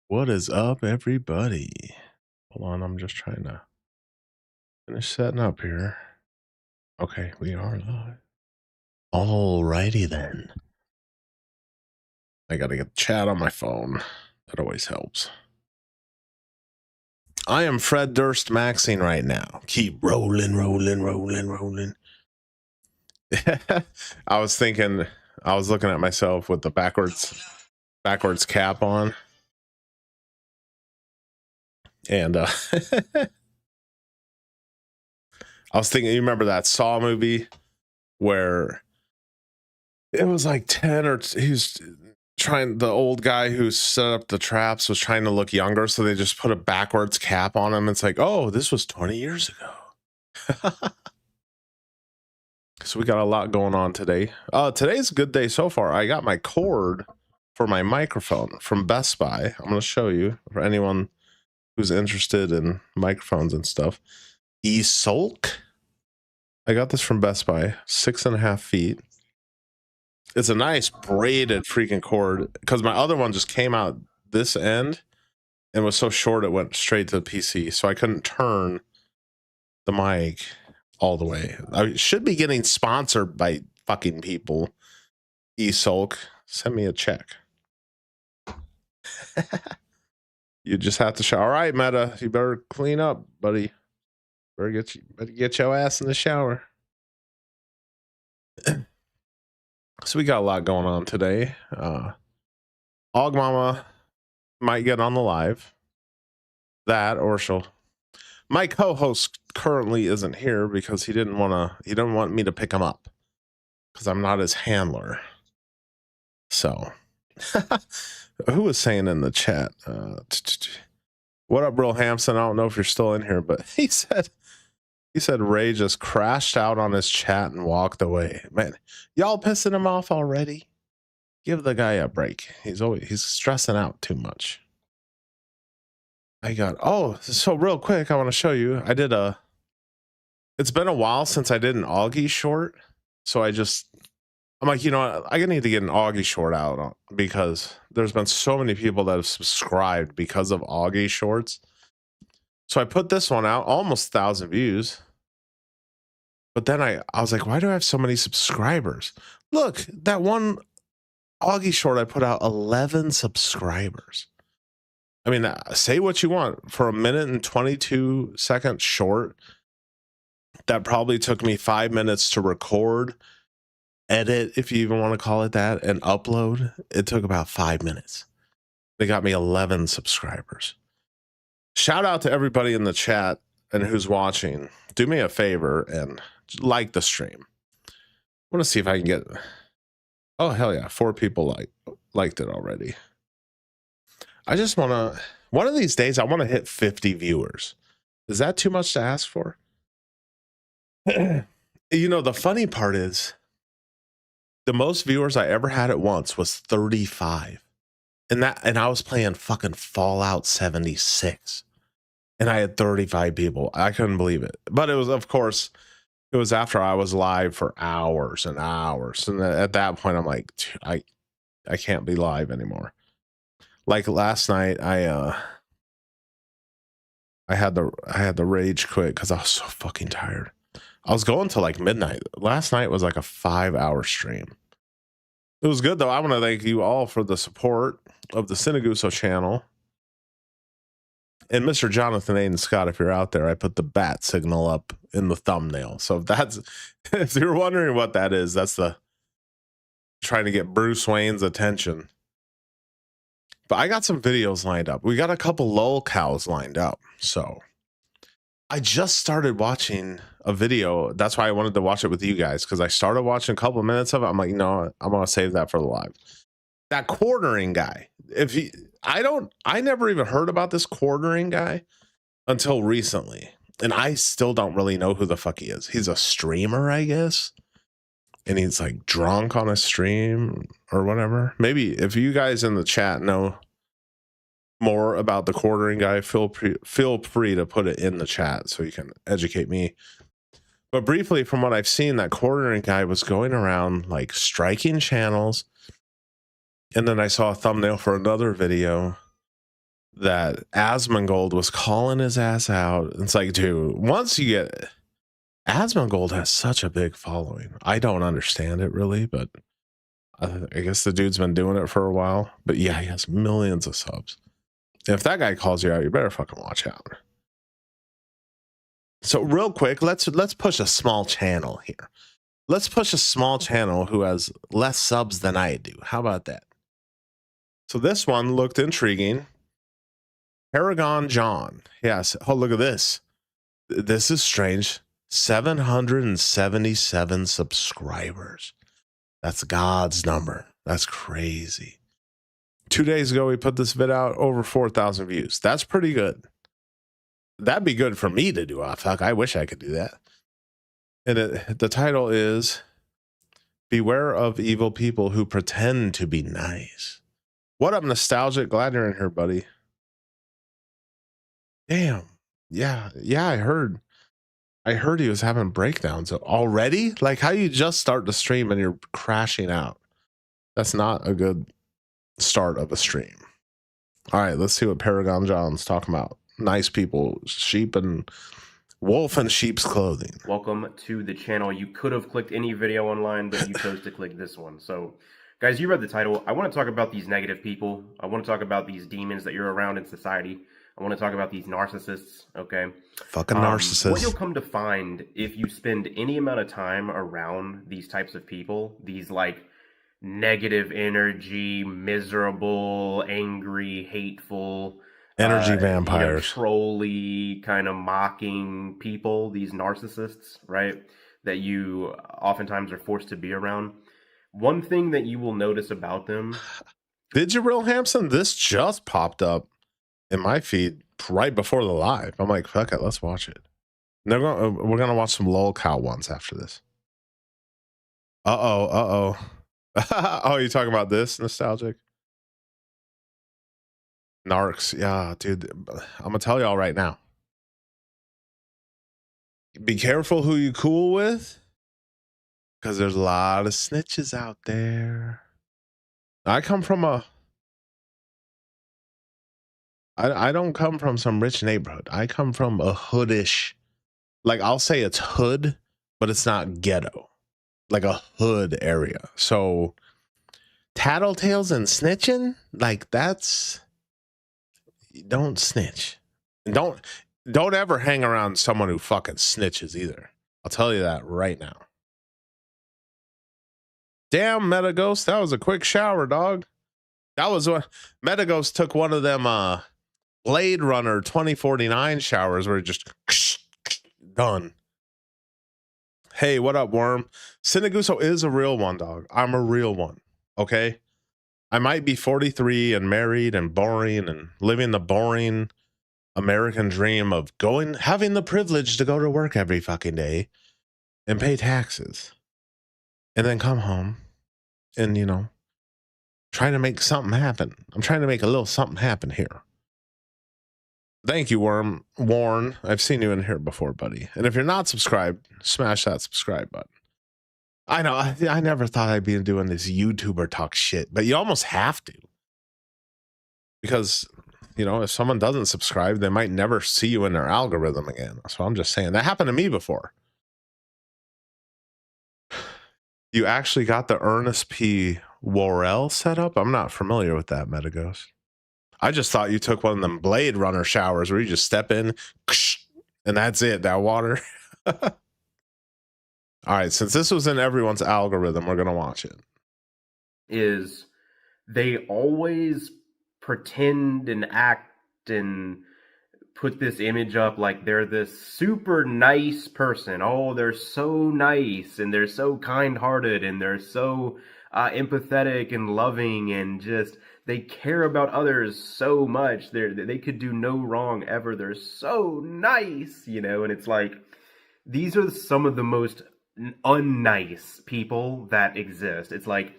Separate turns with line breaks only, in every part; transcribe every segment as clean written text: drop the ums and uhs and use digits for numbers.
What is up, everybody? Hold on, I'm just trying to finish setting up here. Okay, we are live. Alrighty then. I gotta get the chat on my phone. That always helps. I am Fred Durst maxing right now. Keep rolling, rolling, rolling, rolling. I was looking at myself with the backwards cap on. And I was thinking, you remember that Saw movie where it was like 10 or he was trying, the old guy who set up the traps was trying to look younger, so they just put a backwards cap on him. It's like, oh, this was 20 years ago. So we got a lot going on today. Today's a good day so far. I got my cord for my microphone from Best Buy. I'm going to show you for anyone who's interested in microphones and stuff. E-Sulk. I got this from Best Buy, 6.5 feet. It's a nice braided freaking cord because my other one just came out this end and was so short it went straight to the PC, so I couldn't turn the mic all the way. I should be getting sponsored by fucking people. E-Sulk, send me a check. You just have to shower. All right, Meta, you better clean up, buddy. Better get your ass in the shower. So we got a lot going on today. Aug Mama might get on the live. That or she'll. My co-host currently isn't here because he didn't want me to pick him up because I'm not his handler. So who was saying in the chat? What up, Real Hampson? I don't know if you're still in here, but he said Ray just crashed out on his chat and walked away. Man, y'all pissing him off already? Give the guy a break. He's stressing out too much. So real quick, I want to show you. It's been a while since I did an Auggie short. So I'm like, you know what? I need to get an Auggie short out because there's been so many people that have subscribed because of Auggie shorts. So I put this one out, almost 1,000 views. But then I was like, why do I have so many subscribers? Look, that one Auggie short I put out, 11 subscribers. I mean, say what you want. For a 1 and 22 second short, that probably took me 5 minutes to record, edit, if you even want to call it that, and upload. It took about 5 minutes. They got me 11 subscribers. Shout out to everybody in the chat and who's watching. Do me a favor and like the stream. I want to see if I can get... Oh, hell yeah. 4 people liked it already. I just want to... One of these days, I want to hit 50 viewers. Is that too much to ask for? You know, the funny part is the most viewers I ever had at once was 35. And I was playing fucking Fallout 76. And I had 35 people. I couldn't believe it. But it was, of course, it was after I was live for hours and hours. And at that point, I'm like, I can't be live anymore. Like last night, I had the rage quit because I was so fucking tired. I was going till like midnight. Last night was like a 5-hour stream. It was good though. I want to thank you all for the support of the Sinaguso channel. And Mr. Jonathan Aiden Scott, if you're out there, I put the bat signal up in the thumbnail. So if you're wondering what that is, that's the trying to get Bruce Wayne's attention. But I got some videos lined up. We got a couple lol cows lined up. So I just started watching a video. That's why I wanted to watch it with you guys, because I started watching a couple of minutes of it. I'm like, no, I'm gonna save that for the live. That quartering guy. I never even heard about this quartering guy until recently. And I still don't really know who the fuck he is. He's a streamer, I guess. And he's like drunk on a stream or whatever. Maybe if you guys in the chat know more about the quartering guy, feel free to put it in the chat so you can educate me. But briefly, from what I've seen, that quartering guy was going around like striking channels. And then I saw a thumbnail for another video that Asmongold was calling his ass out. It's like, dude, once you get Asmongold has such a big following. I don't understand it really, but I guess the dude's been doing it for a while. But yeah, he has millions of subs. If that guy calls you out, you better fucking watch out. So real quick, let's push a small channel here. Let's push a small channel who has less subs than I do. How about that? So this one looked intriguing. Paragon John. Yes. Oh, look at this. This is strange. 777 subscribers. That's God's number. That's crazy. 2 days ago, we put this vid out, over 4,000 views. That's pretty good. That'd be good for me to do. Oh, fuck, I wish I could do that. And the title is Beware of Evil People Who Pretend to Be Nice. What up, Nostalgic? Glad you're in here, buddy. Damn. Yeah, I heard he was having breakdowns already. Like, how you just start the stream and you're crashing out. That's not a good start of a stream. All right, let's see what Paragon John's talking about. Nice people, sheep and wolf in sheep's clothing.
Welcome to the channel. You could have clicked any video online, but you chose to click this one. So, guys, you read the title. I want to talk about these negative people. I want to talk about these demons that you're around in society. I want to talk about these narcissists, okay?
Fucking narcissists.
What you'll come to find if you spend any amount of time around these types of people, these like negative energy, miserable, angry, hateful,
energy vampires,
trolly, kind of mocking people, these narcissists, right? That you oftentimes are forced to be around. One thing that you will notice about them.
Did you, Real Hampson? This just popped up in my feed right before the live. I'm like, fuck it, let's watch it. We're gonna watch some lol cow ones after this. Oh, you're talking about this, Nostalgic? Narcs, yeah, dude. I'm gonna tell y'all right now. Be careful who you cool with, because there's a lot of snitches out there. I come from I don't come from some rich neighborhood. I come from a hoodish, like I'll say it's hood, but it's not ghetto, like a hood area. So tattletales and snitching, like that's, don't snitch. And don't ever hang around someone who fucking snitches either. I'll tell you that right now. Damn, Metaghost, that was a quick shower, dog. That was what Metaghost took, one of them Blade Runner 2049 showers where it just done. Hey, what up, Worm? Sinaguso is a real one, dog. I'm a real one. Okay. I might be 43 and married and boring and living the boring American dream of having the privilege to go to work every fucking day and pay taxes and then come home and, trying to make something happen. I'm trying to make a little something happen here. Thank you, Warren. I've seen you in here before, buddy. And if you're not subscribed, smash that subscribe button. I know, I never thought I'd be doing this YouTuber talk shit, but you almost have to. Because, if someone doesn't subscribe, they might never see you in their algorithm again. So I'm just saying, that happened to me before. You actually got the Ernest P. Worrell set up? I'm not familiar with that, Metaghost. I just thought you took one of them Blade Runner showers where you just step in and that's it, that water. All right, since this was in everyone's algorithm, we're going to watch it.
Is they always pretend and act and put this image up like they're this super nice person. Oh, they're so nice and they're so kind-hearted and they're so empathetic and loving and just they care about others so much. They could do no wrong ever. They're so nice, and it's like these are some of the most unnice people that exist. It's like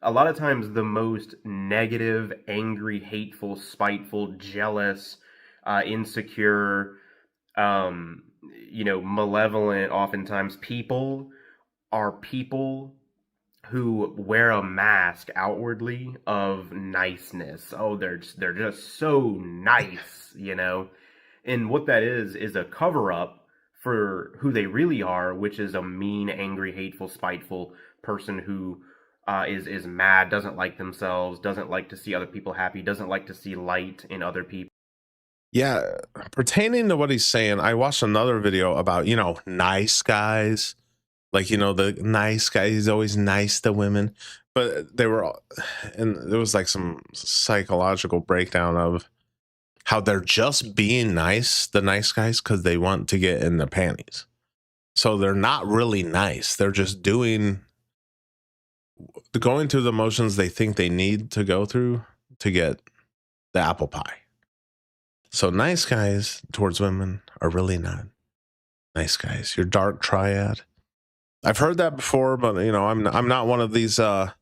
a lot of times the most negative, angry, hateful, spiteful, jealous, insecure, malevolent, oftentimes people are people who wear a mask outwardly of niceness. Oh, they're just so nice, you know. And what that is a cover up for who they really are, which is a mean, angry, hateful, spiteful person who is mad, doesn't like themselves, doesn't like to see other people happy, doesn't like to see light in other people.
Yeah, pertaining to what he's saying, I watched another video about, nice guys. Like, the nice guy, he's always nice to women. But they were and there was like some psychological breakdown of how they're just being nice, the nice guys, because they want to get in the panties. So they're not really nice. They're just going through the motions they think they need to go through to get the apple pie. So nice guys towards women are really not nice guys. Your dark triad. I've heard that before, but I'm not one of these high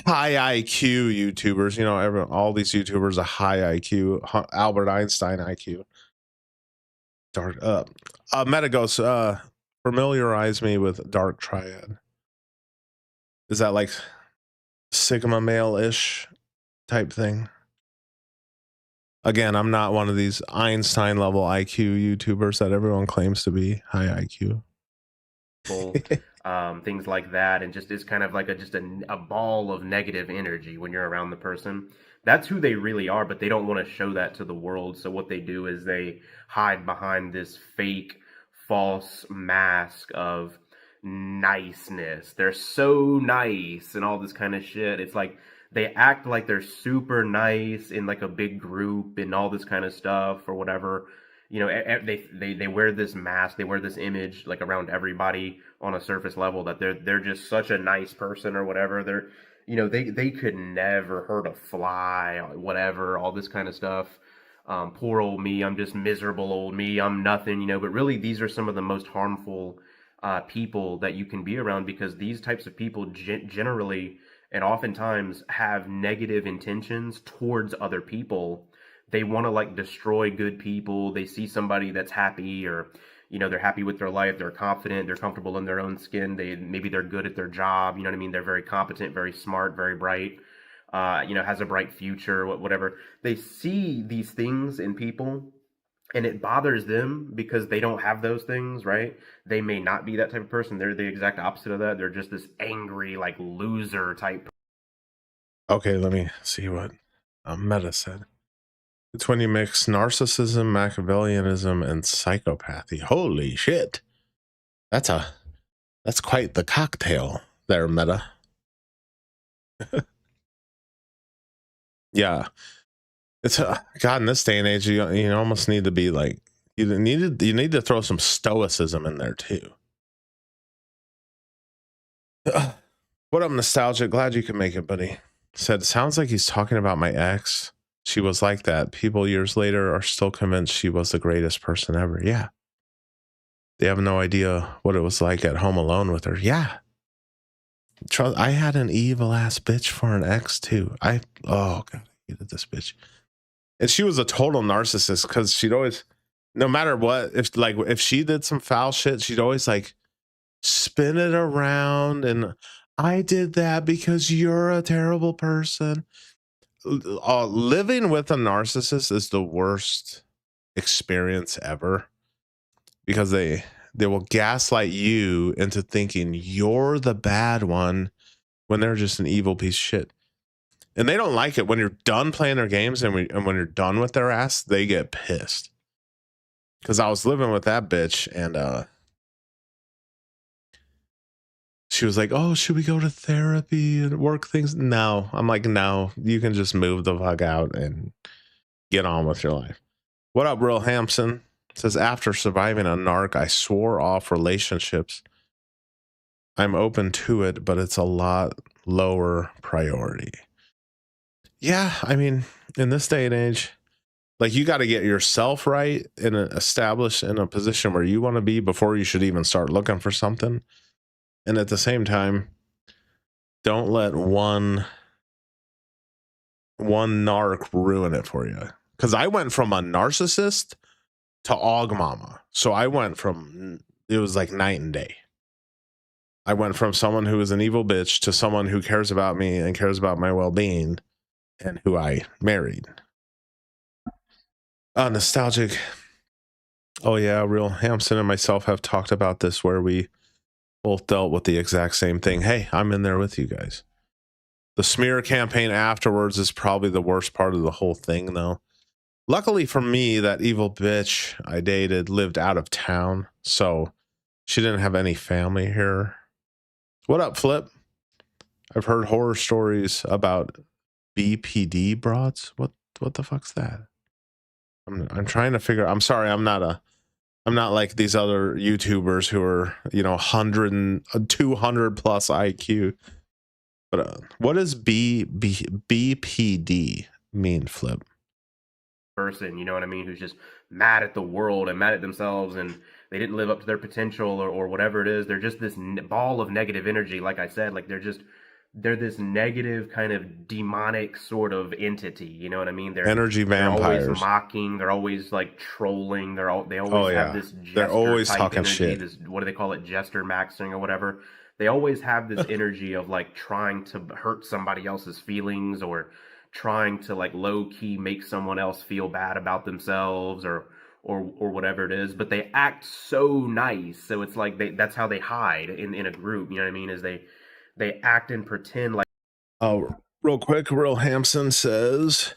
IQ YouTubers. All these YouTubers are high IQ, Albert Einstein IQ. Dark Metagos, familiarize me with dark triad. Is that like Sigma male-ish type thing? Again, I'm not one of these Einstein level IQ YouTubers that everyone claims to be high IQ.
Things like that, and just is kind of like a ball of negative energy when you're around the person. That's who they really are, but they don't want to show that to the world. So what they do is they hide behind this fake, false mask of niceness. They're so nice and all this kind of shit. It's like they act like they're super nice in like a big group and all this kind of stuff or whatever. They wear this mask, they wear this image like around everybody on a surface level that they're just such a nice person or whatever. They could never hurt a fly, whatever, all this kind of stuff. Poor old me, I'm just miserable old me, I'm nothing. But really these are some of the most harmful people that you can be around, because these types of people generally and oftentimes have negative intentions towards other people. They want to like destroy good people. They see somebody that's happy, or they're happy with their life, they're confident, they're comfortable in their own skin, maybe they're good at their job, you know what I mean, they're very competent, very smart, very bright, has a bright future, whatever. They see these things in people and it bothers them because they don't have those things, right? They may not be that type of person. They're the exact opposite of that. They're just this angry, like loser type.
Okay, let me see what Meta said. It's when you mix narcissism, Machiavellianism, and psychopathy. Holy shit. That's quite the cocktail there, Meta. Yeah. It's God, in this day and age, you almost need to be like, you need to throw some stoicism in there too. What up, nostalgic? Glad you could make it, buddy. Said, sounds like he's talking about my ex. She was like that. People years later are still convinced she was the greatest person ever. Yeah. They have no idea what it was like at home alone with her. Yeah. I had an evil ass bitch for an ex too. Oh God, I hated this bitch. And she was a total narcissist because she'd always, no matter what, if she did some foul shit, she'd always like spin it around and I did that because you're a terrible person. Living with a narcissist is the worst experience ever, because they will gaslight you into thinking you're the bad one when they're just an evil piece of shit. And they don't like it when you're done playing their games and when you're done with their ass, they get pissed. Because I was living with that bitch and she was like, oh, should we go to therapy and work things? No. I'm like, no, you can just move the fuck out and get on with your life. What up, Real Hampson? Says, after surviving a narc, I swore off relationships. I'm open to it, but it's a lot lower priority. Yeah, I mean, in this day and age, like, you got to get yourself right and established in a position where you want to be before you should even start looking for something. And at the same time, don't let one narc ruin it for you. Because I went from a narcissist to Aug Mama. So I went from, it was like night and day. I went from someone who is an evil bitch to someone who cares about me and cares about my well-being and who I married. Nostalgic. Oh yeah, Real Hampson and myself have talked about this where we both dealt with the exact same thing. Hey, I'm in there with you guys. The smear campaign afterwards is probably the worst part of the whole thing, though. Luckily for me, that evil bitch I dated lived out of town, so she didn't have any family here. What up, Flip? I've heard horror stories about BPD broads. What the fuck's that? I'm trying to figure. I'm sorry, I'm not like these other YouTubers who are 100 and 200 plus IQ. But what does BPD mean, Flip?
Person, you know what I mean, who's just mad at the world and mad at themselves, and they didn't live up to their potential, or whatever it is. They're just this ball of negative energy. Like I said, like they're this negative kind of demonic sort of entity. You know what I mean?
Energy vampires.
They're always mocking. They're always like trolling. They always
Oh, yeah.
have this
They're always
type
talking
energy.
shit.
This, what do they call it? Jester maxing or whatever. They always have this energy of like trying to hurt somebody else's feelings, or trying to like low key make someone else feel bad about themselves, or whatever it is. But they act so nice, so it's like that's how they hide in a group. You know what I mean? Is they act and pretend like.
Oh, real quick, Real Hampson says,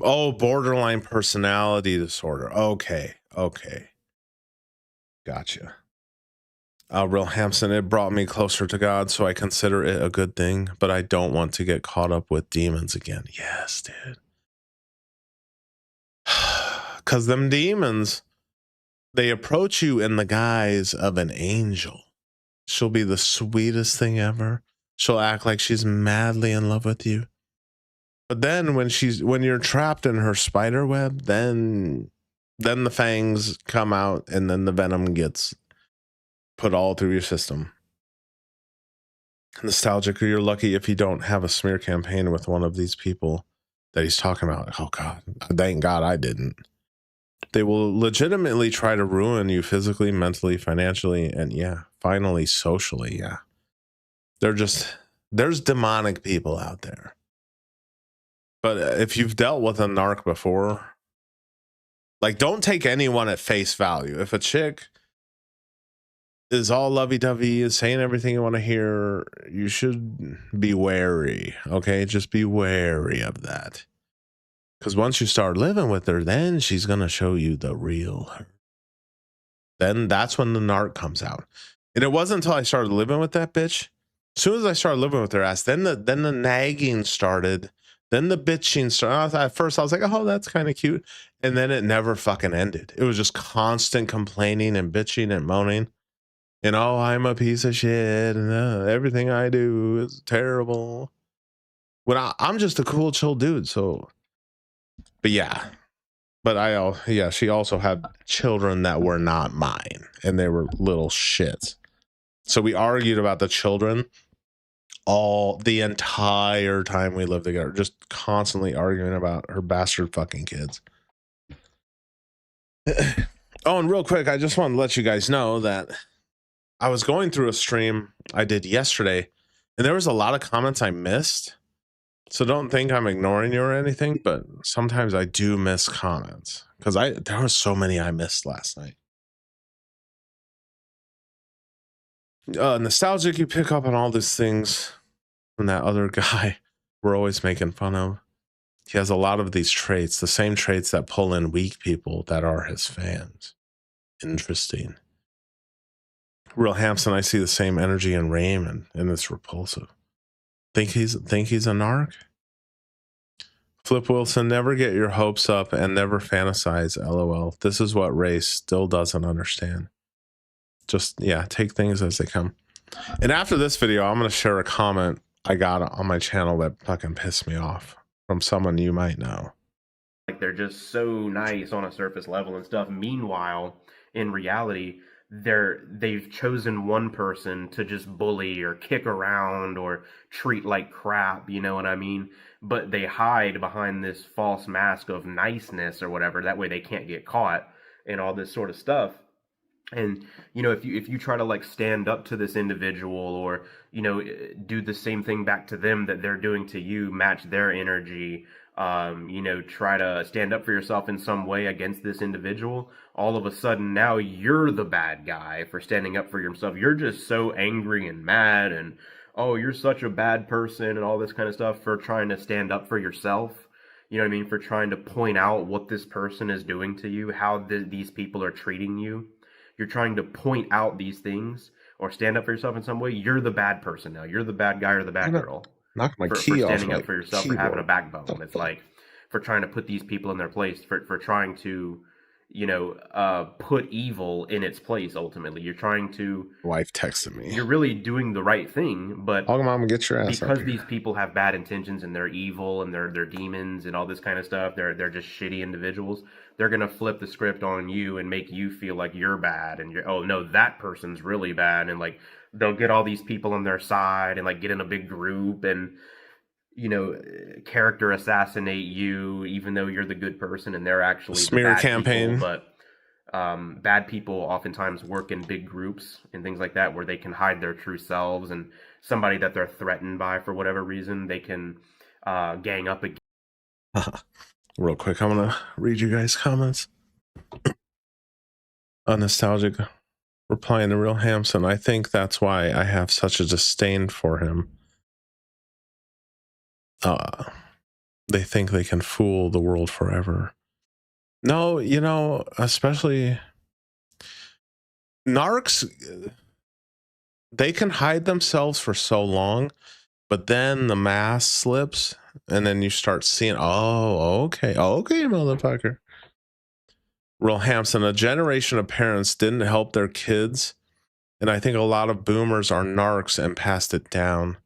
"Oh, borderline personality disorder." Okay, gotcha. Real Hampson, it brought me closer to God, so I consider it a good thing, but I don't want to get caught up with demons again. Yes, dude. Because them demons, they approach you in the guise of an angel. She'll be the sweetest thing ever. She'll act like she's madly in love with you. But then when you're trapped in her spider web, then the fangs come out, and then the venom gets put all through your system. Nostalgic, you're lucky if you don't have a smear campaign with one of these people that he's talking about. Oh God, thank God I didn't. They will legitimately try to ruin you physically, mentally, financially, and yeah, finally socially. Yeah, there's demonic people out there. But if you've dealt with a narc before, like, don't take anyone at face value. If a chick is all lovey-dovey, is saying everything you want to hear, you should be wary. Okay, just be wary of that. Because once you start living with her, then she's gonna show you the real her. Then that's when the narc comes out. And it wasn't until I started living with that bitch. As soon as I started living with her ass, then the nagging started. Then the bitching started. At first, I was like, "Oh, that's kind of cute," and then it never fucking ended. It was just constant complaining and bitching and moaning. And oh, I'm a piece of shit, and everything I do is terrible. When I'm just a cool, chill dude. So, but yeah, she also had children that were not mine, and they were little shits. So we argued about the children the entire time we lived together, just constantly arguing about her bastard fucking kids. Oh, and real quick, I just want to let you guys know that I was going through a stream I did yesterday, and there was a lot of comments I missed. So don't think I'm ignoring you or anything, but sometimes I do miss comments because there were so many I missed last night. Nostalgic, you pick up on all these things from that other guy we're always making fun of. He has a lot of these traits, the same traits that pull in weak people that are his fans. Interesting. Real Hampson, I see the same energy in Raymond, and it's repulsive. Think he's a narc? Flip Wilson, never get your hopes up and never fantasize, LOL. This is what Ray still doesn't understand. Just, yeah, take things as they come. And after this video, I'm going to share a comment I got on my channel that fucking pissed me off from someone you might know.
Like, they're just so nice on a surface level and stuff. Meanwhile, in reality, they've chosen one person to just bully or kick around or treat like crap, you know what I mean? But they hide behind this false mask of niceness or whatever. That way they can't get caught and all this sort of stuff. And if you try to like stand up to this individual, or do the same thing back to them that they're doing to you, match their energy, try to stand up for yourself in some way against this individual, all of a sudden now you're the bad guy for standing up for yourself. You're just so angry and mad, and oh, you're such a bad person and all this kind of stuff for trying to stand up for yourself. You know what I mean? For trying to point out what this person is doing to you, how these people are treating you. You're trying to point out these things or stand up for yourself in some way. You're the bad person now. You're the bad guy or the
I'm
bad
gonna
girl
knock my
for
key off
standing
my
up for yourself, for having a
keyboard.
backbone. It's like for trying to put these people in their place, for trying to, put evil in its place. Ultimately, you're trying to,
Wife texted me.
you're really doing the right thing, but
Hog Mama, get your ass up
because
here.
these people have bad intentions and they're evil and they're demons and all this kind of stuff, they're just shitty individuals. They're gonna flip the script on you and make you feel like you're bad, and you're, oh no, that person's really bad, and like they'll get all these people on their side and like get in a big group and character assassinate you, even though you're the good person and they're actually the
Smear
bad people.
campaign.
But bad people oftentimes work in big groups and things like that where they can hide their true selves, and somebody that they're threatened by for whatever reason, they can gang up against.
Real quick, I'm gonna read you guys' comments. A nostalgic replying to Real Hamson. I think that's why I have such a disdain for him. They think they can fool the world forever. No, especially narcs, they can hide themselves for so long, but then the mask slips and then you start seeing, oh, okay, motherfucker. Real Hampson, a generation of parents didn't help their kids, and I think a lot of boomers are narcs and passed it down.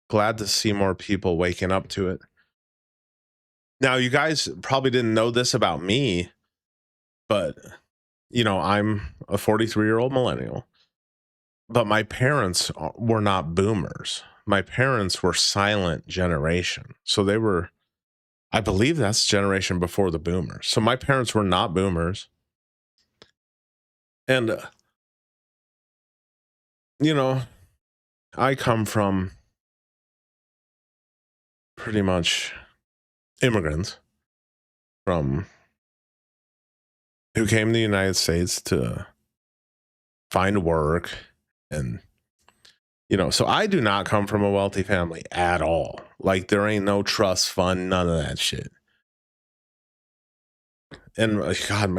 Glad to see more people waking up to it. Now, you guys probably didn't know this about me, but I'm a 43-year-old millennial, but my parents were not boomers. My parents were silent generation. So they were, I believe that's generation before the boomers. So my parents were not boomers. And, I come from pretty much immigrants from who came to the United States to find work. And, so I do not come from a wealthy family at all. Like, there ain't no trust fund, none of that shit. And God,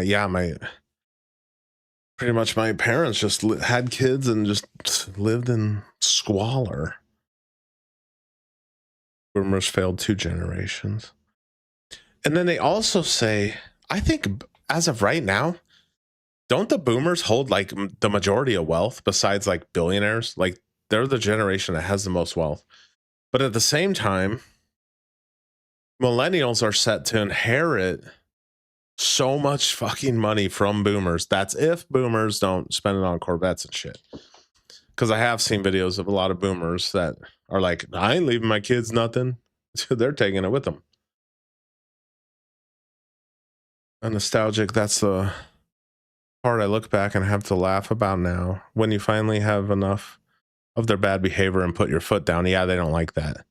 pretty much my parents just had kids and just lived in squalor. Boomers failed 2 generations. And then they also say, I think as of right now, don't the boomers hold like the majority of wealth besides like billionaires? Like, they're the generation that has the most wealth. But at the same time, millennials are set to inherit so much fucking money from boomers. That's if boomers don't spend it on Corvettes and shit. Because I have seen videos of a lot of boomers that are like, I ain't leaving my kids nothing. They're taking it with them. A nostalgic, that's the part I look back and have to laugh about now. When you finally have enough of their bad behavior and put your foot down, yeah, they don't like that.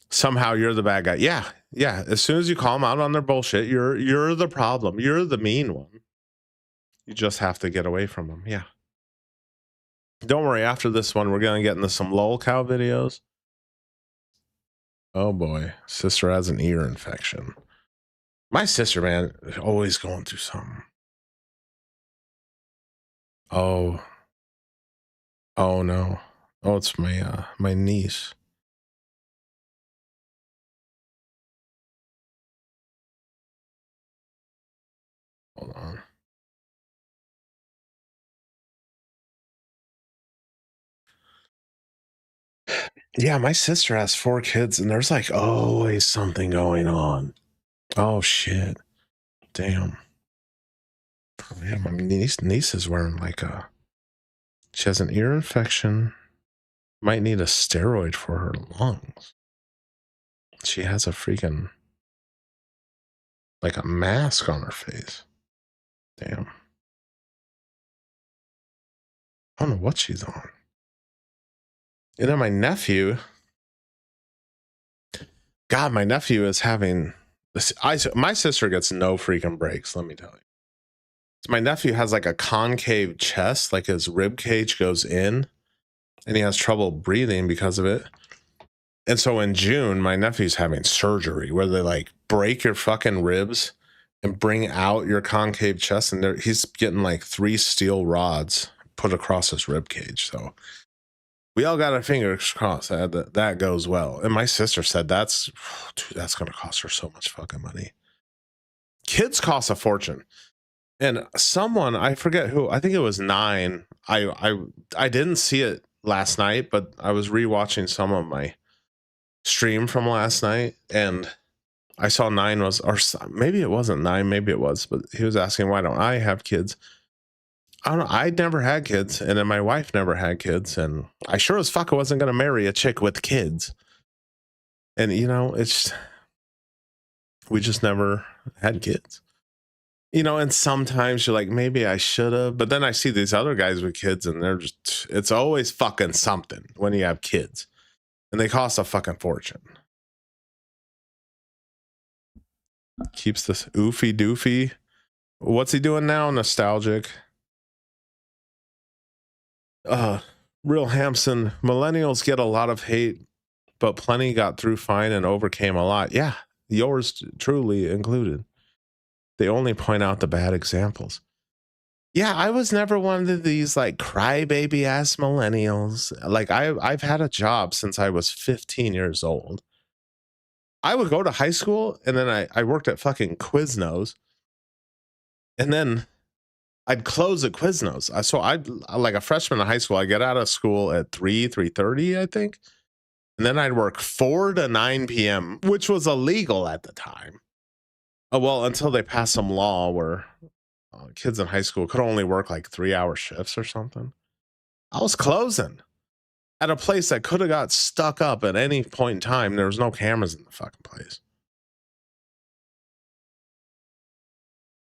Somehow you're the bad guy. Yeah. As soon as you call them out on their bullshit, you're the problem. You're the mean one. You just have to get away from them. Yeah. Don't worry. After this one, we're gonna get into some lol cow videos. Oh boy, sister has an ear infection. My sister, man, is always going through something. Oh no. Oh, it's my niece. Hold on. Yeah, my sister has 4 kids, and there's like always something going on. Oh shit. Damn. Yeah, my niece is wearing like she has an ear infection. Might need a steroid for her lungs. She has a freaking like a mask on her face. Damn. I don't know what she's on. And then my nephew, God, my nephew is having this. My sister gets no freaking breaks, let me tell you. So my nephew has like a concave chest, like his rib cage goes in, and he has trouble breathing because of it. And so in June, my nephew's having surgery where they like break your fucking ribs and bring out your concave chest, and he's getting like 3 steel rods put across his rib cage. So we all got our fingers crossed that goes well. And my sister said that's going to cost her so much fucking money. Kids cost a fortune. And someone, I forget who, I think it was Nine. I didn't see it last night, but I was rewatching some of my stream from last night, and I saw Nine was, or maybe it wasn't Nine, maybe it was, but he was asking, why don't I have kids? I don't know. I never had kids, and then my wife never had kids, and I sure as fuck wasn't going to marry a chick with kids. And you know, we just never had kids. You know, and sometimes you're like, maybe I should have, but then I see these other guys with kids, and they're just, it's always fucking something when you have kids, and they cost a fucking fortune. Keeps this oofy doofy. What's he doing now? Nostalgic. Real Hampson, millennials get a lot of hate, but plenty got through fine and overcame a lot. Yeah, yours truly included. They only point out the bad examples. Yeah, I was never one of these like crybaby ass millennials. Like I've had a job since I was 15 years old. I would go to high school, and then I worked at fucking Quiznos, and then I'd close at Quiznos. So I'd like a freshman in high school. I get out of school at 3:30, I think. And then I'd work 4 to 9 p.m., which was illegal at the time. Well, until they passed some law where kids in high school could only work like 3-hour shifts or something. I was closing at a place that could have got stuck up at any point in time. There was no cameras in the fucking place.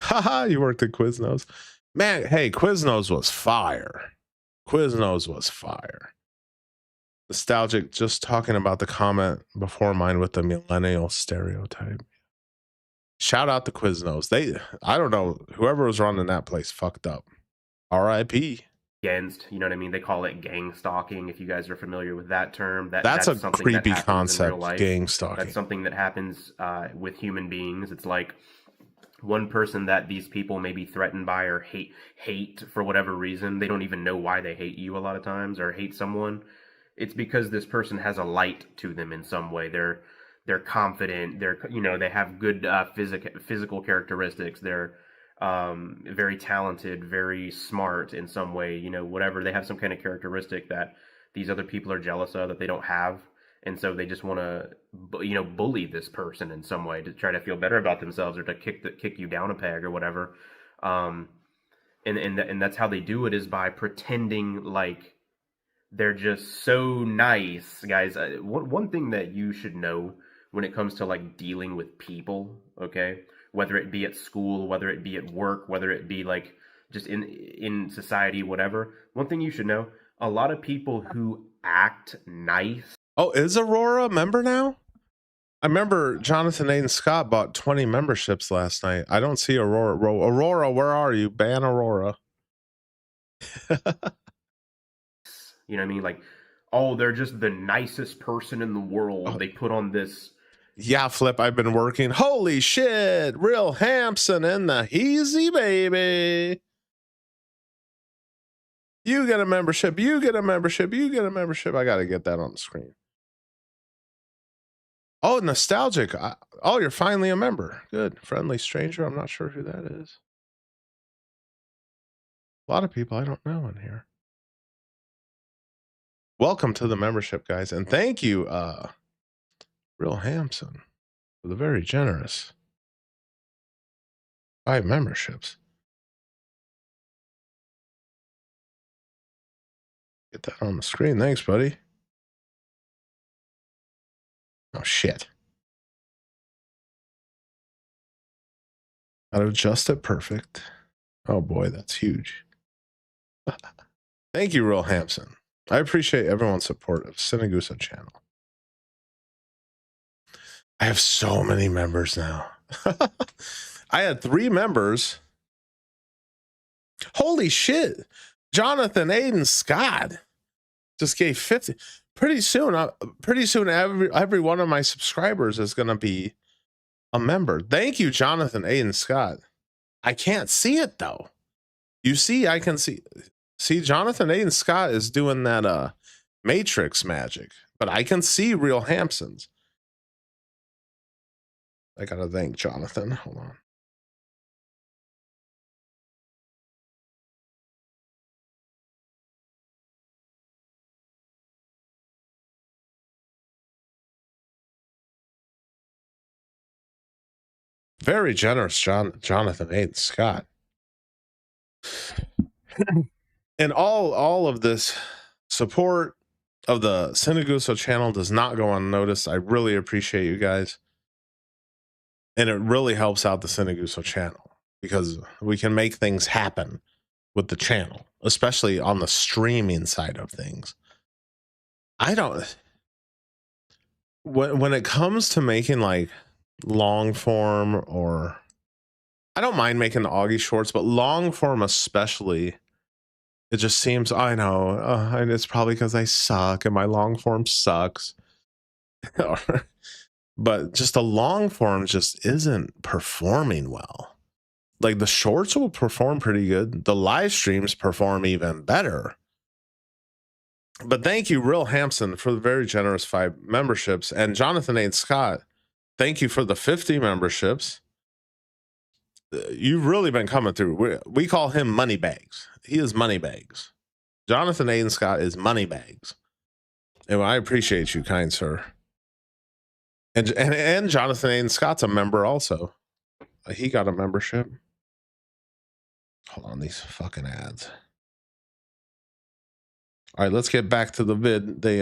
Haha, you worked at Quiznos. Man, hey, Quiznos was fire. Quiznos was fire. Nostalgic, just talking about the comment before mine with the millennial stereotype. Shout out to Quiznos. I don't know, whoever was running that place fucked up. R.I.P.
Against, you know what I mean? They call it gang stalking. If you guys are familiar with that term,
That's a
something
creepy
that happens
concept,
in real life.
gang stalking.
That's something that happens with human beings. It's like one person that these people may be threatened by or hate for whatever reason. They don't even know why they hate you a lot of times or hate someone. It's because this person has a light to them in some way. They're confident. They have good physical characteristics. They're very talented, very smart in some way. Whatever, they have some kind of characteristic that these other people are jealous of that they don't have, and so they just want to bully this person in some way to try to feel better about themselves or to kick you down a peg or whatever. And that's how they do it, is by pretending like they're just so nice, guys. One thing that you should know when it comes to like dealing with people, okay, whether it be at school, whether it be at work, whether it be like just in society, whatever. One thing you should know: a lot of people who act nice.
Oh, is Aurora a member now? I remember Jonathan A. and Scott bought 20 memberships last night. I don't see Aurora. Aurora, where are you? Ban Aurora.
You know what I mean? Like, oh, they're just the nicest person in the world. They put on this.
Yeah, Flip, I've been working. Holy shit. Real Hampson and the Heezy, baby. You get a membership. You get a membership. You get a membership. I got to get that on the screen. Oh, nostalgic. Oh, you're finally a member. Good. Friendly stranger. I'm not sure who that is. A lot of people I don't know in here. Welcome to the membership, guys. And thank you, Real Hampson, for the very generous 5 memberships. Get that on the screen. Thanks, buddy. Oh, shit. Gotta adjust it perfect. Oh, boy, that's huge. Thank you, Real Hampson. I appreciate everyone's support of Sinaguso channel. I have so many members now. I had 3 members. Holy shit. Jonathan Aiden Scott just gave 50. Pretty soon every one of my subscribers is going to be a member. Thank you, Jonathan Aiden Scott. I can't see it though. You see, I can see Jonathan Aiden Scott is doing that Matrix magic, but I can see Real Hampson's. I gotta thank Jonathan. Hold on. Very generous, Jonathan Aiden Scott. And all of this support of the Sinaguso channel does not go unnoticed. I really appreciate you guys. And it really helps out the Sinaguso channel because we can make things happen with the channel, especially on the streaming side of things. I don't, when it comes to making like long form, or I don't mind making the Auggie shorts, but long form especially, it just seems, I know, and it's probably because I suck and my long form sucks. But just the long form just isn't performing well. Like the shorts will perform pretty good. The live streams perform even better. But thank you, Real Hampson, for the very generous 5 memberships. And Jonathan A. Scott, thank you for the 50 memberships. You've really been coming through. We call him Moneybags. He is Moneybags. Jonathan A. Scott is Moneybags. And I appreciate you, kind sir. And Jonathan A. Scott's a member also. He got a membership. Hold on, these fucking ads. All right, let's get back to the vid. They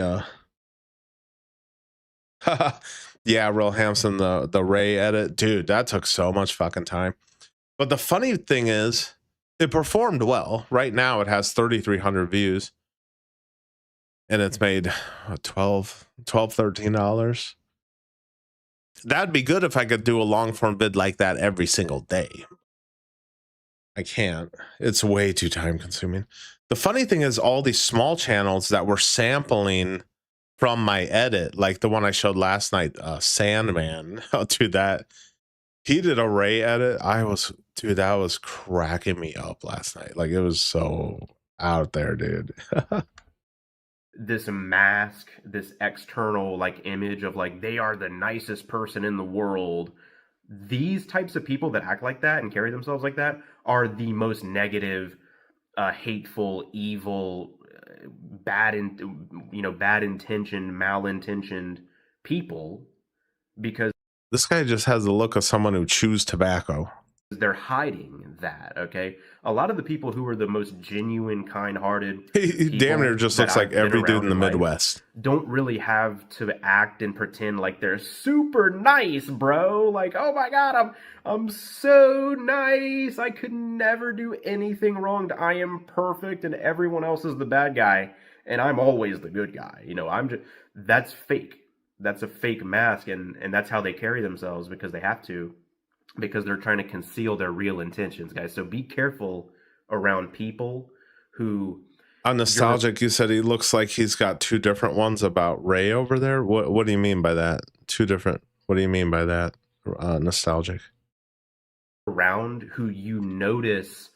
yeah, Real Hampson, the Ray edit, dude, that took so much fucking time. But the funny thing is, it performed well. Right now, it has 3,300 views, and it's made $13. That'd be good if I could do a long form vid like that every single day. I can't. It's way too time consuming. The funny thing is, all these small channels that were sampling from my edit, like the one I showed last night, Sandman, I'll do that. He did a Ray edit. Dude, that was cracking me up last night. Like, it was so out there, dude.
This mask, this external like image of like they are the nicest person in the world. These types of people that act like that and carry themselves like that are the most negative, hateful, evil, bad intentioned, malintentioned people, because
this guy just has the look of someone who chews tobacco.
They're hiding that. Okay, a lot of the people who are the most genuine, kind-hearted,
he damn near just looks like every dude in the Midwest.
Don't really have to act and pretend like they're super nice, bro. Like, oh my god, I'm so nice. I could never do anything wrong. I am perfect, and everyone else is the bad guy, and I'm always the good guy. You know, that's fake. That's a fake mask, and that's how they carry themselves because they have to. Because they're trying to conceal their real intentions, guys. So be careful around people who...
On Nostalgic, you said he looks like he's got 2 different ones about Ray over there. What do you mean by that? 2 different... What do you mean by that, Nostalgic?
Around who you notice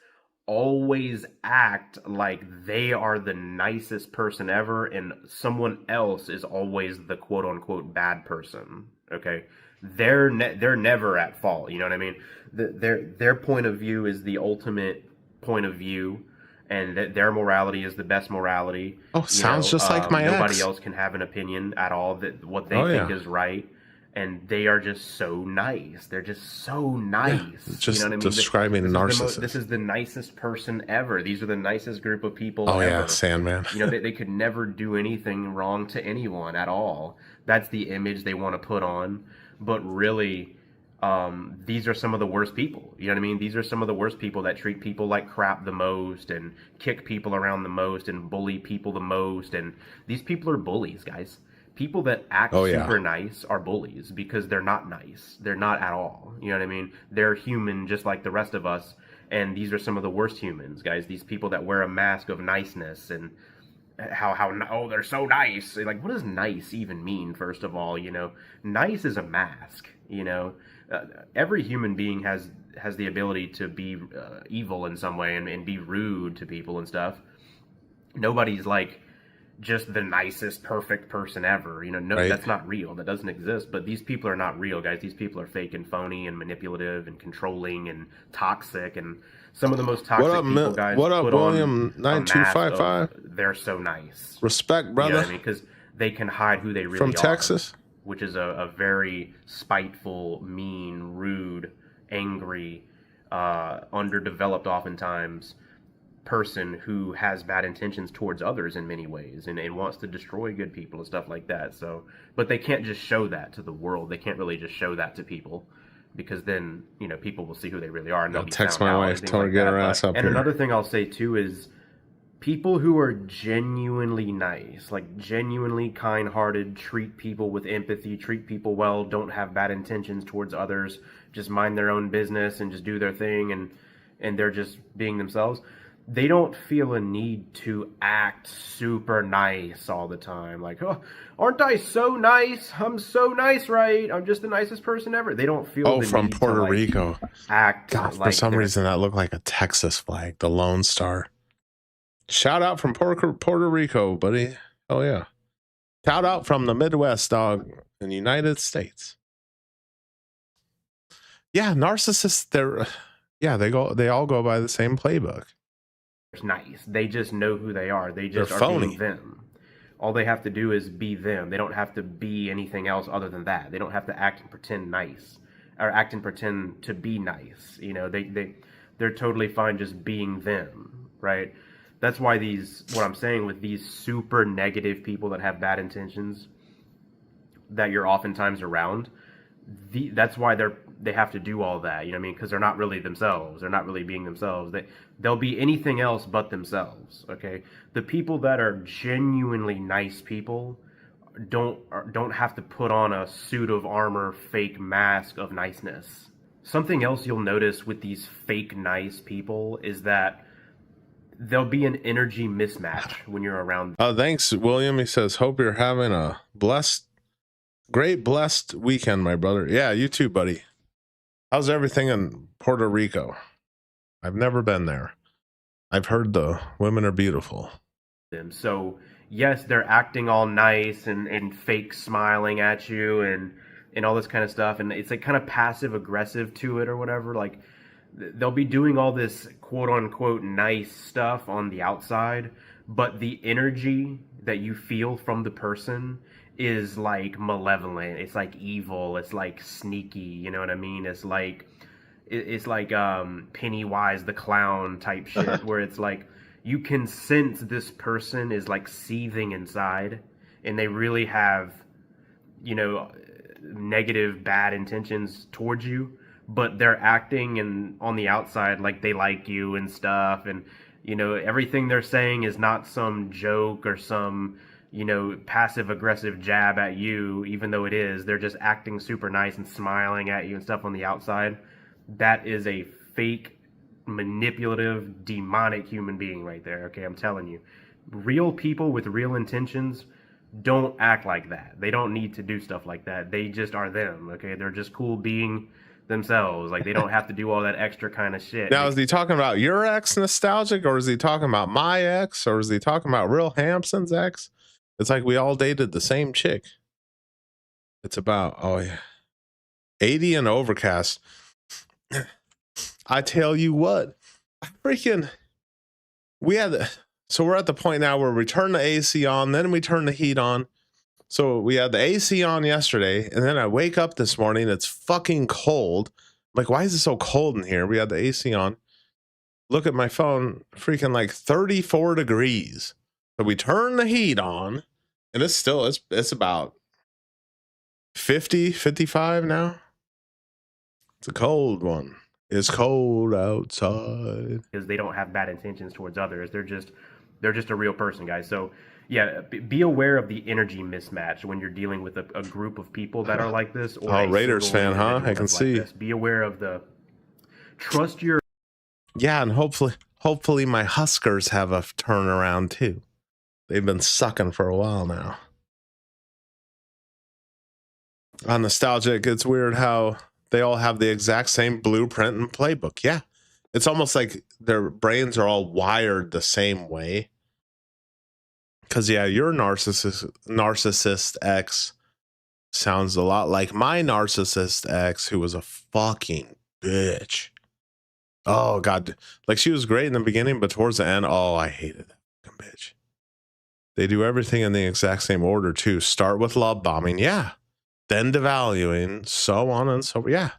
always act like they are the nicest person ever, and someone else is always the quote-unquote bad person, okay? They're never at fault. You know what I mean? Their point of view is the ultimate point of view, and their morality is the best morality.
Oh, sounds just like my
nobody
ex.
else can have an opinion at all that what they think is right, and they are just so nice. They're just so nice. Yeah,
just
you know what I mean?
Describing a narcissist.
This is the nicest person ever. These are the nicest group of people.
Oh
ever.
Yeah, Sandman.
You know, they could never do anything wrong to anyone at all. That's the image they want to put on. But really, these are some of the worst people. You know what I mean? These are some of the worst people that treat people like crap the most and kick people around the most and bully people the most. And these people are bullies, guys. People that act
Oh yeah.
super nice are bullies because they're not nice. They're not at all. You know what I mean? They're human just like the rest of us. And these are some of the worst humans, guys. These people that wear a mask of niceness and how oh, they're so nice. Like, what does nice even mean? First of all, nice is a mask. Every human being has the ability to be evil in some way and be rude to people and stuff. Nobody's like just the nicest, perfect person ever. No,
Right.
that's not real. That doesn't exist. But these people are not real, guys. These people are fake and phony and manipulative and controlling and toxic. And some of the most toxic people, guys,
What up,
put on
William
a mask of
9255?
they're so nice.
Respect, brother.
You know what I mean? Because they can hide who they really
From
are,
Texas.
which is a very spiteful, mean, rude, angry, underdeveloped, oftentimes, person who has bad intentions towards others in many ways and wants to destroy good people and stuff like that. So, but they can't just show that to the world. They can't really just show that to people because then, people will see who they really are and they'll
I'll
be
text
found
my
out
wife,
and things
tell her
like
to get
that.
her ass up
And
here.
another thing I'll say too is people who are genuinely nice, like genuinely kind-hearted, treat people with empathy, treat people well, don't have bad intentions towards others, just mind their own business and just do their thing and they're just being themselves. They don't feel a need to act super nice all the time. Like, oh, aren't I so nice? I'm so nice, right? I'm just the nicest person ever. They don't feel the
from
need
Puerto
to, like,
Rico.
act
God, for
like
some
they're
reason that looked like a Texas flag, the Lone Star. Shout out from Puerto Rico, buddy. Oh yeah. Shout out from the Midwest, dog, in the United States. Yeah, narcissists, they all go by the same playbook.
nice. They just know who they are. They just
They're
are
phony.
being them. All they have to do is be them. They don't have to be anything else other than that. They don't have to act and pretend nice or act and pretend to be nice. They're totally fine just being them, right? That's why what I'm saying with these super negative people that have bad intentions that you're oftentimes around, that's why they have to do all that. You know what I mean? Because they're not really themselves. They're not really being themselves. They'll be anything else but themselves. Okay, the people that are genuinely nice people don't have to put on a suit of armor, fake mask of niceness. Something else you'll notice with these fake nice people is that there'll be an energy mismatch when you're around.
Thanks, William. He says, hope you're having a great blessed weekend, my brother. Yeah, you too, buddy. How's everything in Puerto Rico? I've never been there. I've heard the women are beautiful.
So yes, they're acting all nice and fake smiling at you and all this kind of stuff, and it's like kind of passive aggressive to it or whatever. Like they'll be doing all this quote unquote nice stuff on the outside, but the energy that you feel from the person is like malevolent. It's like evil. It's like sneaky. You know what I mean? It's like Pennywise the clown type shit, where it's like you can sense this person is like seething inside, and they really have, negative, bad intentions towards you, but they're acting and on the outside like they like you and stuff, and everything they're saying is not some joke or some passive aggressive jab at you, even though it is. They're just acting super nice and smiling at you and stuff on the outside. That is a fake, manipulative, demonic human being right there. Okay, I'm telling you. Real people with real intentions don't act like that. They don't need to do stuff like that. They just are them. Okay, they're just cool being themselves. Like they don't have to do all that extra kind of shit.
Now, is he talking about your ex nostalgic, or is he talking about my ex, or is he talking about Real Hampson's ex? It's like we all dated the same chick. It's about, oh yeah, 80 and overcast. I tell you what, so we're at the point now where we turn the AC on, then we turn the heat on. So we had the AC on yesterday, and then I wake up this morning, it's fucking cold. I'm like, why is it so cold in here? We had the AC on. Look at my phone, freaking like 34 degrees. So we turn the heat on, and it's about 50, 55 now. It's a cold one. It's cold outside.
Because they don't have bad intentions towards others. They're just a real person, guys. So yeah, be aware of the energy mismatch when you're dealing with a group of people that are like this, or
Oh,
a
Raiders fan, huh? I can see.
Like this. Be aware of the trust your.
Yeah, and hopefully my Huskers have a turnaround too. They've been sucking for a while now. On Nostalgic, it's weird how they all have the exact same blueprint and playbook. Yeah, it's almost like their brains are all wired the same way. Because yeah, your narcissist ex sounds a lot like my narcissist ex, who was a fucking bitch. Oh god, like she was great in the beginning, but towards the end, oh, I hated that fucking bitch. They do everything in the exact same order too. Start with love bombing, yeah, then devaluing, so on and so. Yeah,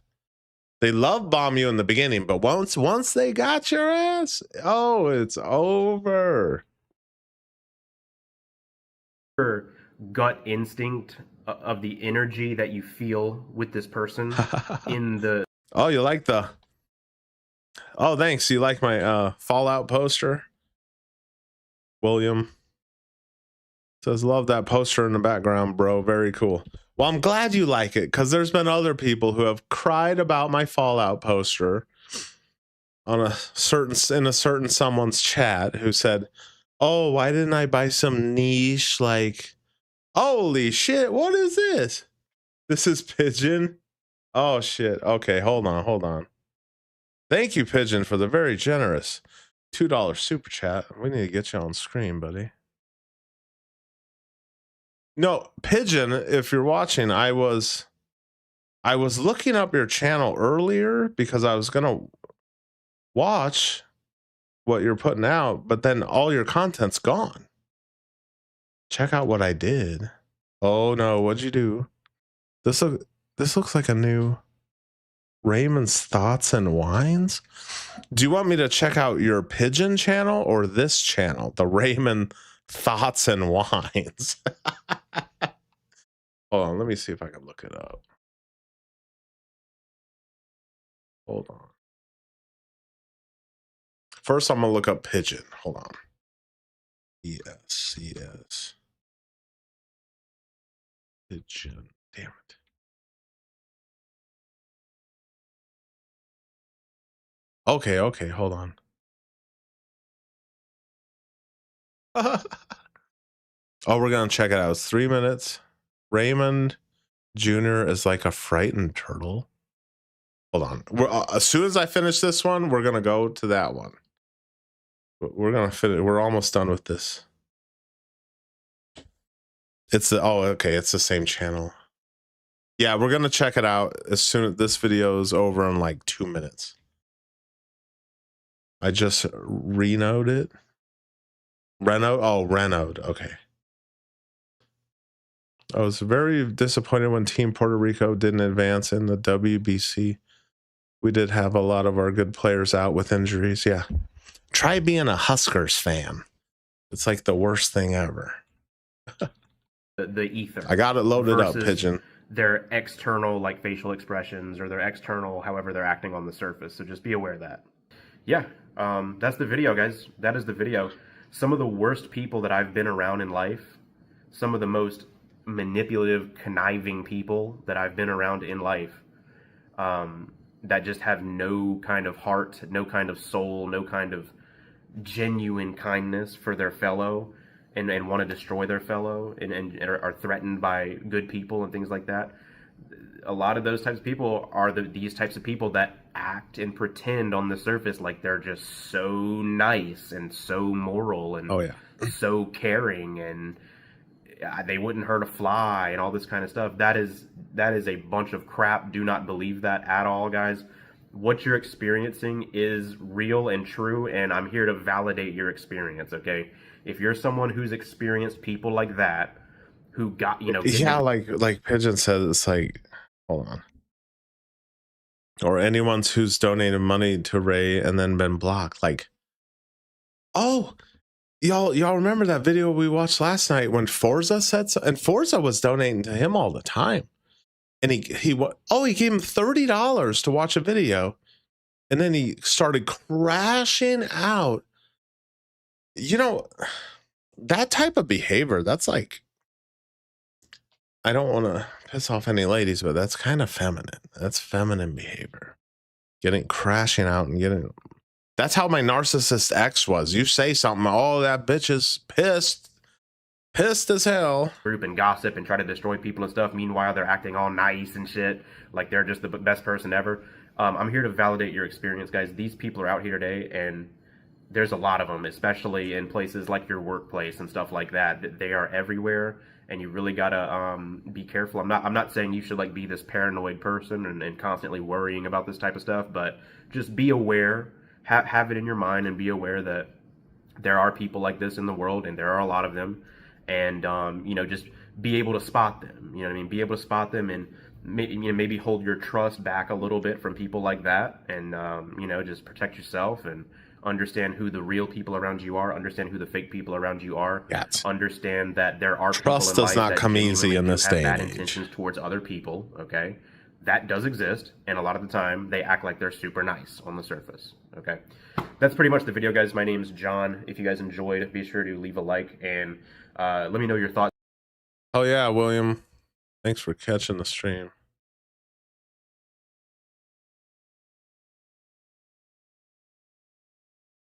they love bomb you in the beginning, but once they got your ass, oh, it's over.
Gut instinct of the energy that you feel with this person in the.
Oh, you like the. Oh, thanks. You like my Fallout poster? William says, love that poster in the background, bro. Very cool. Well, I'm glad you like it, because there's been other people who have cried about my Fallout poster in a certain someone's chat, who said, oh, why didn't I buy some niche, like, holy shit, what is this? This is Pigeon. Oh shit. Okay, hold on. Thank you, Pigeon, for the very generous $2 super chat. We need to get you on screen, buddy. No, Pigeon, if you're watching, I was looking up your channel earlier because I was gonna watch what you're putting out, but then all your content's gone. Check out what I did. Oh no, what'd you do? This looks like a new Raymond's Thoughts and Wines. Do you want me to check out your Pigeon channel or this channel, the Raymond Thoughts and Wines? Hold on, let me see if I can look it up. Hold on. First, I'm gonna look up Pigeon. Hold on. Yes. Pigeon. Damn it. Okay, hold on. Oh, we're gonna check it out. It's 3 minutes. Raymond Jr. is like a frightened turtle. Hold on. As soon as I finish this one, we're gonna go to that one. We're gonna finish. We're almost done with this. It's the same channel. Yeah, we're gonna check it out as soon as this video is over in like 2 minutes. I just renoed it. Renoed. Okay. I was very disappointed when Team Puerto Rico didn't advance in the WBC. We did have a lot of our good players out with injuries. Yeah. Try being a Huskers fan. It's like the worst thing ever.
The ether.
I got it loaded up, Pigeon.
Their external, like, facial expressions, or their external, however they're acting on the surface. So just be aware of that. Yeah, that's the video, guys. That is the video. Some of the worst people that I've been around in life, some of the most manipulative, conniving people that I've been around in life, that just have no kind of heart, no kind of soul, no kind of genuine kindness for their fellow, and want to destroy their fellow, and are threatened by good people and things like that. A lot of those types of people are these types of people that act and pretend on the surface like they're just so nice and so moral and so caring, and they wouldn't hurt a fly and all this kind of stuff. That is a bunch of crap. Do not believe that at all, guys. What you're experiencing is real and true, and I'm here to validate your experience, okay? If you're someone who's experienced people like that, who got,
yeah, like Pigeon said, it's like, hold on. Or anyone who's donated money to Ray and then been blocked. Like, oh, y'all remember that video we watched last night when Forza said so? And Forza was donating to him all the time. And he gave him $30 to watch a video. And then he started crashing out. You know, that type of behavior, that's like, I don't want to piss off any ladies, but that's kind of feminine. That's feminine behavior. Crashing out and getting. That's how my narcissist ex was. You say something, oh, that bitch is pissed as hell.
Group and gossip and try to destroy people and stuff. Meanwhile, they're acting all nice and shit, like they're just the best person ever. I'm here to validate your experience, guys. These people are out here today, and there's a lot of them, especially in places like your workplace and stuff like that. They are everywhere, and you really gotta be careful. I'm not saying you should like be this paranoid person and constantly worrying about this type of stuff, but just be aware, have it in your mind, and be aware that there are people like this in the world, and there are a lot of them, and you know, just be able to spot them. You know what I mean? Be able to spot them, and maybe hold your trust back a little bit from people like that, and you know, just protect yourself and understand who the real people around you are, understand who the fake people around you are, understand that there are
trust does not come easy in this day and age.
Intentions towards other people, okay? That does exist, and a lot of the time they act like they're super nice on the surface, okay? That's pretty much the video, guys. My name's John. If you guys enjoyed, be sure to leave a like and let me know your thoughts.
Oh yeah, William. Thanks for catching the stream.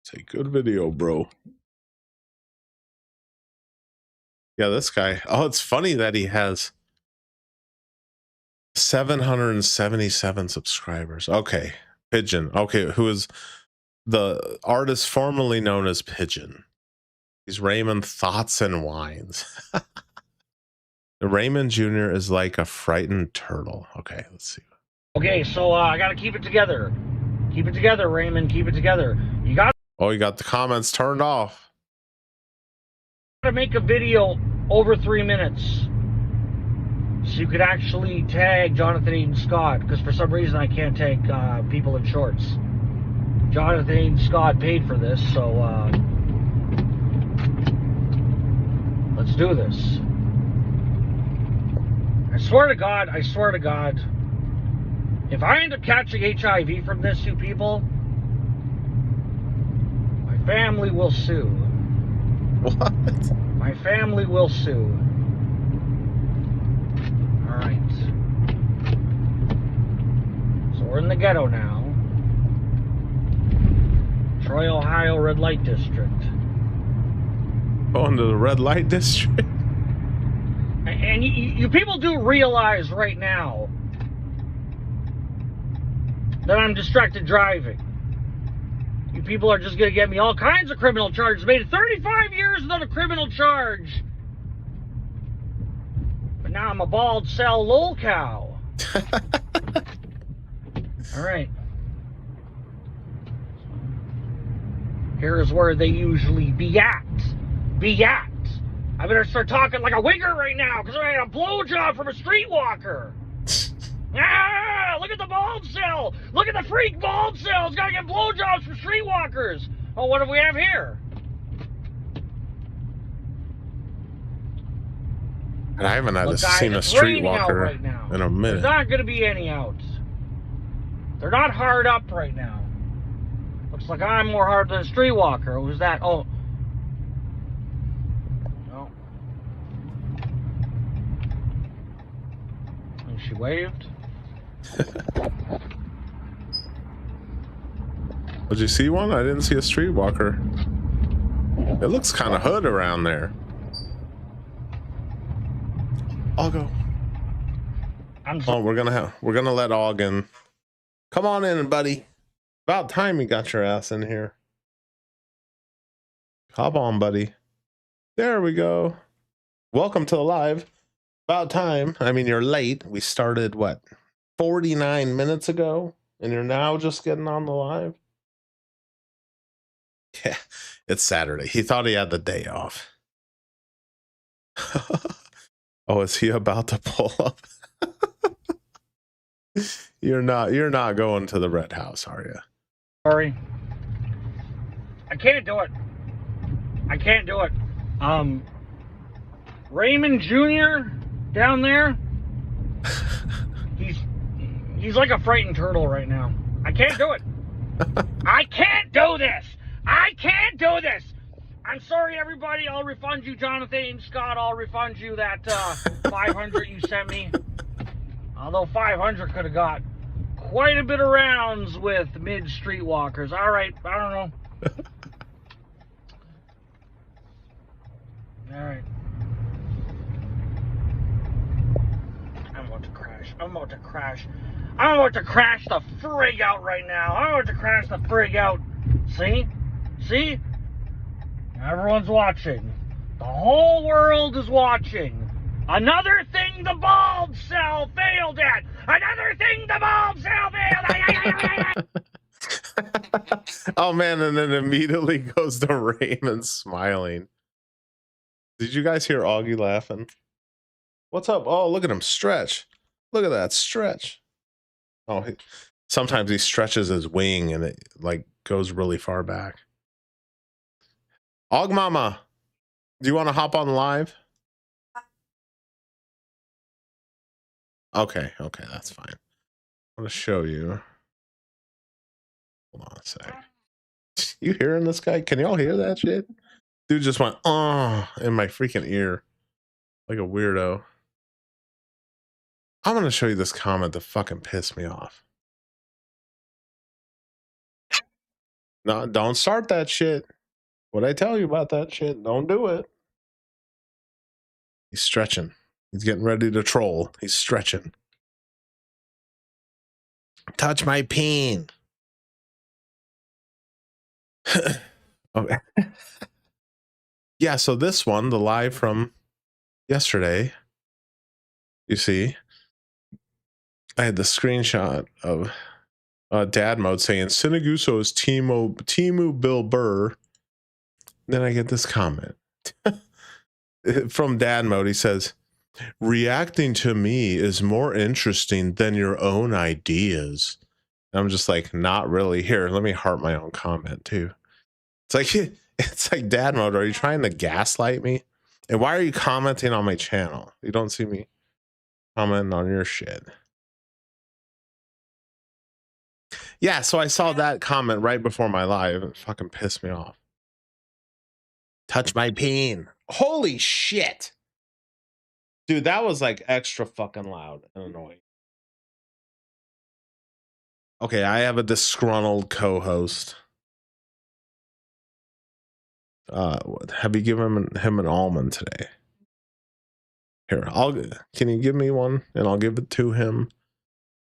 It's a good video, bro. Yeah, this guy. Oh, it's funny that he has 777 subscribers. Okay, Pigeon. Okay, who is the artist formerly known as Pigeon? He's Raymond Thoughts and Wines. Raymond Jr. is like a frightened turtle. Okay, let's see.
Okay, so I gotta keep it together. Keep it together, Raymond. Keep it together. You got.
Oh, you got the comments turned off.
To make a video over 3 minutes, so you could actually tag Jonathan Aiden Scott, because for some reason I can't tag people in shorts. Jonathan Aiden Scott paid for this, so let's do this. I swear to God, if I end up catching HIV from this, you people, my family will sue.
What?
My family will sue. Alright. So we're in the ghetto now. Troy, Ohio, red light district.
Going to the red light district?
And you people do realize right now that I'm distracted driving. You people are just going to get me all kinds of criminal charges. Made it 35 years without a criminal charge. But now I'm a bald cell lol cow. Alright. Here's where they usually be at. I better start talking like a wigger right now, because I got a blowjob from a streetwalker. Ah, look at the bald cell. Look at the freak bald cell. It's got to get blowjobs from streetwalkers. Oh, what do we have here?
And I haven't seen a streetwalker
right now.
in a minute.
There's not going to be any out. They're not hard up right now. Looks like I'm more hard than a streetwalker. Who's that? Oh. No. And she waved.
Did you see one? I didn't see a streetwalker. It looks kind of hood around there. I'll go. Oh, we're gonna let Auggie. Come on in, buddy. About time you got your ass in here. Hop on, buddy. There we go. Welcome to the live. About time. I mean, you're late. We started, what, 49 minutes ago? And you're now just getting on the live? Yeah, it's Saturday. He thought he had the day off. Oh, is he about to pull up? You're not going to the red house, are you?
Sorry. I can't do it. Raymond Jr. down there. He's like a frightened turtle right now. I can't do it. I can't do this. I can't do this. I'm sorry, everybody. I'll refund you, Jonathan Scott. I'll refund you that 500 you sent me. Although 500 could have got quite a bit of rounds with mid-streetwalkers. All right, I don't know. All right. I'm about to crash. I'm about to crash. I'm about to crash the frig out right now. I'm about to crash the frig out. See? See? Everyone's watching. The whole world is watching. Another thing the bald cell failed at. Another thing the bald cell failed at.
Oh man, and then immediately goes to Raymond smiling. Did you guys hear Auggie laughing? What's up? Oh, look at him stretch. Look at that stretch. Oh, sometimes he stretches his wing and it like goes really far back. Aug Mama, do you want to hop on live? Okay, that's fine. I'm gonna show you. Hold on a sec. You hearing this guy? Can y'all hear that shit? Dude just went, oh, in my freaking ear. Like a weirdo. I'm gonna show you this comment that fucking pissed me off. No, don't start that shit. What I tell you about that shit, don't do it. He's stretching. He's getting ready to troll. He's stretching. Touch my peen. Okay. Yeah, so this one, the live from yesterday, you see, I had the screenshot of dad mode saying Sinaguso is Timu Bill Burr. Then I get this comment from dad mode. He says, reacting to me is more interesting than your own ideas. And I'm just like, not really. Here, let me heart my own comment too. It's like dad mode. Are you trying to gaslight me? And why are you commenting on my channel? You don't see me commenting on your shit. Yeah, so I saw that comment right before my live. It fucking pissed me off. Touch my peen. Holy shit. Dude, that was like extra fucking loud and annoying. Okay, I have a disgruntled co-host. Have you given him an almond today? Here, can you give me one and I'll give it to him?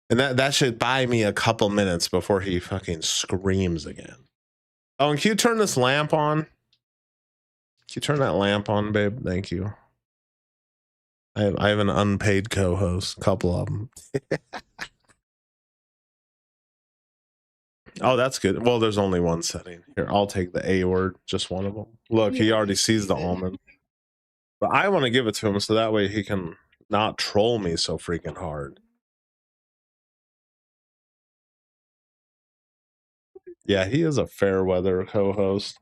And that should buy me a couple minutes before he fucking screams again. Oh, and can you turn this lamp on? Can you turn that lamp on, babe? Thank you. I have an unpaid co-host, a couple of them. Oh, that's good. Well, there's only one setting. Here, I'll take the A word, just one of them. Look, he already sees the almond. But I want to give it to him so that way he can not troll me so freaking hard. Yeah, he is a fair weather co-host.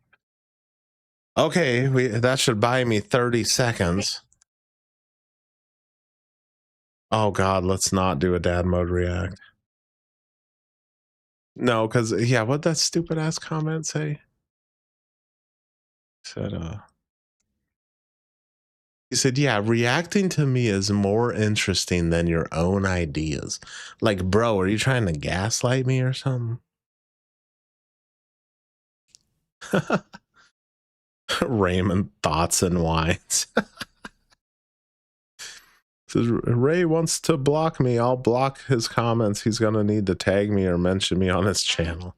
Okay, that should buy me 30 seconds. Oh God, let's not do a dad mode react. No, because yeah, what'd that stupid ass comment say? He said, yeah, reacting to me is more interesting than your own ideas. Like, bro, are you trying to gaslight me or something? Raymond thoughts and wines. Says Ray wants to block me. I'll block his comments. He's gonna need to tag me or mention me on his channel.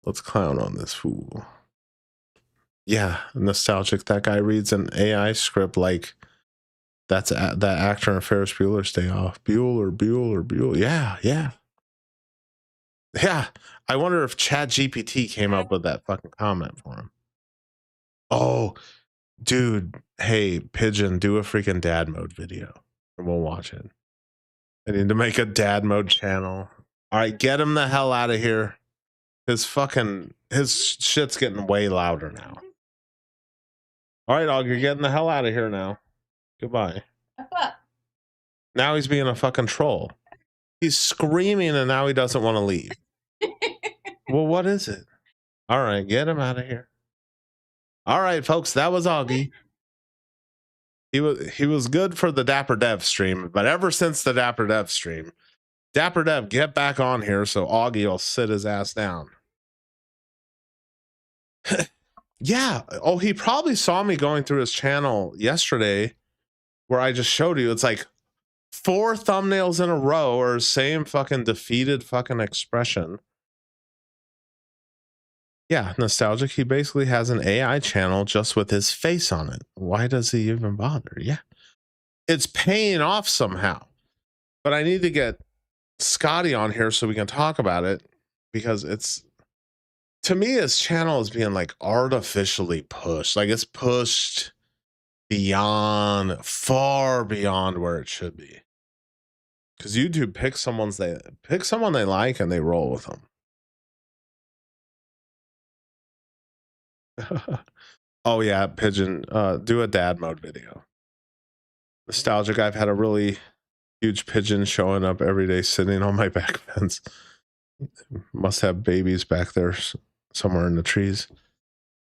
Let's clown on this fool. Yeah, nostalgic. That guy reads an AI script like that's that actor in Ferris Bueller's Day Off. Bueller. Yeah. I wonder if ChatGPT came up with that fucking comment for him. Oh, dude. Hey, Pigeon, do a freaking dad mode video and we'll watch it. I need to make a dad mode channel. All right, get him the hell out of here. His shit's getting way louder now. All right, Aug, you're getting the hell out of here now. Goodbye.
What?
Now he's being a fucking troll. He's screaming and now he doesn't want to leave. Well, what is it? All right, get him out of here. All right, folks, that was Auggie. He was good for the Dapper Dev stream, but ever since the Dapper Dev stream, Dapper Dev, get back on here so Auggie will sit his ass down. Yeah. Oh, he probably saw me going through his channel yesterday where I just showed you. It's like 4 thumbnails in a row or same fucking defeated fucking expression. Yeah, nostalgic. He basically has an AI channel just with his face on it. Why does he even bother? Yeah. It's paying off somehow. But I need to get Scotty on here so we can talk about it, because it's, to me, his channel is being like artificially pushed. Like it's pushed beyond, far beyond where it should be. Because YouTube picks someone they like and they roll with them. Oh yeah, Pigeon, do a dad mode video. Nostalgic. I've had a really huge pigeon showing up every day sitting on my back fence. Must have babies back there somewhere in the trees.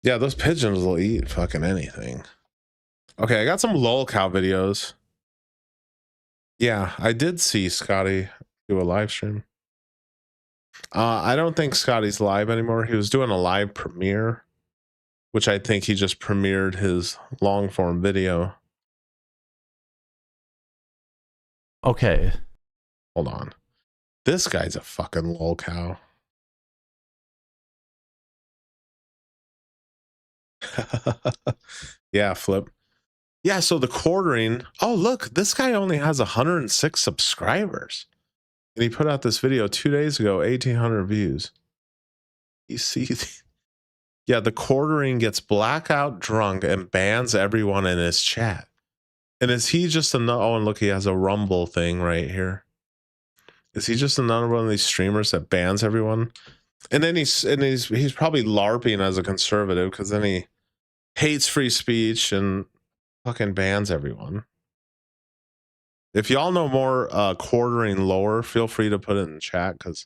Yeah, those pigeons will eat fucking anything. Okay, I got some lolcow videos. Yeah, I did see Scotty do a live stream. I don't think Scotty's live anymore. He was doing a live premiere, which I think he just premiered his long form video.
Okay.
Hold on. This guy's a fucking lolcow. Yeah, Flip. Yeah, so the quartering. Oh, look, this guy only has 106 subscribers. And he put out this video 2 days ago, 1,800 views. You see, yeah, the quartering gets blackout drunk and bans everyone in his chat. And is he just another? Oh, and look, he has a Rumble thing right here. Is he just another one of these streamers that bans everyone? And then he's probably LARPing as a conservative, because then he hates free speech and fucking bans everyone. If y'all know more quartering lore, feel free to put it in the chat, because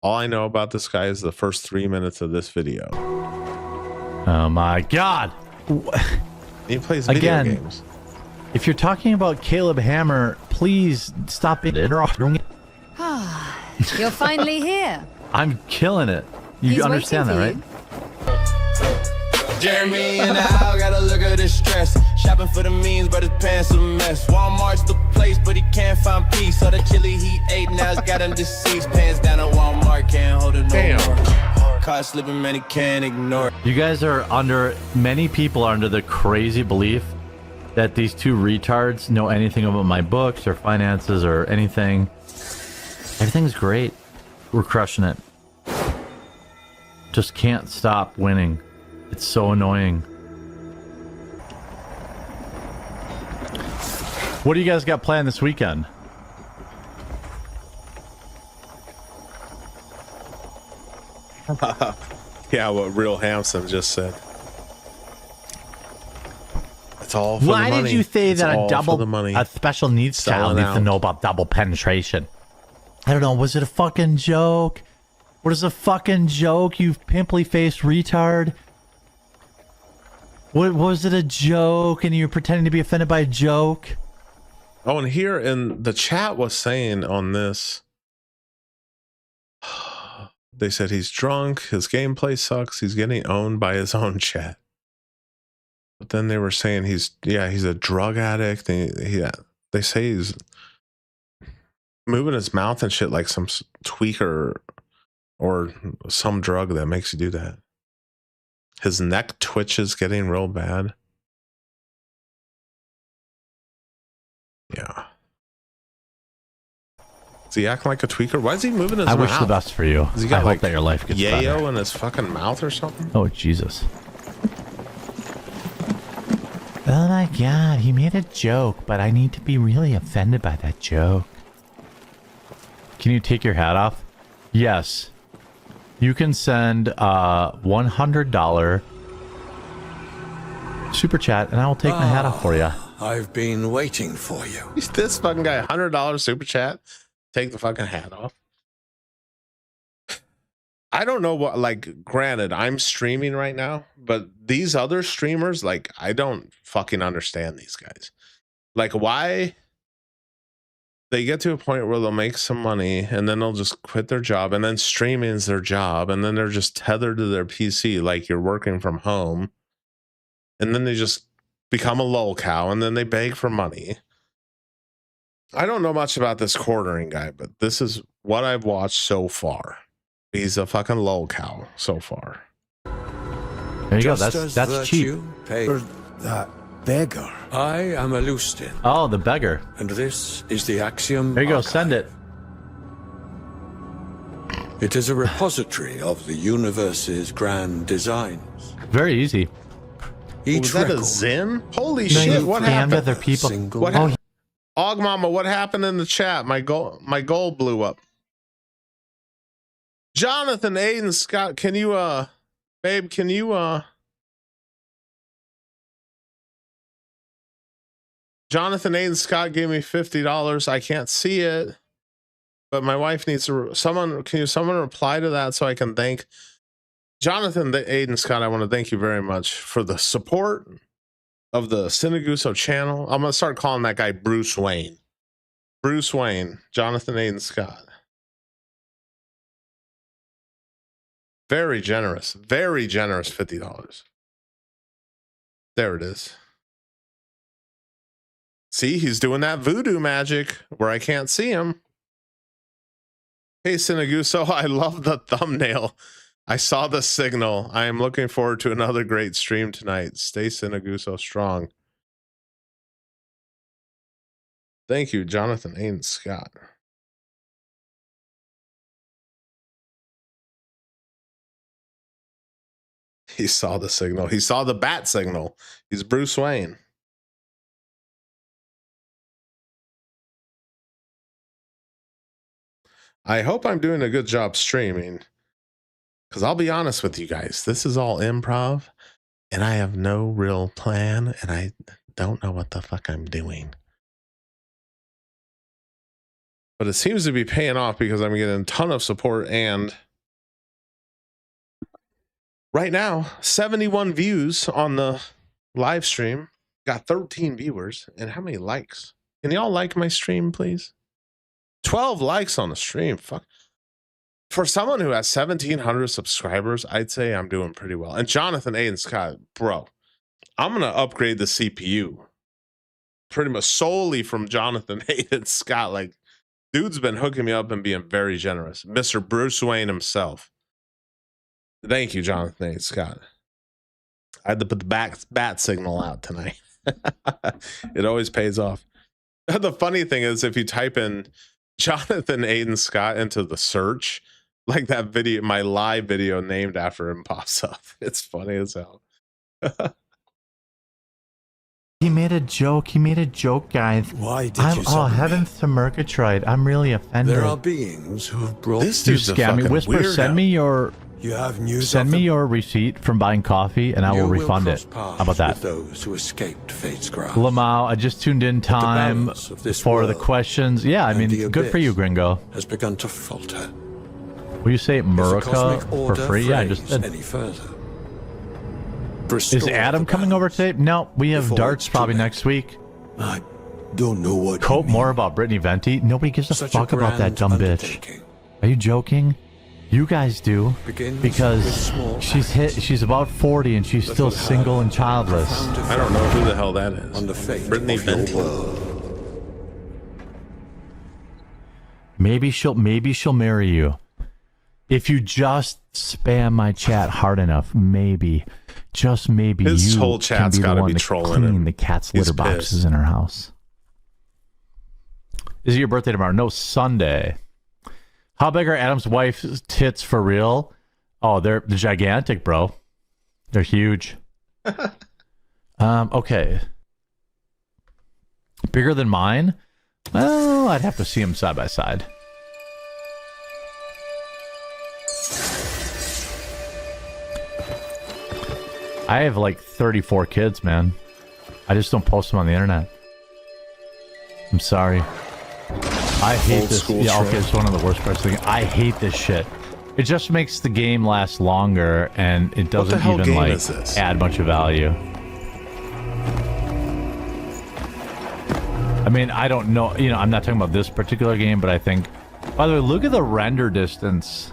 all I know about this guy is the first 3 minutes of this video.
Oh my god.
He plays video
Again,
games.
If you're talking about Caleb Hammer, please stop it.
You're finally here.
I'm killing it. You
He's
understand that,
waiting
right?
Jeremy and I gotta look at the stress. Shopping for the means, but his pants a mess. Walmart's the place, but he can't find peace. So the chili he ate now has got him deceased. Pants down at Walmart, can't hold it no more. Caught slipping, man, he can't ignore it.
You guys are many people are under the crazy belief that these two retards know anything about my books or finances or anything. Everything's great. We're crushing it. Just can't stop winning. It's so annoying. What do you guys got planned this weekend?
Yeah, what Real Handsome just said. It's all for
Why
the money.
did you say
It's
that
all
a double,
for the money.
a special needs child
Selling
needs to
out.
know about double penetration? I don't know. Was it a fucking joke? What is a fucking joke, you pimply faced retard? What was it, a joke and you were pretending to be offended by a joke?
Oh, and here in the chat was saying on this, they said he's drunk, his gameplay sucks, he's getting owned by his own chat. But then they were saying he's a drug addict. They say he's moving his mouth and shit like some tweaker or some drug that makes you do that. His neck twitches getting real bad. Yeah. Is he acting like a tweaker? Why is he moving his mouth?
I wish the best for you.
Has he
I
got
hope
like
that your life gets better.
yayo in his fucking mouth or something?
Oh, Jesus. Oh my god, he made a joke, but I need to be really offended by that joke. Can you take your hat off? Yes. You can send a $100 super chat and I will take my hat off for you.
I've been waiting for you.
This fucking guy, $100 super chat. Take the fucking hat off. I don't know what, like, granted, I'm streaming right now, but these other streamers, like, I don't fucking understand these guys. Like, why they get to a point where they'll make some money and then they'll just quit their job, and then streaming is their job, and then they're just tethered to their PC like you're working from home, and then they just become a lolcow, and then they beg for money. I don't know much about this quartering guy, but this is what I've watched so far. He's a fucking lolcow so far.
There you go. That's cheap.
That beggar. I am a Lustin.
Oh, the beggar.
And this is the Axiom.
There you go.
Archive.
Send it.
It is a repository of the universe's grand designs.
Very easy.
Was that a Zin? Holy
No,
shit!
you
What
scammed
happened?
other people.
What happened? Og Mama, what happened in the chat? My goal blew up. Jonathan, Aiden, Scott, can you babe, can you Jonathan, Aiden, Scott gave me $50. I can't see it, but my wife needs to someone reply to that so I can thank Jonathan, Aiden, Scott. I want to thank you very much for the support of the Sinaguso channel. I'm gonna start calling that guy Bruce Wayne. Bruce Wayne, Jonathan, Aiden, Scott. Very generous $50. There it is. See, he's doing that voodoo magic where I can't see him. Hey, Sinaguso, I love the thumbnail. I saw the signal. I am looking forward to another great stream tonight. Stay Sinaguso strong. Thank you, Jonathan Aiden Scott. He saw the signal. He saw the bat signal. He's Bruce Wayne. I hope I'm doing a good job streaming, because I'll be honest with you guys, this is all improv and I have no real plan and I don't know what the fuck I'm doing. But it seems to be paying off because I'm getting a ton of support, and right now, 71 views on the live stream, got 13 viewers, and how many likes? Can y'all like my stream, please? 12 likes on the stream. Fuck. For someone who has 1,700 subscribers, I'd say I'm doing pretty well. And Jonathan Aiden Scott, bro, I'm going to upgrade the CPU pretty much solely from Jonathan Aiden Scott. Like, dude's been hooking me up and being very generous. Mr. Bruce Wayne himself. Thank you, Jonathan Aiden Scott. I had to put the bat signal out tonight. It always pays off. The funny thing is, if you type in Jonathan Aiden Scott into the search, like that video, my live video named after him pops up. It's funny as hell.
He made a joke, guys.
Why did you
oh, heavens to Murgatroyd. I'm really offended.
There are beings who have brought
This
You
dude's a
scam me.
fucking
Whisper,
weirdo.
send me your receipt from buying coffee and I will refund it. How about that?
Those who escaped fate's grasp.
Lamau, I just tuned in time
balance of this
for the
world
questions. Yeah, I
and
mean,
the
good for you,
abyss
gringo.
has begun to falter.
Will you say
If the
Murica
cosmic
for
order
free? Yeah, I just
frays
did.
any further.
Is
Restore
Adam
the
coming over
balance.
today? No, we have
Before
darts
it's too
probably
late.
next week.
I don't know what you
Cope
mean.
more about Brittany Venti. Nobody gives a
Such
fuck about that
grand
dumb bitch.
undertaking.
Are you joking? You guys do,
Begins with
because
small
she's about 40 and she's still
Little
single and
profound
childless.
effect
I don't know who the hell that is.
on the fate
Brittany
of your
Venti.
world.
Maybe she'll marry you. If you just spam my chat hard enough, maybe, just maybe,
His
you
whole
can
chat's
be the
gotta
one
be
to
trolling
clean
him.
the cat's
He's
litter boxes
pissed.
in her house. Is it your birthday tomorrow? No, Sunday. How big are Adam's wife's tits for real? Oh, they're gigantic, bro. They're huge. Okay. Bigger than mine? Well, I'd have to see them side by side. I have like 34 kids, man. I just don't post them on the internet. I'm sorry. I hate
Old
this.
school
Yeah, okay,
trend.
it's one of the worst parts of the game. I hate this shit. It just makes the game last longer, and it doesn't
hell
even
game
like
is this?
add much of value. I mean, I don't know. You know, I'm not talking about this particular game, but I think. By the way, look at the render distance.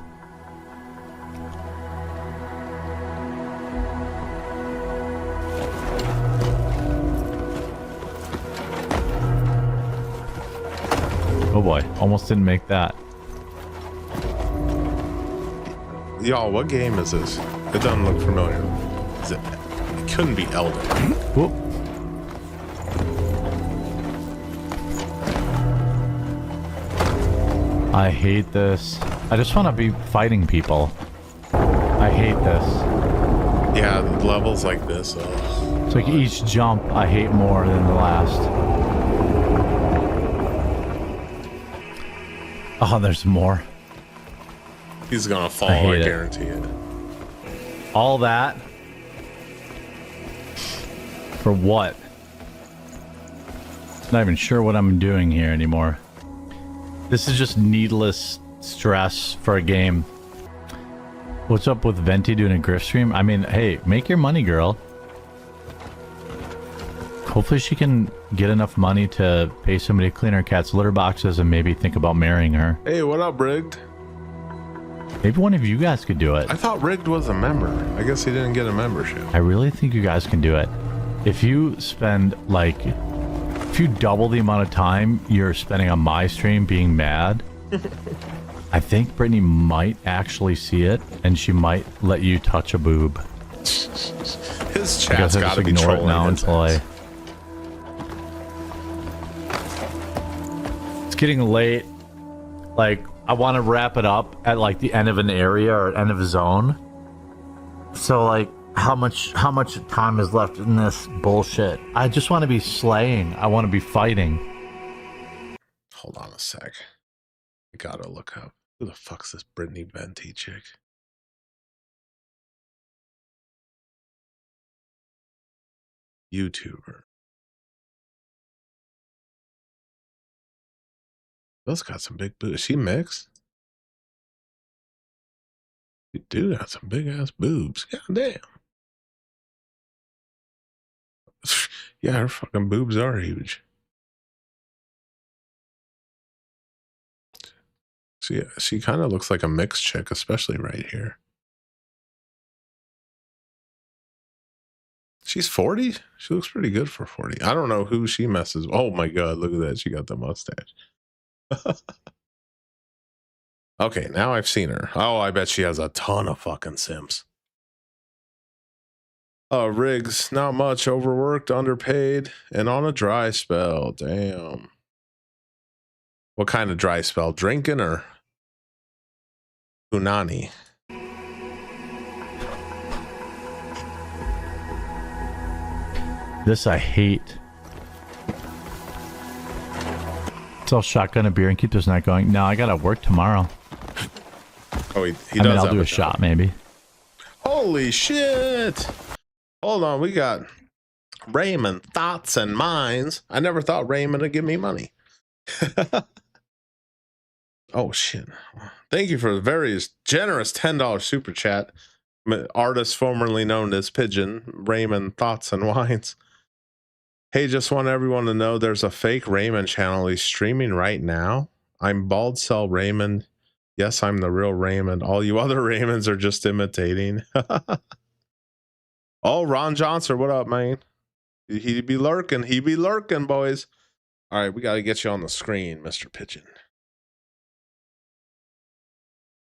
Oh boy, almost didn't make that.
Y'all, what game is this? It doesn't look familiar. Is it? It couldn't be Elden.
Whoop. I hate this. I just want to be fighting people. I hate this.
Yeah, levels like this. Oh.
It's like each jump I hate more than the last. Oh, there's more.
He's gonna fall,
I hate
I
it.
guarantee it.
All that for what? Not even sure what I'm doing here anymore. This is just needless stress for a game. What's up with Venti doing a grift stream? I mean, hey, make your money, girl. Hopefully she can get enough money to pay somebody to clean her cat's litter boxes and maybe think about marrying her.
Hey, what up, Rigged?
Maybe one of you guys could do it.
I thought Rigged was a member. I guess he didn't get a membership.
I really think you guys can do it. If you spend like, if you double the amount of time you're spending on my stream being mad, I think Brittany might actually see it and she might let you touch a boob.
His
I guess
chat's
I
got
just
to be
ignore it
trolling
now
his
until
ass.
It's getting late. Like, I want to wrap it up at like the end of an area or end of a zone. So like, how much time is left in this bullshit? I just want to be slaying. I want to be fighting.
Hold on a sec. I gotta look up. Who the fuck's this Brittany Venti chick? YouTuber. Those got some big boobs. Is she mixed? You do got some big ass boobs. God damn. Yeah, her fucking boobs are huge. She kind of looks like a mixed chick, especially right here. She's 40? She looks pretty good for 40. I don't know who she messes. Oh my god, look at that. She got the mustache. Okay, now I've seen her. Oh, I bet she has a ton of fucking Sims. Riggs, not much. Overworked, underpaid, and on a dry spell. Damn. What kind of dry spell? Drinking or Unani?
This I hate. So I'll shotgun a beer and keep this night going. No, I gotta work tomorrow.
Oh, he
I
does.
mean, I'll
have
do a
job.
shot maybe.
Holy shit. Hold on, we got Raymond, thoughts and minds. I never thought Raymond would give me money. Oh shit. Thank you for the very generous $10 super chat. Artist formerly known as Pigeon, Raymond, thoughts and wines. Hey, just want everyone to know there's a fake Raymond channel. He's streaming right now. I'm Bald Cell Raymond. Yes, I'm the real Raymond. All you other Raymonds are just imitating. Oh, Ron Johnson, what up, man? He be lurking. He be lurking, boys. All right, we got to get you on the screen, Mr. Pigeon.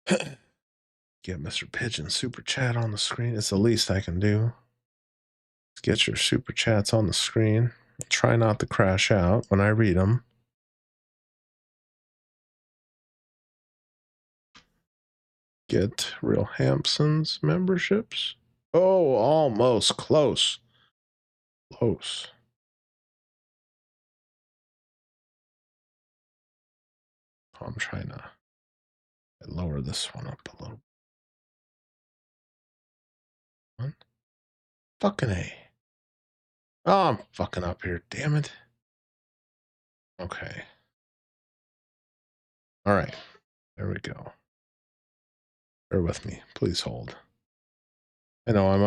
Get Mr. Pigeon super chat on the screen. It's the least I can do. Let's get your super chats on the screen. Try not to crash out when I read them. Get Real Hampson's memberships. Oh, almost close. Close. I'm trying to lower this one up a little. Fucking A. Oh, I'm fucking up here. Damn it. Okay. All right. There we go. Bear with me. Please hold. I know I'm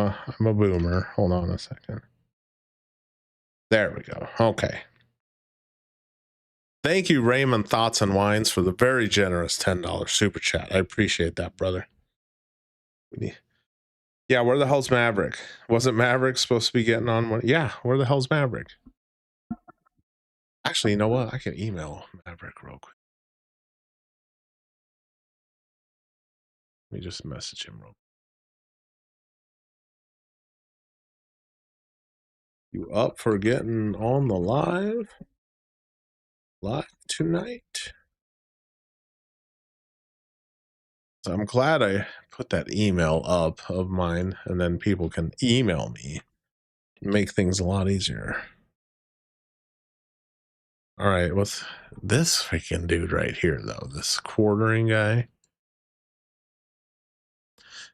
a boomer. Hold on a second. There we go. Okay. Thank you, Raymond Thoughts and Wines, for the very generous $10 super chat. I appreciate that, brother. Yeah, where the hell's Maverick? Wasn't Maverick supposed to be getting on one? Yeah, where the hell's Maverick? Actually, you know what? I can email Maverick real quick. Let me just message him real quick. You up for getting on the live tonight? So I'm glad I put that email up of mine, and then people can email me. Make things a lot easier. All right, what's this freaking dude right here, though? This quartering guy.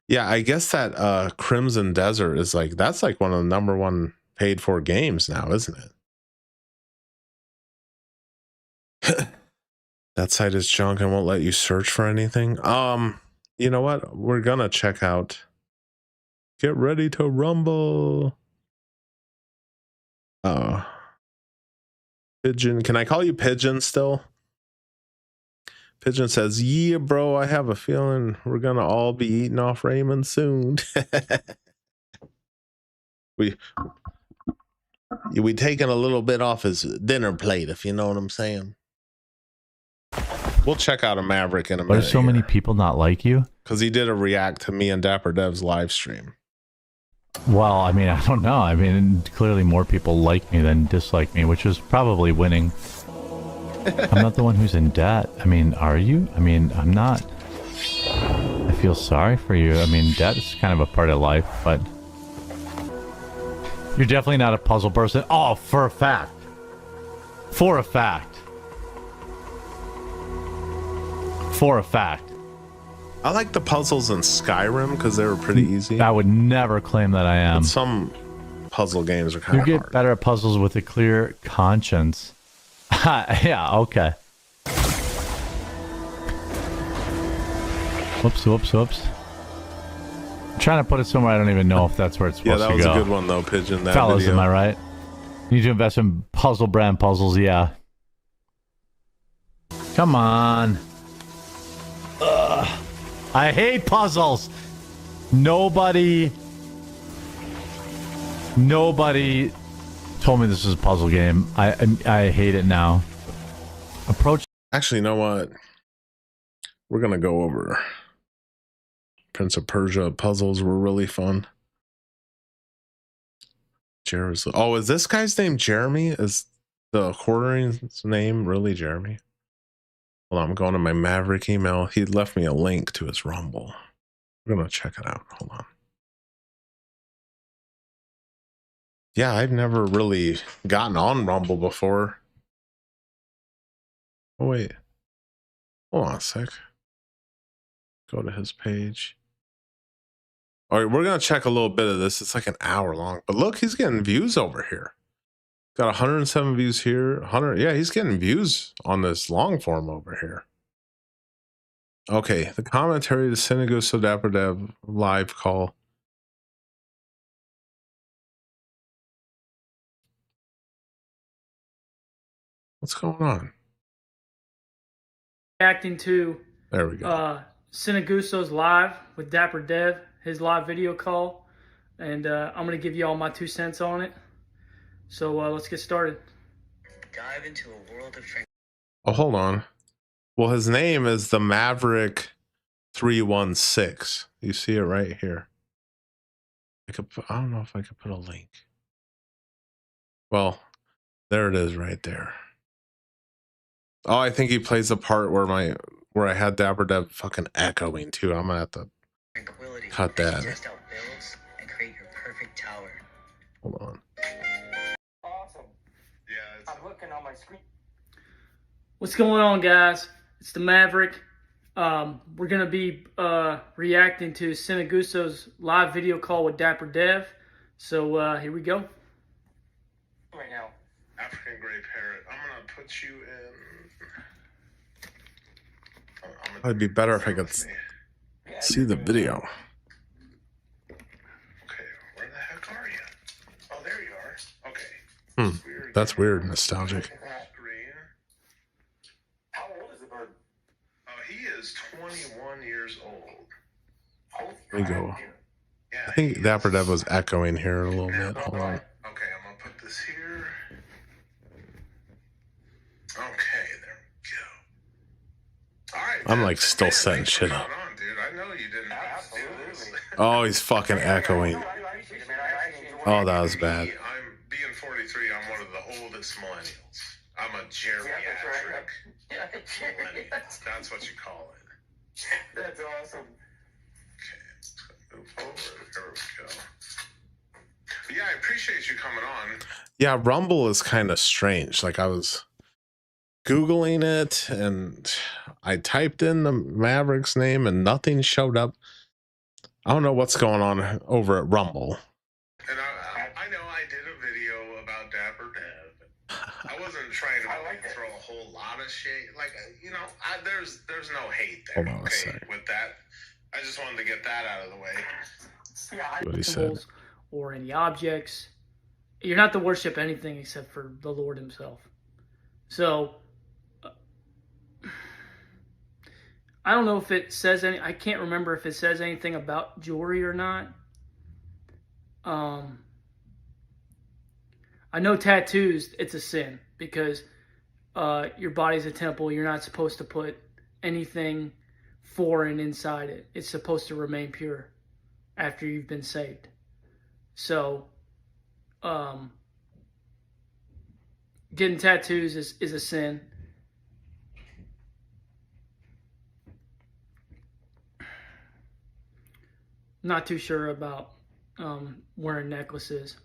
Yeah, I guess that Crimson Desert is like, that's like one of the #1 paid for games now, isn't it? That site is junk and won't let you search for anything. You know what? We're gonna check out Get Ready to Rumble. Pigeon, can I call you Pigeon still? Pigeon says, yeah, bro, I have a feeling we're gonna all be eating off Raymond soon. we taking a little bit off his dinner plate, if you know what I'm saying. We'll check out a Maverick in a minute.
There's so many people not like you?
Because he did a react to me and Dapper Dev's live stream.
Well, I mean, I don't know. I mean, clearly more people like me than dislike me, which is probably winning. I'm not the one who's in debt. I mean, are you? I mean, I'm not. I feel sorry for you. I mean, debt is kind of a part of life, but you're definitely not a puzzle person. Oh, for a fact. For a fact. For a fact.
I like the puzzles in Skyrim because they were pretty easy.
I would never claim that I am.
But some puzzle games are kind of hard.
You get better at puzzles with a clear conscience. Yeah, okay. Whoops. I'm trying to put it somewhere I don't even know if that's where it's supposed to go.
Yeah, that was a good one though, Pigeon. That
Fellas,
video.
am I right? You need to invest in puzzle brand puzzles, yeah. Come on. Ugh. I hate puzzles. Nobody told me this is a puzzle game. I hate it now. Approach.
Actually, you know what? We're gonna go over Prince of Persia. Puzzles were really fun. Oh, is this guy's name Jeremy? Is the quartering's name really Jeremy? Hold on, I'm going to my Maverick email. He left me a link to his Rumble. We're gonna check it out. Hold on. Yeah, I've never really gotten on Rumble before. Oh, wait. Hold on a sec. Go to his page. All right, we're going to check a little bit of this. It's like an hour long. But look, he's getting views over here. Got 107 views here. 100. Yeah, he's getting views on this long form over here. Okay, the commentary to Sinaguso Dapper Dev live call. What's going on?
Reacting to
There we go.
Sinaguso's live with Dapper Dev, his live video call, and I'm gonna give you all my 2 cents on it. So let's get started.
Dive into a world of
Oh, hold on. Well, his name is the Maverick 316. You see it right here. I don't know if I could put a link. Well, there it is right there. Oh, I think he plays the part where I had Dapper Dev fucking echoing too. I'm gonna have to cut that.
test out builds and create your perfect tower.
Hold on.
Awesome. Yeah, I'm looking on my screen. What's going on, guys? It's the Maverick. We're gonna be reacting to Sinaguso's live video call with Dapper Dev. So here we go. right now.
African gray parrot. I'm gonna put you in. It'd be better if I could see the video. Okay, where the heck are you? Oh, there you are. Okay. That's weird. Nostalgic.
How old is the bird?
Oh, he is 21 years old.
There
you go. I think Dapper Dev was echoing here a little bit. Hold on. Okay, I'm gonna put this here. Okay, there we go. All right.
I'm
Dad.
like still setting shit up.
On, dude. I know you didn't have to do this.
Oh, he's fucking echoing. Oh, that was bad.
I'm being 43. I'm one of the oldest millennials. I'm a geriatric millennial. That's what you call it.
That's awesome.
Okay, move forward. There we go. Yeah, I appreciate you coming on.
Yeah, Rumble is kind of strange. Like I was Googling it and I typed in the Maverick's name and nothing showed up. I don't know what's going on over at Rumble.
And I know I did a video about Dapper Dev. I wasn't trying to throw a whole lot of shade. Like, you know, there's no hate there.
Hold on a second.
With that, I just wanted to get that out of the way.
Yeah,
What he said.
or any objects. You're not to worship anything except for the Lord himself. So, I don't know if it says any, I can't remember if it says anything about jewelry or not. I know tattoos, it's a sin because your body's a temple. You're not supposed to put anything foreign inside it. It's supposed to remain pure after you've been saved. So, getting tattoos is a sin. Not too sure about wearing necklaces.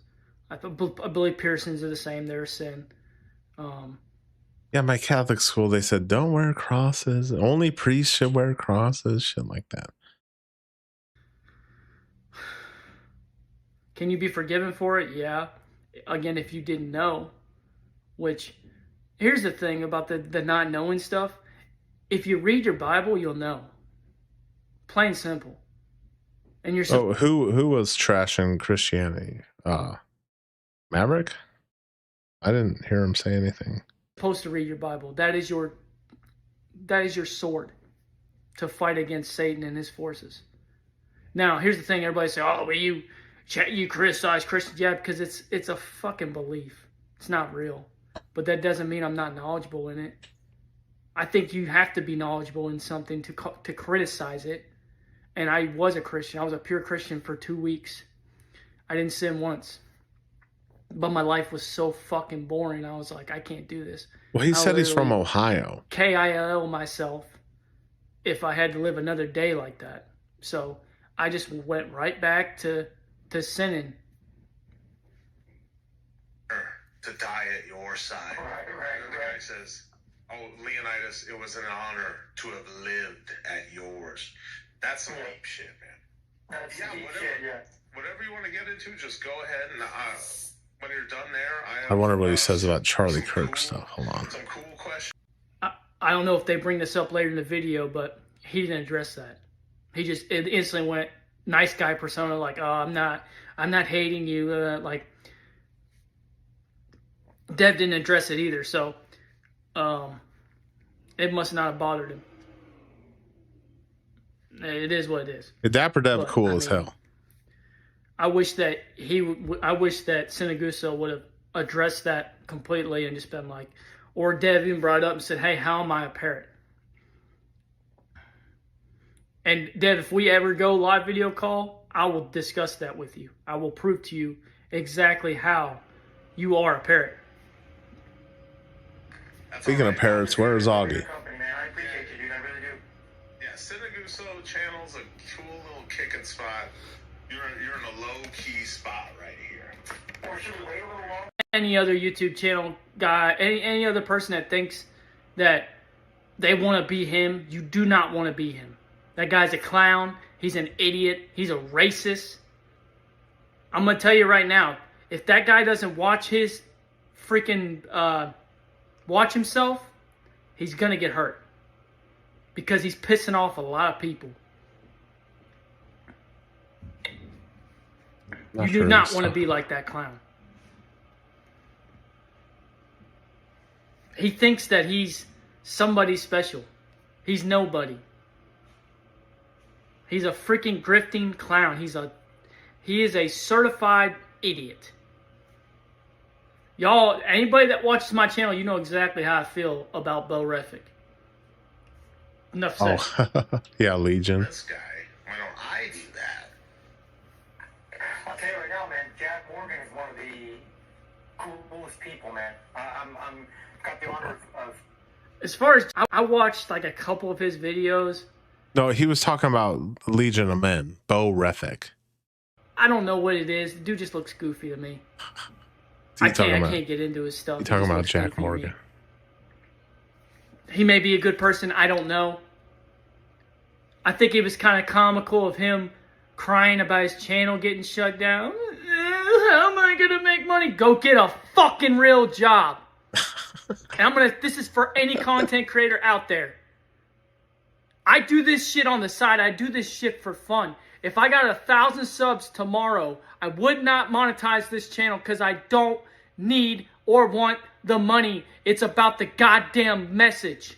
I believe piercings are the same. They're a sin.
Yeah, my Catholic school, they said, don't wear crosses. Only priests should wear crosses. Shit like that.
Can you be forgiven for it? Yeah. Again, if you didn't know, which here's the thing about the not knowing stuff. If you read your Bible, you'll know. Plain simple. And you're
who was trashing Christianity? Maverick? I didn't hear him say anything.
supposed to read your Bible. That is your sword to fight against Satan and his forces. Now, here's the thing. Everybody say, oh, well, you criticize Christians. Yeah, because it's a fucking belief. It's not real. But that doesn't mean I'm not knowledgeable in it. I think you have to be knowledgeable in something to criticize it. And I was a Christian. I was a pure Christian for 2 weeks. I didn't sin once. But my life was so fucking boring. I was like, I can't do this.
Well, he said he's from Ohio.
KIL myself if I had to live another day like that. So I just went right back to sinning.
To die at your side. Right. The guy says, oh, Leonidas, it was an honor to have lived at yours. That's some deep shit, man.
That's deep shit.
Whatever you want to get into, just go ahead and when you're done there,
I wonder what he says about Charlie Kirk stuff. Hold on.
Some cool questions.
I don't know if they bring this up later in the video, but he didn't address that. He just instantly went nice guy persona, like, oh, I'm not hating you. Like, Dev didn't address it either, so it must not have bothered him. It is what it is.
Dapper Dev, cool as hell.
I wish that Sinaguso would have addressed that completely and just been like, or Dev even brought it up and said, hey, how am I a parrot? And Dev, if we ever go live video call, I will discuss that with you. I will prove to you exactly how you are a parrot.
Speaking of parrots, where is Auggie?
I appreciate you, dude. I really do. Yeah, Sinaguso channel's a cool little kicking spot. You're in a low-key spot right here. Or should we wait a little longer?
Any other YouTube channel guy, any other person that thinks that they want to be him, you do not want to be him. That guy's a clown. He's an idiot. He's a racist. I'm going to tell you right now, if that guy doesn't watch his freaking watch himself, he's gonna get hurt because he's pissing off a lot of people. You do not want to be like that clown. He thinks that he's somebody special. He's nobody. He's a freaking grifting clown. He is a certified idiot. Y'all, anybody that watches my channel, you know exactly how I feel about Bo Reffick. Enough said.
Oh, yeah, Legion.
This guy, why don't I do that?
I'll tell you right now, man, Jack Morgan is one of the coolest people, man. I'm got the honor of...
As far as, I watched like a couple of his videos.
No, he was talking about Legion of Men, Bo Reffick.
I don't know what it is. The dude just looks goofy to me. I can't get into his stuff.
You talking about Jack Morgan?
He may be a good person. I don't know. I think it was kind of comical of him crying about his channel getting shut down. How am I gonna make money? Go get a fucking real job. And this is for any content creator out there. I do this shit on the side. I do this shit for fun. If I got 1,000 subs tomorrow, I would not monetize this channel because I don't need or want the money. It's about the goddamn message.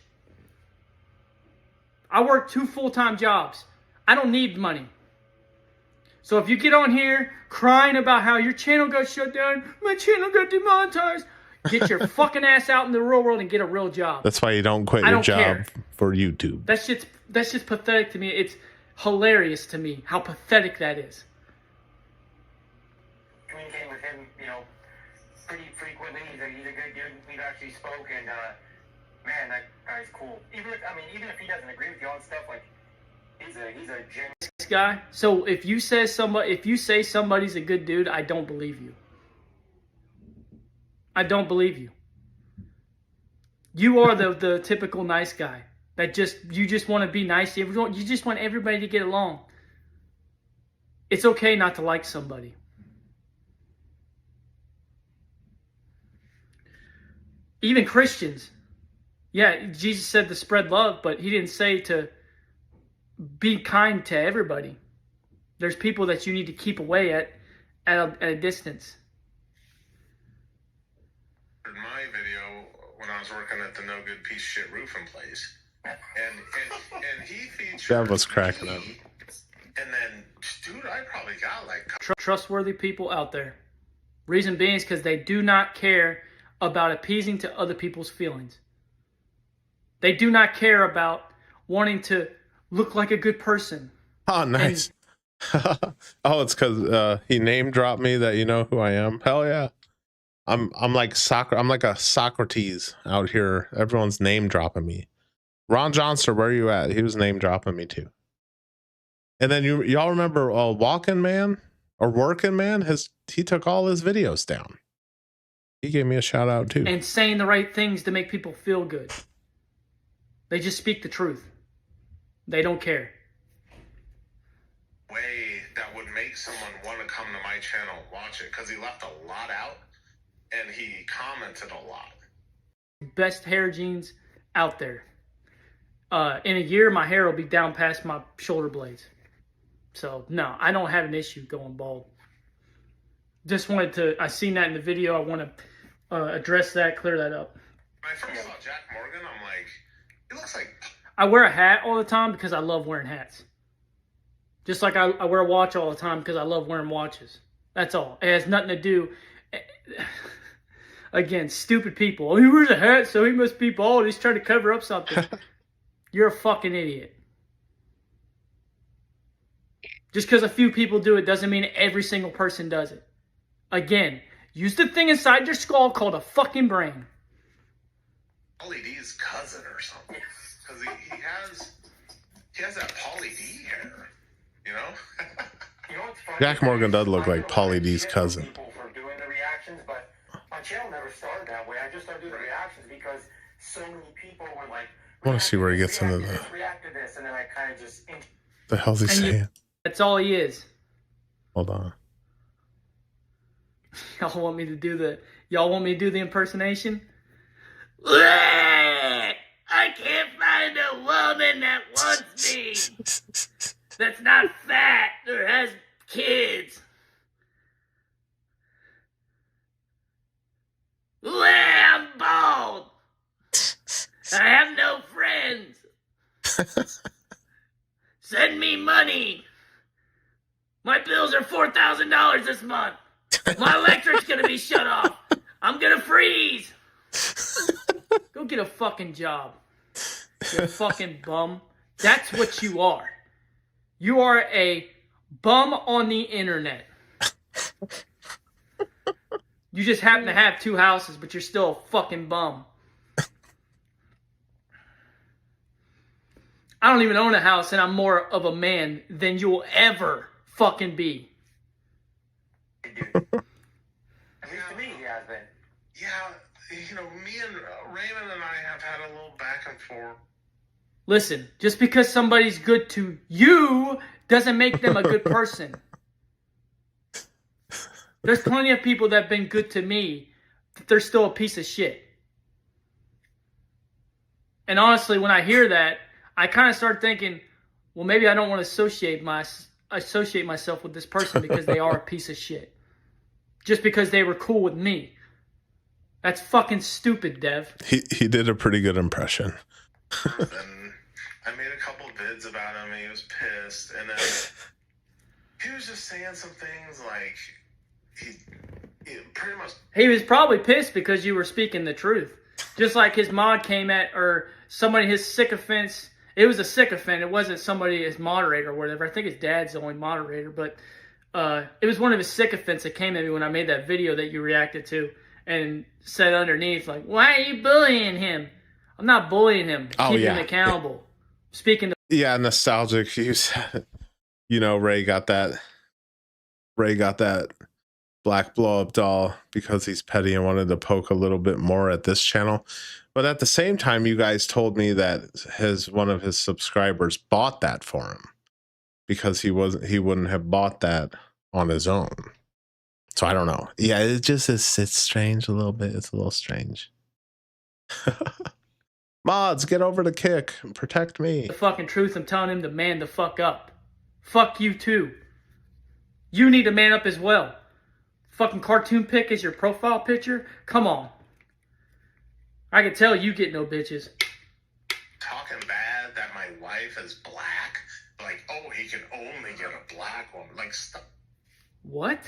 I work 2 full-time jobs. I don't need money. So if you get on here crying about how your channel got shut down, my channel got demonetized, get your fucking ass out in the real world and get a real job.
That's why you don't quit your job for YouTube.
That's just pathetic to me. It's hilarious to me how pathetic that is.
Communicating with him, you know, pretty frequently. He's a good dude. We've actually spoke, and man, that guy's cool. Even if he doesn't agree with you on stuff, like he's a genuine
guy. So if you say somebody's a good dude, I don't believe you. I don't believe you. You are the typical nice guy that you just want to be nice to everyone. You just want everybody to get along. It's okay not to like somebody. Even Christians. Yeah, Jesus said to spread love, but he didn't say to be kind to everybody. There's people that you need to keep away at a distance.
In my video, when I was working at the no good piece of shit roofing place, and he featured
That was cracking up.
And then, dude, I probably got like
Trustworthy people out there. Reason being is because they do not care about appeasing to other people's feelings. They do not care about wanting to look like a good person.
Oh, nice. Oh, it's because he name dropped me that you know who I am. Hell yeah. I'm like a Socrates out here. Everyone's name dropping me. Ron Johnson, where are you at? He was name dropping me too. And then y'all remember Walking Man or Working Man? He took all his videos down. He gave me a shout out too.
And saying the right things to make people feel good. They just speak the truth. They don't care.
Way that would make someone want to come to my channel and watch it, because he left a lot out and he commented a lot.
Best hair jeans out there. In a year, my hair will be down past my shoulder blades. So, no, I don't have an issue going bald. Just wanted to, I seen that in the video. I want to address that, clear that up.
When I first saw Jack Morgan, I'm like, he looks like...
I wear a hat all the time because I love wearing hats. Just like I wear a watch all the time because I love wearing watches. That's all. It has nothing to do... Again, stupid people. Oh, he wears a hat, so he must be bald. He's trying to cover up something. You're a fucking idiot. Just because a few people do it doesn't mean every single person does it. Again, use the thing inside your skull called a fucking brain.
Pauly D's cousin or something. Because he has that Pauly D hair, you know?
You know what's funny?
Jack Morgan does look like Pauly D's cousin.
People for doing the reactions, but my channel never started that way. I just started doing the reactions because so many people were like,
I want to see where he gets into the...
react to this, and then I kind of just...
The hell's he saying?
That's all he is.
Hold on.
Y'all want me to do the impersonation? I can't find a woman that wants me. That's not fat or has kids. I'm bald. I have no friends. Send me money. My bills are $4,000 this month. My electric's gonna be shut off. I'm gonna freeze. Go get a fucking job. You fucking bum. That's what you are. You are a bum on the internet. You just happen to have 2 houses, but you're still a fucking bum. I don't even own a house, and I'm more of a man than you'll ever fucking be.
At least to me, he has been.
Yeah, you know, me and Raymond and I have had a little back and forth.
Listen, just because somebody's good to you doesn't make them a good person. There's plenty of people that have been good to me, but they're still a piece of shit. And honestly, when I hear that, I kind of start thinking, well, maybe I don't want to associate myself with this person because they are a piece of shit. Just because they were cool with me. That's fucking stupid, Dev.
He did a pretty good impression.
And I made a couple vids about him, and he was pissed. And then he was just saying some things like he pretty much.
He was probably pissed because you were speaking the truth. Just like his mod came at, or somebody, his sycophants. It was a sycophant. It wasn't somebody, his moderator or whatever. I think his dad's the only moderator, but it was one of his sycophants that came at me when I made that video that you reacted to and said underneath, like, why are you bullying him? I'm not bullying him. Keeping him accountable. Speaking to...
Yeah, nostalgic. You know, Ray got that black blow-up doll because he's petty and wanted to poke a little bit more at this channel. But at the same time, you guys told me that one of his subscribers bought that for him because he wouldn't have bought that on his own. So I don't know. Yeah, it's strange a little bit. It's a little strange. Mods, get over the kick and protect me.
The fucking truth. I'm telling him to man the fuck up. Fuck you too. You need to man up as well. Fucking cartoon pic is your profile picture? Come on. I can tell you get no bitches.
Talking bad that my wife is black. Like, oh, he can only get a black woman. Like, stuff.
What?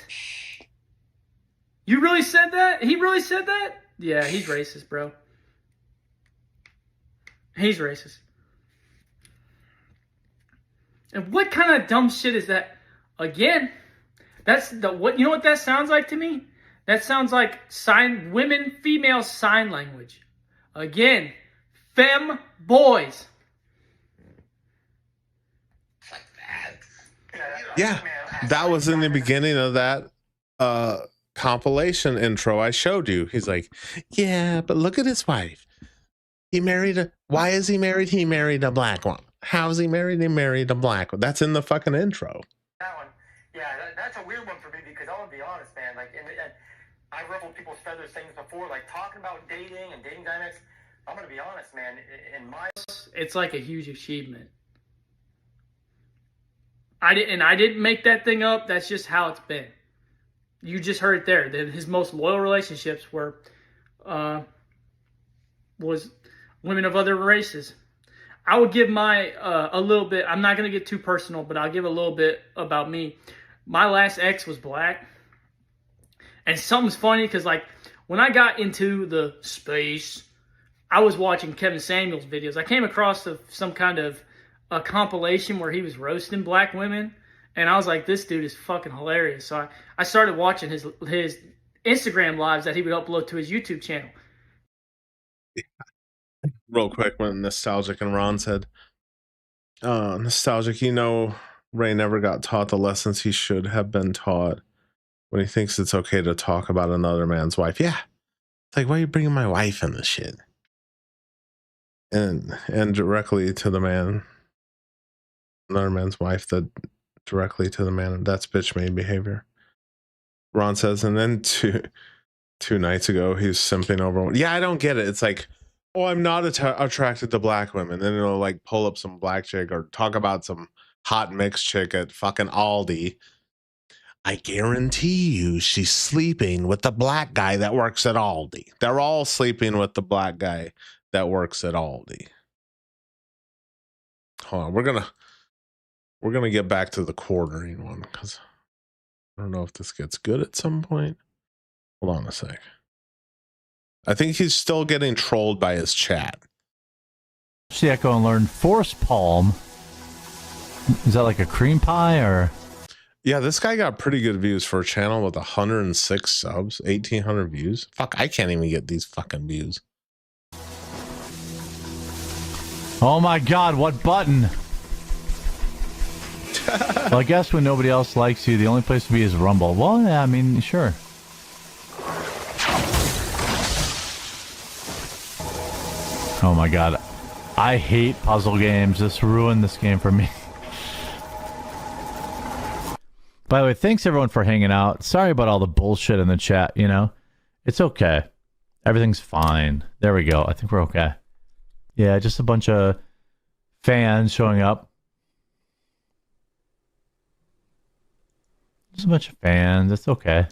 You really said that? He really said that? Yeah, he's racist, bro. He's racist. And what kind of dumb shit is that? Again, that's the what. You know what that sounds like to me? That sounds like female sign language. Again, femme boys.
Like that.
Yeah, that was in the beginning of that compilation intro I showed you. He's like, yeah, but look at his wife. Why is he married? He married a black one. How's he married? He married a black one. That's in the fucking intro.
That one, yeah, that's a weird one for me because I want to be honest, man. Like, and I've ruffled people's feathers things before, like talking about dating and dating dynamics. I'm gonna be honest, man.
It's like a huge achievement. I didn't make that thing up. That's just how it's been. You just heard it there. His most loyal relationships were was women of other races. I would give my a little bit. I'm not gonna get too personal, but I'll give a little bit about me. My last ex was black, and something's funny because like when I got into the space, I was watching Kevin Samuels videos. I came across some kind of a compilation where he was roasting black women, and I was like, this dude is fucking hilarious. So I started watching his Instagram lives that he would upload to his YouTube channel.
Real quick, when Nostalgic and Ron said, Nostalgic, you know, Ray never got taught the lessons he should have been taught when he thinks it's okay to talk about another man's wife. Yeah. It's like, why are you bringing my wife in this shit? And directly to the man, another man's wife, that directly to the man. That's bitch made behavior. Ron says, and then two nights ago, he was simping over. Yeah, I don't get it. It's like, oh, I'm not attracted to black women. Then it'll like pull up some black chick or talk about some hot mixed chick at fucking Aldi. I guarantee you she's sleeping with the black guy that works at Aldi. They're all sleeping with the black guy that works at Aldi. Hold on, we're gonna get back to the quartering one because I don't know if this gets good at some point. Hold on a sec. I think he's still getting trolled by his chat.
See, Echo and learn force palm. Is that like a cream pie or?
Yeah, this guy got pretty good views for a channel with 106 subs, 1,800 views. Fuck, I can't even get these fucking views.
Oh my God, what button? Well, I guess when nobody else likes you, the only place to be is Rumble. Well, yeah, I mean, sure. Oh my God. I hate puzzle games. This ruined this game for me. By the way, thanks everyone for hanging out. Sorry about all the bullshit in the chat, you know? It's okay. Everything's fine. There we go. I think we're okay. Yeah, just a bunch of fans showing up. Just a bunch of fans. It's okay.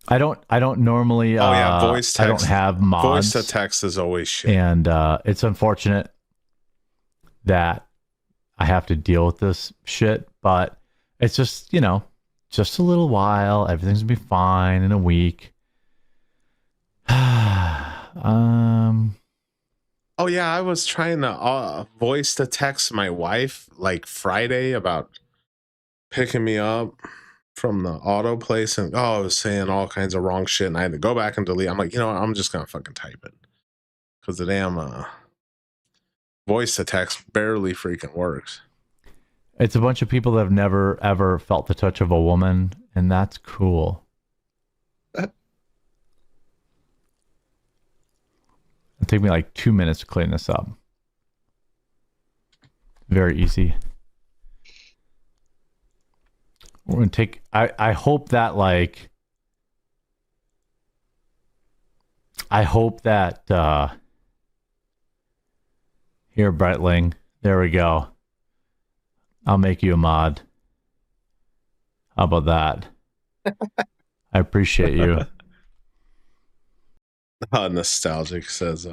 I don't normally
voice text.
I don't have mods.
Voice to text is always shit.
And it's unfortunate that I have to deal with this shit, but it's just, you know, just a little while. Everything's gonna be fine in a week.
Oh yeah, I was trying to voice to text my wife like Friday about picking me up from the auto place, and I was saying all kinds of wrong shit, and I had to go back and delete. I'm like, you know what? I'm just gonna fucking type it because the damn voice to text barely freaking works.
It's a bunch of people that have never ever felt the touch of a woman, and that's cool. It'll take me like 2 minutes to clean this up. Very easy. We're gonna take. I hope that like. I hope that. Here, Brightling. There we go. I'll make you a mod. How about that? I appreciate you.
Nostalgic says,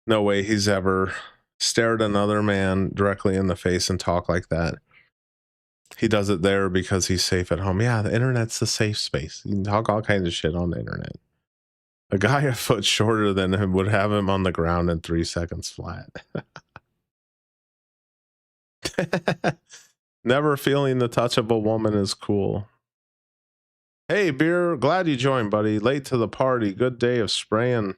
no way he's ever stared another man directly in the face and talk like that. He does it there because he's safe at home. Yeah, the internet's the safe space. You can talk all kinds of shit on the internet. A guy a foot shorter than him would have him on the ground in 3 seconds flat. Never feeling the touch of a woman is cool. Hey, Beer, glad you joined, buddy. Late to the party. Good day of spraying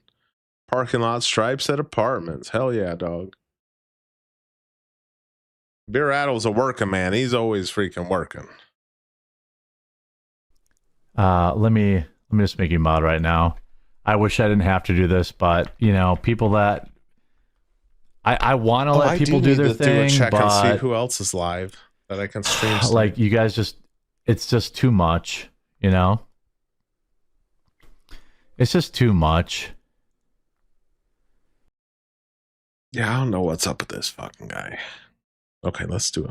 parking lot stripes at apartments. Hell yeah, dog. Beer Addle's a working man. He's always freaking working.
Let me just make you mod right now. I wish I didn't have to do this, but you know, people that I want to let people do their thing,
do a check
but
and see who else is live that I can stream.
Like you guys it's just too much, you know? It's just too much.
Yeah, I don't know what's up with this fucking guy. Okay, let's do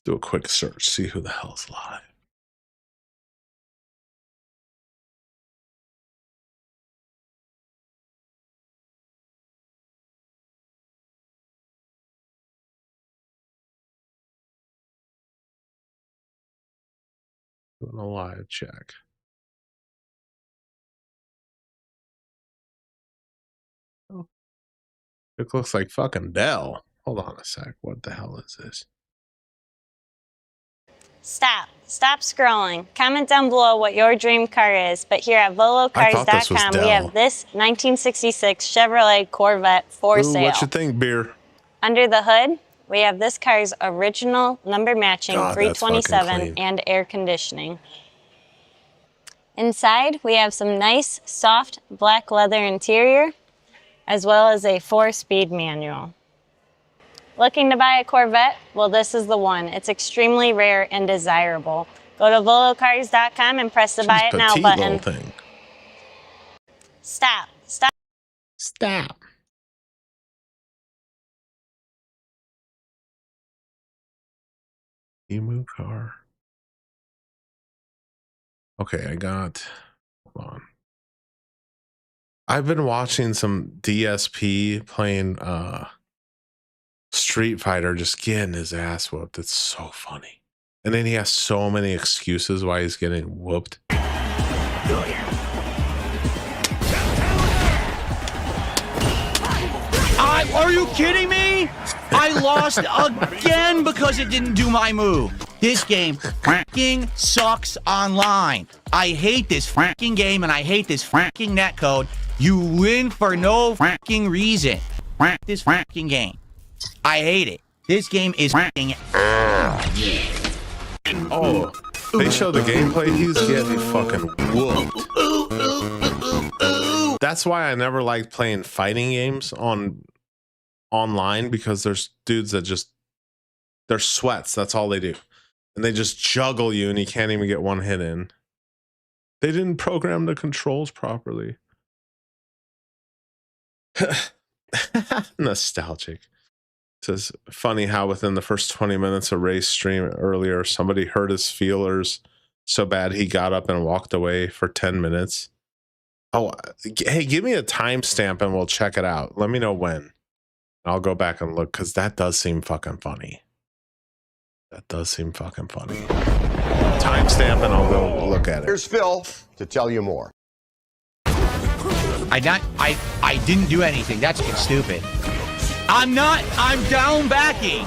a quick search, see who the hell's live. Doing a live check. Oh, it looks like fucking Dell. Hold on a sec. What the hell is this?
Stop scrolling. Comment down below what your dream car is. But here at VoloCars.com, we have this 1966 Chevrolet Corvette for sale.
What you think, Beer?
Under the hood, we have this car's original number matching 327 and air conditioning. Inside, we have some nice, soft black leather interior, as well as a 4-speed manual. Looking to buy a Corvette? Well, this is the one. It's extremely rare and desirable. Go to volocars.com and press the buy it now button.
Thing.
Stop.
Emu car. Okay, I got. Hold on. I've been watching some DSP playing Street Fighter, just getting his ass whooped. It's so funny. And then he has so many excuses why he's getting whooped.
Are you kidding me? I lost again because it didn't do my move. This game fucking sucks online. I hate this fucking game and I hate this fucking netcode. You win for no fucking reason. This fucking game. I hate it. This game is fucking.
Oh, they show the gameplay. He's getting fucking whooped. That's why I never liked playing fighting games online, because there's dudes that just, they're sweats. That's all they do. And they just juggle you and you can't even get one hit in. They didn't program the controls properly. Nostalgic. It's funny how within the first 20 minutes of Ray's stream earlier, somebody hurt his feelers so bad he got up and walked away for 10 minutes. Oh, hey, give me a timestamp and we'll check it out. Let me know when. I'll go back and look, because that does seem fucking funny. Timestamp and I'll go look at it.
Here's Phil to tell you more.
I didn't do anything. That's stupid. I'm down backing.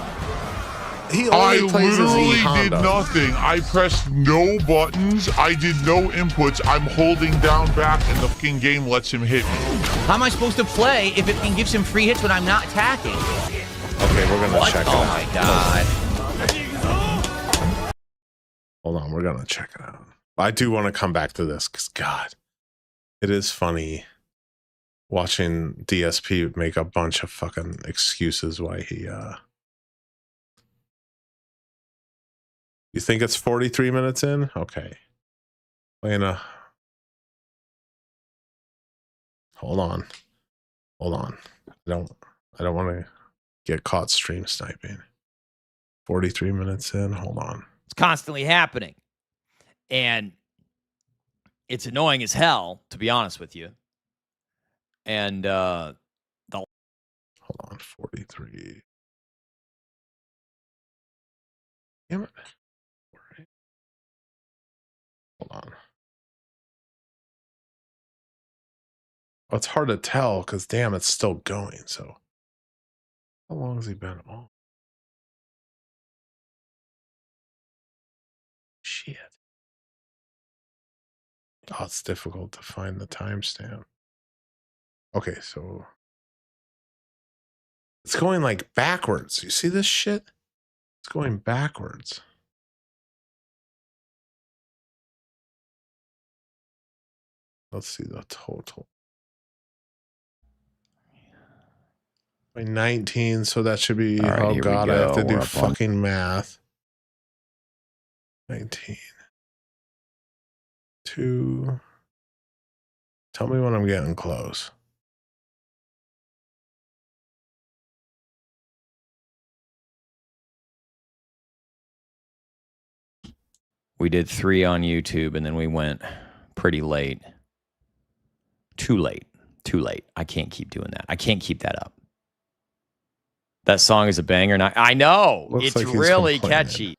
He only plays his
literally
E-Honda.
did nothing. I pressed no buttons. I did no inputs. I'm holding down back and the fucking game lets him hit me.
How am I supposed to play if it gives him free hits when I'm not attacking?
Okay, we're gonna check it out.
Oh my god.
Hold on, we're gonna check it out. I do want to come back to this because God, it is funny watching DSP make a bunch of fucking excuses why he You think it's 43 minutes in? Okay. Playing a Hold on. I don't want to get caught stream sniping. 43 minutes in. Hold on.
It's constantly happening. And it's annoying as hell, to be honest with you. And
hold on, 43. Damn it. Hold on. Well, it's hard to tell because damn, it's still going. So how long has he been on? Shit. Oh, it's difficult to find the timestamp. Okay, so it's going like backwards. You see this shit? It's going backwards. Let's see the total. 19, so that should be,
right,
oh God, I have to do
We're
fucking math. 19. 2. Tell me when I'm getting close.
we did 3 on YouTube, and then we went pretty late. Too late. I can't keep doing that. I can't keep that up. That song is a banger. I know.
Looks
it's
like he's
really
complaining.
catchy.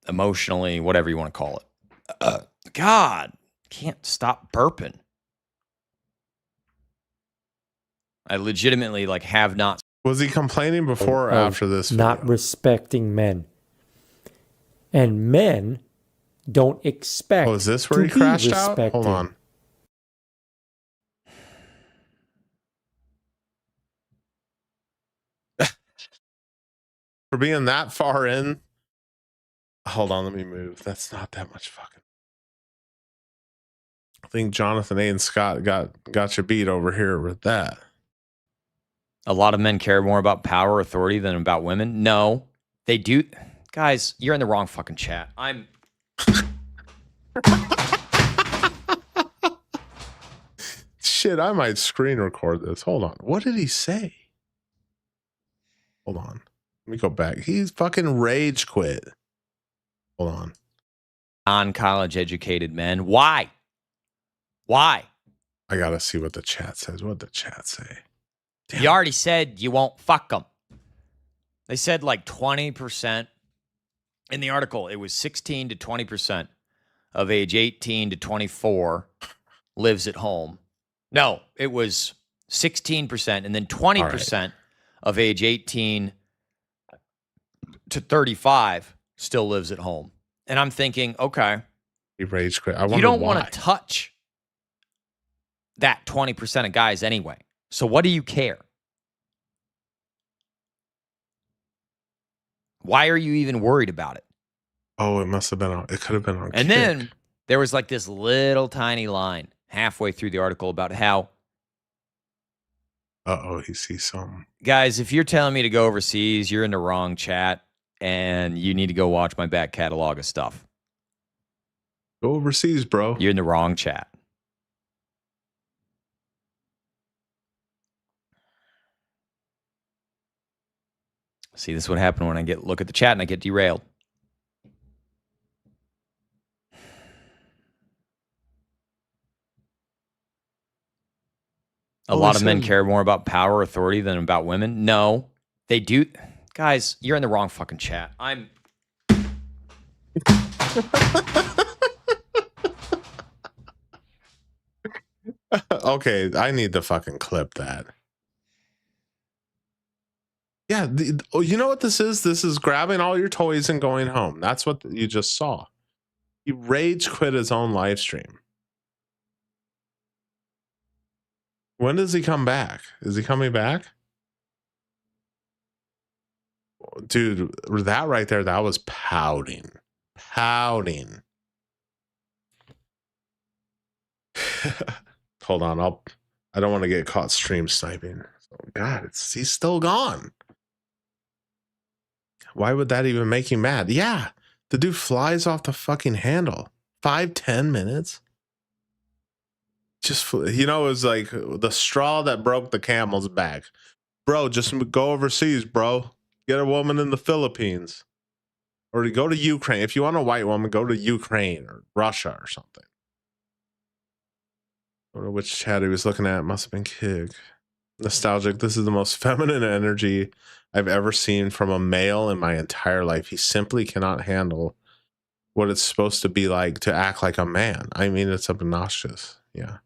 Emotionally, whatever you want to call it. God, can't stop burping. I legitimately have not.
Was he complaining before or after this video?
Not respecting men. And men don't expect.
Oh, is this where he crashed out? Hold on. For being that far in. Hold on, let me move. That's not that much fucking. I think Jonathan A. and Scott got you beat over here with that.
A lot of men care more about power, authority than about women. No, they do. Guys, you're in the wrong fucking chat. I'm.
Shit, I might screen record this. Hold on. What did he say? Hold on. Let me go back. He's fucking rage quit. Hold on.
Non-college educated men. Why? Why?
I gotta see what the chat says. What did the chat say?
Damn. You already said you won't fuck them. They said like 20%. In the article, it was 16 to 20% of age 18 to 24 lives at home. No, it was 16%, and then 20% of age 18 to 35 still lives at home. And I'm thinking, okay,
he rage quit.
You don't want to touch that 20% of guys anyway. So what do you care? Why are you even worried about it?
Oh, it must have been on. It could have been on.
And then there was like this little tiny line halfway through the article about how.
He sees something.
Guys, if you're telling me to go overseas, you're in the wrong chat, and you need to go watch my back catalog of stuff.
Go overseas, bro.
You're in the wrong chat. See, this is what happened when I look at the chat and I get derailed. A lot of men care more about power, authority than about women. No, they do. Guys, you're in the wrong fucking chat. I'm.
Okay, I need to fucking clip that. Yeah, you know what this is? This is grabbing all your toys and going home. That's what you just saw. He rage quit his own live stream. When does he come back? Is he coming back? Dude, that right there, that was pouting. Pouting. Hold on, I don't want to get caught stream sniping. Oh God, he's still gone. Why would that even make you mad? Yeah, the dude flies off the fucking handle. 5-10 minutes. Just, it was like the straw that broke the camel's back. Bro, just go overseas, bro. Get a woman in the Philippines. Or go to Ukraine. If you want a white woman, go to Ukraine or Russia or something. I don't know which chat he was looking at. Must have been Kig. Nostalgic. This is the most feminine energy I've ever seen from a male in my entire life. He simply cannot handle what it's supposed to be like to act like a man. I mean, it's obnoxious. Yeah.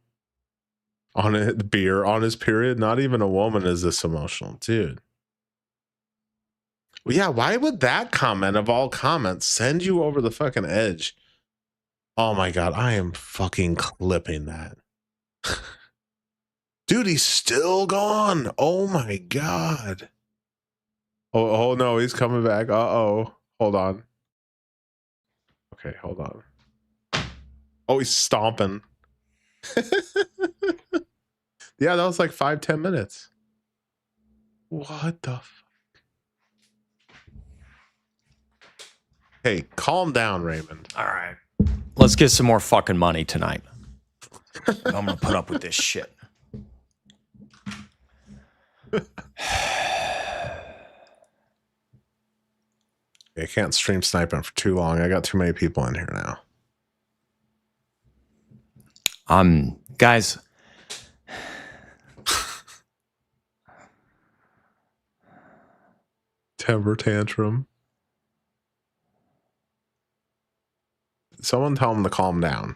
On it, beer, on his period. Not even a woman is this emotional, dude. Well, yeah, why would that comment of all comments send you over the fucking edge? Oh my God, I am fucking clipping that. Dude, he's still gone. Oh my God. Oh no, he's coming back. Uh-oh. Hold on. Okay, hold on. Oh, he's stomping. Yeah, that was like 5-10 minutes. What the fuck? Hey, calm down, Raymond.
All right. Let's get some more fucking money tonight. I'm going to put up with this shit.
I can't stream sniping for too long. I got too many people in here now.
Guys.
Temper tantrum. Someone tell him to calm down.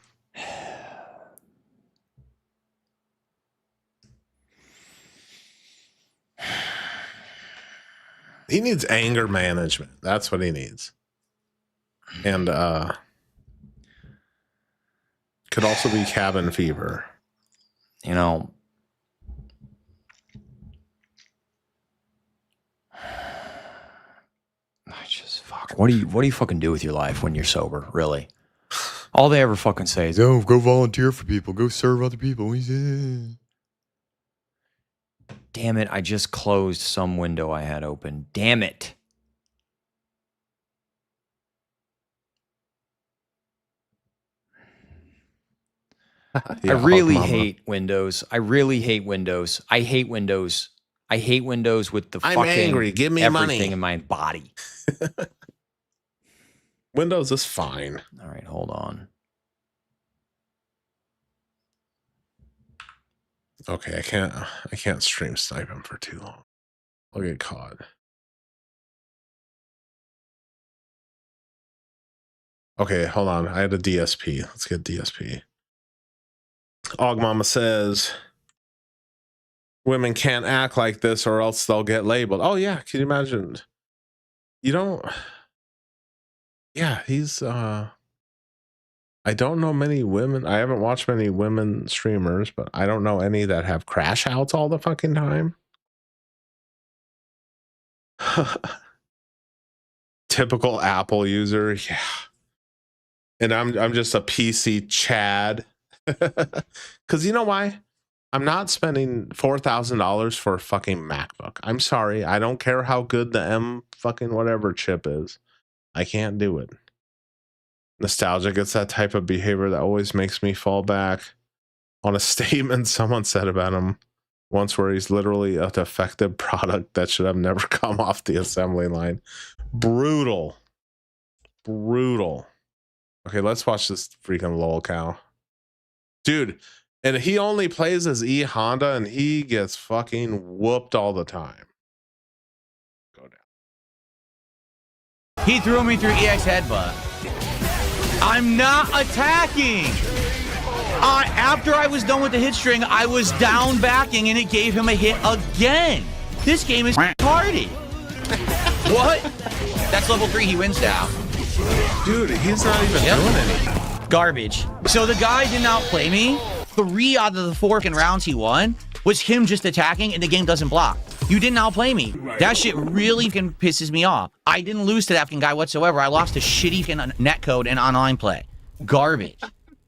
He needs anger management. That's what he needs. And could also be cabin fever.
You know, what do you fucking do with your life when you're sober, really? All they ever fucking say is, "Oh, go volunteer for people, go serve other people." Damn it, I just closed some window I had open. Damn it.
Yeah,
I really
Hog Mama.
hate Windows. I really hate Windows. I hate Windows. I hate Windows with the
I'm
fucking
angry. Give me
everything
money.
in my body.
Windows is fine.
All right, hold on.
Okay, I can't stream snipe him for too long. I'll get caught. Okay, hold on. I had a DSP. Let's get DSP. Auggie Mama says women can't act like this or else they'll get labeled. Oh yeah, can you imagine? You don't. Yeah, he's I don't know many women. I haven't watched many women streamers, but I don't know any that have crash outs all the fucking time. Typical Apple user, yeah. And I'm just a PC Chad. Because you know why? I'm not spending $4,000 for a fucking MacBook. I'm sorry. I don't care how good the M fucking whatever chip is. I can't do it. Nostalgic. It's that type of behavior that always makes me fall back on a statement someone said about him once, where he's literally a defective product that should have never come off the assembly line. Brutal. Brutal. Okay, let's watch this freaking lol cow. Dude, and he only plays as E Honda and he gets fucking whooped all the time. Go down.
He threw me through EX headbutt. I'm not attacking. After I was done with the hit string, I was down backing and it gave him a hit again. This game is retarded. What? That's level 3. He wins now.
Dude, he's not even doing anything.
Garbage. So the guy didn't outplay me. 3 out of the 4 rounds he won was him just attacking and the game doesn't block. You didn't outplay me. That shit really pisses me off. I didn't lose to that fucking guy whatsoever. I lost to shitty netcode and online play. Garbage.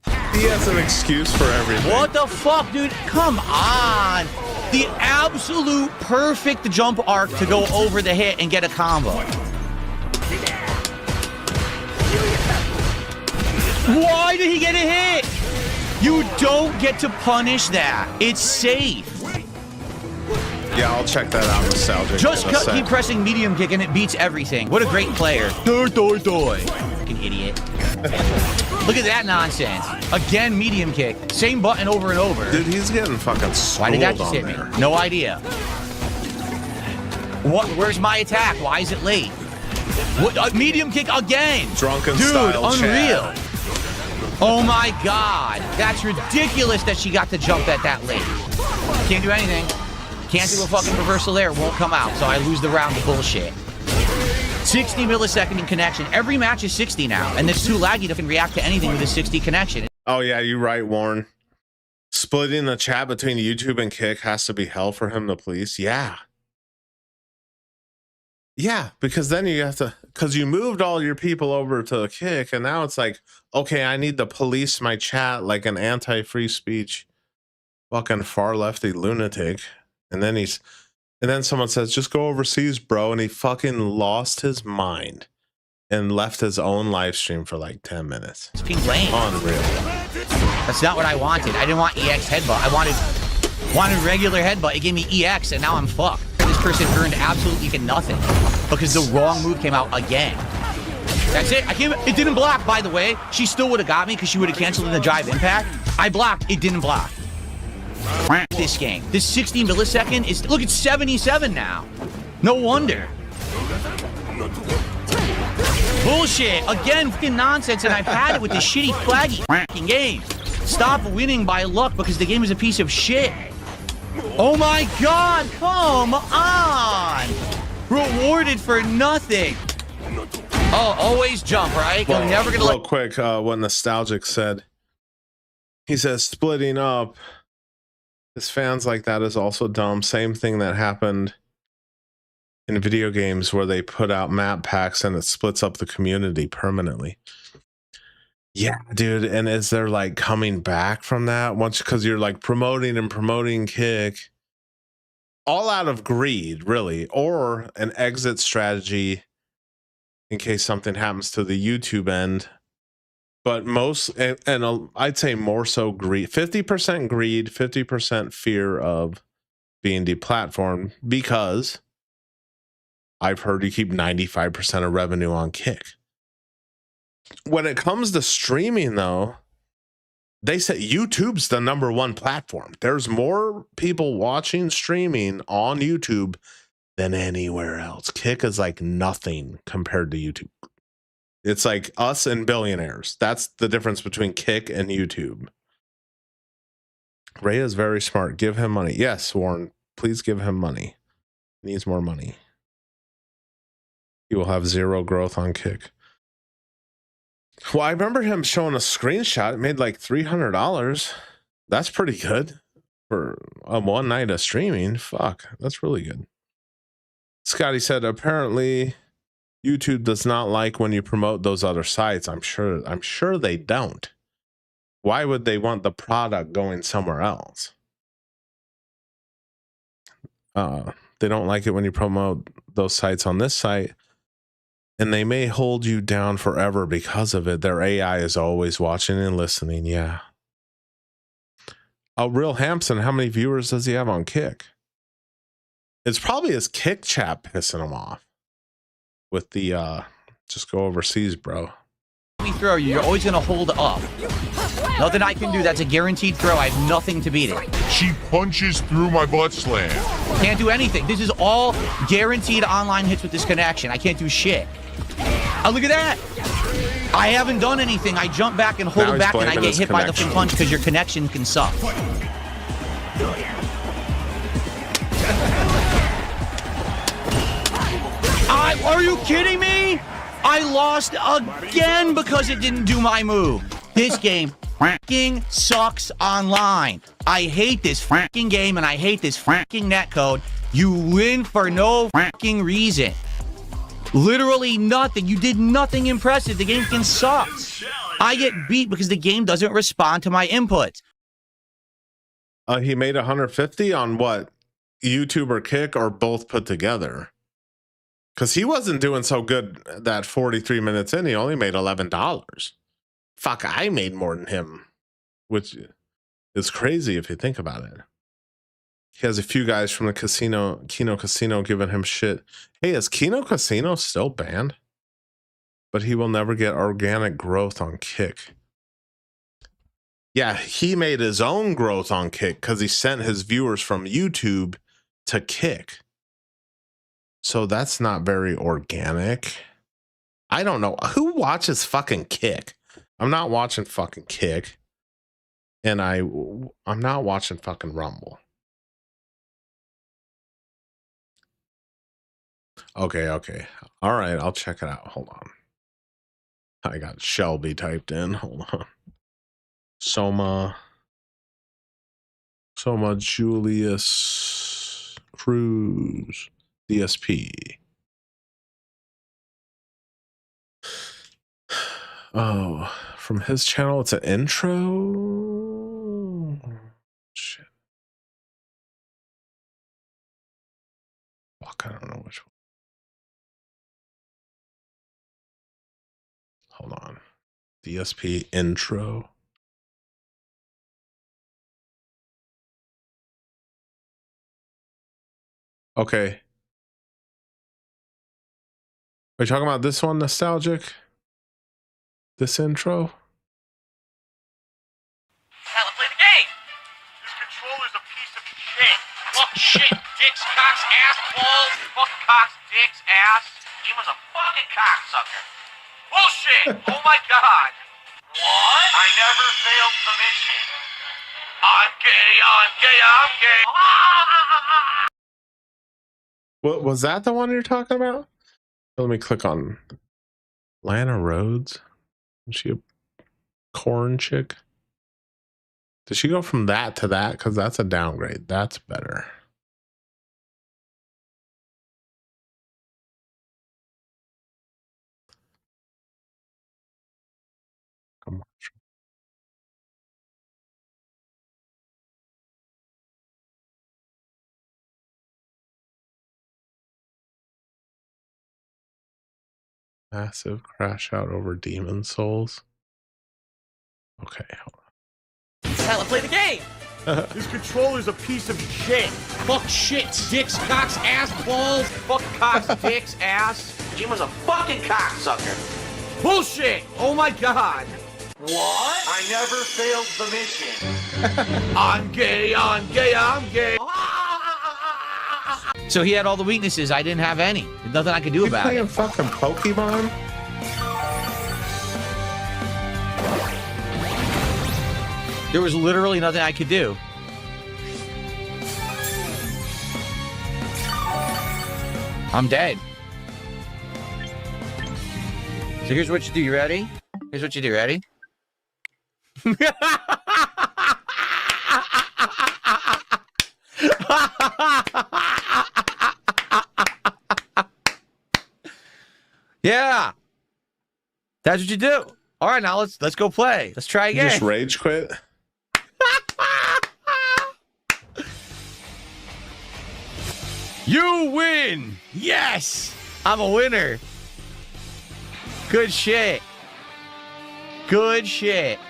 He has an excuse for everything.
What the fuck, dude? Come on. The absolute perfect jump arc to go over the hit and get a combo. Why did he get a hit? You don't get to punish that. It's safe.
Yeah, I'll check that out. Nostalgic.
Just keep pressing medium kick and it beats everything. What a great player. Fucking idiot. Look at that nonsense. Again, medium kick. Same button over and over.
Dude, he's getting fucking schooled.
Why did that just hit me? No idea. What? Where's my attack? Why is it late? What? Medium kick again.
Drunken
dude,
style
unreal.
Chad.
Oh my god. That's ridiculous that she got to jump that late. Can't do anything. Can't do a fucking reversal there. It won't come out. So I lose the round of bullshit. 60 millisecond in connection. Every match is 60 now. And it's too laggy to react to anything with a 60 connection.
Oh, yeah, you're right, Warren. Splitting the chat between YouTube and Kick has to be hell for him to police. Yeah. Yeah, because then you have to, because you moved all your people over to Kick, and now it's like, okay, I need to police my chat like an anti-free speech fucking far lefty lunatic. And then someone says, just go overseas, bro. And he fucking lost his mind and left his own live stream for like 10 minutes.
It's being lame.
Unreal.
That's not what I wanted. I didn't want EX headbutt. I wanted regular headbutt. It gave me EX, and now I'm fucked. This person earned absolutely nothing because the wrong move came out again. That's it. It didn't block, by the way. She still would have got me because she would have canceled in the drive impact. I blocked. It didn't block. This game. This 60 millisecond is... Look, it's 77 now. No wonder. Bullshit. Again, fucking nonsense, and I've had it with this shitty flaggy fucking game. Stop winning by luck because the game is a piece of shit. Oh my god, come on! Rewarded for nothing. Oh, always jump, right?
Well,
You're never gonna
real quick, what Nostalgic said. He says, splitting up his fans like that is also dumb. Same thing that happened in video games where they put out map packs and it splits up the community permanently. Yeah, dude. And is there like coming back from that once, because you're like promoting Kick, all out of greed, really, or an exit strategy in case something happens to the YouTube end. But most, and I'd say more so greed, 50% greed, 50% fear of being deplatformed, because I've heard you keep 95% of revenue on Kick. When it comes to streaming, though, they say YouTube's the #1 platform. There's more people watching streaming on YouTube than anywhere else. Kick is like nothing compared to YouTube. It's like us and billionaires. That's the difference between Kick and YouTube. Ray is very smart. Give him money. Yes, Warren, please give him money. He needs more money. He will have zero growth on Kick. Well, I remember him showing a screenshot. It made like $300. That's pretty good for one night of streaming. Fuck, that's really good. Scotty said, apparently YouTube does not like when you promote those other sites. I'm sure they don't. Why would they want the product going somewhere else? They don't like it when you promote those sites on this site, and they may hold you down forever because of it. Their AI is always watching and listening. Yeah. Oh, Real Hampson, how many viewers does he have on Kick? It's probably his Kick chat pissing him off with the just go overseas, bro.
Me throw you, you're always gonna hold up. Nothing I can do. That's a guaranteed throw. I have nothing to beat it.
She punches through my butt slam.
Can't do anything. This is all guaranteed online hits with this connection. I can't do shit. Oh, look at that. I haven't done anything. I jump back and hold back and I get hit by the fin punch because your connection can suck. Are you kidding me? I lost again because it didn't do my move. This game fracking sucks online. I hate this fracking game and I hate this fracking netcode. You win for no fracking reason. Literally nothing. You did nothing impressive. The game can suck. I get beat because the game doesn't respond to my inputs.
He made 150 on what? YouTube or Kick or both put together? Because he wasn't doing so good that 43 minutes in. He only made $11. Fuck, I made more than him, which is crazy if you think about it. He has a few guys from the Kino Casino giving him shit. Hey, is Kino Casino still banned? But he will never get organic growth on Kick. Yeah, he made his own growth on Kick because he sent his viewers from YouTube to Kick. So that's not very organic. I don't know. Who watches fucking Kick? I'm not watching fucking Kick. And I'm not watching fucking Rumble. Okay. All right, I'll check it out. Hold on. I got Shelby typed in. Hold on. Soma Julius Cruz DSP. Oh, from his channel, it's an intro. Shit. Fuck, I don't know which one. Hold on. DSP intro. Okay. Are you talking about this one, Nostalgic? This intro?
Now let's play the game. This controller's a piece of shit. Fuck shit. Dicks, cocks, ass, balls. Fuck cocks, dicks, ass. He was a fucking cocksucker. Bullshit. Oh my god. What? I never failed the mission. I'm gay, I'm gay, I'm gay.
What was that the one you're talking about? Let me click on Lana Rhodes. Is she a corn chick? Did she go from that to that? Because that's a downgrade. That's better. Come on. Massive crash out over demon souls. Okay, hold on.
Tyler, play the game. This controller's a piece of shit. Fuck shit, dicks, cocks, ass, balls. Fuck cocks, dicks, ass. Jim was a fucking cocksucker. Bullshit. Oh my god. What? I never failed the mission. I'm gay, I'm gay, I'm gay. So he had all the weaknesses. I didn't have any. There's nothing I could do about it.
You playing fucking Pokemon?
There was literally nothing I could do. I'm dead. So here's what you do. You ready? Here's what you do. Ready? Yeah. That's what you do. All right, now let's go play. Let's try again.
You just rage quit?
You win! Yes! I'm a winner. Good shit. Good shit.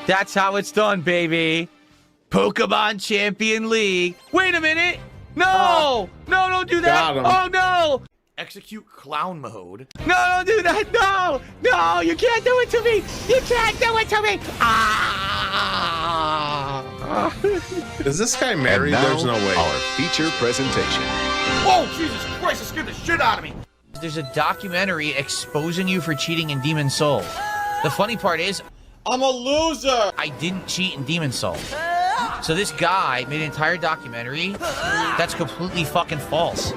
That's how it's done, baby. Pokemon Champion League. Wait a minute. No! No, don't do that. Oh, no! Execute clown mode. No, don't do that. No! No, you can't do it to me. You can't do it to me. Ah!
Is this guy married? There's no way.
Our feature presentation.
Whoa, Jesus Christ, it scared the shit out of me. There's a documentary exposing you for cheating in Demon Souls. The funny part is, I'm a loser. I didn't cheat in Demon Souls. So this guy made an entire documentary that's completely fucking false.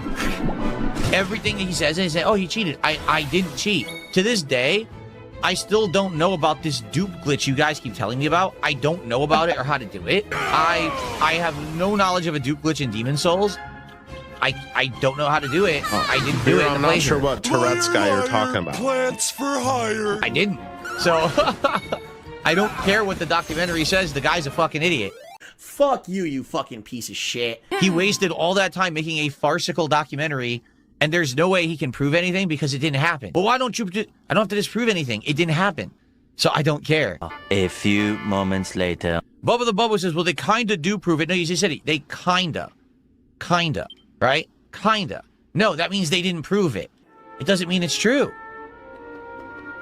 Everything that he says is, oh, he cheated. I didn't cheat. To this day, I still don't know about this dupe glitch you guys keep telling me about. I don't know about it or how to do it. I have no knowledge of a dupe glitch in Demon Souls. I don't know how to do it. I didn't do it.
I'm not sure what Tourette's guy you're talking about.
Plants for hire.
I didn't. So I don't care what the documentary says. The guy's a fucking idiot. Fuck you, you fucking piece of shit. He wasted all that time making a farcical documentary, and there's no way he can prove anything because it didn't happen. But why don't you? I don't have to disprove anything. It didn't happen. So I don't care.
A few moments later.
Bubba the Bubba says, well, they kinda do prove it. No, you just said it. They kinda, right? Kinda. No, that means they didn't prove it. It doesn't mean it's true.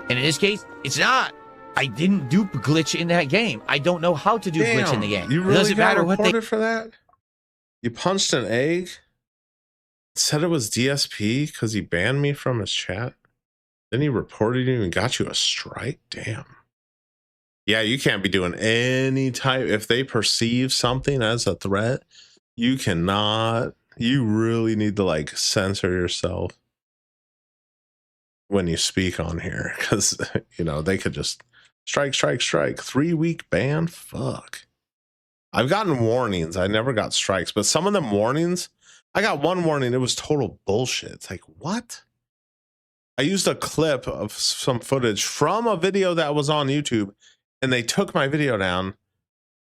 And in this case, it's not. I didn't dupe glitch in that game. I don't know how to do glitch in the game.
You really
it doesn't matter what
reported for that? You punched an egg? Said it was DSP because he banned me from his chat? Then he reported you and got you a strike? Damn. Yeah, you can't be doing any type. If they perceive something as a threat, you cannot. You really need to like censor yourself when you speak on here, because you know they could just strike 3-week ban. Fuck. I've gotten warnings. I never got strikes, but some of them warnings, I got one warning. It was total bullshit. It's like, what? I used a clip of some footage from a video that was on YouTube, and they took my video down,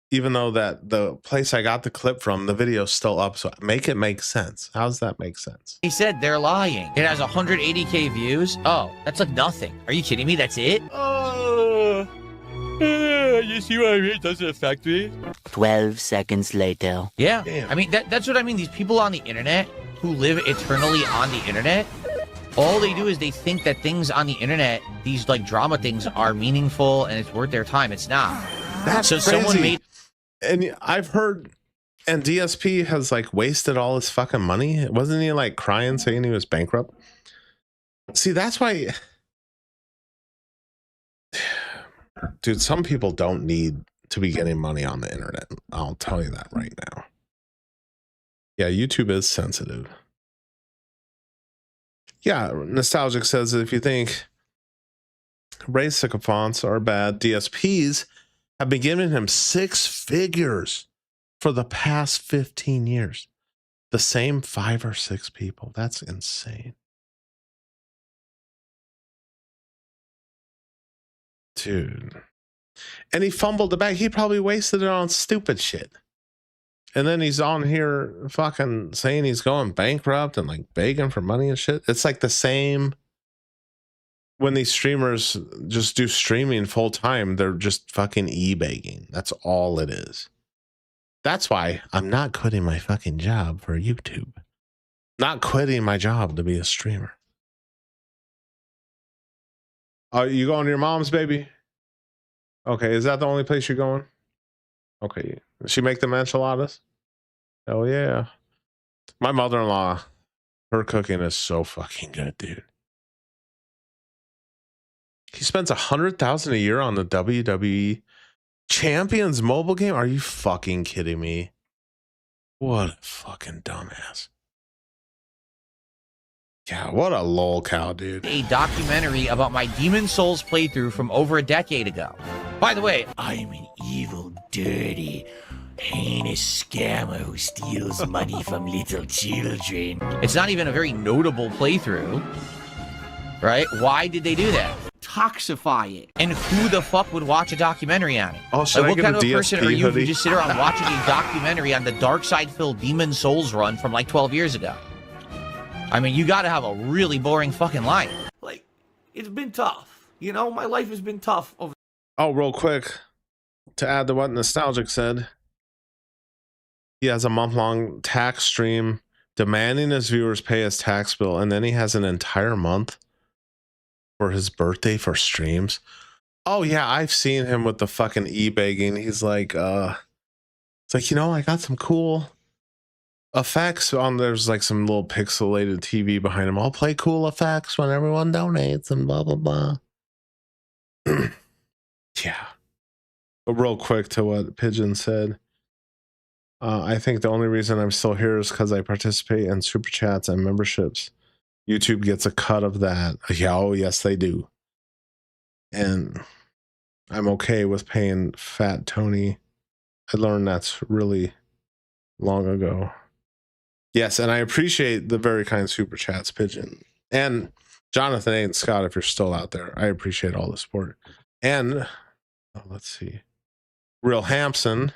even though that the place I got the clip from, the video's still up. So make it make sense. How does that make sense?
He said they're lying. It has 180K views. Oh, that's like nothing. Are you kidding me? That's it? You see what I mean? It doesn't affect me.
12 seconds later.
Yeah.
Damn.
I mean, that's what I mean. These people on the internet who live eternally on the internet, all they do is they think that things on the internet, these like drama things, are meaningful and it's worth their time. It's not.
That's
so
crazy.
Someone made.
And I've heard, and DSP has like wasted all his fucking money. Wasn't he like crying, saying he was bankrupt? See, that's why, dude, some people don't need to be getting money on the internet. I'll tell you that right now. Yeah, YouTube is sensitive. Yeah, Nostalgic says if you think race sycophants are bad, DSPs have been giving him 6 figures for the past 15 years. The same 5 or 6 people. That's insane. Dude. And he fumbled the bag. He probably wasted it on stupid shit. And then he's on here fucking saying he's going bankrupt and like begging for money and shit. It's like the same when these streamers just do streaming full time, they're just fucking e-begging. That's all it is. That's why I'm not quitting my fucking job for YouTube. Not quitting my job to be a streamer. You going to your mom's, baby? Okay, is that the only place you're going? Okay. Does she make the enchiladas? Hell yeah. My mother-in-law, her cooking is so fucking good, dude. He spends $100,000 a year on the WWE Champions mobile game. Are you fucking kidding me? What a fucking dumbass. Yeah, what a lol cow, dude.
A documentary about my Demon Souls playthrough from over a decade ago. By the way, I'm an evil, dirty, heinous scammer who steals money from little children. It's not even a very notable playthrough, right? Why did they do that? Toxify it. And who the fuck would watch a documentary on it?
Oh, should I
what
get
kind
a
of
DSP
person are you
hoodie?
who just sit around watching a documentary on the dark side filled Demon Souls run from like 12 years ago? I mean, you gotta have a really boring fucking life.
Like, it's been tough. You know, my life has been tough over.
Oh, real quick, to add to what Nostalgic said, he has a month-long tax stream demanding his viewers pay his tax bill, and then he has an entire month for his birthday for streams. Oh yeah, I've seen him with the fucking e-begging. He's like, it's like, you know, I got some cool effects on. There's like some little pixelated TV behind him. I'll play cool effects when everyone donates and blah blah blah. Yeah. But real quick to what Pigeon said. I think the only reason I'm still here is because I participate in super chats and memberships. YouTube gets a cut of that. Yeah, oh yes they do. And I'm okay with paying Fat Tony. I learned that's really long ago. Yes, and I appreciate the very kind super chats, Pigeon. And Jonathan A. and Scott, if you're still out there, I appreciate all the support. And let's see. Real Hampson.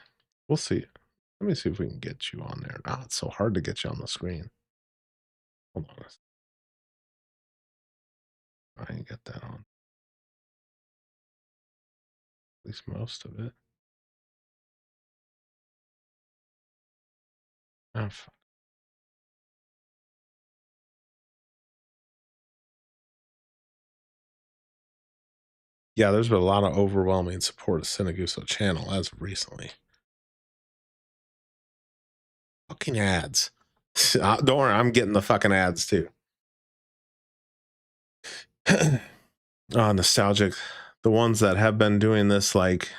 We'll see. Let me see if we can get you on there. It's so hard to get you on the screen. Hold on. I can get that on. At least most of it. Oh, fuck. Yeah, there's been a lot of overwhelming support of Sinaguso channel as of recently. Fucking ads. Don't worry, I'm getting the fucking ads too. Nostalgic. The ones that have been doing this like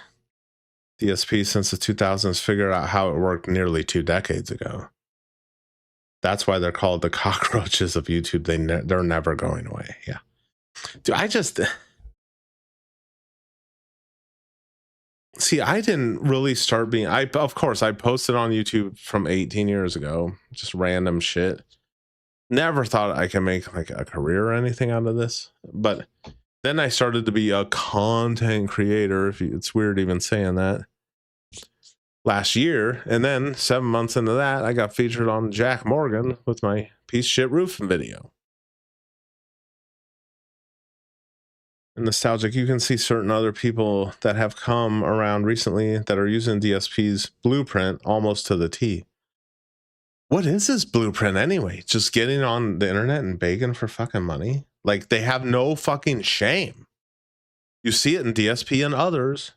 DSP since the 2000s figured out how it worked nearly 2 decades ago. That's why they're called the cockroaches of YouTube. They're never going away. Yeah. Dude, I just... See, I didn't really start being... Of course, I posted on YouTube from 18 years ago. Just random shit. Never thought I could make like a career or anything out of this. But then I started to be a content creator. It's weird even saying that. Last year. And then 7 months into that, I got featured on Jack Morgan with my piece of shit roofing video. And Nostalgic, you can see certain other people that have come around recently that are using DSP's blueprint almost to the T. What is this blueprint anyway? Just getting on the internet and begging for fucking money? Like, they have no fucking shame. You see it in DSP and others.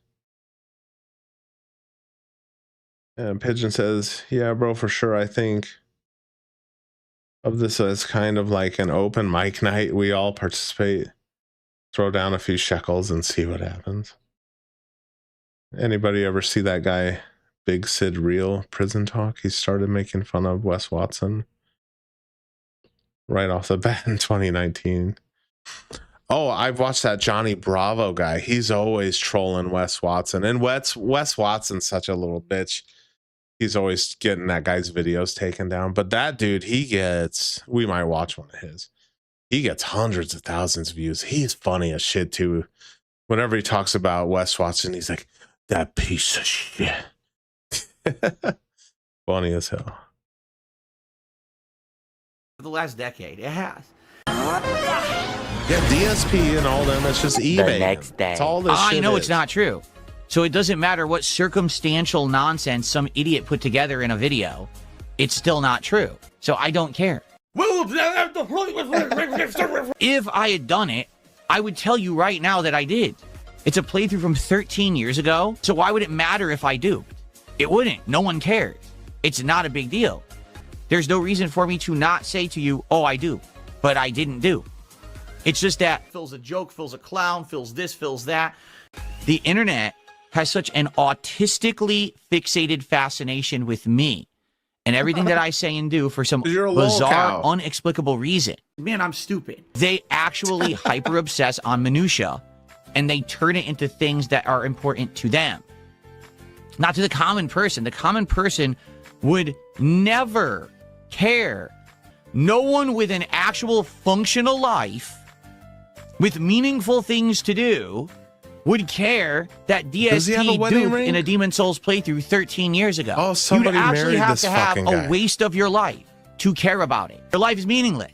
And Pigeon says, yeah, bro, for sure. I think of this as kind of like an open mic night. We all participate. Throw down a few shekels and see what happens. Anybody ever see that guy, Big Sid Real Prison Talk? He started making fun of Wes Watson right off the bat in 2019. Oh, I've watched that Johnny Bravo guy. He's always trolling Wes Watson. And Wes Watson's such a little bitch. He's always getting that guy's videos taken down. But that dude, we might watch one of his. He gets hundreds of thousands of views. He's funny as shit too. Whenever he talks about Wes Watson, he's like, that piece of shit. Funny as hell.
The last decade, it has.
Yeah, DSP and all them, it's just eBay.
next day.
It's all this
I
shit
know
is.
it's not true. So it doesn't matter what circumstantial nonsense some idiot put together in a video. It's still not true. So I don't care. If I had done it, I would tell you right now that I did. It's a playthrough from 13 years ago. So why would it matter if I do? It wouldn't. No one cares. It's not a big deal. There's no reason for me to not say to you, oh, I do. But I didn't do. It's just that Phil's a joke, Phil's a clown, Phil's this, Phil's that. The internet has such an autistically fixated fascination with me and everything that I say and do for some bizarre, inexplicable reason.
Man, I'm stupid.
They actually hyper obsess on minutia and they turn it into things that are important to them. Not to the common person. The common person would never care. No one with an actual functional life with meaningful things to do would care that DSP duped in a Demon Souls playthrough 13 years ago.
Oh, somebody
You'd actually
married
have
this
to have
fucking
a
guy.
waste of your life to care about it. Your life is meaningless.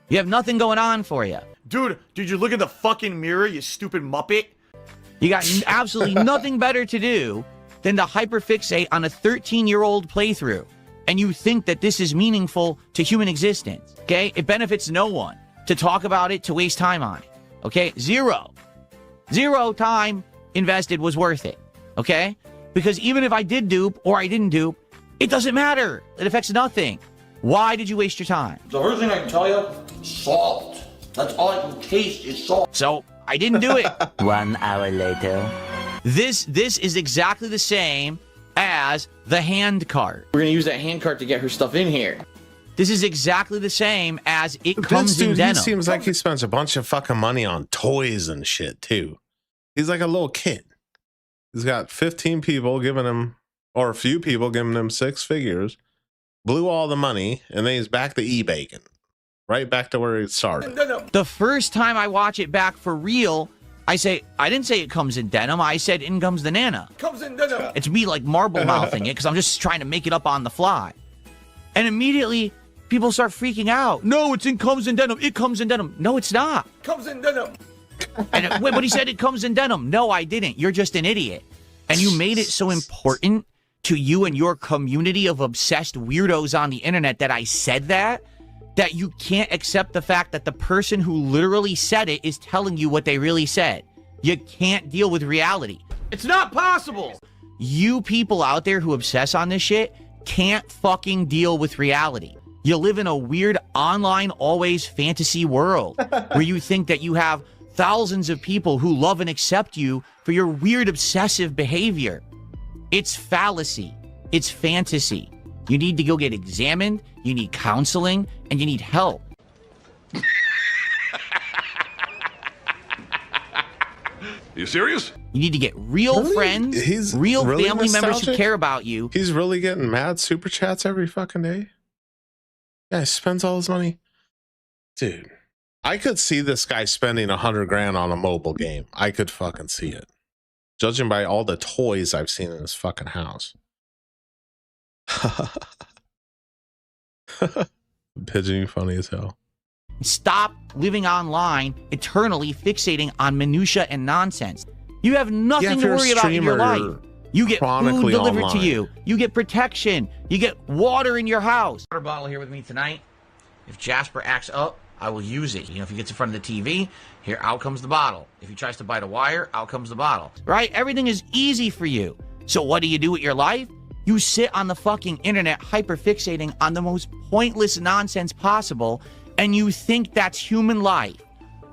You have nothing going on for you.
Dude, did you look in the fucking mirror, you stupid muppet?
You got absolutely nothing better to do than to hyperfixate on a 13-year-old playthrough. And you think that this is meaningful to human existence, okay? It benefits no one to talk about it, to waste time on it, okay? Zero time invested was worth it, okay? Because even if I did dupe or I didn't dupe, it doesn't matter. It affects nothing. Why did you waste your time?
The first thing I can tell you, salt. That's all I can taste is salt.
So I didn't do it.
1 hour later.
This is exactly the same as the hand cart.
We're gonna use that hand cart to get her stuff in here.
This is exactly the same as it
This
comes in
dude,
denim.
he seems like he spends a bunch of fucking money on toys and shit too. He's like a little kid. He's got 15 people giving him, or a few people giving him 6 figures, blew all the money, and then he's back to eBay, right back to where he started.
The first time I watch it back for real, I didn't say it comes in denim. I said in comes the nana.
Comes in denim.
It's me like marble mouthing it because I'm just trying to make it up on the fly. And immediately people start freaking out. No, it's in comes in denim. It comes in denim. No, it's not.
Comes in denim.
And wait, but he said it comes in denim. No, I didn't. You're just an idiot. And you made it so important to you and your community of obsessed weirdos on the internet that I said that you can't accept the fact that the person who literally said it is telling you what they really said. You can't deal with reality.
It's not possible.
You people out there who obsess on this shit can't fucking deal with reality. You live in a weird online always fantasy world where you think that you have thousands of people who love and accept you for your weird obsessive behavior. It's fallacy. It's fantasy. You need to go get examined, you need counseling, and you need help.
You serious?
You need to get real friends, real
really
family members who
nostalgic?
care about you.
He's really getting mad super chats every fucking day. Yeah, he spends all his money. Dude, I could see this guy spending $100,000 on a mobile game. I could fucking see it. Judging by all the toys I've seen in his fucking house. Pigeon funny as hell.
Stop living online, eternally fixating on minutia and nonsense. You have nothing to worry about in your life. You get food delivered to you. You get protection. You get water in your house. Water bottle here with me tonight. If Jasper acts up, I will use it. You know, if he gets in front of the TV, here, out comes the bottle. If he tries to bite a wire, out comes the bottle. Right? Everything is easy for you. So what do you do with your life? You sit on the fucking internet hyperfixating on the most pointless nonsense possible, and you think that's human life.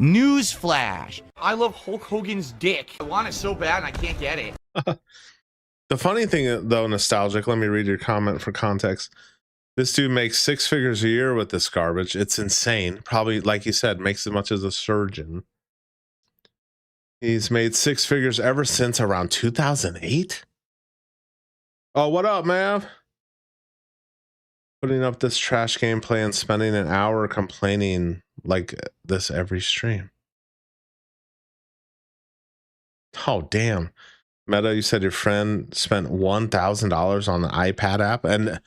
Newsflash.
I love Hulk Hogan's dick. I want it so bad and I can't get it.
The funny thing, though, nostalgic, let me read your comment for context. This dude makes 6 figures a year with this garbage. It's insane. Probably, like you said, makes as much as a surgeon. He's made 6 figures ever since around 2008. Oh, what up, Mav? Putting up this trash gameplay and spending an hour complaining like this every stream. Oh, damn. Meta, you said your friend spent $1,000 on the iPad app, and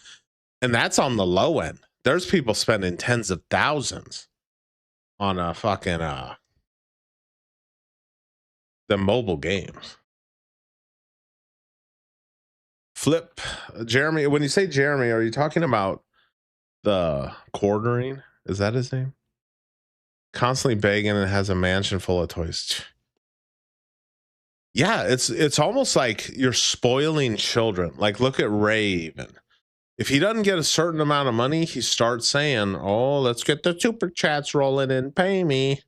that's on the low end. There's people spending tens of thousands. on a fucking the mobile games. Flip, Jeremy. When you say Jeremy, are you talking about the quartering? Is that his name? Constantly begging and has a mansion full of toys. Yeah, it's almost like you're spoiling children. Like, look at Ray even. If he doesn't get a certain amount of money, he starts saying, oh, let's get the super chats rolling in. Pay me.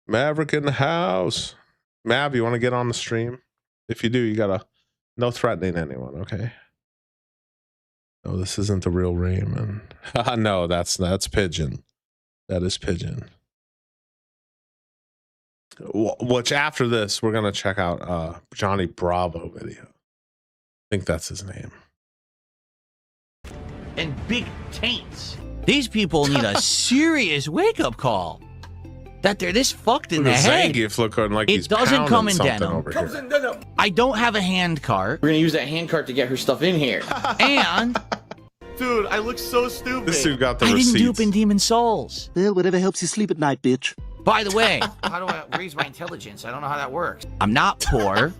Maverick in the house. Mav, you want to get on the stream? If you do, you gotta no threatening anyone, okay? No, this isn't the real Raymond. No, that's Pigeon. That is Pigeon. Which after this, we're gonna check out Johnny Bravo video. I think that's his name.
And big taints. These people need a serious wake-up call. That they're this fucked in the head.
Zangief looking like
it
he's
doesn't come in
something
denim.
over here.
I don't have a hand cart.
We're gonna use that hand cart to get her stuff in here.
And
dude, I look so stupid.
This dude got the
I
receipts.
didn't dupe in Demon Souls.
Well, whatever helps you sleep at night, bitch.
By the way,
How do I raise my intelligence? I don't know how that works.
I'm not poor.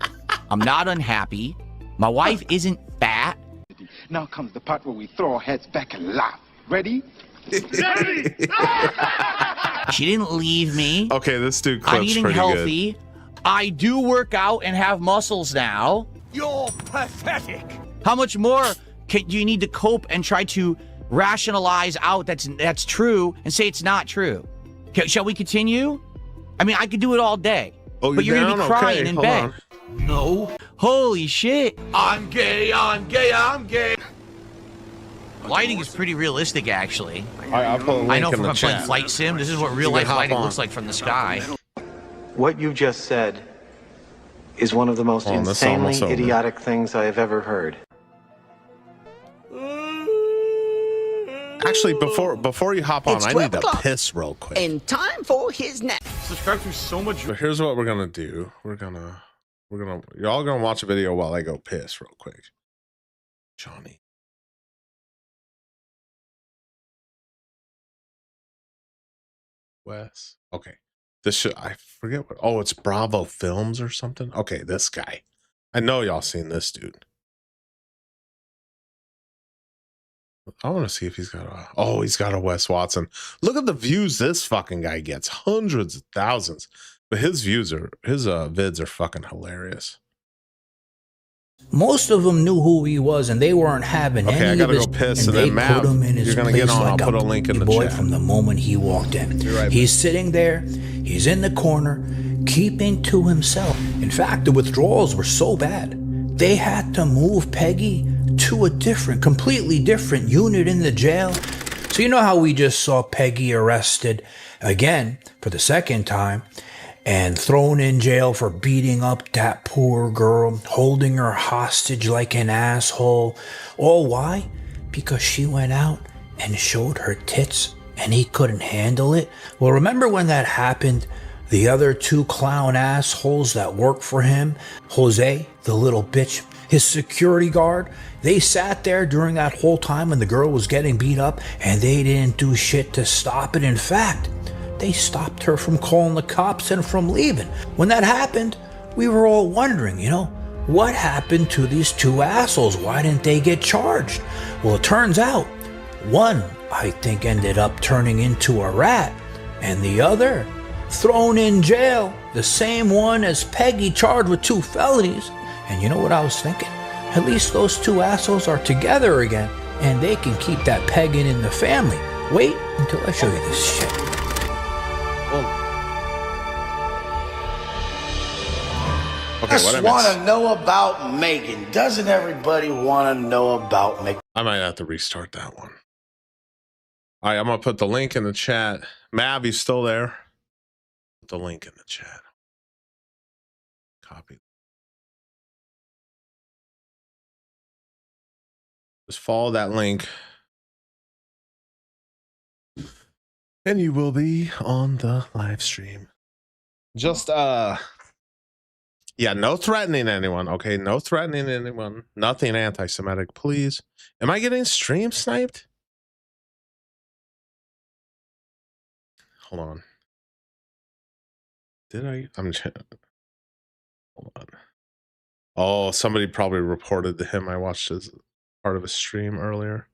I'm not unhappy. My wife isn't fat.
Now comes the part where we throw our heads back and laugh. Ready? Ready!
She didn't leave me.
Okay, this dude
I'm
clips
eating
pretty
healthy.
good.
I do work out and have muscles now.
You're pathetic.
How much more do you need to cope and try to rationalize out that's true and say it's not true? Okay, shall we continue? I mean, I could do it all day.
Oh,
but you're
down?
gonna be crying
Okay,
in
hold
bed.
on.
No. Holy shit.
I'm gay, I'm gay, I'm gay.
Lighting is pretty realistic, actually.
I'll put a link
I know
in
from
the
playing
chat.
Flight Sim, this is what
You
real
can
life
hop
lighting
on.
looks like from the sky.
What you just said is one of the most
Oh, that's
insanely
almost over.
idiotic things I have ever heard.
Actually, before you hop on,
It's
I
12
need to
o'clock.
piss real quick.
And time for his nap.
Subscribe to so much.
But here's what we're gonna do. You're all gonna watch a video while I go piss real quick. Johnny. Wes. Okay. This should, I forget what, oh, it's Bravo Films or something. Okay, this guy. I know y'all seen this dude. I want to see if he's got he's got a Wes Watson. Look at the views this fucking guy gets. Hundreds of thousands. But his vids are fucking hilarious.
Most of them knew who he was, and they weren't having
Okay,
any
I gotta
of his,
go piss,
and
and
they
then Mav,
put him in his
you're gonna
place
get on. I'll
like
put a link in the
boy
chat.
from the moment he walked in.
You're right,
He's sitting there, he's in the corner, keeping to himself. In fact, the withdrawals were so bad, they had to move Peggy to a completely different unit in the jail. So you know how we just saw Peggy arrested again for the second time and thrown in jail for beating up that poor girl, holding her hostage like an asshole. All why? Because she went out and showed her tits and he couldn't handle it. Well, remember when that happened? The other two clown assholes that worked for him, Jose, the little bitch, his security guard, they sat there during that whole time when the girl was getting beat up and they didn't do shit to stop it. In fact, they stopped her from calling the cops and from leaving. When that happened, we were all wondering, what happened to these two assholes? Why didn't they get charged? Well, it turns out one, I think, ended up turning into a rat, and the other thrown in jail, the same one as Peggy, charged with 2 felonies. And you know what I was thinking? At least those 2 assholes are together again, and they can keep that pegging in the family. Wait until I show you this shit.
Okay,
Just want to know about Megan. Doesn't everybody want to know about Megan?
I might have to restart that one. All right, I'm gonna put the link in the chat. Mav, you still there? Put the link in the chat. Copy. Just follow that link. And you will be on the live stream. Just yeah, no threatening anyone, okay? No threatening anyone. Nothing anti-Semitic, please. Am I getting stream sniped? Hold on. Did I? Hold on. Oh, somebody probably reported to him. I watched his part of his stream earlier.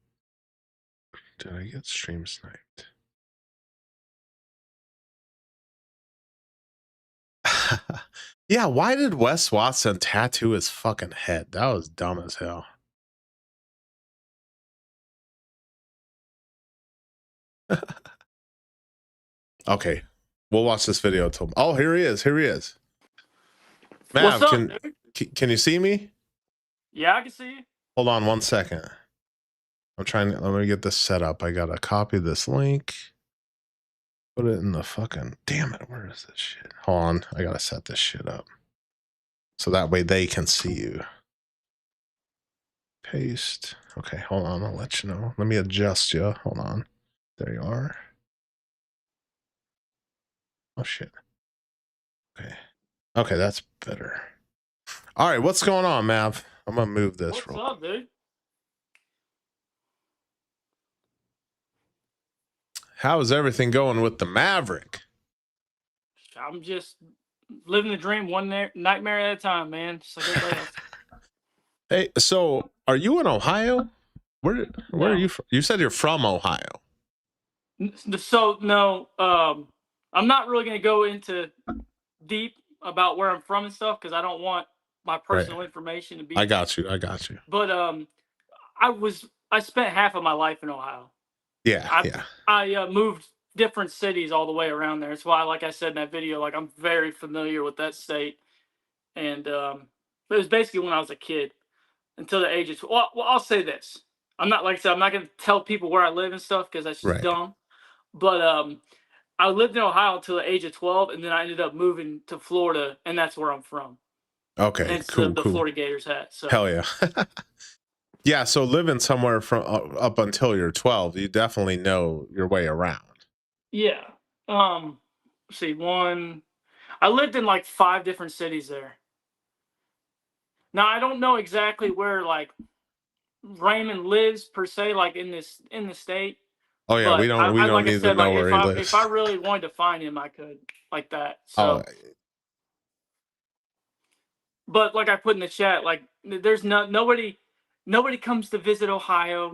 Did I get stream sniped? Yeah, why did Wes Watson tattoo his fucking head? That was dumb as hell. Okay, we'll watch this video till. Oh, here he is. Here he is. Mav,
What's up, dude?
Can you see me?
Yeah, I can see you.
Hold on 1 second. I'm trying to. Let me get this set up. I gotta copy this link. Put it in the fucking. Damn it! Where is this shit? Hold on. I gotta set this shit up. So that way they can see you. Paste. Okay, hold on. I'll let you know. Let me adjust you. Hold on. There you are. Oh, shit. Okay. Okay, that's better. All right, what's going on, Mav? I'm going to move this.
What's up, dude?
How is everything going with the Maverick?
I'm just living the dream one nightmare at a time, man. Just like everybody else.
Hey, so are you in Ohio? Where are you from? You said you're from Ohio.
So no, I'm not really gonna go into deep about where I'm from and stuff because I don't want my personal information to be.
I got you.
But I spent half of my life in Ohio.
Yeah,
I moved different cities all the way around there. That's why, like I said in that video, like I'm very familiar with that state. And it was basically when I was a kid until the age of well, I'll say this. I'm not, like I said, I'm not going to tell people where I live and stuff because that's just dumb. But I lived in Ohio until the age of 12, and then I ended up moving to Florida, and that's where I'm from.
Okay,
Hence
cool.
the Florida Gators hat. So.
Hell yeah. Yeah, so living somewhere from up until you're 12, you definitely know your way around.
Yeah. Let's see, I lived in like 5 different cities there. Now I don't know exactly where like Raymond lives per se, like in the state.
Oh yeah, we don't
like
need to know where he lives.
If I really wanted to find him, I could like that. So, but like I put in the chat, like there's nobody comes to visit Ohio.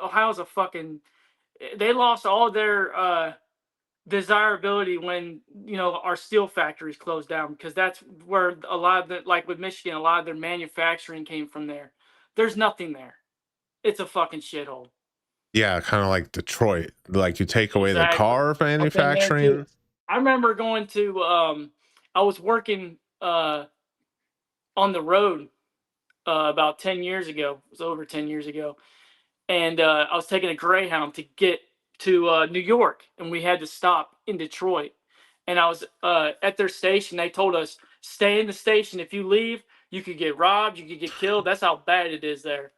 Ohio's a fucking. They lost all their desirability when our steel factories closed down because that's where a lot of the, like with Michigan, a lot of their manufacturing came from there. There's nothing there. It's a fucking shithole.
Yeah, kind of like Detroit. Like you take away the car manufacturing.
I remember going to I was working on the road about 10 years ago. It was over 10 years ago. And I was taking a Greyhound to get to New York, and we had to stop in Detroit. And I was at their station. They told us, stay in the station. If you leave, you could get robbed, you could get killed. That's how bad it is there.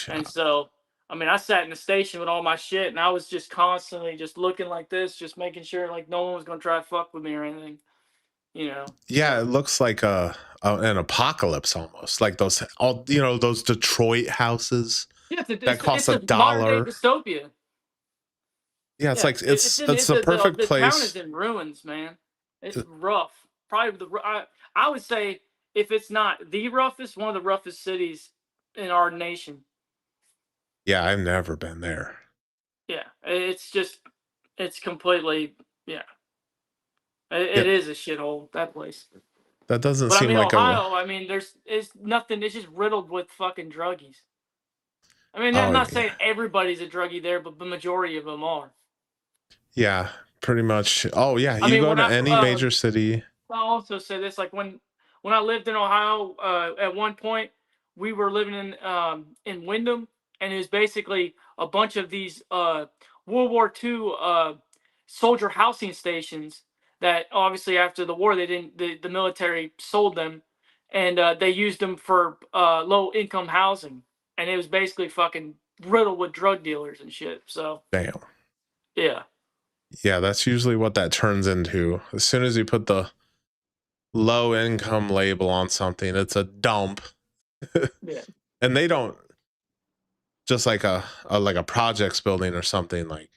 And so, I mean, I sat in the station with all my shit, and I was just constantly just looking like this, just making sure like no one was going to try to fuck with me or anything,
Yeah, it looks like an apocalypse almost. Like those Detroit houses that cost $1.
Modern-day dystopia.
Yeah, it's like it's the perfect place.
The town is in ruins, man. It's rough. Probably I would say if it's not the roughest, one of the roughest cities in our nation.
Yeah, I've never been there.
Yeah, it's completely, yeah. It is a shithole, that place.
That doesn't seem like
Ohio, I mean, it's nothing. It's just riddled with fucking druggies. I mean, I'm not saying everybody's a druggie there, but the majority of them are.
Yeah, pretty much. Oh yeah, you go to any major city.
I'll also say this: like when I lived in Ohio, at one point we were living in Windham, and it was basically a bunch of these World War II soldier housing stations that obviously after the war the military sold them, and they used them for low income housing, and it was basically fucking riddled with drug dealers and shit. So
damn.
Yeah.
Yeah, that's usually what that turns into. As soon as you put the low income label on something, it's a dump.
Yeah.
And they don't just like a projects building or something like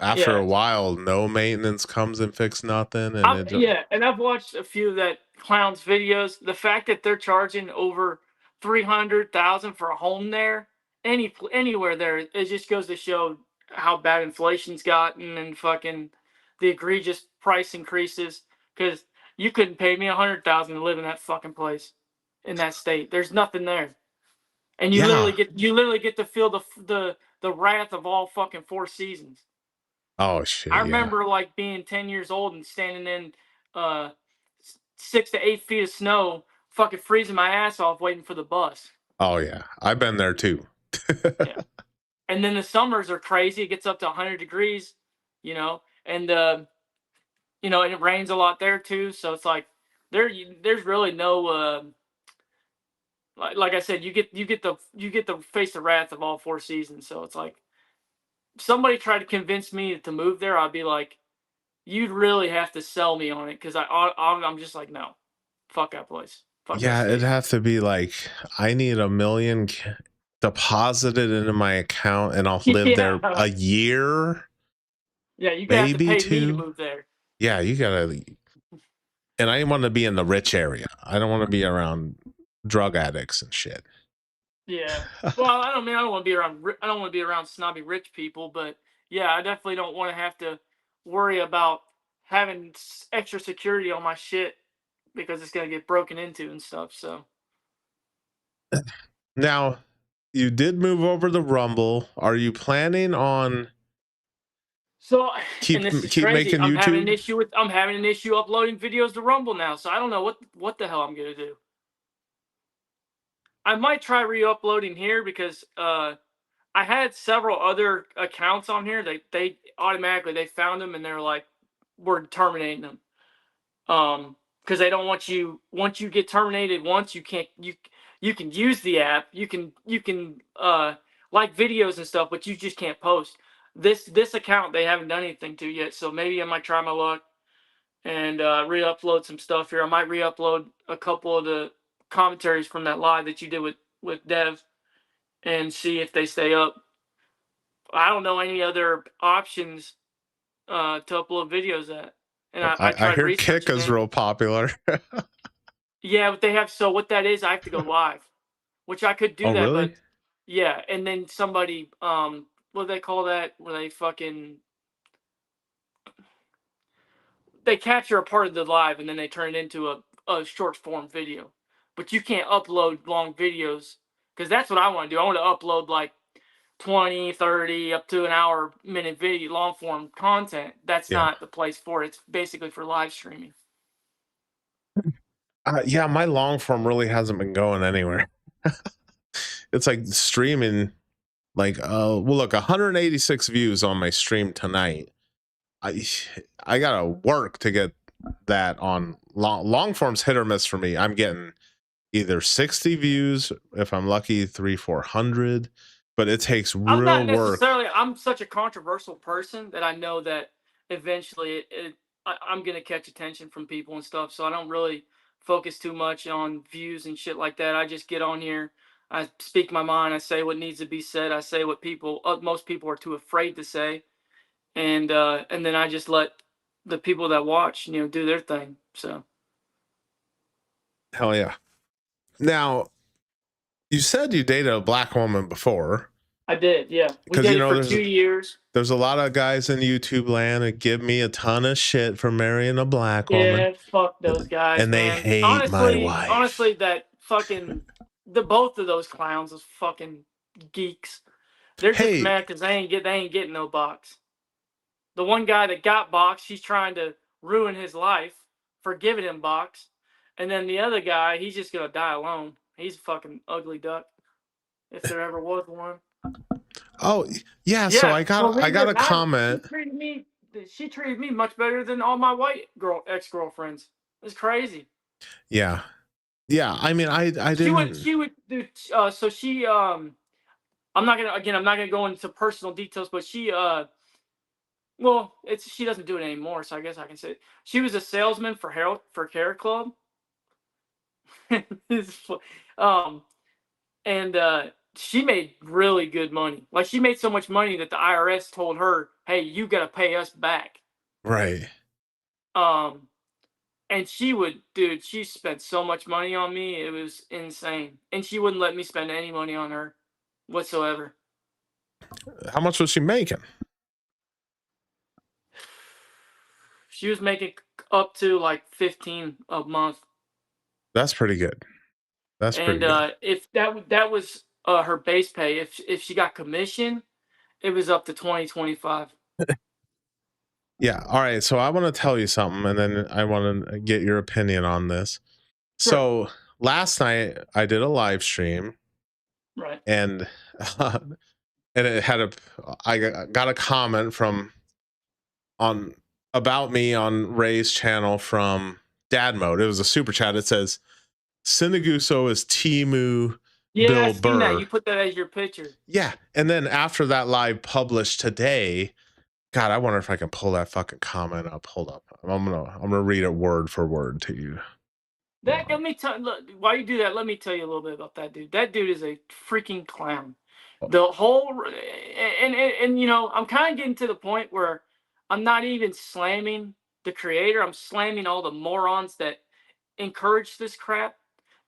after a while, no maintenance comes and fix nothing, and
and I've watched a few of that clown's videos. The fact that they're charging over 300,000 for a home there, anywhere there, it just goes to show how bad inflation's gotten and fucking the egregious price increases. Because you couldn't pay me 100,000 to live in that fucking place, in that state. There's nothing there, and you literally get to feel the wrath of all fucking four seasons.
Oh shit!
I remember like being 10 years old and standing in 6 to 8 feet of snow, fucking freezing my ass off, waiting for the bus.
Oh yeah, I've been there too.
Yeah. And then the summers are crazy. It gets up to 100 degrees, and and it rains a lot there too. So it's like there's really no like I said, you get to face the wrath of all four seasons. So it's like if somebody tried to convince me to move there, I'd be like, you'd really have to sell me on it, because I'm just like, no, fuck that place. Fuck that state.
It'd have to be like, I need $1 million deposited into my account, and I'll live there a year.
Yeah, you gotta have to pay
2.
me to move there.
Yeah, you gotta. And I want to be in the rich area. I don't want to be around drug addicts and shit.
Yeah. Well, I don't want to be around snobby rich people, but yeah, I definitely don't want to have to worry about having extra security on my shit because it's gonna get broken into and stuff. So
now, you did move over the Rumble. Are you planning on?
So
keep
and this is
crazy.
Making
YouTube?
I'm having an issue uploading videos to Rumble now, so I don't know what the hell I'm gonna do. I might try re-uploading here because I had several other accounts on here. They automatically found them and they're like, we're terminating them. Because they don't want you. Once you get terminated, once you can't you can use the app. You can like videos and stuff, but you just can't post. This account they haven't done anything to yet, so maybe I might try my luck and re-upload some stuff here. I might re-upload a couple of the commentaries from that live that you did with Dev and see if they stay up. I don't know any other options to upload videos at. And
I hear Kick is real popular.
Yeah, but they have, so what that is, I have to go live, which I could do that,
really?
but yeah, and then somebody, what do they call that? Where they capture a part of the live and then they turn it into a short form video. But you can't upload long videos, because that's what I want to do. I want to upload like 20, 30, up to an hour minute video, long form content. That's not the place for it. It's basically for live streaming.
Yeah, my long form really hasn't been going anywhere. It's like streaming, like well, look, 186 views on my stream tonight. I gotta work to get that on long form's hit or miss for me. I'm getting either 60 views, if I'm lucky, 300-400, but it takes real
I'm not
work.
necessarily. I'm such a controversial person that I know that eventually I'm gonna catch attention from people and stuff. So I don't really focus too much on views and shit like that. I just get on here, I speak my mind, I say what needs to be said, I say what most people are too afraid to say, and then I just let the people that watch, do their thing. So
Hell yeah. Now, you said you dated a black woman before.
I did, yeah. We dated for 2 years.
There's a lot of guys in YouTube land that give me a ton of shit for marrying a black woman.
Yeah, fuck those guys,
and
man.
They hate my wife.
Honestly, that fucking both of those clowns is fucking geeks. They're just mad because they ain't getting no box. The one guy that got box, he's trying to ruin his life for giving him box, and then the other guy, he's just gonna die alone. He's a fucking ugly duck, if there ever was one.
Oh yeah, so I got a comment.
She treated me much better than all my white ex-girlfriends. It's crazy.
Yeah. I mean, I didn't.
She would do. So she I'm not gonna go into personal details, but she she doesn't do it anymore, so I guess I can say it. She was a salesman for Hair Club. And she made really good money. Like, she made so much money that the IRS told her, "Hey, you got to pay us back."
Right.
And she spent so much money on me. It was insane. And she wouldn't let me spend any money on her whatsoever.
How much was she making?
She was making up to like 15 a month.
That's pretty good. That's pretty good.
If that was her base pay, if she got commission, it was up to 25.
Yeah. All right. So I want to tell you something, and then I want to get your opinion on this. Sure. So last night I did a live stream,
right?
And it had I got a comment about me on Ray's channel from Dad Mode. It was a super chat. It says, "Sinaguso is Timu Bill
I've
Burr."
seen that. You put that as your picture.
Yeah. And then after that live published today, God, I wonder if I can pull that fucking comment up. Hold up. I'm gonna read it word for word to you.
Let me tell. Look, while you do that, let me tell you a little bit about that dude. That dude is a freaking clown. The whole and you know, I'm kind of getting to the point where I'm not even slamming the creator. I'm slamming all the morons that encourage this crap.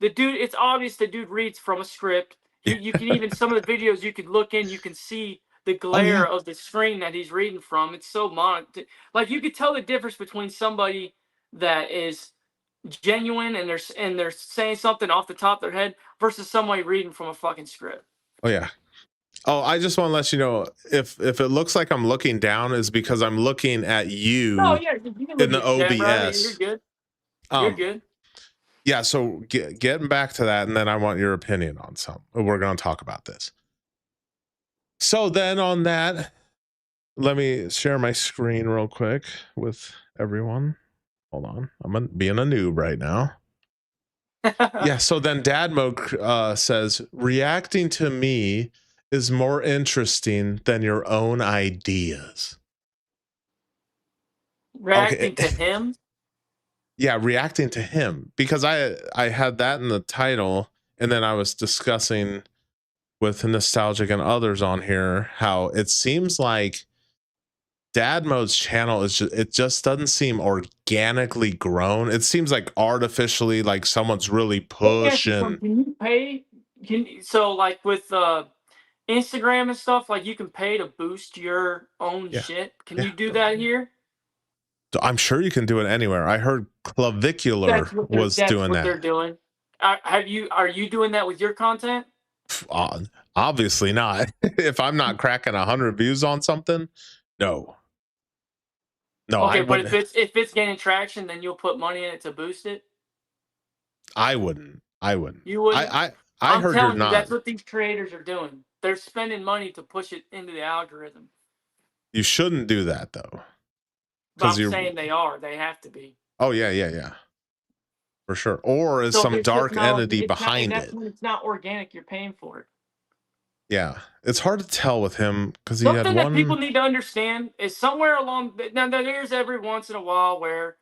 The dude, it's obvious the dude reads from a script. You can even, some of the videos you could look in, you can see the glare of the screen that he's reading from. It's so like, you could tell the difference between somebody that is genuine and they're saying something off the top of their head versus somebody reading from a fucking script.
Oh yeah. Oh, I just want to let you know, if it looks like I'm looking down, is because I'm looking at you.
Oh yeah, you can
in the OBS.
Camera. You're good. You're good.
Yeah, so getting back to that, and then I want your opinion on something. We're going to talk about this. So then on that, let me share my screen real quick with everyone. Hold on. I'm being a noob right now. Yeah, so then Dad Mode says, "Reacting to me is more interesting than your own ideas."
Reacting to him?
Yeah, reacting to him, because I had that in the title, and then I was discussing with Nostalgic and others on here how it seems like Dad Mode's channel is it just doesn't seem organically grown. It seems like artificially, like someone's really pushing.
Can you pay? So like with Instagram and stuff, like you can pay to boost your own shit. Can you do that here?
I'm sure you can do it anywhere. I heard Clavicular was doing that.
They're doing. Are you doing that with your content?
Obviously not. If I'm not cracking 100 views on something, no.
Okay, but if it's gaining traction, then you'll put money in it to boost it.
I wouldn't.
You wouldn't.
I heard you're not.
That's what these creators are doing. They're spending money to push it into the algorithm.
You shouldn't do that though.
But I'm saying they are. They have to be.
Oh yeah. For sure. Or is some dark entity behind it?
When it's not organic, you're paying for it.
Yeah, it's hard to tell with him because he had one.
Something that people need to understand is somewhere along. Now there's every once in a while where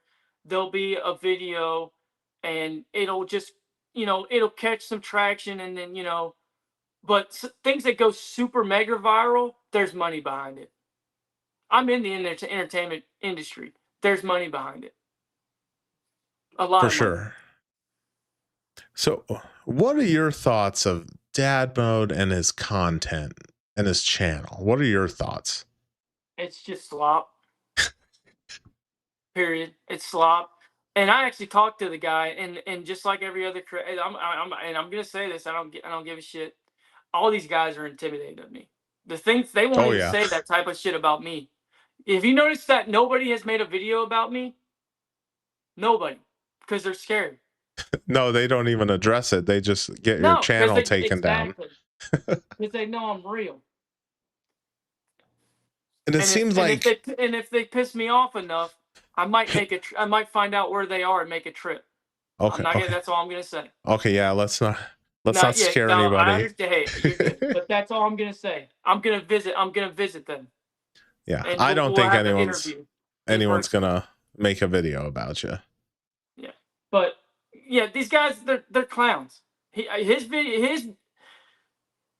there'll be a video, and it'll just, it'll catch some traction, and then but things that go super mega viral, there's money behind it. I'm in the entertainment industry. There's money behind it. A lot.
For sure. So, what are your thoughts of Dad Mode and his content and his channel? What are your thoughts?
It's just slop. Period. It's slop. And I actually talked to the guy, and just like every other creator, I'm gonna say this. I don't give a shit. All these guys are intimidated of me. The things they won't even say that type of shit about me. If you notice that nobody has made a video about me, nobody, because they're scared.
No, they don't even address it. They just get your channel taken down.
Because they know I'm real.
And it seems like,
if they piss me off enough, I might I might find out where they are and make a trip.
Okay.
That's all I'm gonna say.
Okay, yeah, let's not scare anybody.
Hey, you're good, but that's all I'm gonna say. I'm gonna visit them.
Yeah, I don't think anyone's gonna make a video about you.
Yeah, but yeah, these guys they're clowns. His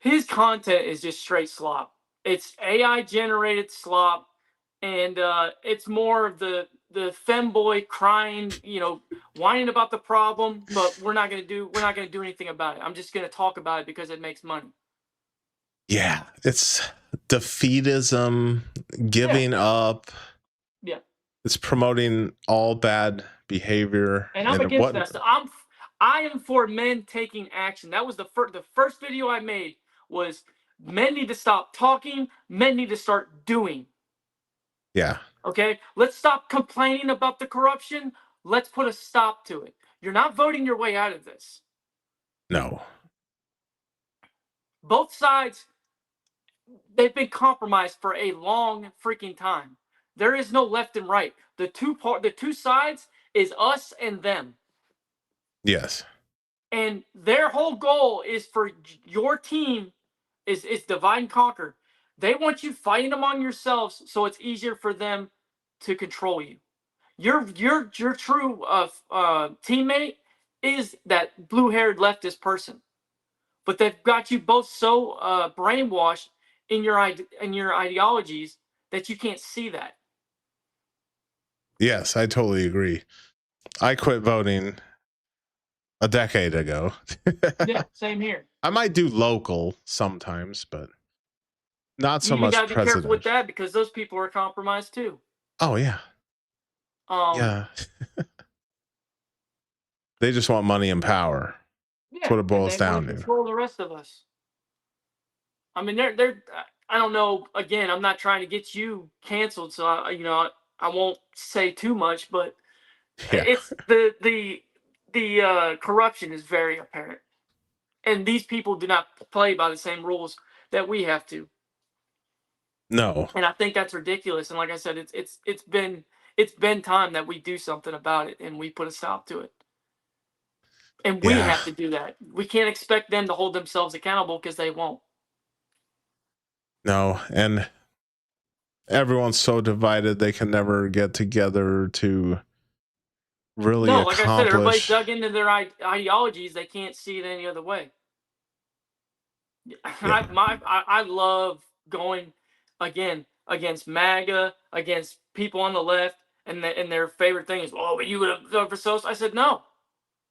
his content is just straight slop. It's AI generated slop, and it's more of the femboy crying, whining about the problem, but we're not gonna do anything about it. I'm just gonna talk about it because it makes money.
Yeah, it's defeatism, giving up.
Yeah.
It's promoting all bad behavior.
And I'm against that. So I am for men taking action. That was the first video I made was men need to stop talking, men need to start doing.
Yeah.
Okay? Let's stop complaining about the corruption. Let's put a stop to it. You're not voting your way out of this.
No.
Both sides, they've been compromised for a long freaking time. There is no left and right. The two sides is us and them.
Yes.
And their whole goal is for your team is divide and conquer. They want you fighting among yourselves so it's easier for them to control you. Your true teammate is that blue-haired leftist person. But they've got you both so brainwashed in your ideologies that you can't see that.
Yes, I totally agree. I quit voting a decade ago.
Yeah, same here.
I might do local sometimes, but not so
You
much
gotta be careful
president.
with that because those people are compromised too.
Oh yeah. Yeah. They just want money and power. That's what it boils down to.
Control the rest of us. I mean, they're. I don't know. Again, I'm not trying to get you canceled, so I won't say too much. But it's the corruption is very apparent, and these people do not play by the same rules that we have to.
No.
And I think that's ridiculous. And like I said, it's been time that we do something about it and we put a stop to it. And we have to do that. We can't expect them to hold themselves accountable because they won't.
No, and everyone's so divided they can never get together to really accomplish.
Like I said, everybody's dug into their ideologies. They can't see it any other way. Yeah. I love going again against MAGA, against people on the left, and their favorite thing is, oh, but you would have done for socialists. I said, no,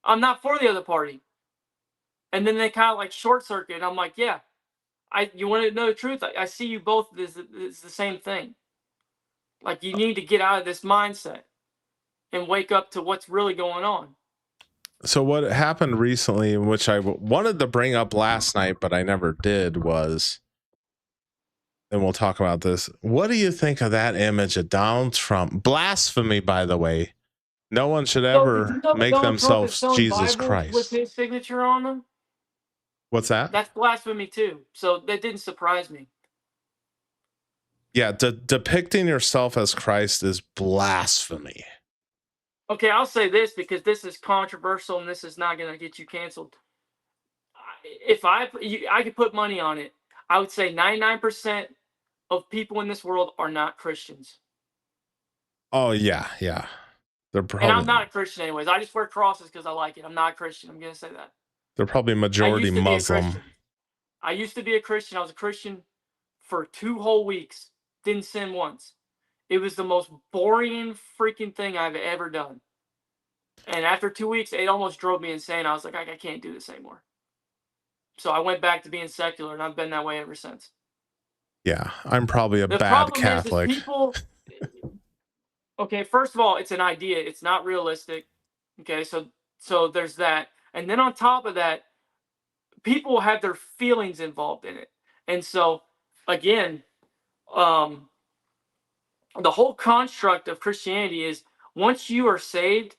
I'm not for the other party. And then they kind of like short circuit. And I'm like, yeah, you want to know the truth? I see you both as the same thing. Like you need to get out of this mindset and wake up to what's really going on.
So what happened recently, which I wanted to bring up last night, but I never did, was, and we'll talk about this. What do you think of that image of Donald Trump? Blasphemy, by the way. No one should ever make themselves Jesus Christ
with his signature on them.
What's that?
That's blasphemy too. So that didn't surprise me.
Yeah, depicting yourself as Christ is blasphemy.
Okay, I'll say this because this is controversial and this is not going to get you canceled. If I could put money on it, I would say 99% of people in this world are not Christians.
Oh yeah. They're probably.
And I'm not a Christian anyways. I just wear crosses because I like it. I'm not a Christian. I'm going to say that.
They're probably majority Muslim.
I used to be a Christian. I was a Christian for 2 whole weeks. Didn't sin once. It was the most boring freaking thing I've ever done. And after 2 weeks, it almost drove me insane. I was like, I can't do this anymore. So I went back to being secular, and I've been that way ever since.
Yeah, I'm probably a bad Catholic.
People, okay, first of all, it's an idea. It's not realistic. Okay, so there's that. And then on top of that, people have their feelings involved in it. And so, again, the whole construct of Christianity is once you are saved,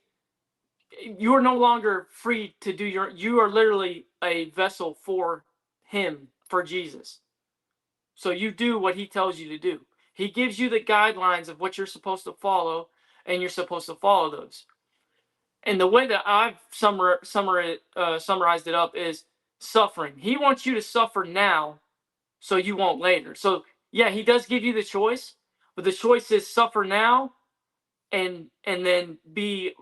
you are no longer free to do you are literally a vessel for him, for Jesus. So you do what he tells you to do. He gives you the guidelines of what you're supposed to follow, and you're supposed to follow those. And the way that I've summarized it up is suffering. He wants you to suffer now so you won't later. So, yeah, he does give you the choice, but the choice is suffer now and then be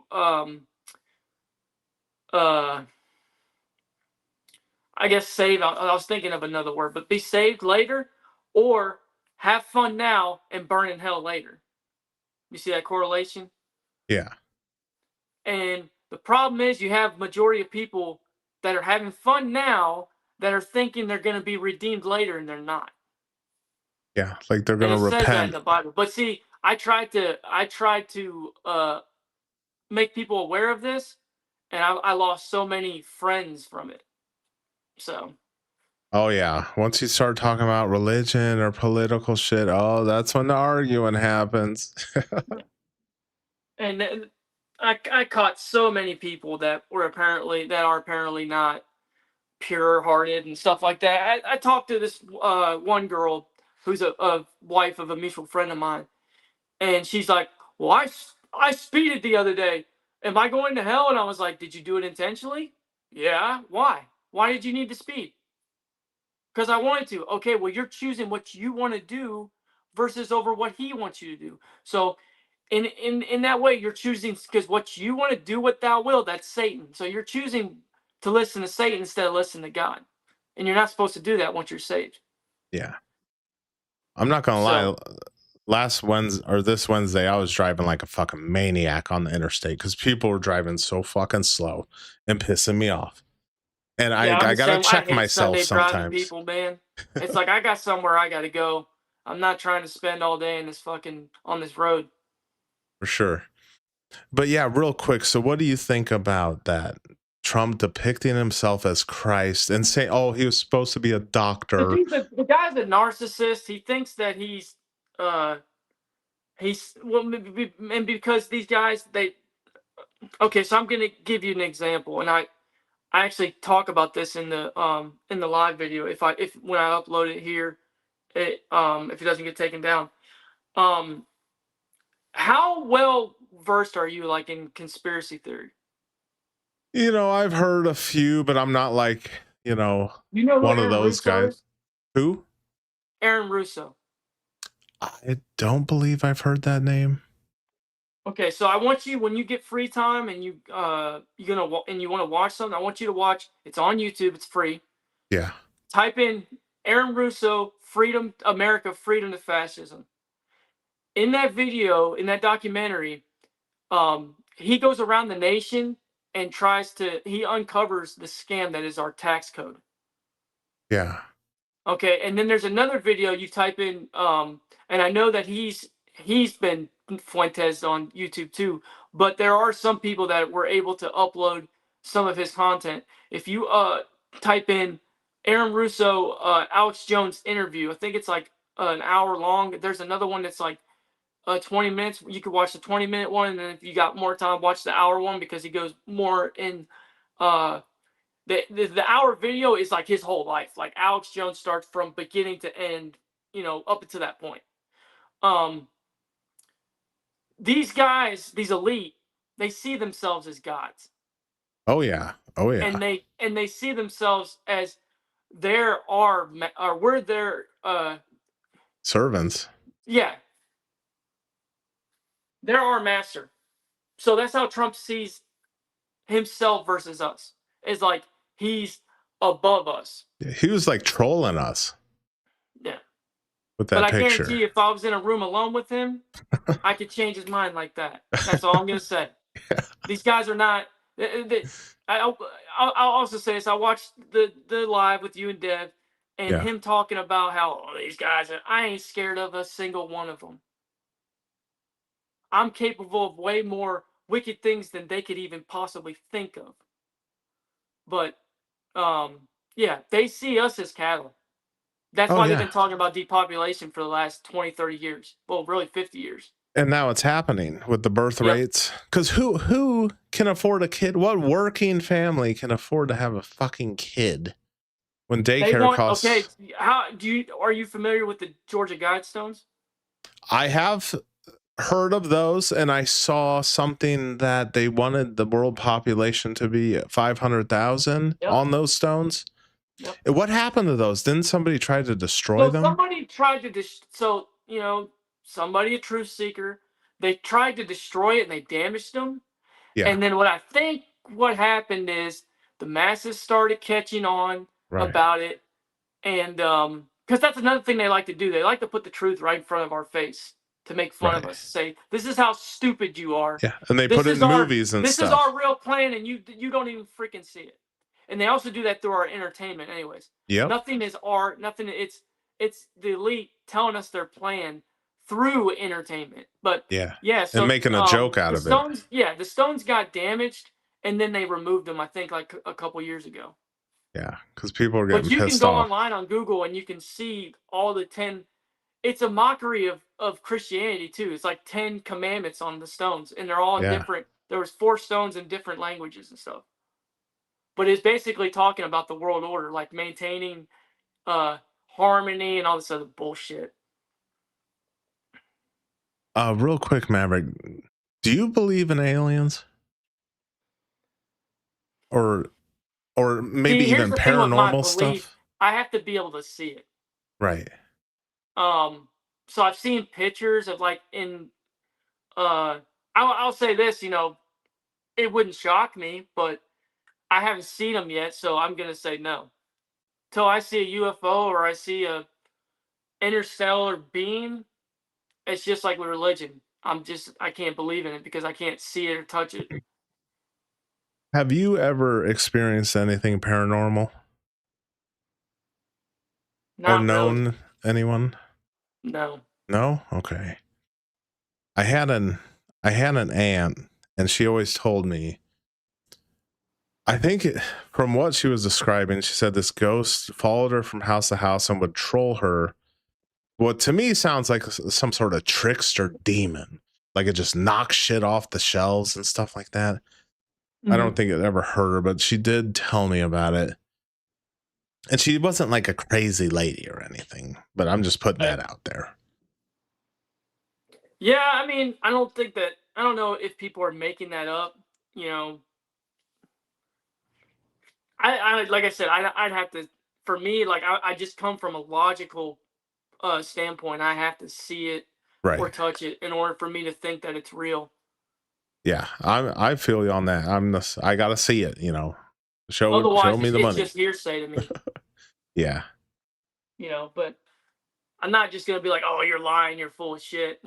I guess save. I was thinking of another word, but be saved later, or have fun now and burn in hell later. You see that correlation?
Yeah.
And the problem is you have majority of people that are having fun now that are thinking they're going to be redeemed later, and they're not.
Yeah, like they're
And
gonna
it says that in
repent.
the Bible. But see, I tried to make people aware of this, and I lost so many friends from it. So.
Oh yeah. Once you start talking about religion or political shit, oh, that's when the arguing happens.
And then I caught so many people that are apparently not pure hearted and stuff like that. I talked to this one girl who's a wife of a mutual friend of mine, and she's like, "Well, I speeded the other day. Am I going to hell?" And I was like, "Did you do it intentionally?" "Yeah." "Why? Why did you need to speed?" "Because I wanted to." "Okay, well, you're choosing what you want to do versus over what he wants you to do. So in that way, you're choosing, because what you want to do what thou will, that's Satan. So you're choosing to listen to Satan instead of listening to God. And you're not supposed to do that once you're saved.
Yeah. I'm not gonna lie. Last Wednesday or this Wednesday, I was driving like a fucking maniac on the interstate because people were driving so fucking slow and pissing me off. And
Yeah,
I
I'm the
gotta
same. I
check
hate
myself
Sunday driving
sometimes.
people, man. It's like I got somewhere I got to go. I'm not trying to spend all day in this on this road.
For sure. But yeah, real quick. So what do you think about that? Trump depicting himself as Christ and saying, oh, he was supposed to be a doctor.
The guy's a narcissist. He thinks that he's and because these guys, okay, so I'm gonna give you an example, and I actually talk about this in the live video. If when I upload it here, if it doesn't get taken down, how well versed are you like in conspiracy theory?
You know, I've heard a few, but I'm not like,
You know who
one of
Aaron
those
Russo
guys.
is?
Who?
Aaron Russo.
I don't believe I've heard that name.
Okay, so I want you, when you get free time and you want to watch something, I want you to watch. It's on YouTube. It's free.
Yeah.
Type in Aaron Russo, Freedom America, Freedom to Fascism. In that video, in that documentary, he goes around the nation and he uncovers the scam that is our tax code.
Yeah.
Okay, and then there's another video you type in, and I know that he's been Fuentes on YouTube too, but there are some people that were able to upload some of his content. If you type in Aaron Russo, Alex Jones interview, I think it's like an hour long. There's another one that's like 20 minutes. You could watch the 20-minute one, and then if you got more time, watch the hour one, because he goes more in. The hour video is like his whole life. Like Alex Jones starts from beginning to end, up until that point. These guys, these elite, they see themselves as gods.
Oh yeah. Oh yeah.
And they see themselves as we're their
servants.
Yeah. They're our master. So that's how Trump sees himself versus us. It's like he's above us.
He was like trolling us.
Yeah.
With that
picture.
picture.
Guarantee if I was in a room alone with him, I could change his mind like that. That's all I'm gonna say. Yeah. These guys are not. I'll also say this. I watched the live with you and Dev, and him talking about how these guys I ain't scared of a single one of them. I'm capable of way more wicked things than they could even possibly think of. But yeah, they see us as cattle. That's why they've been talking about depopulation for the last 20, 30 years. Well, really 50 years.
And now it's happening with the birth rates. Because who can afford a kid? What working family can afford to have a fucking kid when daycare costs?
Okay, are you familiar with the Georgia Guidestones?
I have heard of those, and I saw something that they wanted the world population to be 500,000 on those stones. Yep. What happened to those? Didn't somebody try to destroy them?
Somebody tried to somebody, a truth seeker, they tried to destroy it and they damaged them. Yeah. And then what happened is the masses started catching on. about it. And because that's another thing they like to do. They like to put the truth right in front of our face to make fun of us. Say, this is how stupid you are.
Yeah, and they
this
put it
is
in
our,
movies and
this
stuff.
This is our real plan, and you don't even freaking see it. And they also do that through our entertainment, anyways.
Yep.
Nothing is art. Nothing. It's the elite telling us their plan through entertainment. But
yeah.
So
And making a joke out of
Stones,
it.
Yeah, the Stones got damaged, and then they removed them. I think like a couple years ago.
Yeah, because people are getting
pissed off. But you can go online on Google and you can see all the 10. It's a mockery of Christianity too. It's like 10 commandments on the stones, and they're all in different. There was 4 stones in different languages and stuff. But it's basically talking about the world order, like maintaining harmony and all this other bullshit.
Real quick, Maverick, do you believe in aliens? Or maybe even paranormal stuff?
I have to be able to see it.
Right.
So I've seen pictures of like in I'll say this, it wouldn't shock me, but I haven't seen them yet, so I'm gonna say no. Till I see a UFO or I see a interstellar being, it's just like with religion. I can't believe in it because I can't see it or touch it.
Have you ever experienced anything paranormal?
Not
or known
really.
anyone?
No.
No? Okay. I had an aunt, and she always told me, I think from what she was describing, she said this ghost followed her from house to house and would troll her. What to me sounds like some sort of trickster demon. Like it just knocks shit off the shelves and stuff like that. I don't think it ever hurt her, but she did tell me about it. And she wasn't like a crazy lady or anything, but I'm just putting that out there.
Yeah, I mean, I don't know if people are making that up, I like I said, I'd have to, for me, like I just come from a logical standpoint. I have to see it or touch it in order for me to think that it's real.
Yeah, I feel you on that. I gotta see it, Show me the money.
It's just hearsay to me.
Yeah.
But I'm not just gonna be like, oh, you're lying, you're full of shit,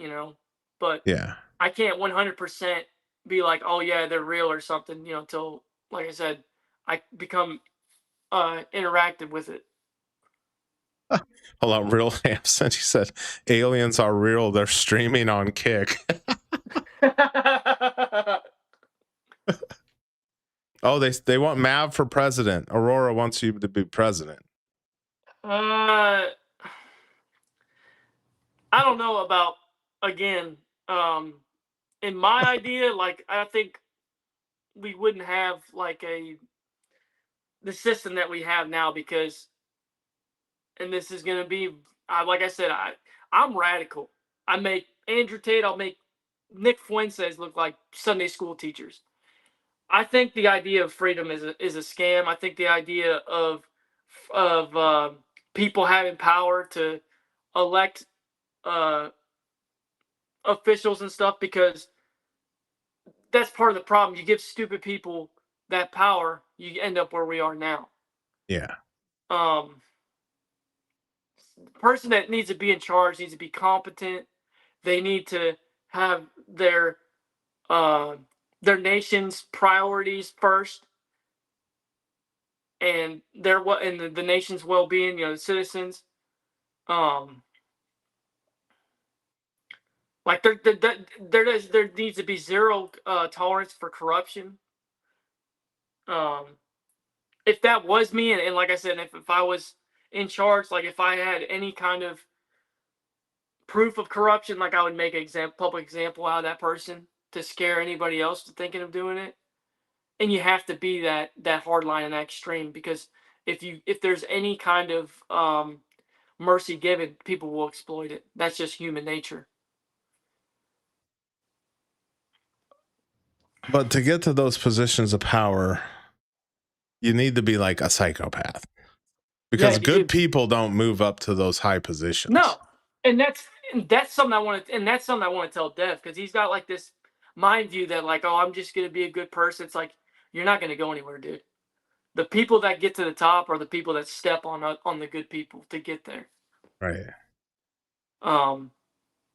But
yeah,
I can't 100% be like, oh yeah, they're real or something, until, like I said, I become interactive with it.
Hold on, Real Hamson. She said aliens are real. They're streaming on Kick. Oh, they want Mav for president. Aurora wants you to be president.
I don't know about, again, in my idea, like I think we wouldn't have like the system that we have now, because, and this is gonna be, like I said, I'm radical. I make Andrew Tate, I'll make Nick Fuentes look like Sunday school teachers. I think the idea of freedom is a scam. I think the idea of people having power to elect officials and stuff, because that's part of the problem. You give stupid people that power, you end up where we are now.
Yeah.
The person that needs to be in charge needs to be competent. They need to have their nation's priorities first, and the nation's well-being, the citizens. Like there needs to be zero tolerance for corruption. If that was me, and like I said, if I was in charge, like if I had any kind of proof of corruption, like I would make an public example out of that person to scare anybody else to thinking of doing it. And you have to be that hardline and that extreme, because if there's any kind of mercy given, people will exploit it. That's just human nature.
But to get to those positions of power, you need to be like a psychopath, because good people don't move up to those high positions.
No, and that's something I want to tell Dev, because he's got like this mind view that like, oh, I'm just gonna be a good person. It's like, you're not gonna go anywhere, dude. The people that get to the top are the people that step on the good people to get there.
Right.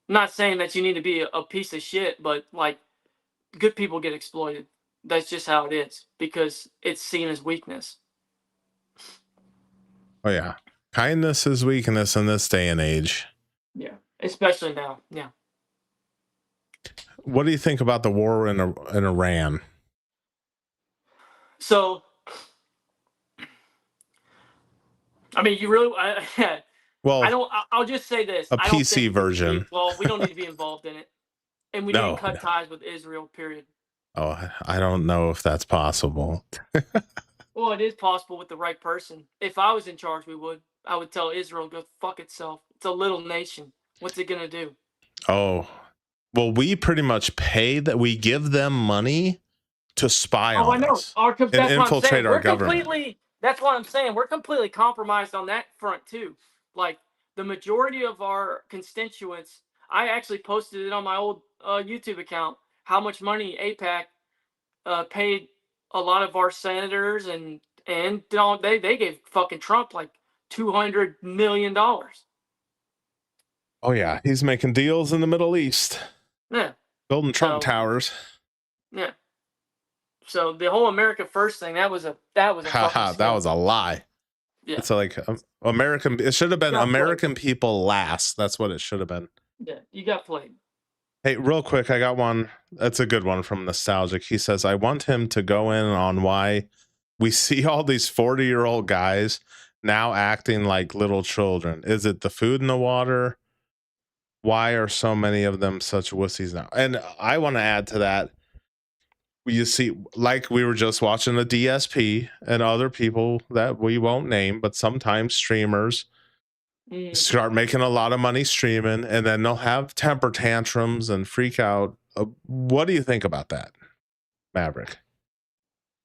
Not saying that you need to be a piece of shit, but like good people get exploited. That's just how it is because it's seen as weakness.
Oh yeah, kindness is weakness in this day and age.
Yeah, especially now. Yeah.
What do you think about the war in Iran?
So, I mean, you really.
Well,
I don't. I'll just say this:
a
I don't
PC
think
version.
we don't need to be involved in it, and we need to cut ties with Israel. Period.
Oh, I don't know if that's possible.
Well, it is possible with the right person. If I was in charge, we would. I would tell Israel go fuck itself. It's a little nation. What's it gonna do?
Oh, well, we pretty much pay that. We give them money to spy on us and infiltrate our government.
That's what I'm saying. We're completely compromised on that front too. Like the majority of our constituents, I actually posted it on my old YouTube account. How much money AIPAC paid a lot of our senators and they gave fucking Trump like $200 million.
Oh yeah, he's making deals in the Middle East.
Yeah,
building Trump towers.
Yeah. So the whole America First thing that was a
that was a lie.
Yeah.
It's like American. It should have been American people last. That's what it should have been.
Yeah, you got played.
Hey, real quick, I got one. That's a good one from Nostalgic. He says, I want him to go in on why we see all these 40-year-old guys now acting like little children. Is it the food and the water? Why are so many of them such wussies now? And I want to add to that. You see, like we were just watching the DSP and other people that we won't name, but sometimes streamers start making a lot of money streaming, and then they'll have temper tantrums and freak out. What do you think about that, Maverick?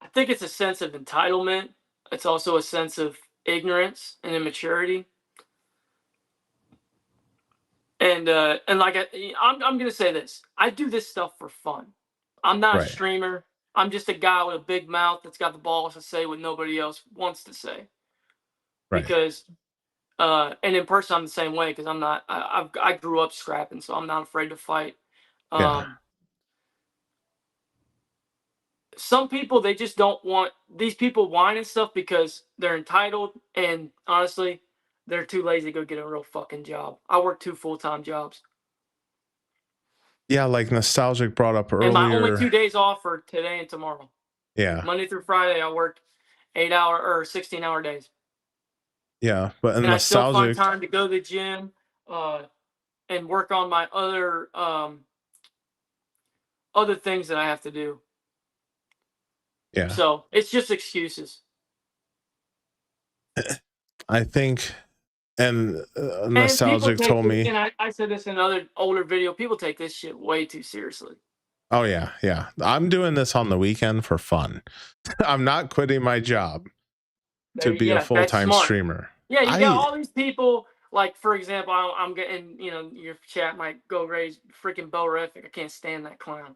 I think it's a sense of entitlement. It's also a sense of ignorance and immaturity. And like I'm gonna say this: I do this stuff for fun. I'm not a streamer. I'm just a guy with a big mouth that's got the balls to say what nobody else wants to say.
Right.
Because and in person, I'm the same way because I'm not. I grew up scrapping, so I'm not afraid to fight. Some people they just don't want these people whine and stuff because they're entitled, and honestly, they're too lazy to go get a real fucking job. I work 2 full-time jobs.
Yeah, like Nostalgic brought up earlier.
And my only 2 days off are today and tomorrow.
Yeah.
Monday through Friday, I work 8-hour or 16-hour days.
Yeah, but
and I still find time to go to the gym and work on my other things that I have to do.
Yeah.
So it's just excuses.
I think, and Nostalgic told me.
And I said this in another older video. People take this shit way too seriously.
Oh yeah, yeah. I'm doing this on the weekend for fun. I'm not quitting my job to be a full-time streamer.
Yeah, you got all these people. Like for example, I'm getting your chat might go raise freaking Bo-rific. I can't stand that clown.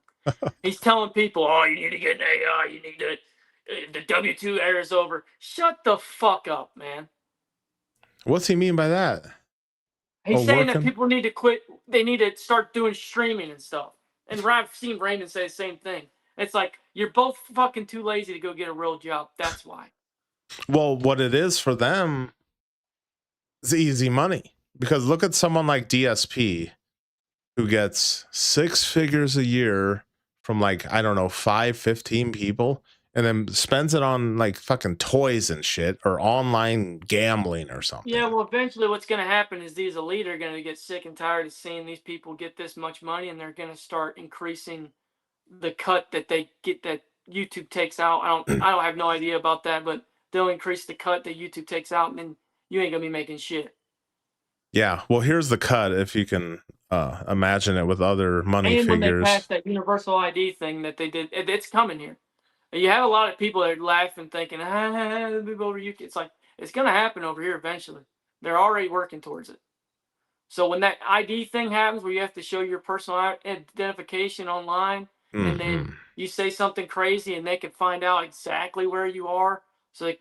He's telling people, "Oh, you need to get an AI. You need to the W2 era is over." Shut the fuck up, man.
What's he mean by that?
He's saying that people need to quit. They need to start doing streaming and stuff. And I've seen Raymond say the same thing. It's like you're both fucking too lazy to go get a real job. That's why.
Well, what it is for them is easy money. Because look at someone like DSP who gets 6 figures a year from like, I don't know, 15 people, and then spends it on like fucking toys and shit or online gambling or something.
Yeah, well, eventually what's going to happen is these elite are going to get sick and tired of seeing these people get this much money, and they're going to start increasing the cut that they get that YouTube takes out. I don't have no idea about that, but they'll increase the cut that YouTube takes out, and then you ain't going to be making shit.
Yeah, well, here's the cut if you can imagine it with other money figures.
And when they passed that universal ID thing that they did, it's coming here. You have a lot of people that are laughing, thinking, move over you. It's like, it's going to happen over here eventually. They're already working towards it. So when that ID thing happens where you have to show your personal identification online, and then you say something crazy and they can find out exactly where you are, So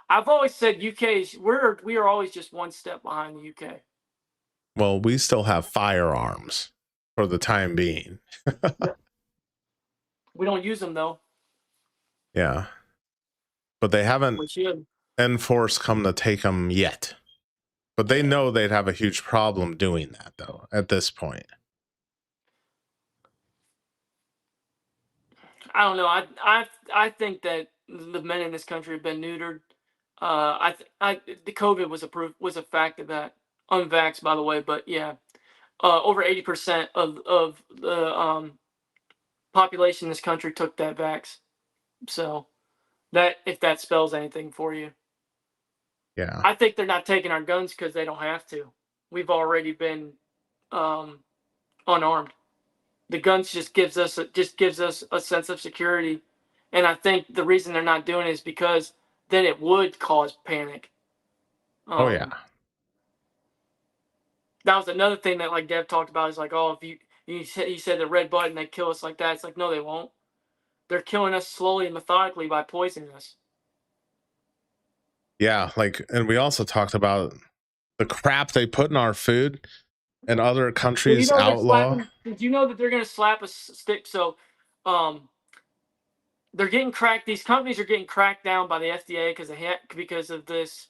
I've always said we are always just one step behind the UK.
Well, we still have firearms for the time being.
We don't use them though.
Yeah. But they haven't enforced come to take them yet. But they know they'd have a huge problem doing that though at this point.
I don't know. I think that the men in this country have been neutered. The COVID was a fact of that. Unvaxxed, by the way, but yeah, over 80% of the population in this country took that vax. So that, if that spells anything for you.
Yeah.
I think they're not taking our guns because they don't have to. We've already been unarmed. The guns just gives us a sense of security, and I think the reason they're not doing it is because then it would cause panic.
Oh yeah.
That was another thing that like Dev talked about is like, oh, if he said the red button, they kill us like that. It's like, no, they won't. They're killing us slowly and methodically by poisoning us.
Yeah, like, and we also talked about the crap they put in our food and other countries outlaw.
Did you know that they're going to slap a stick? So, they're getting cracked. These companies are getting cracked down by the FDA because of this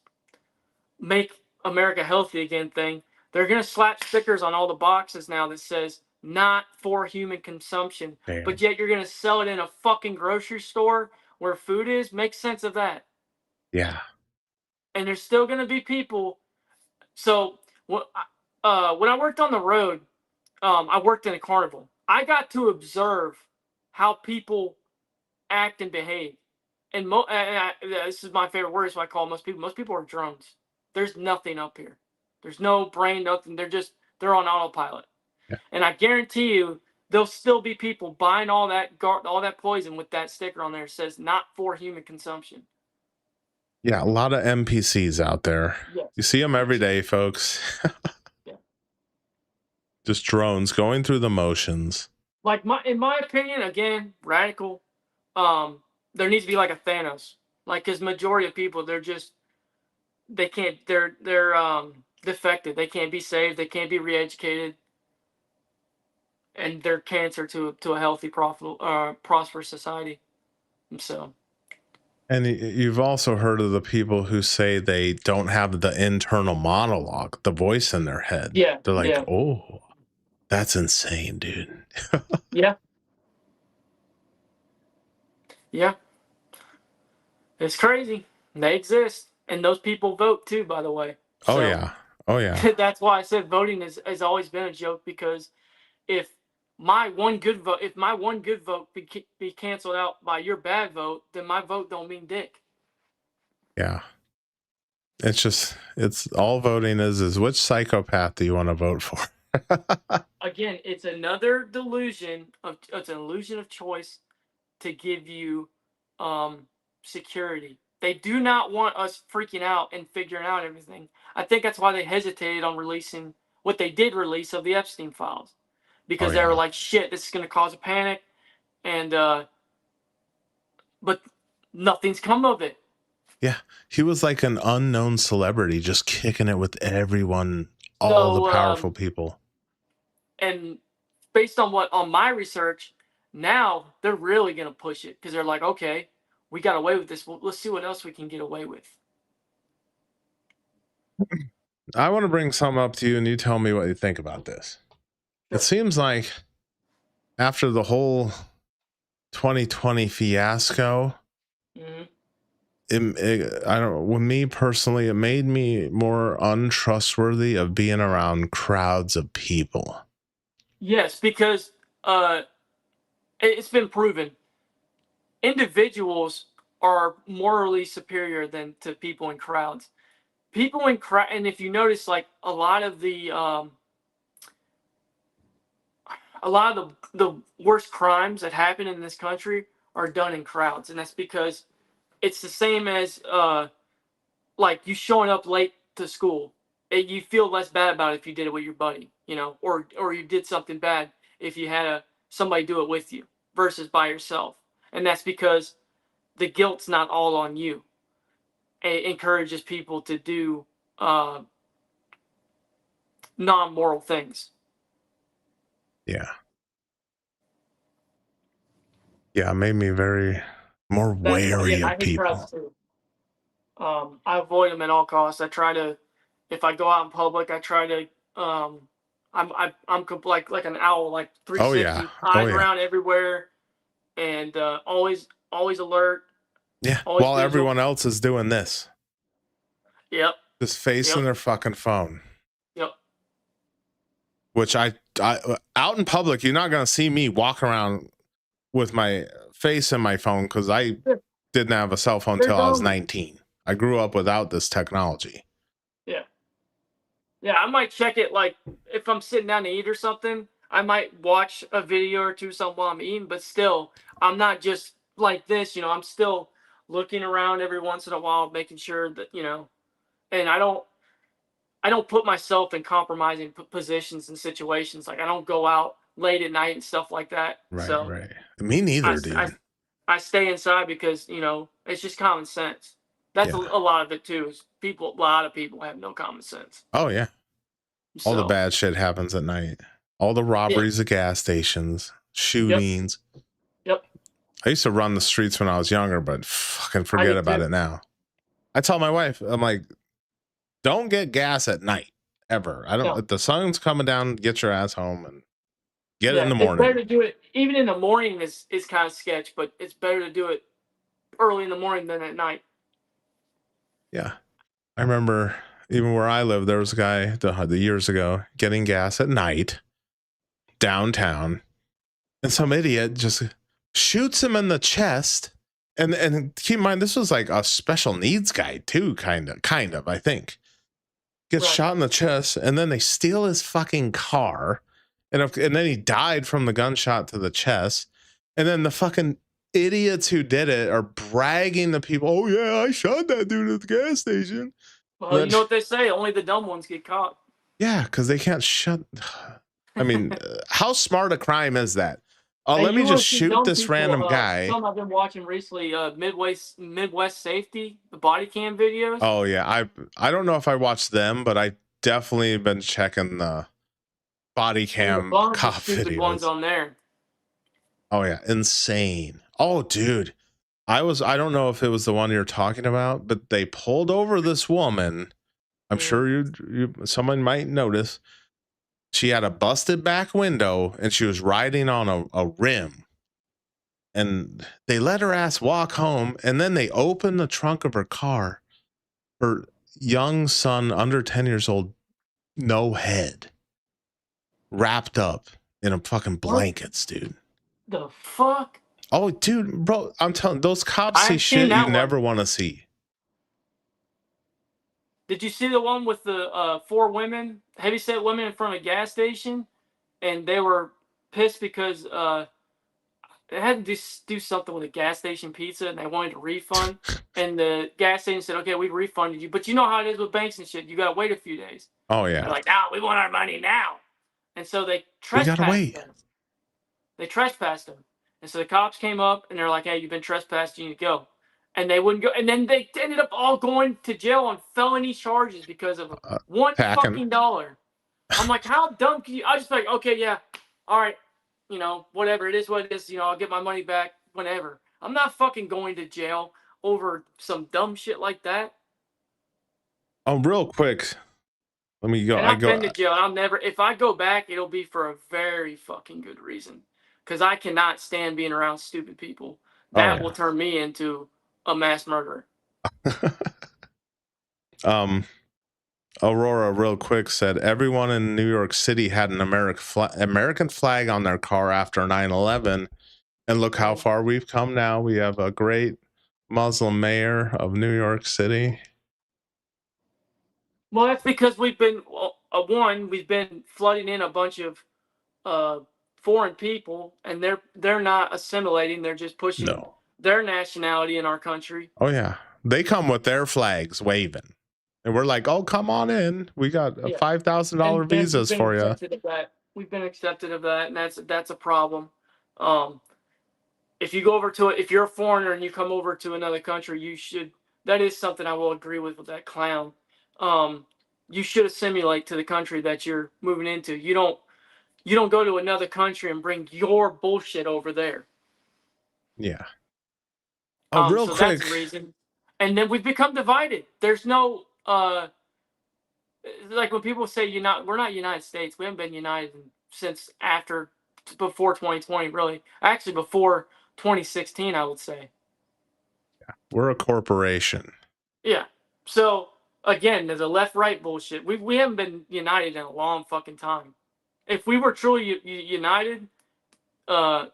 "Make America Healthy Again" thing. They're going to slap stickers on all the boxes now that says "not for human consumption."
Damn.
But yet you're going to sell it in a fucking grocery store where food is. Make sense of that.
Yeah.
And there's still going to be people. So when I worked on the road, I worked in a carnival. I got to observe how people act and behave. And this is my favorite word, so I call most people. Most people are drones. There's nothing up here. There's no brain, nothing. They're on autopilot.
Yeah.
And I guarantee you, there'll still be people buying all that poison with that sticker on there that says "not for human consumption."
Yeah, a lot of NPCs out there. Yes. You see them every day, folks.
Yeah.
Just drones going through the motions.
Like in my opinion, again, radical. There needs to be like a Thanos. Like, because majority of people, they're defected. They can't be saved. They can't be re-educated, and they're cancer to a healthy, profitable, prosperous society. And so.
And you've also heard of the people who say they don't have the internal monologue, the voice in their head.
Yeah.
They're like, oh, that's insane, dude.
Yeah. Yeah. It's crazy. They exist. And those people vote too, by the way.
Oh, yeah. Oh, yeah.
That's why I said voting has always been a joke, because if my one good vote be canceled out by your bad vote, then my vote don't mean dick.
Yeah. It's all voting is which psychopath do you want to vote for?
Again, it's another delusion it's an illusion of choice to give you security. They do not want us freaking out and figuring out everything. I think that's why they hesitated on releasing what they did release of the Epstein files. Because they were like, shit, this is going to cause a panic. And, but nothing's come of it.
Yeah. He was like an unknown celebrity, just kicking it with everyone, all the powerful people.
And based on my research, now they're really going to push it, because they're like, okay, we got away with this. Well, let's see what else we can get away with.
I want to bring something up to you, and you tell me what you think about this. It seems like after the whole 2020 fiasco, with me personally, it made me more untrustworthy of being around crowds of people.
Yes, because it's been proven individuals are morally superior to people in crowds. People in crowd, and if you notice, like a lot of the worst crimes that happen in this country are done in crowds, and that's because it's the same as like you showing up late to school. You feel less bad about it if you did it with your buddy, or you did something bad if you had somebody do it with you versus by yourself. And that's because the guilt's not all on you. encourages people to do non-moral things.
Yeah. Yeah, it made me very more wary of
I hate crowds
people.
too. I avoid them at all costs. I try to, if I go out in public, I try to. I'm like an owl, like
Oh yeah.
360,
Oh
eyes
yeah.
around everywhere, and always alert.
Yeah.
Always
While
visual.
everyone else is doing this.
Yep.
Just facing their fucking phone.
Yep.
Which I out in public, you're not gonna see me walk around with my face in my phone because I didn't have a cell phone until I was 19. I grew up without this technology.
Yeah. Yeah, I might check it like if I'm sitting down to eat or something. I might watch a video or two something while I'm eating, but still, I'm not just like this. I'm still looking around every once in a while, making sure that and I don't put myself in compromising positions and situations. Like I don't go out late at night and stuff like that.
Right,
So
right. Me neither, dude.
I stay inside because it's just common sense. That's a lot of it too. Is a lot of people have no common sense.
Oh yeah. All the bad shit happens at night. All the robberies at gas stations, shootings.
Yep.
I used to run the streets when I was younger, but fucking forget about it now. I tell my wife, I'm like, don't get gas at night ever. If the sun's coming down, get your ass home and get it in the morning.
It's better to do it even in the morning is kind of sketch, but it's better to do it early in the morning than at night.
Yeah. I remember even where I live, there was a guy the years ago getting gas at night downtown, and some idiot just shoots him in the chest. And keep in mind, this was like a special needs guy too, kind of, I think. Gets shot in the chest, and then they steal his fucking car, and then he died from the gunshot to the chest. And then the fucking idiots who did it are bragging to people, "Oh yeah, I shot that dude at the gas station."
Well, you know what they say: only the dumb ones get caught.
Yeah, because they can't shut. I mean, how smart a crime is that? Let me just shoot this random guy.
Some I've been watching recently, Midwest Safety, the body cam videos.
Oh yeah, I don't know if I watched them, but I definitely been checking the body cam cop videos.
Ones on there.
Oh yeah, insane. Oh dude, I don't know if it was the one you're talking about, but they pulled over this woman. I'm sure someone might notice. She had a busted back window and she was riding on a rim. And they let her ass walk home, and then they opened the trunk of her car. Her young son, under 10 years old, no head, wrapped up in a fucking blankets, dude.
The fuck?
Oh, dude, bro, I'm telling those cops see shit you never want to see.
Did you see the one with the 4 women, heavyset women in front of a gas station? And they were pissed because they had to do something with a gas station pizza, and they wanted a refund. And the gas station said, "Okay, we refunded you, but you know how it is with banks and shit. You gotta wait a few days."
Oh yeah.
They're like, "No, we want our money now." And so they trespassed them. They trespassed them, and so the cops came up and they're like, "Hey, you've been trespassed. You need to go." And they wouldn't go, and then they ended up all going to jail on felony charges because of fucking $1. I'm like, how dumb can you? I just like, okay, yeah, all right, whatever it is, what it is. I'll get my money back whenever. I'm not fucking going to jail over some dumb shit like that.
Oh, real quick, let me go.
And I've been to jail. I'll never. If I go back, it'll be for a very fucking good reason, because I cannot stand being around stupid people. That will turn me into a mass murderer.
Aurora, real quick, said everyone in New York City had an American flag on their car after 9/11, and look how far we've come now. We have a great Muslim mayor of New York City.
Well, that's because we've been flooding in a bunch of foreign people, and they're not assimilating. They're just pushing their nationality in our country.
Oh yeah, they come with their flags waving, and we're like, "Oh, come on in. We got $5,000 visas for you."
We've been accepted of that, and that's a problem. If you go over if you're a foreigner and you come over to another country, you should that is something I will agree with that clown. You should assimilate to the country that you're moving into. You don't go to another country and bring your bullshit over there.
Yeah. Oh, real
so
quick.
That's the reason. And then we've become divided. There's no like when people say we're not United States. We haven't been united since before 2020, really. Actually, before 2016, I would say.
We're a corporation.
Yeah. So again, there's a left-right bullshit. We haven't been united in a long fucking time. If we were truly united, our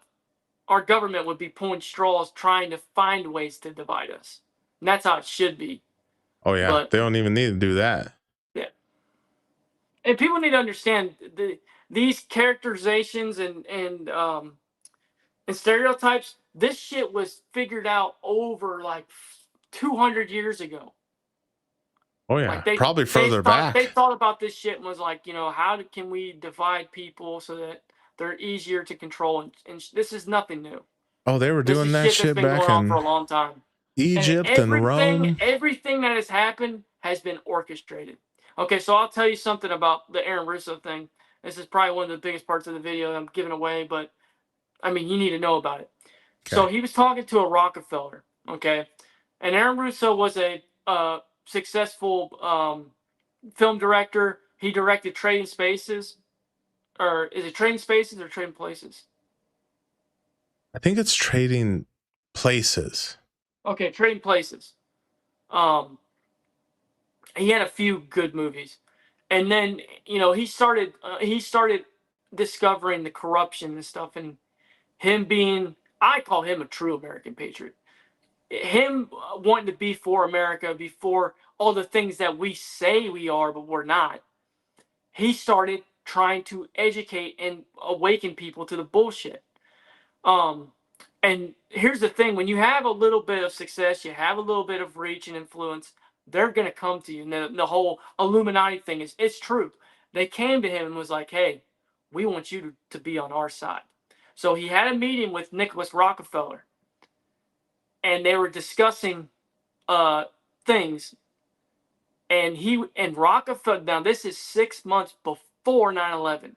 government would be pulling straws, trying to find ways to divide us. And that's how it should be.
Oh yeah,
But
they don't even need to do that.
yeah. And people need to understand these characterizations and stereotypes. This shit was figured out over like 200 years ago.
Oh yeah,
Like
probably further back.
They thought about this shit and was like, how can we divide people so that they're easier to control? And this is nothing new.
Oh, they were doing that shit
That's been
back
going on
in
for a long time.
Egypt and Rome.
Everything that has happened has been orchestrated. Okay, so I'll tell you something about the Aaron Russo thing. This is probably one of the biggest parts of the video I'm giving away, but I mean, you need to know about it. Okay. So he was talking to a Rockefeller, okay? And Aaron Russo was a successful film director. He directed Trading Spaces. Or is it Trading Spaces or Trading Places?
I think it's Trading Places.
Okay, Trading Places. He had a few good movies, and then he started discovering the corruption and stuff, and him being, I call him a true American patriot. Him wanting to be for America before all the things that we say we are, but we're not. He started trying to educate and awaken people to the bullshit. And here's the thing: when you have a little bit of success, you have a little bit of reach and influence, they're going to come to you. And the whole Illuminati thing it's true. They came to him and was like, hey, we want you to be on our side. So he had a meeting with Nicholas Rockefeller, and they were discussing things. And Rockefeller, now this is 6 months before 9/11.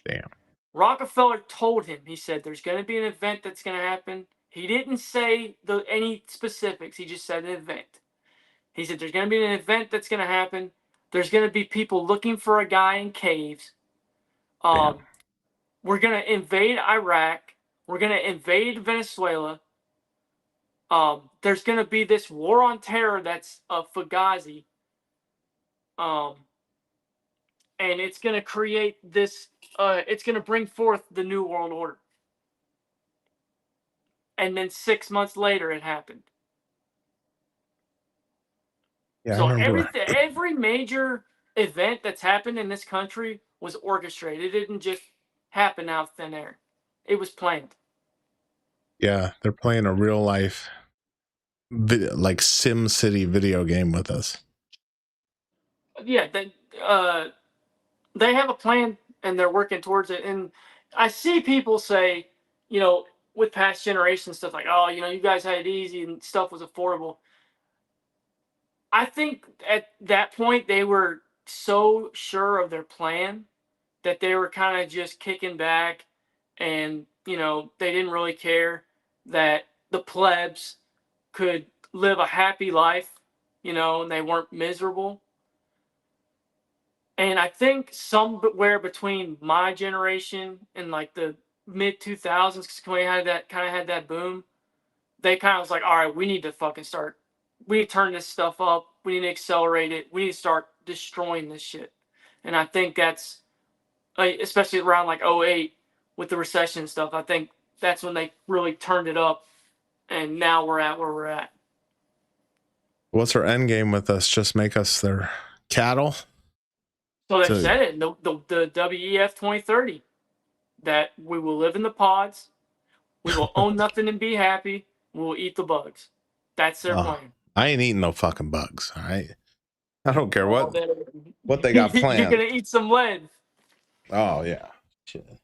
Damn.
Rockefeller told him, he said, there's going to be an event that's going to happen. He didn't say any specifics. He just said an event. He said, there's going to be an event that's going to happen. There's going to be people looking for a guy in caves. We're going to invade Iraq. We're going to invade Venezuela. There's going to be this war on terror that's Fugazi. And it's going to create this, it's going to bring forth the New World Order. And then 6 months later, it happened.
Yeah,
so
I remember.
every major event that's happened in this country was orchestrated. It didn't just happen out of thin air. It was planned.
Yeah, they're playing a real life, like Sim City video game with us.
Yeah, they have a plan and they're working towards it. And I see people say, with past generations stuff like, oh, you guys had it easy and stuff was affordable. I think at that point they were so sure of their plan that they were kind of just kicking back, and they didn't really care that the plebs could live a happy life, and they weren't miserable. And I think somewhere between my generation and like the mid 2000s, because we had that boom, they kind of was like, all right, we need to fucking start. We need to turn this stuff up. We need to accelerate it. We need to start destroying this shit. And I think that's, especially around like 2008 with the recession and stuff, I think that's when they really turned it up. And now we're at where we're at.
What's our end game with us? Just make us their cattle?
So they said it, the WEF 2030, that we will live in the pods, we will own nothing and be happy, we will eat the bugs. That's their plan.
I ain't eating no fucking bugs, all right? I don't care what they got planned.
You're going to eat some lead.
Oh, yeah. Shit.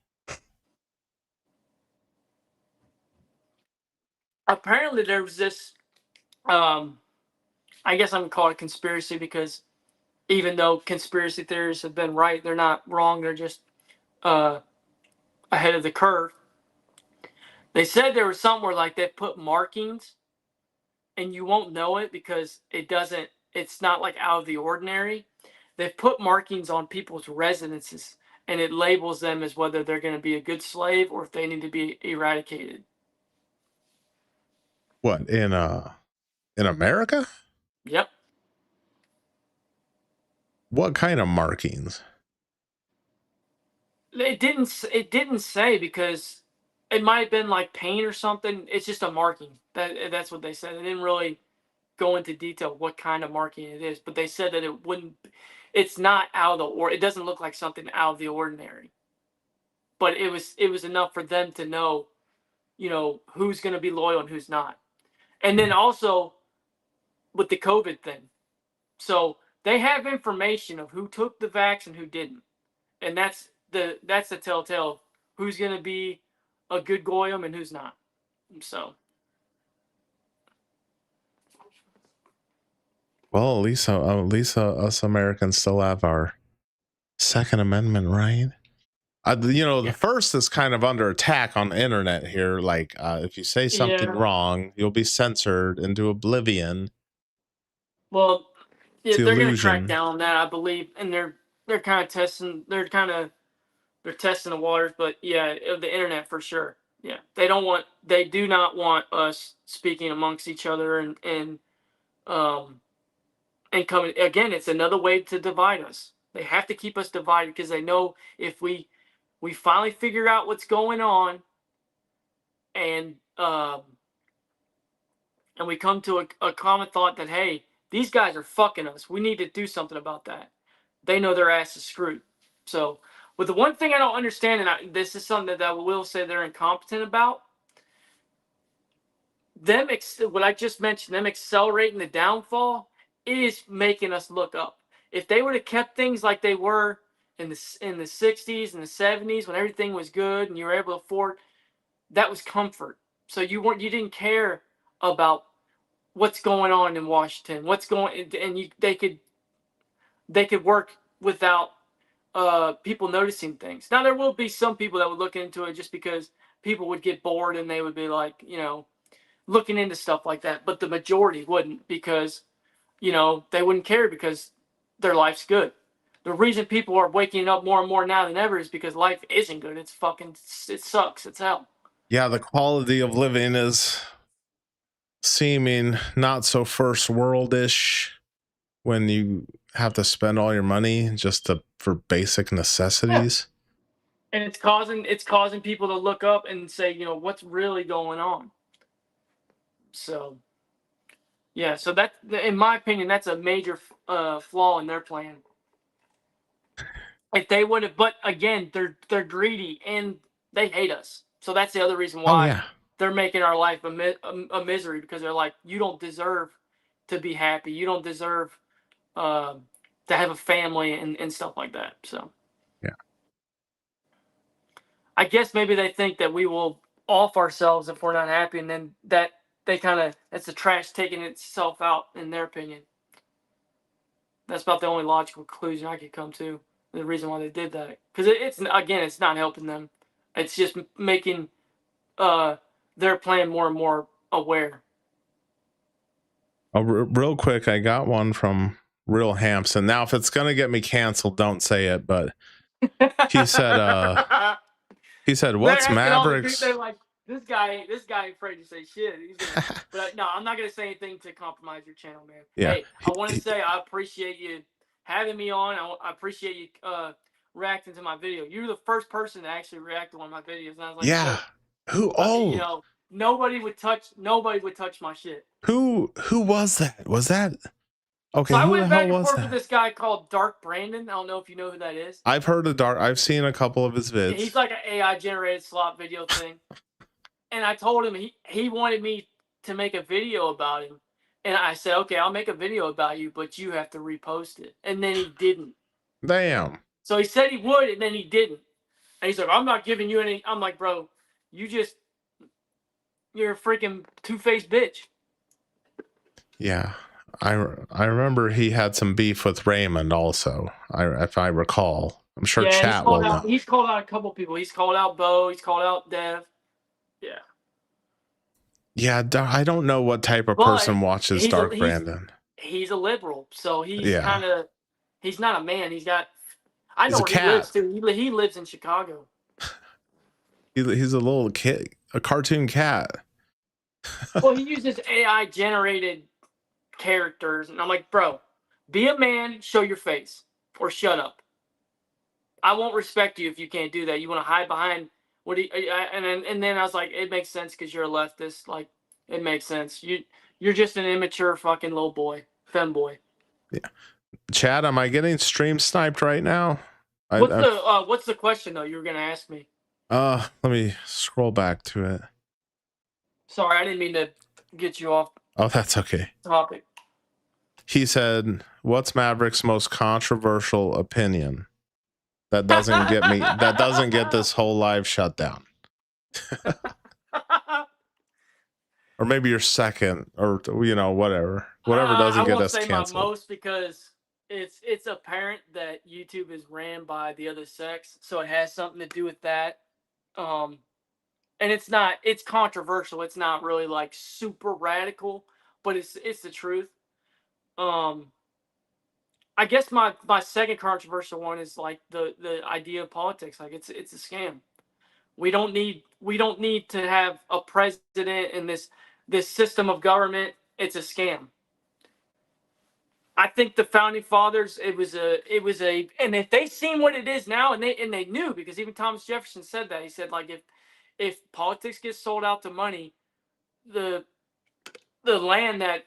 Apparently there was this I guess I'm gonna call it a conspiracy because even though conspiracy theories have been right, they're not wrong. They're just ahead of the curve. They said there was somewhere like they put markings, and you won't know it because it doesn't. It's not like out of the ordinary. They've put markings on people's residences, and it labels them as whether they're going to be a good slave or if they need to be eradicated.
What in America?
Yep.
What kind of markings?
It didn't say because it might have been like paint or something. It's just a marking. That's what they said. They didn't really go into detail what kind of marking it is, but they said that it wouldn't. It's not out of the or. It doesn't look like something out of the ordinary. But it was enough for them to know, who's going to be loyal and who's not. And then also with the COVID thing, so they have information of who took the vaccine and who didn't, and that's the telltale of who's going to be a good goyim and who's not. So.
Well, at least us Americans still have our Second Amendment, right? The first is kind of under attack on the internet here. Like, if you say something wrong, you'll be censored into oblivion.
Well, yeah, they're going to crack down on that, I believe, and they're kind of testing. They're testing the waters, but yeah, the internet for sure. Yeah, they do not want us speaking amongst each other and coming again. It's another way to divide us. They have to keep us divided because they know if we finally figure out what's going on and we come to a common thought that, hey, these guys are fucking us. We need to do something about that. They know their ass is screwed. So, but the one thing I don't understand, and this is something that I will say they're incompetent about, what I just mentioned, them accelerating the downfall is making us look up. If they would have kept things like they were in the 60s and the 70s when everything was good and you were able to afford, that was comfort. So you didn't care about what's going on in Washington, and they could work without people noticing things. Now there will be some people that would look into it just because people would get bored and they would be like, looking into stuff like that. But the majority wouldn't because, they wouldn't care because their life's good. The reason people are waking up more and more now than ever is because life isn't good. It sucks. It's hell.
Yeah, the quality of living is seeming not so first worldish when you have to spend all your money just for basic necessities.
Yeah. And it's causing people to look up and say, what's really going on. So, yeah. So that, in my opinion, that's a major flaw in their plan. If they would have, but again, they're greedy and they hate us. So that's the other reason why they're making our life a misery, because they're like, you don't deserve to be happy. You don't deserve to have a family and stuff like that. So,
yeah.
I guess maybe they think that we will off ourselves if we're not happy, and then that's the trash taking itself out, in their opinion. That's about the only logical conclusion I could come to. The reason why they did that, because it's not helping them. It's just making their plan more and more aware.
Oh, real quick, I got one from Real Hampson. Now, if it's gonna get me canceled, don't say it. But he said, "What's Mavericks?"
They're like, this guy ain't afraid to say shit. But no, I'm not gonna say anything to compromise your channel, man.
Yeah.
Hey, I want to say I appreciate you having me on. I appreciate you reacting to my video. You're the first person to actually react to one of my videos. And I was like,
yeah. Who?
Nobody would touch my shit.
Who was that? Was that? Okay,
So I
who
went
the
back
hell
and
was
forth
that?
with this guy called Dark Brandon. I don't know if you know who that is.
I've heard of Dark. I've seen a couple of his vids.
He's like an AI generated slot video thing. And I told him he wanted me to make a video about him. And I said, okay, I'll make a video about you, but you have to repost it. And then he didn't.
Damn.
So he said he would, and then he didn't. And he's like, I'm not giving you any. I'm like, bro, you're a freaking two-faced bitch.
Yeah. I remember he had some beef with Raymond also, if I recall. I'm sure
Yeah,
chat will know.
he's called out a couple people. He's called out Bo. He's called out Dev. Yeah.
Yeah, I don't know what type of
But
person watches Dark Brandon.
He's a liberal, so he's
Yeah.
he's not a man. I know
He's a
where he lives
cat.
too. He lives in Chicago.
He's a little kid, a cartoon cat.
Well, he uses AI generated characters, and I'm like, bro, be a man, show your face, or shut up. I won't respect you if you can't do that. You want to hide behind what he and then I was like, it makes sense because you're a leftist. Like, it makes sense. You're just an immature fucking little boy, femboy.
Yeah. Chad, am I getting stream sniped right now?
What's the question though? You were gonna ask me.
Let me scroll back to it.
Sorry, I didn't mean to get you off.
Oh, that's okay.
Topic.
He said, "What's Maverick's most controversial opinion?" That doesn't get me. That doesn't get this whole live shut down. Or maybe your second, or whatever doesn't get us canceled.
I won't say my most because it's apparent that YouTube is ran by the other sex, so it has something to do with that. And it's controversial. It's not really like super radical, but it's the truth. I guess my second controversial one is like the idea of politics. Like it's a scam. We don't need to have a president in this system of government. It's a scam. I think the founding fathers, it was a, and if they seen what it is now, and they knew, because even Thomas Jefferson said that. He said, like, if politics gets sold out to money, the land that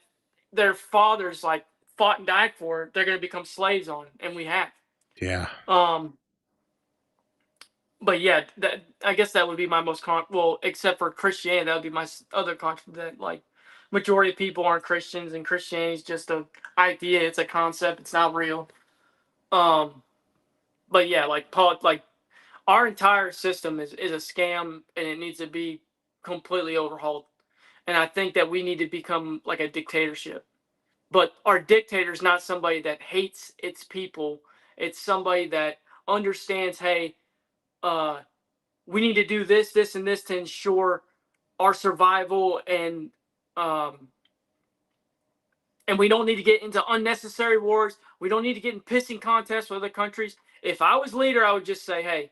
their fathers like fought and died for, they're going to become slaves on, and we have.
Yeah.
But yeah, I guess that would be my most except for Christianity, that would be my other that like majority of people aren't Christians, and Christianity is just an idea. It's a concept. It's not real. But yeah, like our entire system is a scam, and it needs to be completely overhauled. And I think that we need to become like a dictatorship. But our dictator is not somebody that hates its people. It's somebody that understands, hey, we need to do this, this, and this to ensure our survival, and we don't need to get into unnecessary wars. We don't need to get in pissing contests with other countries. If I was leader, I would just say, hey,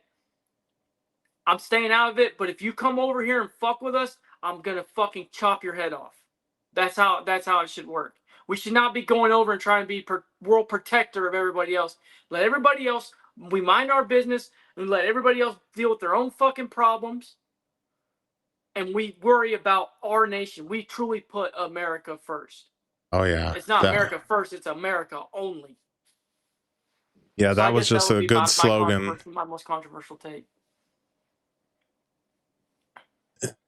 I'm staying out of it, but if you come over here and fuck with us, I'm gonna fucking chop your head off. That's how it should work. We should not be going over and trying to be world protector of everybody else. Let everybody else, we mind our business, and let everybody else deal with their own fucking problems. And we worry about our nation. We truly put America first.
Oh yeah.
It's not America first, it's America only.
Yeah, that was just a good slogan.
My most controversial take.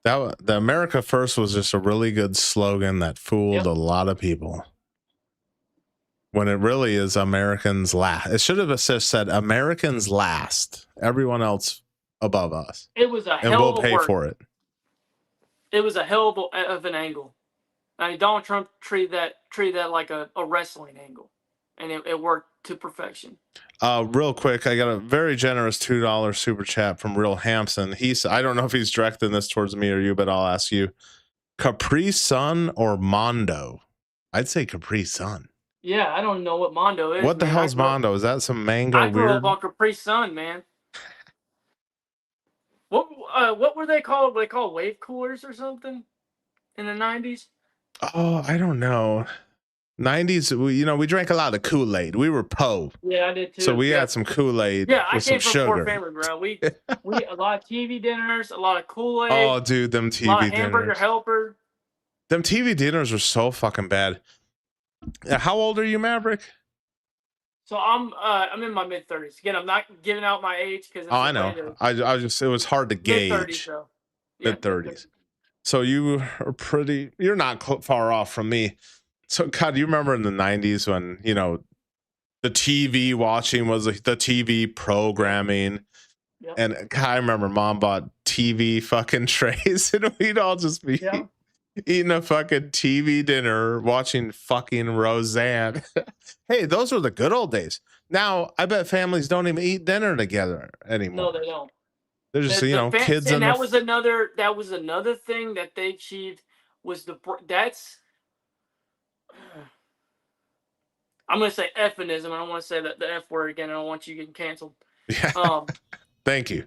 The America First was just a really good slogan that fooled a lot of people. When it really is Americans last. It should have just said Americans last. Everyone else above us.
It was a hell of a
and we'll pay for it.
It was a hell of an angle. I mean, Donald Trump treated that like a wrestling angle, and it worked to perfection.
Real quick, I got a very generous $2 super chat from Real Hampson. I don't know if he's directing this towards me or you, but I'll ask you: Capri Sun or Mondo? I'd say Capri Sun.
Yeah, I don't know what Mondo is.
What the hell's Mondo? Is that some mango weird?
I grew up on Capri Sun, man. What were they called? Were they called wave coolers or something in the 90s?
Oh, I don't know. 90s, we drank a lot of Kool-Aid. We were po.
Yeah, I did too.
So we had some Kool-Aid with some sugar.
Poor family, bro. We a lot of TV dinners, a lot of Kool-Aid.
Oh, dude, them TV
a lot of
dinners.
Hamburger Helper.
Them TV dinners were so fucking bad. How old are you, Maverick?
So I'm in my mid-30s. Again, I'm not giving out my age because
I know. It was hard to gauge.
Mid-30s, though. Yeah,
mid-30s. So you're not far off from me. So, God, do you remember in the 90s when, the TV watching was the TV programming? Yep. And God, I remember Mom bought TV fucking trays, and we'd all just be Eating a fucking TV dinner, watching fucking Roseanne. Hey, those were the good old days. Now, I bet families don't even eat dinner together anymore.
No, they don't.
They're just, kids
And
in
that was another thing that they achieved was I'm gonna say effinism. I don't want to say the F word again. I don't want you getting canceled.
Yeah. Thank you.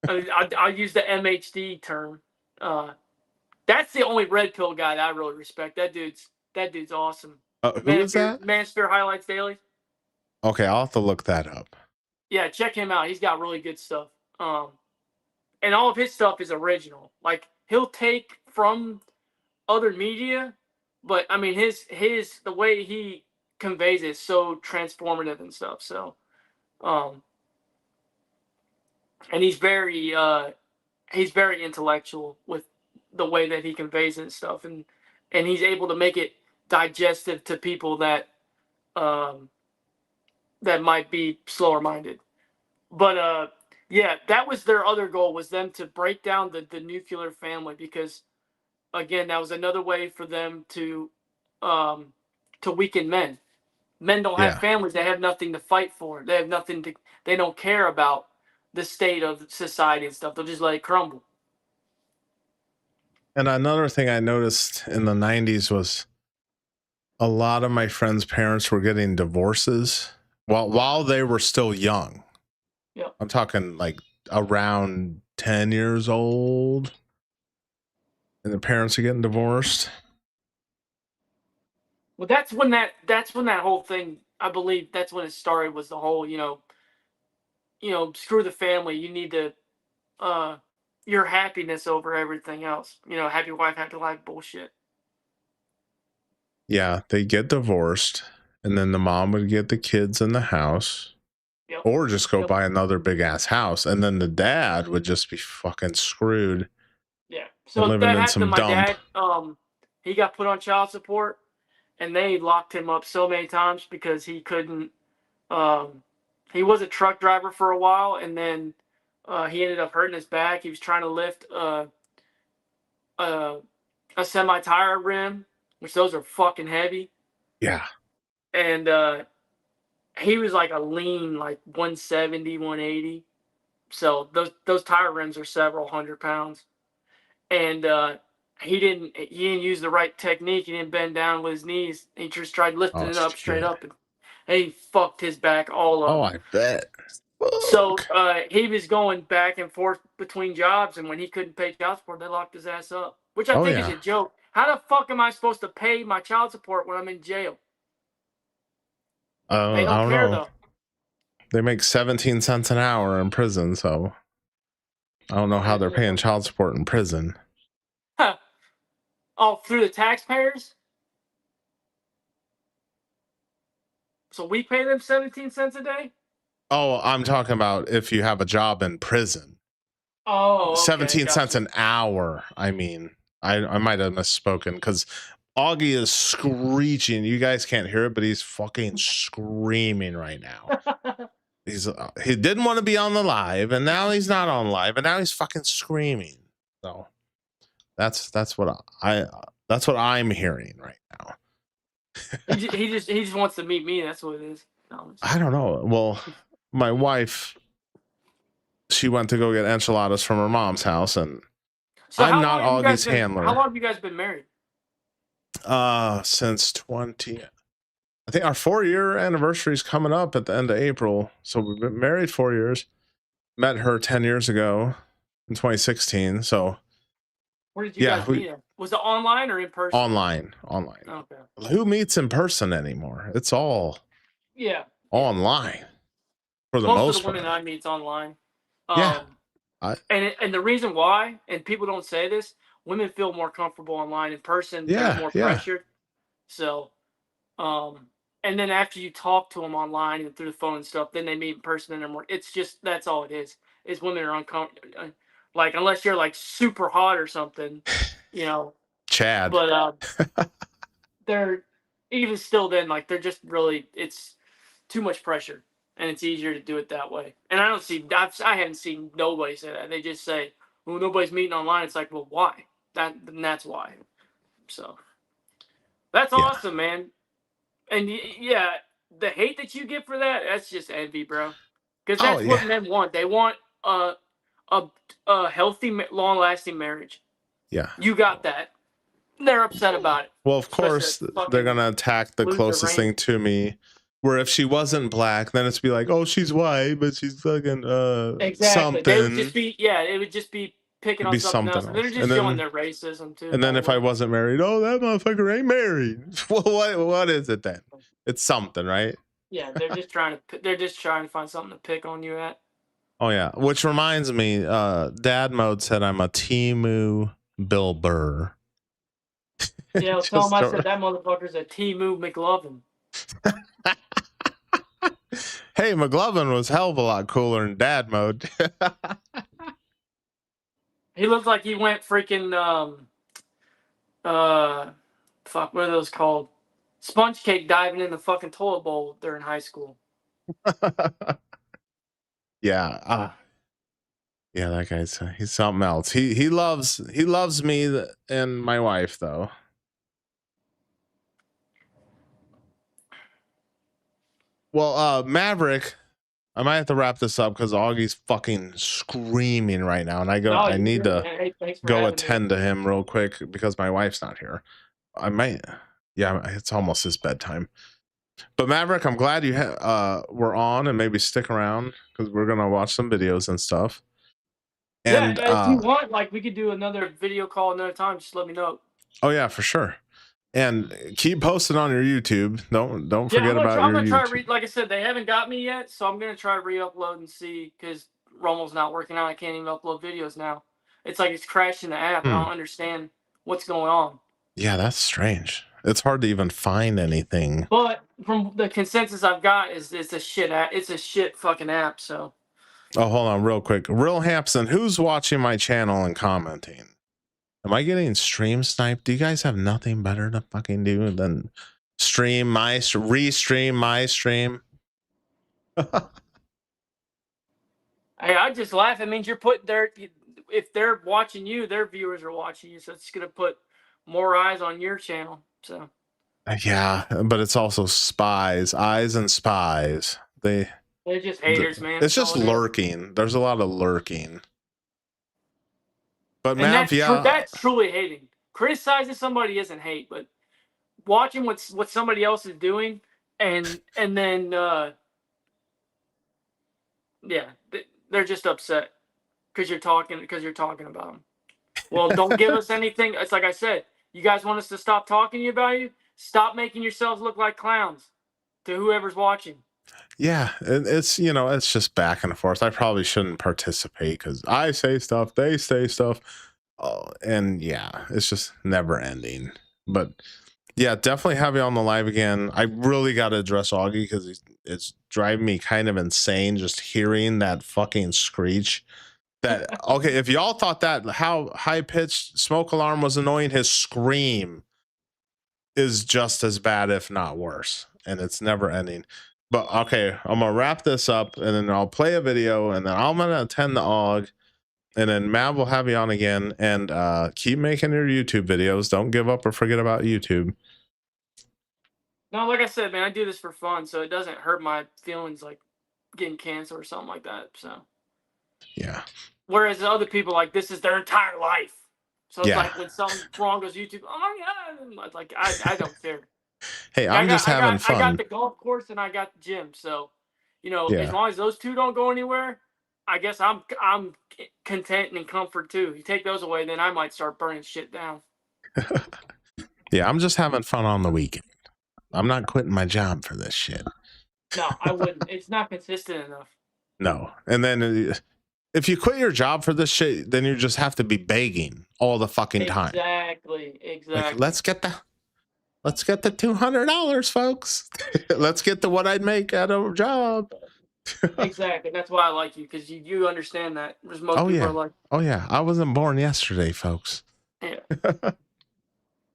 I'll use the MHD term. That's the only red pill guy that I really respect. That dude's awesome.
Who is that?
Manosphere Highlights Daily.
Okay, I'll have to look that up.
Yeah, check him out. He's got really good stuff. And all of his stuff is original. Like he'll take from other media, but I mean his the way he conveys it is so transformative and stuff. So, and he's very intellectual with the way that he conveys it and stuff, and he's able to make it digestive to people that that might be slower minded. But yeah, that was their other goal, was them to break down the nuclear family, because again, that was another way for them to weaken men. Men don't have families. They have nothing to fight for. They have nothing to. They don't care about the state of society and stuff. They'll just let it crumble.
And another thing I noticed in the 90s was a lot of my friends' parents were getting divorces while they were still young.
Yeah.
I'm talking like around 10 years old, and the parents are getting divorced.
Well, that's when that whole thing, I believe that's when it started, was the whole, screw the family. You need to your happiness over everything else. Happy wife, happy life bullshit.
Yeah, they get divorced, and then the mom would get the kids in the house.
Yep.
Or just go buy another big ass house, and then the dad would just be fucking screwed.
Yeah. So
living
that
in
happened
some
to my
dump.
dad. He got put on child support, and they locked him up so many times because he couldn't. He was a truck driver for a while, and then he ended up hurting his back. He was trying to lift a semi tire rim, which those are fucking heavy.
Yeah.
And he was like a lean, like 170, 180. So those tire rims are several hundred pounds. And he didn't use the right technique. He didn't bend down with his knees. He just tried lifting it up straight up, and he fucked his back all up.
Oh, I bet.
So he was going back and forth between jobs, and when he couldn't pay child support, they locked his ass up. Which I think is a joke. How the fuck am I supposed to pay my child support when I'm in jail? They don't care, though.
They make 17 cents an hour in prison, so I don't know how they're paying child support in prison.
Huh. Oh, through the taxpayers? So we pay them 17 cents a day?
Oh, I'm talking about if you have a job in prison.
Oh, okay,
17 cents an hour. I mean, I might have misspoken, because Auggie is screeching. You guys can't hear it, but he's fucking screaming right now. He didn't want to be on the live, and now he's not on live, and now he's fucking screaming. So that's what I'm hearing right now.
he just wants to meet me. That's what it is. No,
I don't know. Well, my wife, she went to go get enchiladas from her mom's house, and
so
I'm not Auggie's handler.
How long have you guys been married?
Since I think our 4-year anniversary is coming up at the end of April. So we've been married 4 years. Met her 10 years ago in 2016. So
where did you guys meet? Was it online or in person?
Online.
Okay.
Who meets in person anymore? It's all online for the most part.
Most of the women I meet is online. And the reason why, and people don't say this, women feel more comfortable online. In person, they're more pressured. So, and then after you talk to them online and through the phone and stuff, then they meet in person and they're more. It's just, that's all it is. Is women are uncomfortable. Like, unless you're like super hot or something,
Chad.
But they're even still then, like, they're just really, it's too much pressure, and it's easier to do it that way. And I haven't seen nobody say that. They just say, well, nobody's meeting online. It's like, well, why? That's why. So that's awesome, man. And yeah, the hate that you get for that's just envy, bro. Because that's what men want. They want a healthy, long-lasting marriage.
Yeah.
You got that. They're upset about it.
Well, of course, they're going to attack the closest thing to me. Where if she wasn't black, then it's be like, oh, she's white, but she's fucking
exactly.
something.
They would just be, it would just be picking on something else. And they're just showing their racism too.
And then if I wasn't married, oh, that motherfucker ain't married. Well, what is it then? It's something, right?
Yeah, they're just trying to find something to pick on you at.
Oh yeah, which reminds me, Dad Mode said I'm a Timu Bill Burr.
Yeah, tell him I said that motherfucker's a Timu McLovin.
Hey, McLovin was hell of a lot cooler in Dad Mode.
He looked like he went freaking fuck, what are those called? Sponge cake diving in the fucking toilet bowl during high school.
Yeah. Yeah, that guy's he's something else. He loves me and my wife though. Well, Maverick, I might have to wrap this up because Augie's fucking screaming right now, and I need to go attend to him real quick because my wife's not here. I might, yeah, it's almost his bedtime. But Maverick, I'm glad you were on, and maybe stick around because we're gonna watch some videos and stuff. And
if you want, like, we could do another video call another time. Just let me know.
Oh yeah, for sure. And keep posting on your YouTube. Don't forget about your YouTube.
I'm gonna try like I said, they haven't got me yet, so I'm gonna try to re-upload and see because Romo's not working out. I can't even upload videos now. It's like it's crashing the app. I don't understand what's going on.
Yeah, that's strange. It's hard to even find anything.
But from the consensus I've got is it's a shit app. It's a shit fucking app. So.
Oh, hold on, real quick. Real Hampson, who's watching my channel and commenting? Am I getting stream sniped? Do you guys have nothing better to fucking do than restream my stream?
Hey, I just laugh. It means you're putting if they're watching you, their viewers are watching you. So it's going to put more eyes on your channel. So.
Yeah, but it's also eyes and spies. They're
just haters, man.
It's just lurking. There's a lot of lurking. But
Mav, that's truly hating. Criticizing somebody isn't hate, but watching what somebody else is doing and then they're just upset because you're talking about them. Well, don't give us anything. It's like I said, you guys want us to stop talking about you? Stop making yourselves look like clowns to whoever's watching.
Yeah, it's it's just back and forth. I probably shouldn't participate because I say stuff, they say stuff, and yeah, it's just never ending. But yeah, definitely have you on the live again. I really got to address Auggie because it's driving me kind of insane just hearing that fucking screech. That okay, if y'all thought that how high pitched smoke alarm was annoying, his scream is just as bad, if not worse, and it's never ending. But okay, I'm gonna wrap this up and then I'll play a video and then I'm gonna attend the AUG and then Mav will have you on again and keep making your YouTube videos. Don't give up or forget about YouTube.
No, like I said, man, I do this for fun, so it doesn't hurt my feelings like getting cancer or something like that. So
yeah.
Whereas other people, like, this is their entire life. So it's like when something wrong goes YouTube, oh my god, like I don't care.
Hey, I'm just having fun.
I got the golf course and I got the gym, so as long as those two don't go anywhere, I guess I'm content and in comfort too. You take those away, then I might start burning shit down.
Yeah, I'm just having fun on the weekend. I'm not quitting my job for this shit.
No, I wouldn't. It's not consistent enough.
No, and then if you quit your job for this shit, then you just have to be begging all the fucking time.
Exactly.
Like, let's get the $200, folks. Let's get to what I'd make at a job.
Exactly. That's why I like you, because you understand that. Most people are like,
oh yeah, I wasn't born yesterday, folks.
Yeah.
All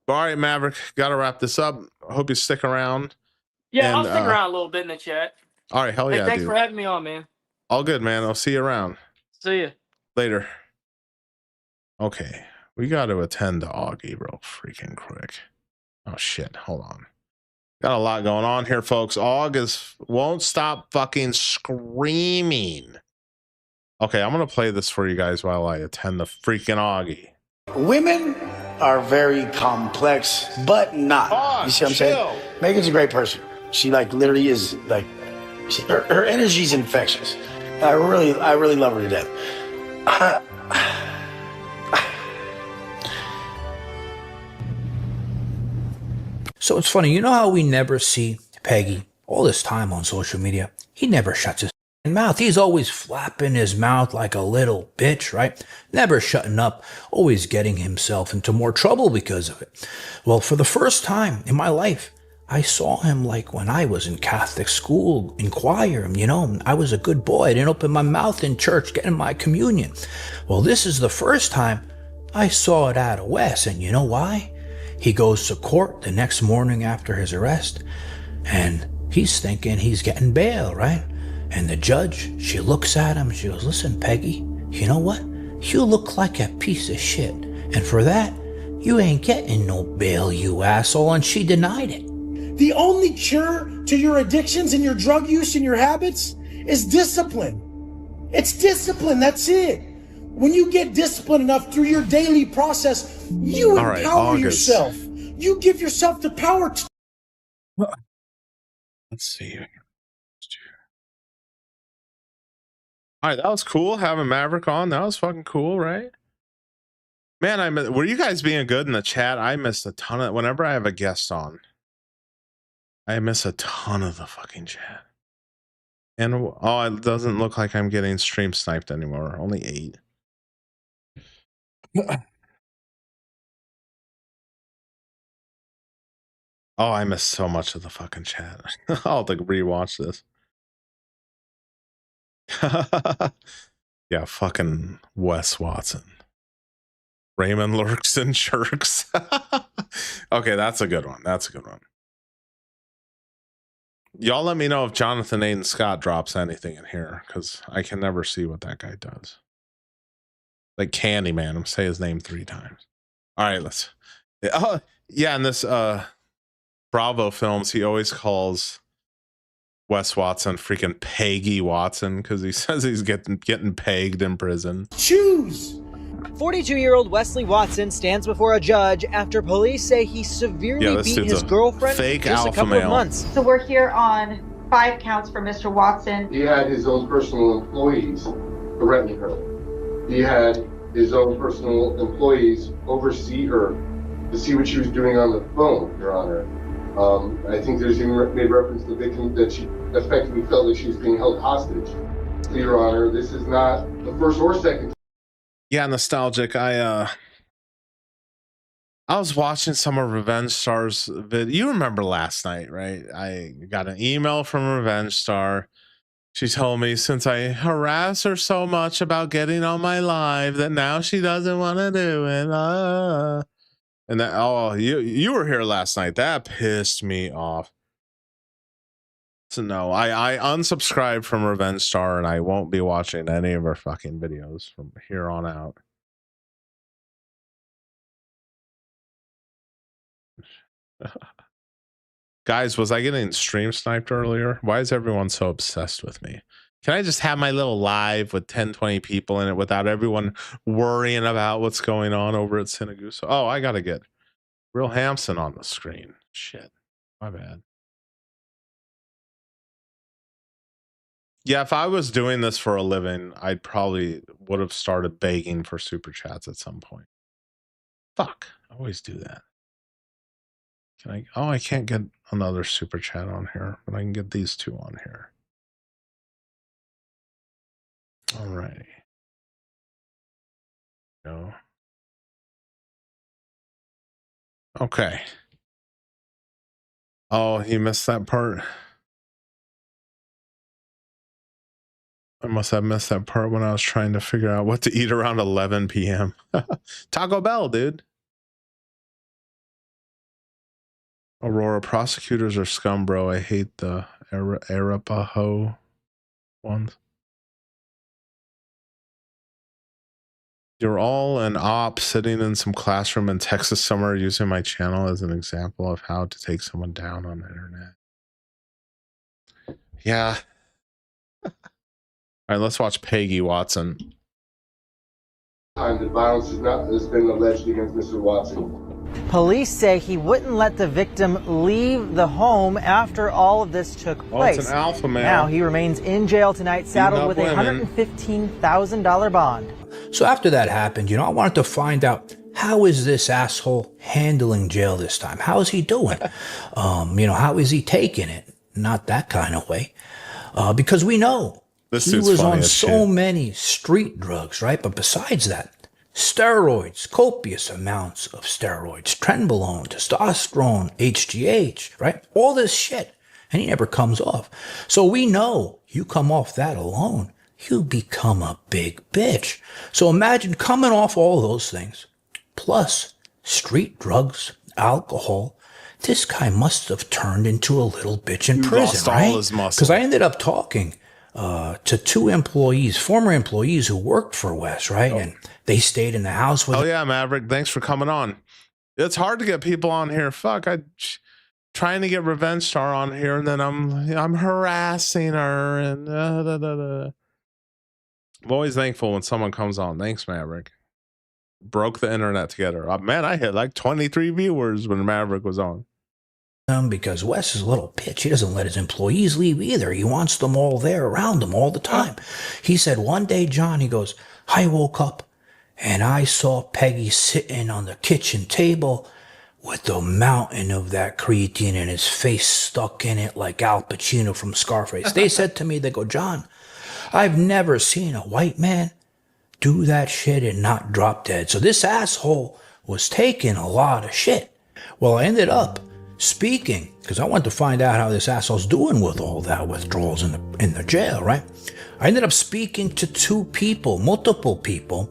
right, Maverick, gotta wrap this up. I hope you stick around.
Yeah, I'll stick around a little bit in the chat.
All right, hell yeah,
thanks for having me on, man.
All good, man. I'll see you around.
See ya.
Later. Okay. We got to attend to Auggie real freaking quick. Oh shit, hold on. Got a lot going on here, folks. Aug won't stop fucking screaming. Okay, I'm gonna play this for you guys while I attend the freaking Auggie.
Women are very complex, but not. You see what I'm saying? Megan's a great person. She like literally is like, her energy's infectious. I really love her to death.
So it's funny, you know how we never see Peggy all this time on social media? He never shuts his mouth. He's always flapping his mouth like a little bitch, right? Never shutting up, always getting himself into more trouble because of it. Well, for the first time in my life, I saw him like when I was in Catholic school, in choir, you know, I was a good boy. I didn't open my mouth in church getting my communion. Well, this is the first time I saw it out of Wes, and you know why? He goes to court the next morning after his arrest, and he's thinking he's getting bail, right? And the judge, she looks at him, she goes, listen, Peggy, you know what? You look like a piece of shit, and for that, you ain't getting no bail, you asshole, and she denied it.
The only cure to your addictions and your drug use and your habits is discipline. It's discipline, that's it. When you get disciplined enough through your daily process, you empower yourself. You give yourself the power to...
Let's see. All right, that was cool having Maverick on. That was fucking cool, right? Man, were you guys being good in the chat? I missed a ton of... Whenever I have a guest on, I miss a ton of the fucking chat. And, oh, it doesn't look like I'm getting stream sniped anymore. Only 8. Oh, I missed so much of the fucking chat. I'll have to rewatch this. Yeah, fucking Wes Watson. Raymond lurks and jerks. Okay, that's a good one. That's a good one. Y'all let me know if Jonathan Aiden Scott drops anything in here, because I can never see what that guy does. Like Candyman, I'm say his name 3 times. All right, let's. Oh, yeah, in this Bravo films, he always calls Wes Watson freaking Peggy Watson because he says he's getting pegged in prison.
Choose.
42-year-old Wesley Watson stands before a judge after police say he severely beat his girlfriend
fake
just a couple of months.
So we're here on 5 counts for Mr. Watson.
He had his own personal employees threatening her. He had his own personal employees oversee her to see what she was doing on the phone, Your Honor. I think there's even made reference to the victim that she effectively felt that she was being held hostage. So, Your Honor, this is not the first or second.
Yeah, nostalgic. I was watching some of Revenge Star's video. You remember last night, right? I got an email from Revenge Star. She told me since I harass her so much about getting on my live that now she doesn't want to do it. And that, oh, you were here last night. That pissed me off. So no, I unsubscribed from Revenge Star and I won't be watching any of her fucking videos from here on out. Guys, was I getting stream sniped earlier? Why is everyone so obsessed with me? Can I just have my little live with 10, 20 people in it without everyone worrying about what's going on over at Sinaguso? Oh, I got to get Real Hampson on the screen. Shit. My bad. Yeah, if I was doing this for a living, I probably would have started begging for super chats at some point. Fuck. I always do that. Can I? Oh, I can't get another super chat on here, but I can get these 2 on here. Alrighty. No. Okay. Oh, you missed that part. I must have missed that part when I was trying to figure out what to eat around 11 p.m. Taco Bell, dude. Aurora, prosecutors are scum, bro. I hate the Arapaho ones. You're all an op sitting in some classroom in Texas somewhere using my channel as an example of how to take someone down on the internet. Yeah. All right, let's watch Peggy Watson.
The violence has been alleged against Mr. Watson.
Police say he wouldn't let the victim leave the home after all of this took place.
It's an alpha male.
Now he remains in jail tonight, saddled with a $115,000 bond.
So after that happened, I wanted to find out, how is this asshole handling jail this time? How is he doing? How is he taking it? Not that kind of way. Because we know he was on so many street drugs, right? But besides that, steroids, copious amounts of steroids, trenbolone, testosterone, HGH, right? All this shit. And he never comes off. So we know you come off that alone, you become a big bitch. So imagine coming off all those things, plus street drugs, alcohol. This guy must have turned into a little bitch in prison, right? Because I ended up talking to two employees, former employees who worked for Wes, right? And they stayed in the house with him.
Yeah, Maverick, thanks for coming on. It's hard to get people on here. Fuck, I trying to get Revenge Star on here, and then I'm harassing her, and I'm always thankful when someone comes on. Thanks, Maverick. Broke the internet together. Man, I hit like 23 viewers when Maverick was on.
Because Wes is a little bitch. He doesn't let his employees leave either. He wants them all there around him all the time. He said one day, John, he goes, I woke up and I saw Peggy sitting on the kitchen table with the mountain of that creatine and his face stuck in it like Al Pacino from Scarface. They said to me, they go, John, I've never seen a white man do that shit and not drop dead. So this asshole was taking a lot of shit. Well, I ended up speaking, because I wanted to find out how this asshole's doing with all that withdrawals in the jail, right? I ended up speaking to multiple people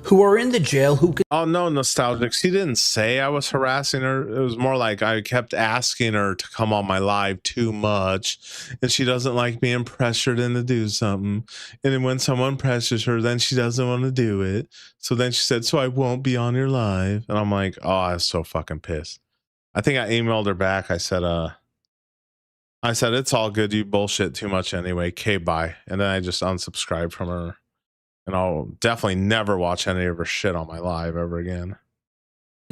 who are in the jail who could...
Oh, no, Nostalgics. He didn't say I was harassing her. It was more like I kept asking her to come on my live too much, and she doesn't like being pressured into do something. And then when someone pressures her, then she doesn't want to do it. So then she said, so I won't be on your live. And I'm like, oh, I was so fucking pissed. I think I emailed her back. I said, it's all good. You bullshit too much anyway. Okay, bye. And then I just unsubscribed from her. And I'll definitely never watch any of her shit on my live ever again.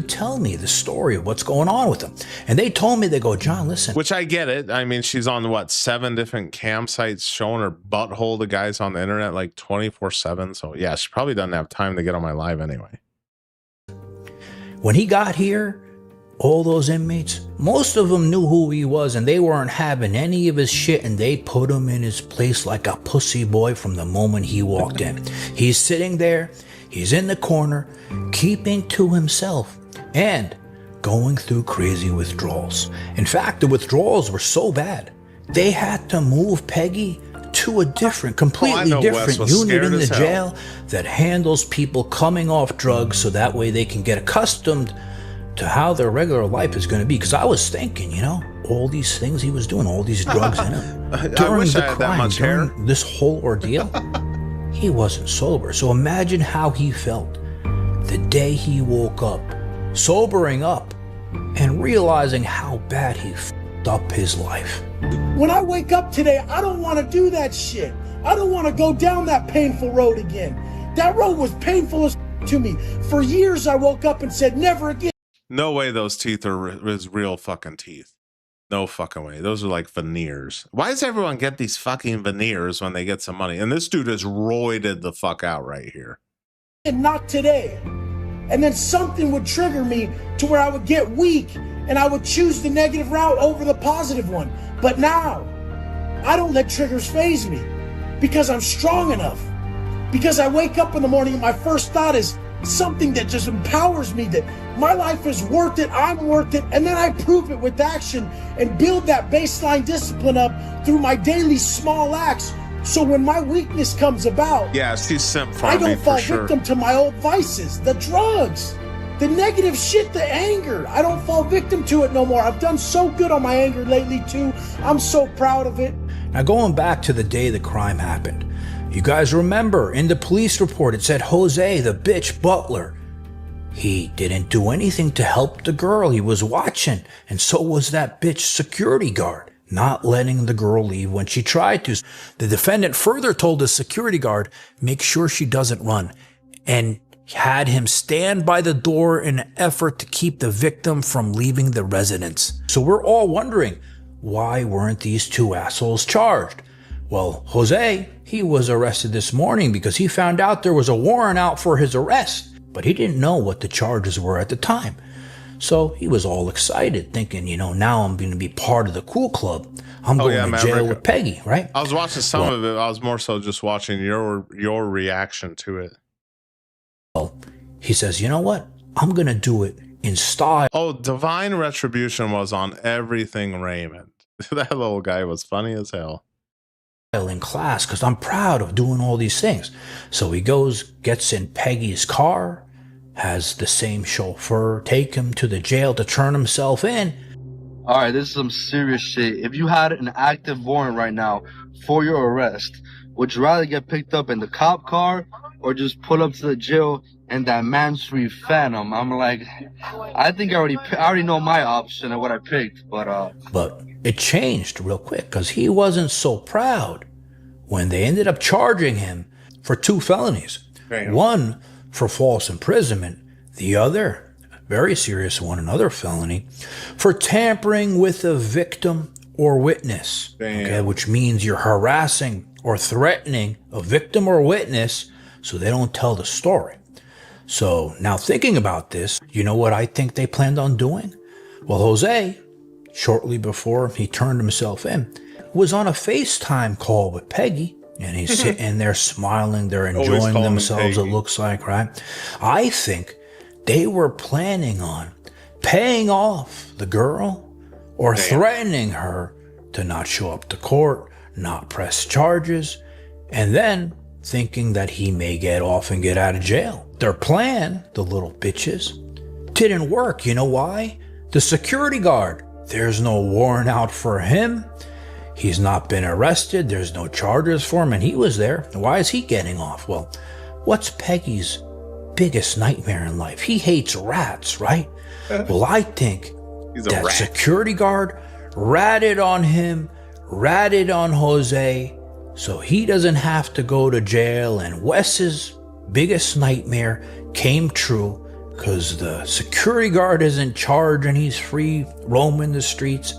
Tell me the story of what's going on with them. And they told me, they go, John, listen.
Which I get it. I mean, she's on 7 different campsites showing her butthole to guys on the internet like 24/7. So yeah, she probably doesn't have time to get on my live anyway.
When he got here, all those inmates, most of them knew who he was, and they weren't having any of his shit, and they put him in his place like a pussy boy from the moment he walked in. He's sitting there, he's in the corner, keeping to himself, and going through crazy withdrawals. In fact, the withdrawals were so bad, they had to move Peggy to a completely different unit in the jail that handles people coming off drugs, so that way they can get accustomed to how their regular life is going to be. Because I was thinking, all these things he was doing, all these drugs in him. During the crime, during this whole ordeal, he wasn't sober. So imagine how he felt the day he woke up, sobering up, and realizing how bad he f***ed up his life.
When I wake up today, I don't want to do that shit. I don't want to go down that painful road again. That road was painful as to me. For years, I woke up and said, never again.
No way those teeth are real fucking teeth. No fucking way. Those are like veneers. Why does everyone get these fucking veneers when they get some money? And this dude is roided the fuck out right here.
And not today. And then something would trigger me to where I would get weak and I would choose the negative route over the positive one. But now, I don't let triggers faze me because I'm strong enough. Because I wake up in the morning and my first thought is something that just empowers me that my life is worth it, I'm worth it, and then I prove it with action and build that baseline discipline up through my daily small acts. So when my weakness comes about,
yeah, she's simp
I don't fall
sure.
victim to my old vices, the drugs, the negative shit, the anger. I don't fall victim to it no more. I've done so good on my anger lately too. I'm so proud of it.
Now going back to the day the crime happened, You guys remember in the police report it said Jose, the bitch butler. He didn't do anything to help the girl. He was watching, and so was that bitch security guard, not letting the girl leave when she tried to. The defendant further told the security guard, make sure she doesn't run, and had him stand by the door in an effort to keep the victim from leaving the residence. So we're all wondering, why weren't these two assholes charged? Well, Jose, he was arrested this morning because he found out there was a warrant out for his arrest, but he didn't know what the charges were at the time. So he was all excited, thinking, now I'm going to be part of the cool club. I'm going to jail with Peggy, right?
I was watching some of it. I was more so just watching your reaction to it.
Well, he says, you know what? I'm going to do it in style.
Oh, Divine Retribution was on everything Raymond. That little guy was funny as hell.
In class, because I'm proud of doing all these things. So he goes, gets in Peggy's car, has the same chauffeur take him to the jail to turn himself in.
All right, this is some serious shit. If you had an active warrant right now for your arrest, would you rather get picked up in the cop car or just pull up to the jail in that Mansory Phantom? I'm like, I think I already know my option and what I picked, but
it changed real quick because he wasn't so proud when they ended up charging him for 2 felonies. Damn. One for false imprisonment, the other, very serious one, another felony, for tampering with a victim or witness, okay, which means you're harassing or threatening a victim or witness so they don't tell the story. So now thinking about this, you know what I think they planned on doing? Well, Jose, shortly before he turned himself in, was on a FaceTime call with Peggy, and he's sitting there smiling. They're enjoying themselves, it looks like, right? I think they were planning on paying off the girl or threatening her to not show up to court, not press charges, and then thinking that he may get off and get out of jail. Their plan, the little bitches, didn't work. You know why? The security guard, there's no warrant out for him. He's not been arrested. There's no charges for him, and he was there. Why is he getting off? Well, what's Peggy's biggest nightmare in life? He hates rats, right? Well, I think that security guard ratted on him, ratted on Jose, so he doesn't have to go to jail, and Wes's biggest nightmare came true because the security guard is in charge and he's free roaming the streets,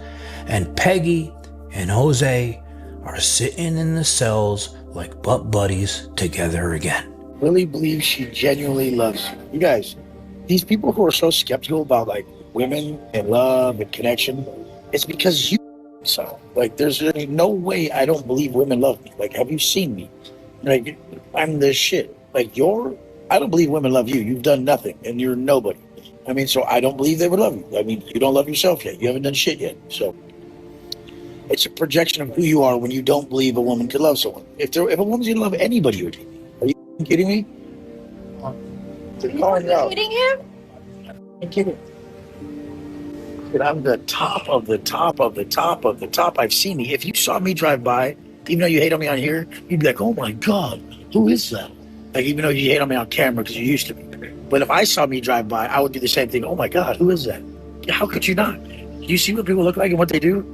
and Peggy and Jose are sitting in the cells like butt buddies together again.
Really believe she genuinely loves you. You guys, these people who are so skeptical about like women and love and connection, it's because you. So like, there's no way I don't believe women love me. Like, have you seen me? Like, I'm the shit. Like, I don't believe women love you. You've done nothing and you're nobody. I mean, so I don't believe they would love you. I mean, you don't love yourself yet. You haven't done shit yet. So it's a projection of who you are when you don't believe a woman could love someone. If a woman's gonna love anybody, would are you kidding me? They're calling you out.
Kidding him?
I'm kidding. Dude, I'm the top of the top of the top of the top. I've seen me. If you saw me drive by, even though you hate on me on here, you'd be like, "Oh my God, who is that?" Like, even though you hate on me on camera because you used to be. But if I saw me drive by, I would do the same thing. "Oh my God, who is that?" How could you not? Do you see what people look like and what they do?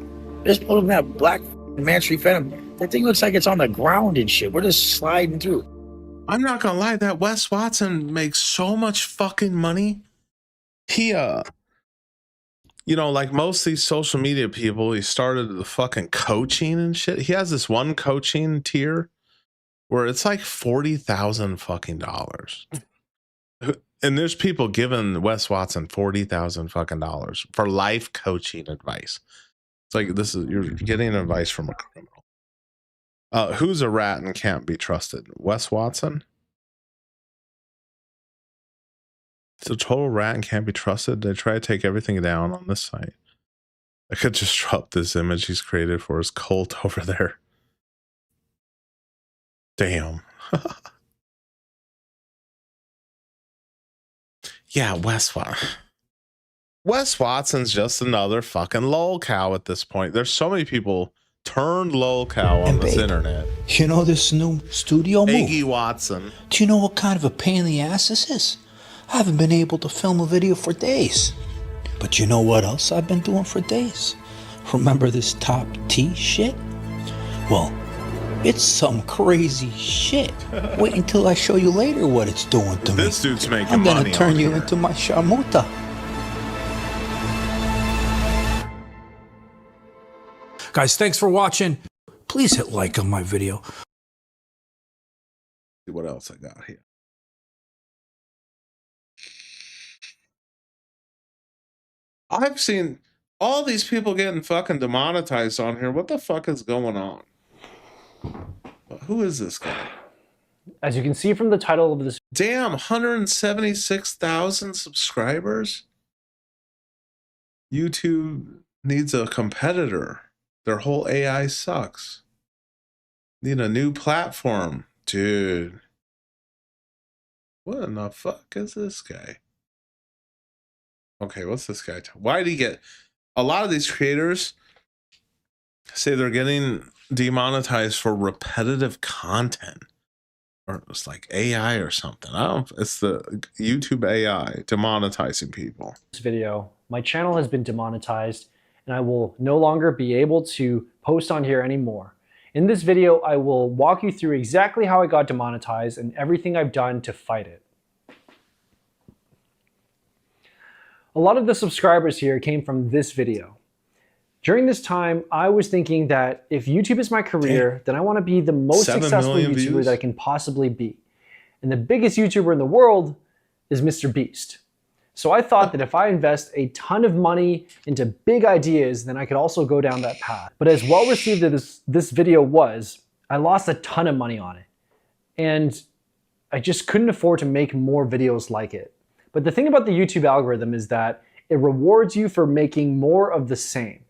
Just put them in that black Mansory Phantom. That thing looks like it's on the ground and shit. We're just sliding through.
I'm not gonna lie, that Wes Watson makes so much fucking money. He like most of these social media people, he started the fucking coaching and shit. He has this one coaching tier where it's like $40,000 fucking dollars. And there's people giving Wes Watson $40,000 fucking dollars for life coaching advice. It's like, you're getting advice from a criminal. Who's a rat and can't be trusted? Wes Watson? It's a total rat and can't be trusted. They try to take everything down on this site. I could just drop this image he's created for his cult over there. Damn. Yeah, Wes Watson's just another fucking lol cow at this point. There's so many people turned lolcow on this internet.
You know this new studio move?
Auggie Watson.
Do you know what kind of a pain in the ass this is? I haven't been able to film a video for days. But you know what else I've been doing for days? Remember this top T shit? Well, it's some crazy shit. Wait until I show you later what it's doing to me.
This dude's making
I'm
money.
gonna turn
on
you
here.
into my shamuta. Guys, thanks for watching. Please hit like on my video.
See what else I got here. I've seen all these people getting fucking demonetized on here. What the fuck is going on? Who is this guy?
As you can see from the title of this,
damn, 176,000 subscribers. YouTube needs a competitor. Their whole AI sucks. Need a new platform, dude. What in the fuck is this guy? Okay, what's this guy? Why did he get? A lot of these creators say they're getting demonetized for repetitive content, or it's like AI or something. I don't. It's the YouTube AI demonetizing people.
This video, my channel has been demonetized, and I will no longer be able to post on here anymore. In this video, I will walk you through exactly how I got demonetized and everything I've done to fight it. A lot of the subscribers here came from this video. During this time, I was thinking that if YouTube is my career, then I want to be the most successful YouTuber that I can possibly be. And the biggest YouTuber in the world is Mr. Beast. So I thought that if I invest a ton of money into big ideas, then I could also go down that path. But as well received as this video was, I lost a ton of money on it. And I just couldn't afford to make more videos like it. But the thing about the YouTube algorithm is that it rewards you for making more of the same.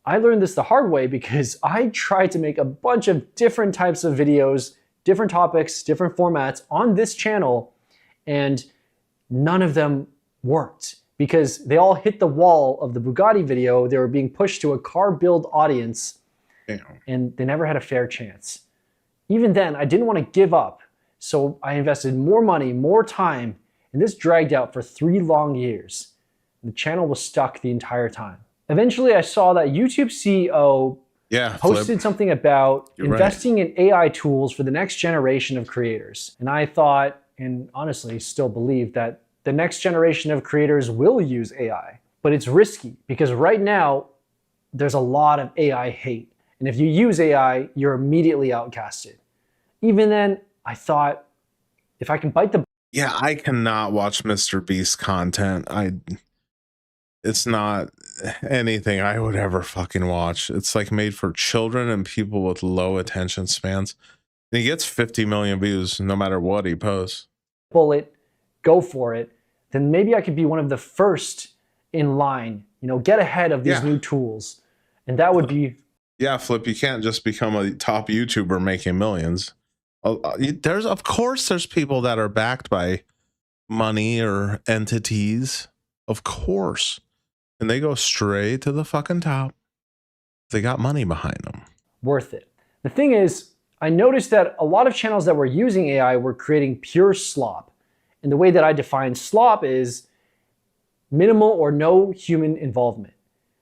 I learned this the hard way because I tried to make a bunch of different types of videos, different topics, different formats on this channel, and none of them worked because they all hit the wall of the Bugatti video. They were being pushed to a car build audience.
Damn.
And they never had a fair chance. Even then, I didn't want to give up. So I invested more money, more time, and this dragged out for 3 long years. The channel was stuck the entire time. Eventually, I saw that YouTube CEO posted something about investing in AI tools for the next generation of creators. And I thought, and honestly still believe, that the next generation of creators will use AI. But it's risky because right now, there's a lot of AI hate. And if you use AI, you're immediately outcasted. Even then, I thought, if I can bite the...
Yeah, I cannot watch Mr. Beast content. It's not anything I would ever fucking watch. It's like made for children and people with low attention spans. And he gets 50 million views no matter what he posts.
Bullet, go for it. Then maybe I could be one of the first in line, get ahead of these new tools. And that would be...
Yeah, Flip, you can't just become a top YouTuber making millions. Of course there's people that are backed by money or entities. Of course. And they go straight to the fucking top. They got money behind them.
Worth it. The thing is, I noticed that a lot of channels that were using AI were creating pure slop. And the way that I define slop is minimal or no human involvement.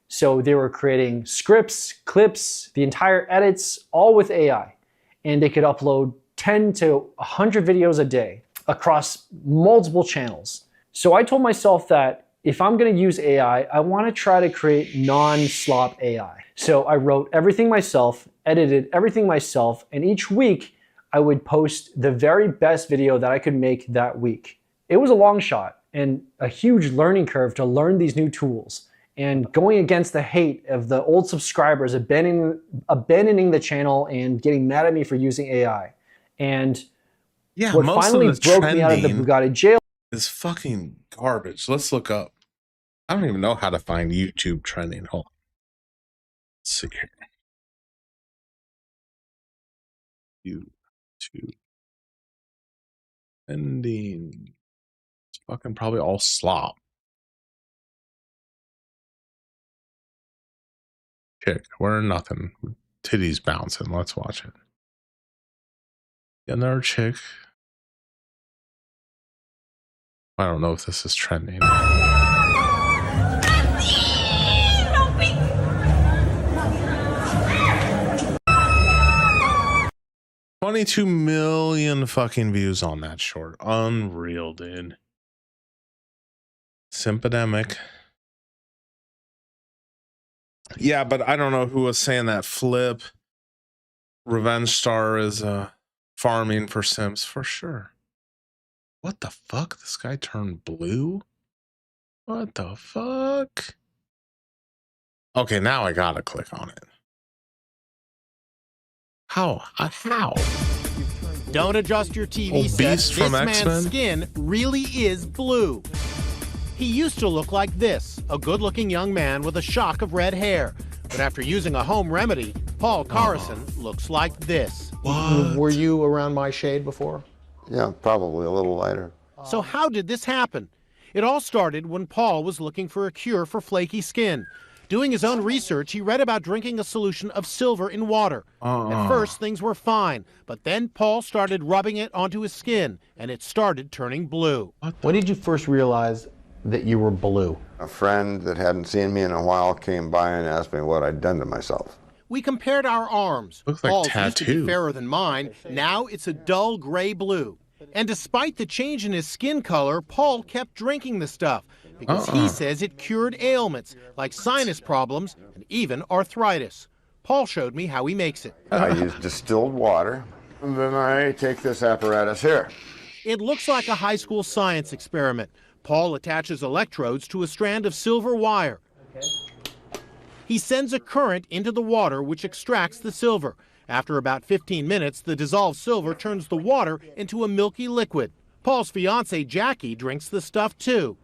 So they were creating scripts, clips, the entire edits, all with AI. And they could upload 10 to 100 videos a day across multiple channels. So I told myself that if I'm going to use AI, I want to try to create non-slop AI. So I wrote everything myself, edited everything myself, and each week I would post the very best video that I could make that week. It was a long shot and a huge learning curve to learn these new tools and going against the hate of the old subscribers abandoning the channel and getting mad at me for using AI. And what finally broke me out of the Bugatti jail
is fucking garbage. Let's look up. I don't even know how to find YouTube trending. Hold on. Let's see here. YouTube trending. It's fucking probably all slop. Chick, we're nothing. titties bouncing. Let's watch it. Another chick. I don't know if this is trending. 22 million fucking views on that short. Unreal, dude. Sympatemic. Yeah, but I don't know who was saying that Flip Revenge Star is farming for Sims for sure. What the fuck? This guy turned blue? What the fuck? Okay, now I gotta click on it. How? How?
Don't adjust your TV set.
Beast from
This
X-Men?
man's skin really is blue. He used to look like this, a good-looking young man with a shock of red hair. But after using a home remedy, Paul Carson looks like this.
What?
Were you around my shade before?
Yeah, probably a little lighter.
So how did this happen? It all started when Paul was looking for a cure for flaky skin. Doing his own research, he read about drinking a solution of silver in water. At first, things were fine, but then Paul started rubbing it onto his skin, and it started turning blue.
When did you first realize that you were blue?
A friend that hadn't seen me in a while came by and asked me what I'd done to myself.
We compared our arms.
Looks like
Paul's used to be
tattoo.
fairer than mine. Now it's a dull gray blue. And despite the change in his skin color, Paul kept drinking the stuff because he says it cured ailments like sinus problems and even arthritis. Paul showed me how he makes it.
I use distilled water, and then I take this apparatus here.
It looks like a high school science experiment. Paul attaches electrodes to a strand of silver wire. He sends a current into the water, which extracts the silver. After about 15 minutes, the dissolved silver turns the water into a milky liquid. Paul's fiancée, Jackie, drinks the stuff too.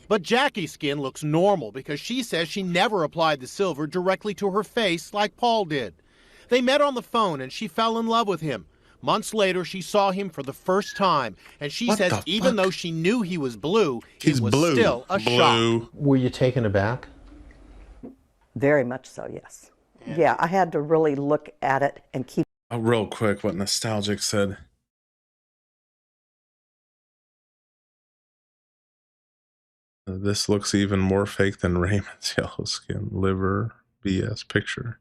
But Jackie's skin looks normal because she says she never applied the silver directly to her face like Paul did. They met on the phone and she fell in love with him. Months later, she saw him for the first time, and she says even though she knew he was blue, it was still a shock.
Were you taken aback?
Very much so, yes. Yeah, I had to really look at it and keep.
Real quick, what Nostalgic said. This looks even more fake than Raymond's yellow skin liver BS picture.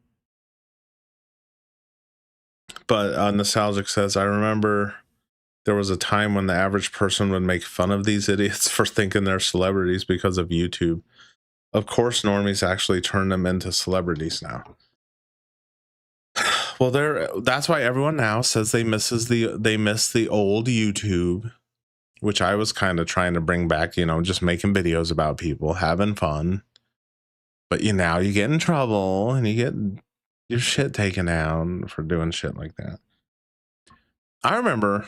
But Nostalgic says, I remember there was a time when the average person would make fun of these idiots for thinking they're celebrities because of YouTube. Of course, normies actually turn them into celebrities now. Well, that's why everyone now says they miss the old YouTube, which I was kind of trying to bring back, you know, just making videos about people having fun. But now you get in trouble and you get your shit taken down for doing shit like that. I remember,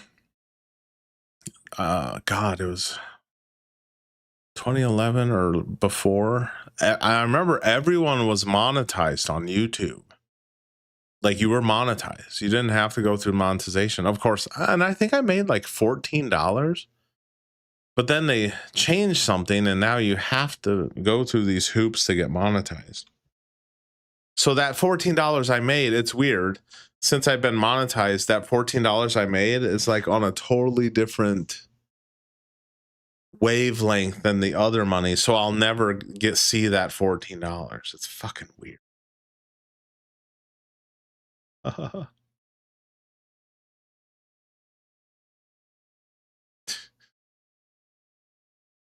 God, it was 2011 or before. I remember everyone was monetized on YouTube. Like you were monetized. You didn't have to go through monetization, of course. And I think I made like $14. But then they changed something and now you have to go through these hoops to get monetized. So that $14 I made, it's weird. Since I've been monetized, that $14 I made is like on a totally different wavelength than the other money. So I'll never see that $14. It's fucking weird.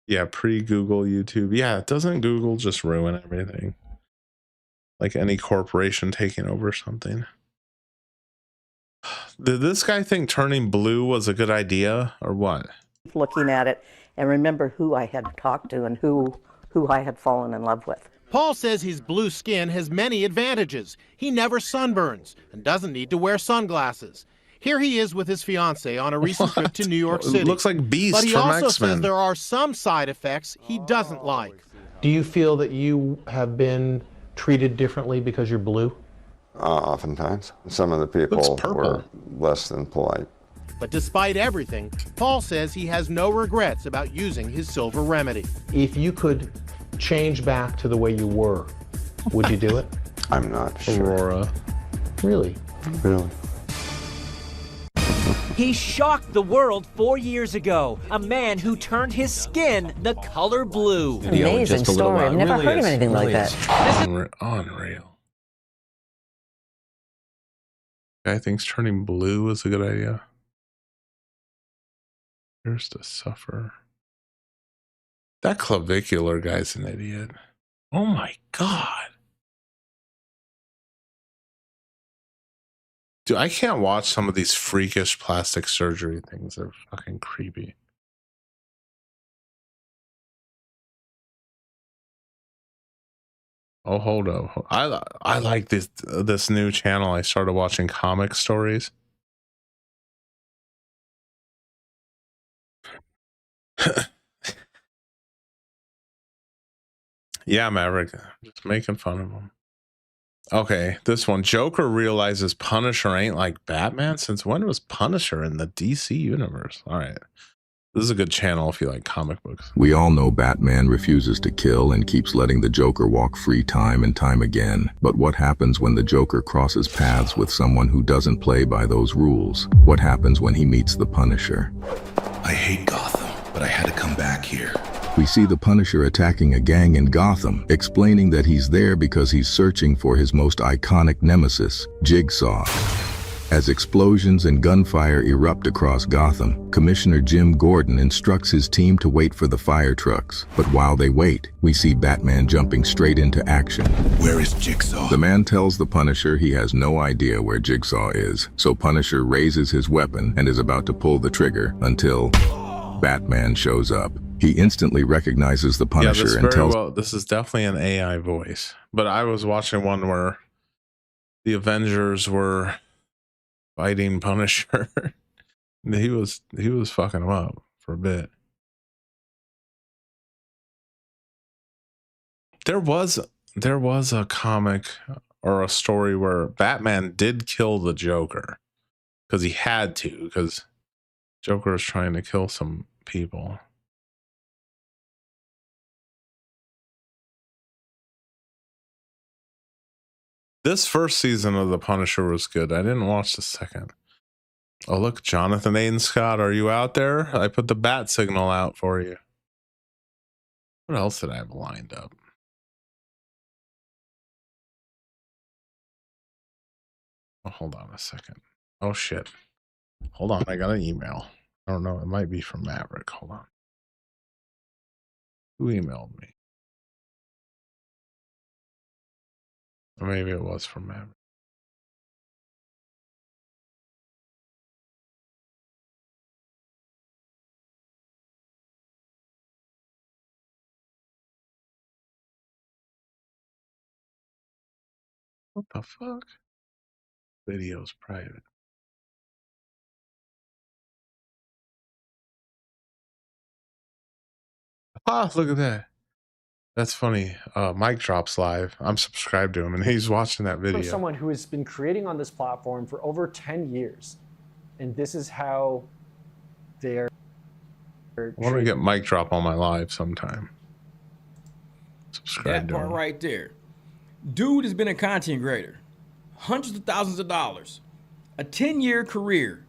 Yeah, pre-Google YouTube. Yeah, doesn't Google just ruin everything? Like any corporation taking over something. Did this guy think turning blue was a good idea or what?
Looking at it and remember who I had talked to and who I had fallen in love with.
Paul says his blue skin has many advantages. He never sunburns and doesn't need to wear sunglasses. Here he is with his fiancée on a recent trip to New York City.
It looks like Beast
but he
from
also
X-Men.
says there are some side effects he doesn't like.
Do you feel that you have been treated differently because you're blue?
Oftentimes. Some of the people were less than polite.
But despite everything, Paul says he has no regrets about using his silver remedy.
If you could change back to the way you were, would you do it?
I'm not sure.
Aurora.
Really?
Really?
He shocked the world 4 years ago. A man who turned his skin the color blue.
Amazing story. I've never heard of anything like that.
Unreal. Guy thinks turning blue is a good idea. Here's to suffer. That clavicular guy's an idiot. Oh my God. Dude, I can't watch some of these freakish plastic surgery things. They're fucking creepy. Oh, hold up. I like this new channel. I started watching comic stories. Yeah, Maverick. Just making fun of him. Okay, this one. Joker realizes Punisher ain't like Batman. Since when was Punisher in the DC universe? All right. This is a good channel if you like comic books.
We all know Batman refuses to kill and keeps letting the Joker walk free time and time again. But what happens when the Joker crosses paths with someone who doesn't play by those rules? What happens when he meets the Punisher?
I hate Gotham, but I had to come back here.
We see the Punisher attacking a gang in Gotham, explaining that he's there because he's searching for his most iconic nemesis, Jigsaw. As explosions and gunfire erupt across Gotham, Commissioner Jim Gordon instructs his team to wait for the fire trucks. But while they wait, we see Batman jumping straight into action.
Where is Jigsaw?
The man tells the Punisher he has no idea where Jigsaw is, so Punisher raises his weapon and is about to pull the trigger until Batman shows up. He instantly recognizes the Punisher and tells...
This is definitely an AI voice. But I was watching one where the Avengers were fighting Punisher. he was fucking him up for a bit. There was a comic or a story where Batman did kill the Joker because he had to, because Joker was trying to kill some people. This first season of The Punisher was good. I didn't watch the second. Oh, look, Jonathan Aiden Scott, are you out there? I put the bat signal out for you. What else did I have lined up? Oh, hold on a second. Oh, shit. Hold on, I got an email. I don't know. It might be from Maverick. Hold on. Who emailed me? Or maybe it was from Maverick. What the fuck? Video's private. Ah, look at that. That's funny. Mike drops live. I'm subscribed to him and he's watching that video.
From someone who has been creating on this platform for over 10 years. And this is how they're...
I want to get Mike drop on my live sometime. Subscribe
That
to
part
him.
right there. Dude has been a content creator. Hundreds of thousands of dollars. A 10-year career.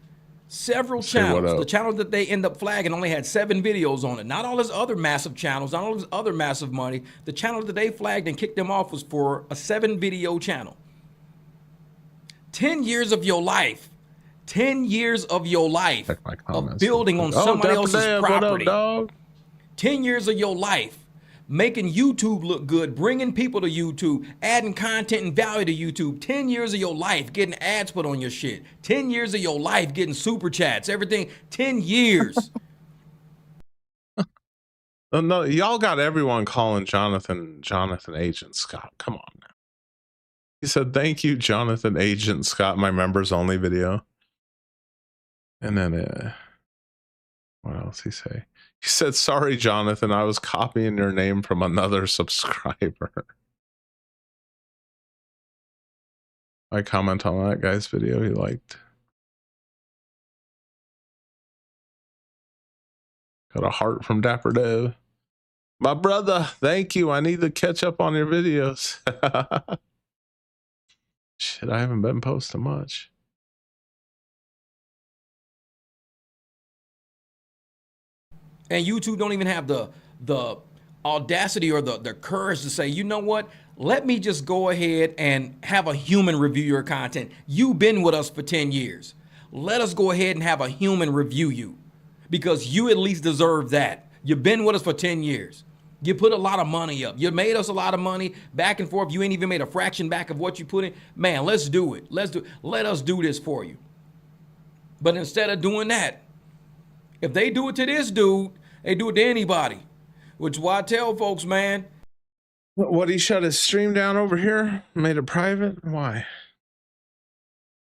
Several channels. The channel that they end up flagging only had 7 videos on it. Not all his other massive channels, not all his other massive money. The channel that they flagged and kicked them off was for a 7-video channel. 10 years of your life. 10 years of your life of building on somebody else's property. 10 years of your life making YouTube look good, bringing people to YouTube, adding content and value to YouTube. 10 years of your life getting ads put on your shit. 10 years of your life getting super chats, everything. 10 years.
No, y'all got everyone calling Jonathan Agent Scott. Come on now. He said, "Thank you, Jonathan Agent Scott," my members only video. And then what else he say? He said, "Sorry, Jonathan, I was copying your name from another subscriber." I comment on that guy's video he liked. Got a heart from Dapper Dev. My brother, thank you. I need to catch up on your videos. Shit, I haven't been posting much.
And YouTube don't even have the audacity or the courage to say, you know what? Let me just go ahead and have a human review your content. You've been with us for 10 years. Let us go ahead and have a human review you, because you at least deserve that. You've been with us for 10 years. You put a lot of money up. You made us a lot of money back and forth. You ain't even made a fraction back of what you put in. Man, let's do it. Let us do this for you. But instead of doing that, if they do it to this dude, they do it to anybody. Which is why I tell folks, man.
What, he shut his stream down over here? Made it private? Why?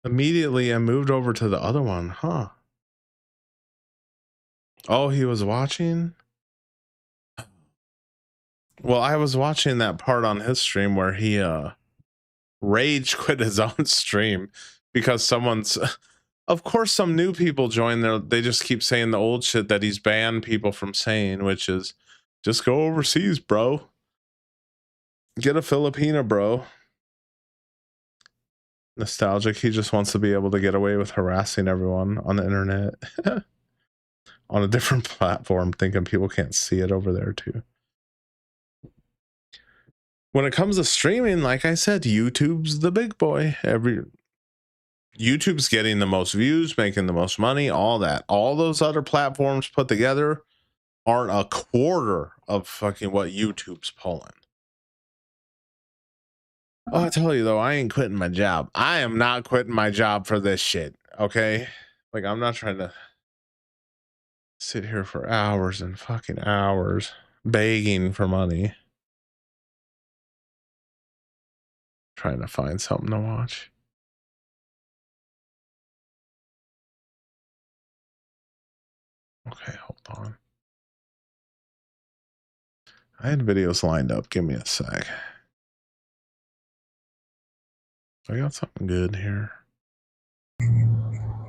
Immediately I moved over to the other one, huh? Oh, he was watching? Well, I was watching that part on his stream where he rage quit his own stream because someone's... Of course, some new people join there. They just keep saying the old shit that he's banned people from saying, which is just go overseas, bro. Get a Filipina, bro. Nostalgic. He just wants to be able to get away with harassing everyone on the internet on a different platform, thinking people can't see it over there too. When it comes to streaming, like I said, YouTube's the big boy. YouTube's getting the most views, making the most money, all that. All those other platforms put together aren't a quarter of fucking what YouTube's pulling. Oh, I tell you though, I ain't quitting my job. I am not quitting my job for this shit. Okay? Like, I'm not trying to sit here for hours and fucking hours begging for money. Trying to find something to watch. Okay, hold on. I had videos lined up. Give me a sec. I got something good here.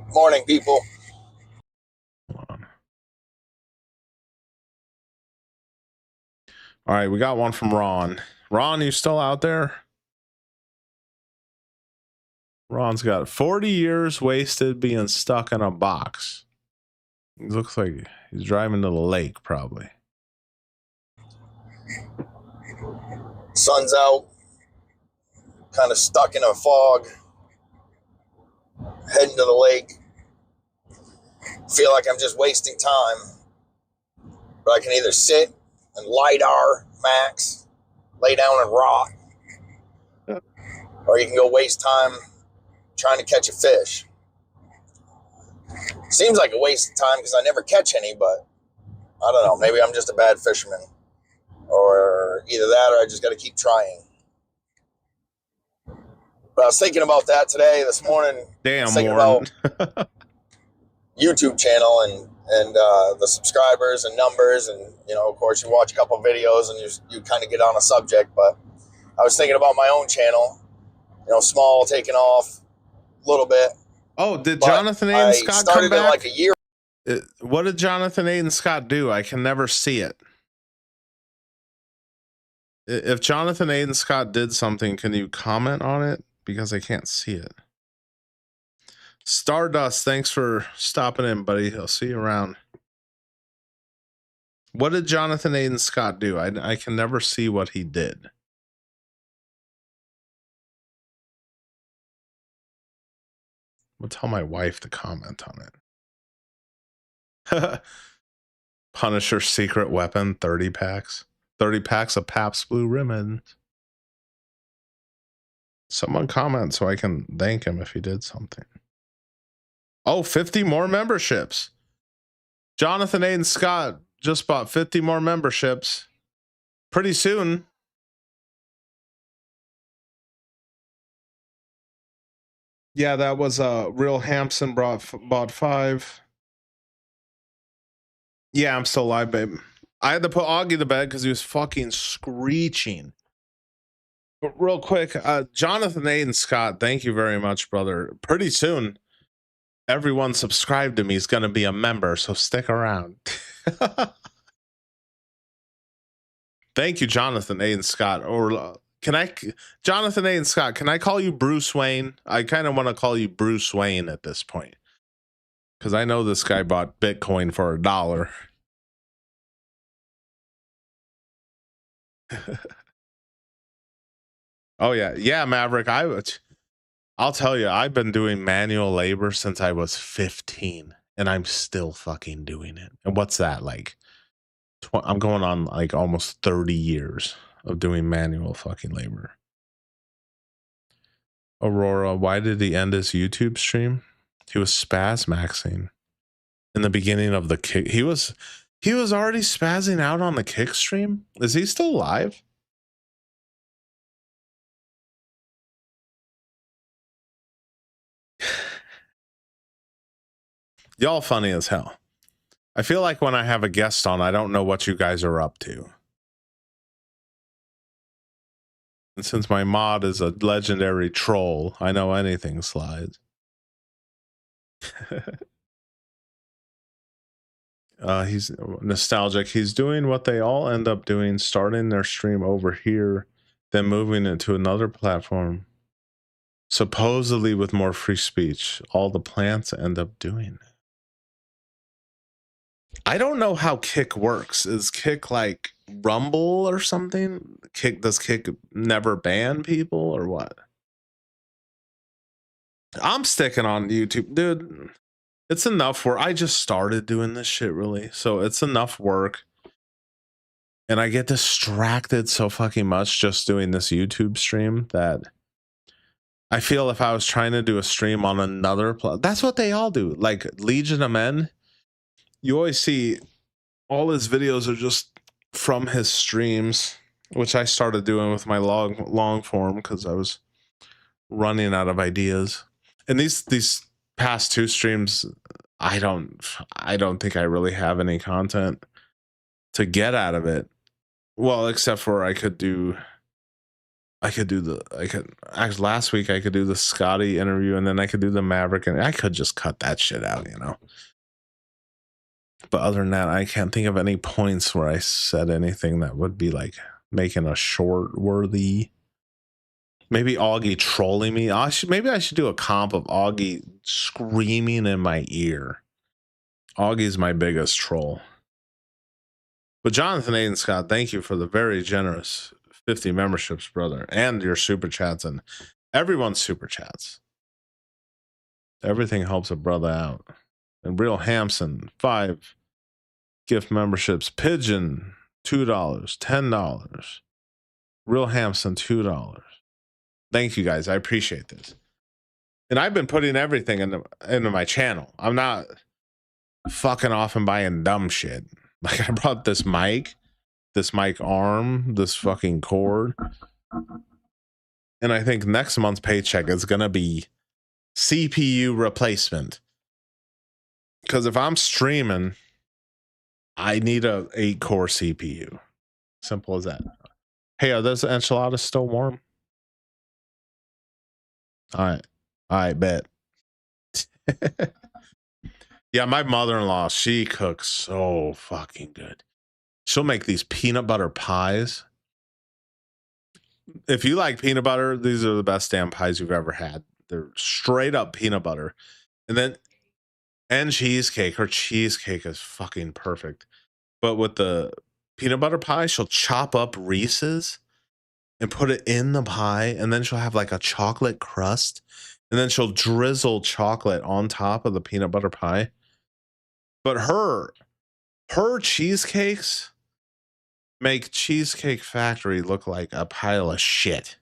Morning, people.
Hold on. All right, we got one from Ron. Ron, you still out there? Ron's got 40 years wasted being stuck in a box. He looks like he's driving to the lake, probably.
Sun's out. Kind of stuck in a fog. Heading to the lake. Feel like I'm just wasting time. But I can either sit and LiDAR max, lay down and rot. Or you can go waste time trying to catch a fish. Seems like a waste of time because I never catch any, but I don't know. Maybe I'm just a bad fisherman. Or either that or I just got to keep trying. But I was thinking about that today, this morning.
Damn,
thinking about YouTube channel and the subscribers and numbers. And, you know, of course, you watch a couple of videos and you kind of get on a subject. But I was thinking about my own channel, you know, small, taking off a little bit.
Oh, did Jonathan Aiden Scott come back?
Like a year.
What did Jonathan Aiden Scott do? I can never see it. If Jonathan Aiden Scott did something, can you comment on it? Because I can't see it. Stardust, thanks for stopping in, buddy. I'll see you around. What did Jonathan Aiden Scott do? I can never see what he did. I'll tell my wife to comment on it. Punisher secret weapon, 30 packs. 30 packs of Pabst Blue Ribbon. Someone comment so I can thank him if he did something. Oh, 50 more memberships. Jonathan Aiden Scott just bought 50 more memberships. Pretty soon. Yeah, that was Real Hampson bought 5. Yeah, I'm still live, babe. I had to put Auggie to bed because he was fucking screeching. But real quick, Jonathan Aiden Scott, thank you very much, brother. Pretty soon, everyone subscribed to me is going to be a member, so stick around. Thank you, Jonathan Aiden Scott. Or Can I, Jonathan A. and Scott, can I call you Bruce Wayne? I kind of want to call you Bruce Wayne at this point. Because I know this guy bought Bitcoin for $1. Oh, yeah. Yeah, Maverick. I'll tell you, I've been doing manual labor since I was 15. And I'm still fucking doing it. And what's that like? I'm going on like almost 30 years of doing manual fucking labor. Aurora, why did he end his YouTube stream? He was spasmaxing in the beginning of the kick. He was already spazzing out on the kick stream. Is he still live? Y'all funny as hell. I feel like when I have a guest on, I don't know what you guys are up to. And since my mod is a legendary troll, I know anything slides. He's nostalgic. He's doing what they all end up doing, starting their stream over here, then moving it to another platform, supposedly with more free speech. All the plants end up doing it. I don't know how Kick works. Is Kick like Rumble or something? Does Kick never ban people or what? I'm sticking on YouTube, dude. It's enough work. I just started doing this shit really, so it's enough work. And I get distracted so fucking much just doing this YouTube stream that I feel if I was trying to do a stream on another that's what they all do. Like Legion of Men, you always see all his videos are just from his streams, which I started doing with my long form because I was running out of ideas. And these past two streams, I don't think I really have any content to get out of it. Well, except for actually last week I could do the Scotty interview, and then I could do the Maverick, and I could just cut that shit out, you know. But other than that, I can't think of any points where I said anything that would be like making a short worthy. Maybe Auggie trolling me. Maybe I should do a comp of Auggie screaming in my ear. Augie's my biggest troll. But Jonathan Aiden Scott, thank you for the very generous 50 memberships, brother, and your super chats and everyone's super chats. Everything helps a brother out. And Real Hamson, 5 gift memberships. Pigeon, $2, $10. Real Hamson, $2. Thank you guys. I appreciate this. And I've been putting everything into my channel. I'm not fucking off and buying dumb shit. Like I brought this mic arm, this fucking cord. And I think next month's paycheck is going to be CPU replacement. Because if I'm streaming, I need a 8-core CPU. Simple as that. Hey, are those enchiladas still warm? All right, bet. Yeah, my mother-in-law, she cooks so fucking good. She'll make these peanut butter pies. If you like peanut butter, these are the best damn pies you've ever had. They're straight up peanut butter. And cheesecake. Her cheesecake is fucking perfect. But with the peanut butter pie, she'll chop up Reese's and put it in the pie, and then she'll have like a chocolate crust, and then she'll drizzle chocolate on top of the peanut butter pie. But her cheesecakes make Cheesecake Factory look like a pile of shit.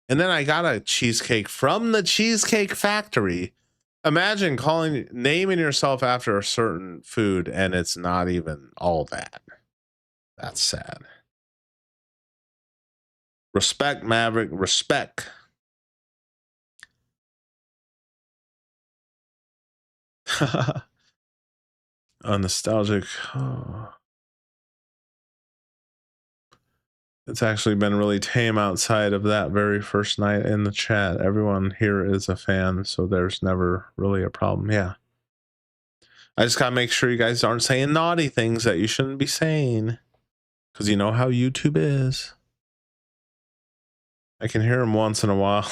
And then I got a cheesecake from the Cheesecake Factory. Imagine naming yourself after a certain food and it's not even all that. That's sad. Respect, Maverick. Respect. A nostalgic. Oh. It's actually been really tame outside of that very first night in the chat. Everyone here is a fan, so there's never really a problem. Yeah. I just gotta make sure you guys aren't saying naughty things that you shouldn't be saying. Because you know how YouTube is. I can hear him once in a while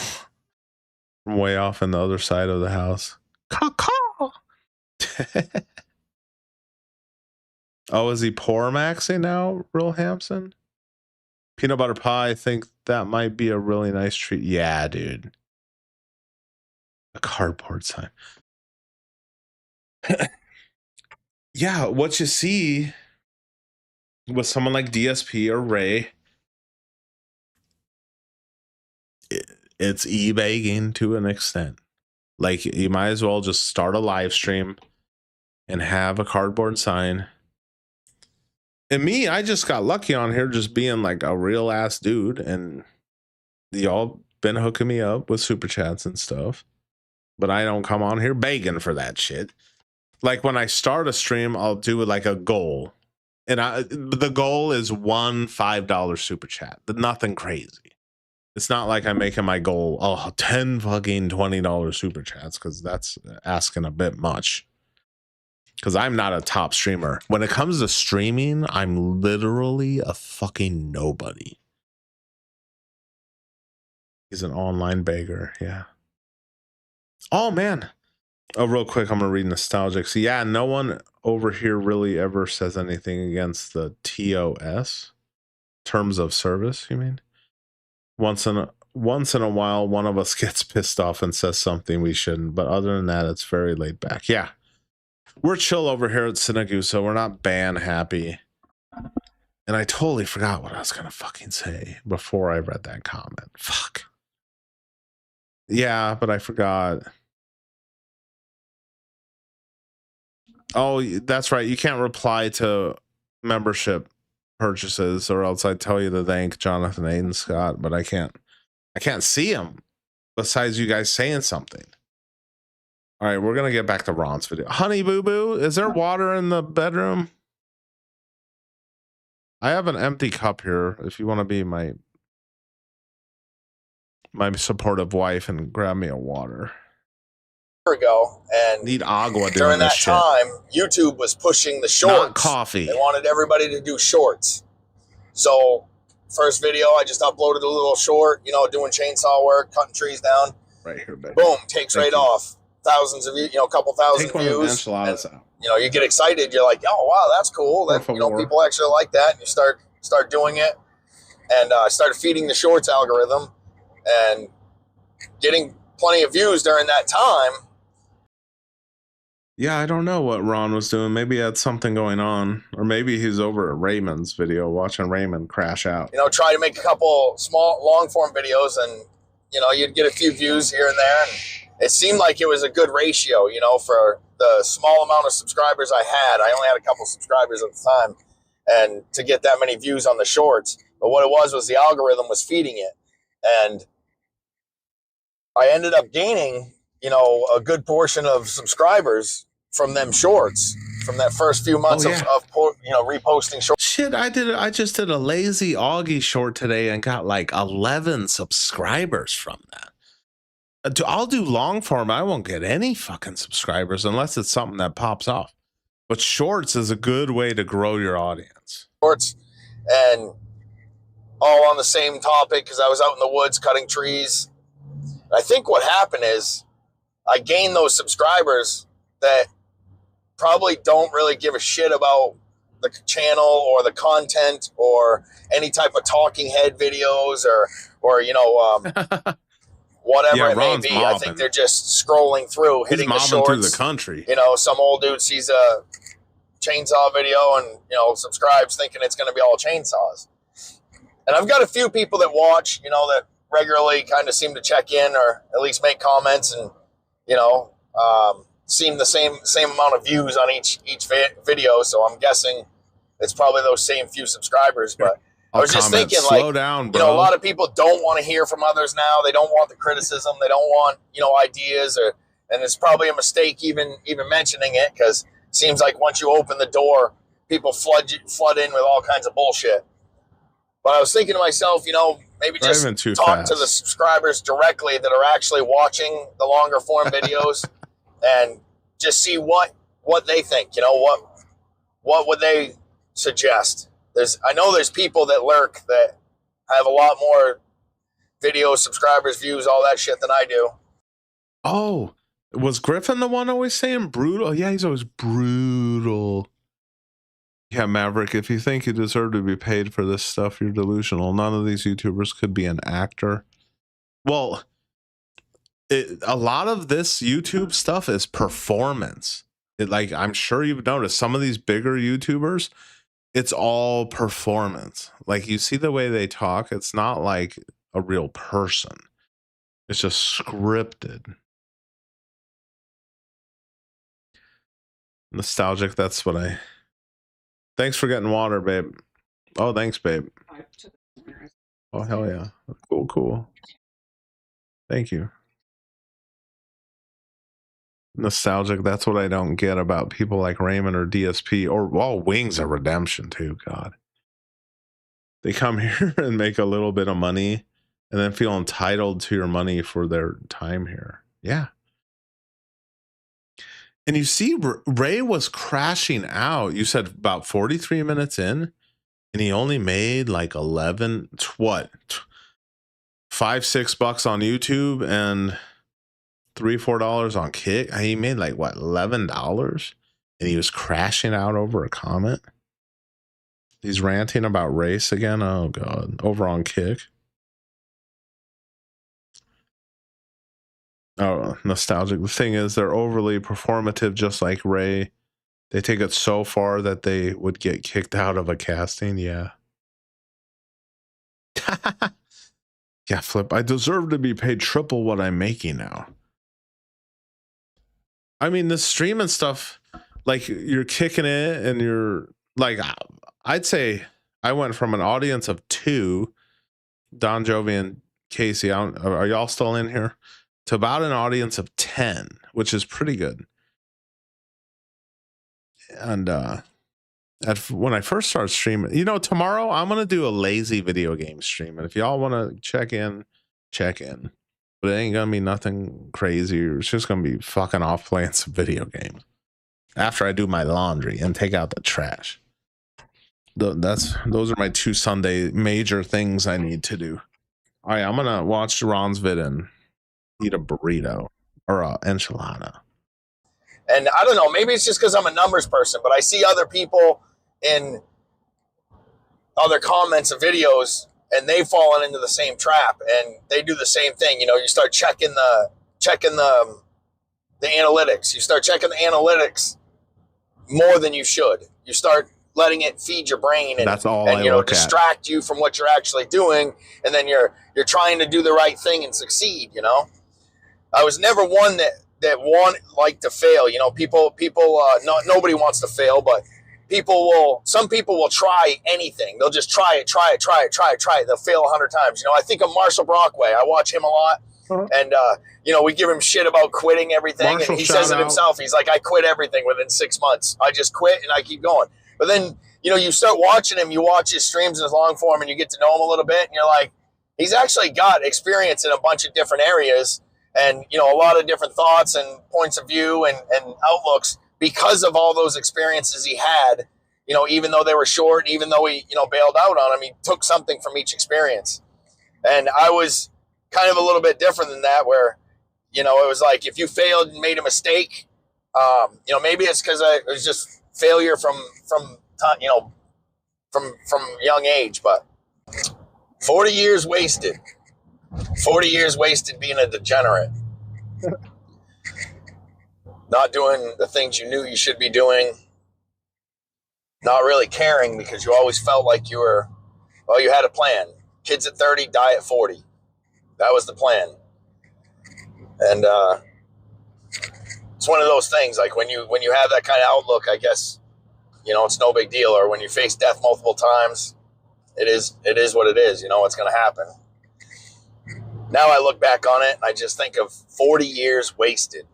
from way off in the other side of the house. Caw-caw. Oh, is he poor maxing now, Real Hampson? Peanut butter pie, I think that might be a really nice treat. Yeah, dude. A cardboard sign. Yeah, what you see with someone like DSP or Ray, it's e-bagging to an extent. Like, you might as well just start a live stream and have a cardboard sign. And me, I just got lucky on here just being like a real ass dude, and y'all been hooking me up with super chats and stuff, but I don't come on here begging for that shit. Like, when I start a stream, I'll do it like a goal, and the goal is one $5 super chat, but nothing crazy. It's not like I'm making my goal 10 fucking $20 super chats, because that's asking a bit much. Because I'm not a top streamer. When it comes to streaming, I'm literally a fucking nobody. He's an online beggar, yeah. Oh, man. Oh, real quick, I'm going to read Nostalgic. So, yeah, no one over here really ever says anything against the TOS. Terms of service, you mean? Once in a while, one of us gets pissed off and says something we shouldn't. But other than that, it's very laid back. Yeah. We're chill over here at Sinaguso. We're not ban happy. And I totally forgot what I was going to fucking say before I read that comment. Fuck. Yeah, but I forgot. Oh, that's right. You can't reply to membership purchases, or else I'd tell you to thank Jonathan Aiden Scott, but I can't see him besides you guys saying something. All right, we're going to get back to Ron's video. Honey Boo Boo, is there water in the bedroom? I have an empty cup here if you want to be my supportive wife and grab me a water.
Ago, and
need Agua
during that time, YouTube was pushing the shorts.
Not coffee.
They wanted everybody to do shorts. So, first video, I just uploaded a little short, doing chainsaw work, cutting trees down.
Right here, baby.
Boom, takes right off. Thousands of views, a couple thousand views. And, you get excited. You're like, oh wow, that's cool. That, people actually like that. And you start doing it. And I started feeding the shorts algorithm and getting plenty of views during that time.
Yeah, I don't know what Ron was doing. Maybe he had something going on, or maybe he's over at Raymond's video watching Raymond crash out.
Try to make a couple small long form videos, and you'd get a few views here and there, and it seemed like it was a good ratio, for the small amount of subscribers I had. I only had a couple subscribers at the time, and to get that many views on the shorts. But what it was the algorithm was feeding it, and I ended up gaining a good portion of subscribers from them shorts, from that first few months of reposting shorts.
Shit, I just did a lazy Auggie short today and got like 11 subscribers from that. I'll do long form. I won't get any fucking subscribers unless it's something that pops off. But shorts is a good way to grow your audience.
Shorts, and all on the same topic, because I was out in the woods cutting trees. I think what happened is I gained those subscribers that probably don't really give a shit about the channel or the content or any type of talking head videos or whatever it may be. Mobbing. I think they're just scrolling through, hitting the shorts.
Through the country.
Some old dude sees a chainsaw video and subscribes thinking it's going to be all chainsaws. And I've got a few people that watch, that regularly kind of seem to check in or at least make comments and seem the same amount of views on each video. So I'm guessing it's probably those same few subscribers. But I was just thinking,
slow down, bro.
A lot of people don't want to hear from others now. They don't want the criticism. They don't want ideas, and it's probably a mistake even mentioning it, because it seems like once you open the door, people flood in with all kinds of bullshit. But I was thinking to myself, maybe just talk to the subscribers directly that are actually watching the longer form videos and just see what they think. What would they suggest? I know there's people that lurk that have a lot more videos, subscribers, views, all that shit than I do.
Oh, was Griffin the one always saying brutal? Yeah, he's always brutal. Yeah, Maverick, if you think you deserve to be paid for this stuff, you're delusional. None of these YouTubers could be an actor. Well, a lot of this YouTube stuff is performance. Like, I'm sure you've noticed some of these bigger YouTubers, it's all performance. Like, you see the way they talk, it's not like a real person. It's just scripted. Nostalgic, that's what I... Thanks for getting water, babe. Oh, thanks, babe. Oh, hell yeah. Cool. Thank you. Nostalgic, that's what I don't get about people like Raymond or DSP or Wings of Redemption too. God, they come here and make a little bit of money and then feel entitled to your money for their time here. Yeah. And you see, Ray was crashing out. You said about 43 minutes in, and he only made like 11, what, $5-6 on YouTube and $3-4 on Kick. He made like what, $11, and he was crashing out over a comment. He's ranting about race again. Oh God, over on Kick. Oh, nostalgic. The thing is, they're overly performative, just like Ray. They take it so far that they would get kicked out of a casting. Yeah. Yeah, Flip. I deserve to be paid triple what I'm making now. I mean, the streaming stuff, like you're kicking it and you're like, I'd say I went from an audience of 2, Don Jovi and Casey, are y'all still in here? To about an audience of 10, which is pretty good. And when I first started streaming, you know, tomorrow I'm going to do a lazy video game stream. And if y'all want to check in. But it ain't going to be nothing crazy. It's just going to be fucking off playing some video games after I do my laundry and take out the trash. Those are my 2 Sunday major things I need to do. All right, I'm going to watch Ron's vid and eat a burrito or an enchilada.
And I don't know, maybe it's just because I'm a numbers person, but I see other people in other comments of videos and they've fallen into the same trap and they do the same thing. You know, you start checking the analytics. You start checking the analytics more than you should. You start letting it feed your brain and
that's all,
and you know, distract you from what you're actually doing. And then you're trying to do the right thing and succeed, you know. I was never one that like to fail. You know, nobody wants to fail, but some people will try anything. They'll just try it. They'll fail 100 times. You know, I think of Marshall Brockway. I watch him a lot. And, you know, we give him shit about quitting everything. Marshall, and he says it himself. He's like, I quit everything within 6 months. I just quit and I keep going. But then, you know, you start watching him, you watch his streams in his long form and you get to know him a little bit. And you're like, he's actually got experience in a bunch of different areas. And, you know, a lot of different thoughts and points of view and outlooks because of all those experiences he had, you know, even though they were short, even though he, you know, bailed out on him, he took something from each experience. And I was kind of a little bit different than that, where, you know, it was like, if you failed and made a mistake, you know, maybe it's because it was just failure from you know, from young age, but 40 years wasted. 40 years wasted being a degenerate. Not doing the things you knew you should be doing. Not really caring because you always felt like you had a plan. Kids at 30, die at 40. That was the plan. And it's one of those things, like when you have that kind of outlook, I guess, you know, it's no big deal. Or when you face death multiple times, it is what it is. You know what's going to happen. Now I look back on it and I just think of 40 years wasted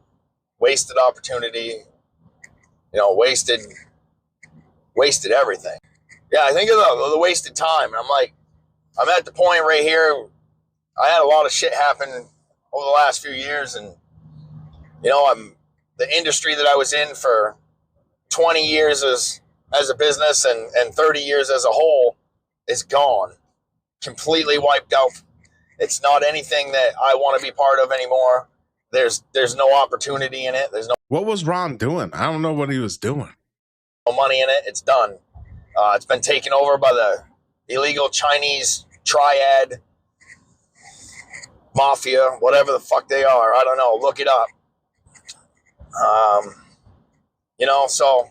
opportunity, you know, wasted everything. Yeah, I think of the wasted time. And I'm like, I'm at the point right here. I had a lot of shit happen over the last few years. And, you know, the industry that I was in for 20 years as a business and 30 years as a whole is gone, completely wiped out It's not anything that I want to be part of anymore. There's no opportunity in it. There's no.
What was Ron doing? I don't know what he was doing.
No money in it. It's done. It's been taken over by the illegal Chinese triad mafia, whatever the fuck they are. I don't know. Look it up. You know, so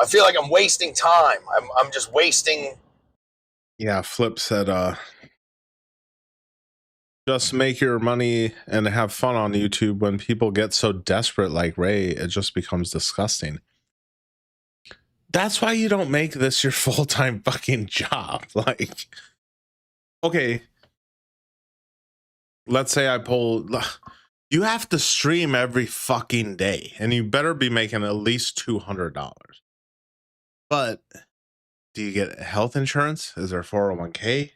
I feel like I'm wasting time. I'm just wasting.
Yeah, Flip said, just make your money and have fun on YouTube. When people get so desperate like Ray, it just becomes disgusting. That's why you don't make this your full-time fucking job. Like, okay, let's say I pull, you have to stream every fucking day and you better be making at least $200. But do you get health insurance? Is there 401k?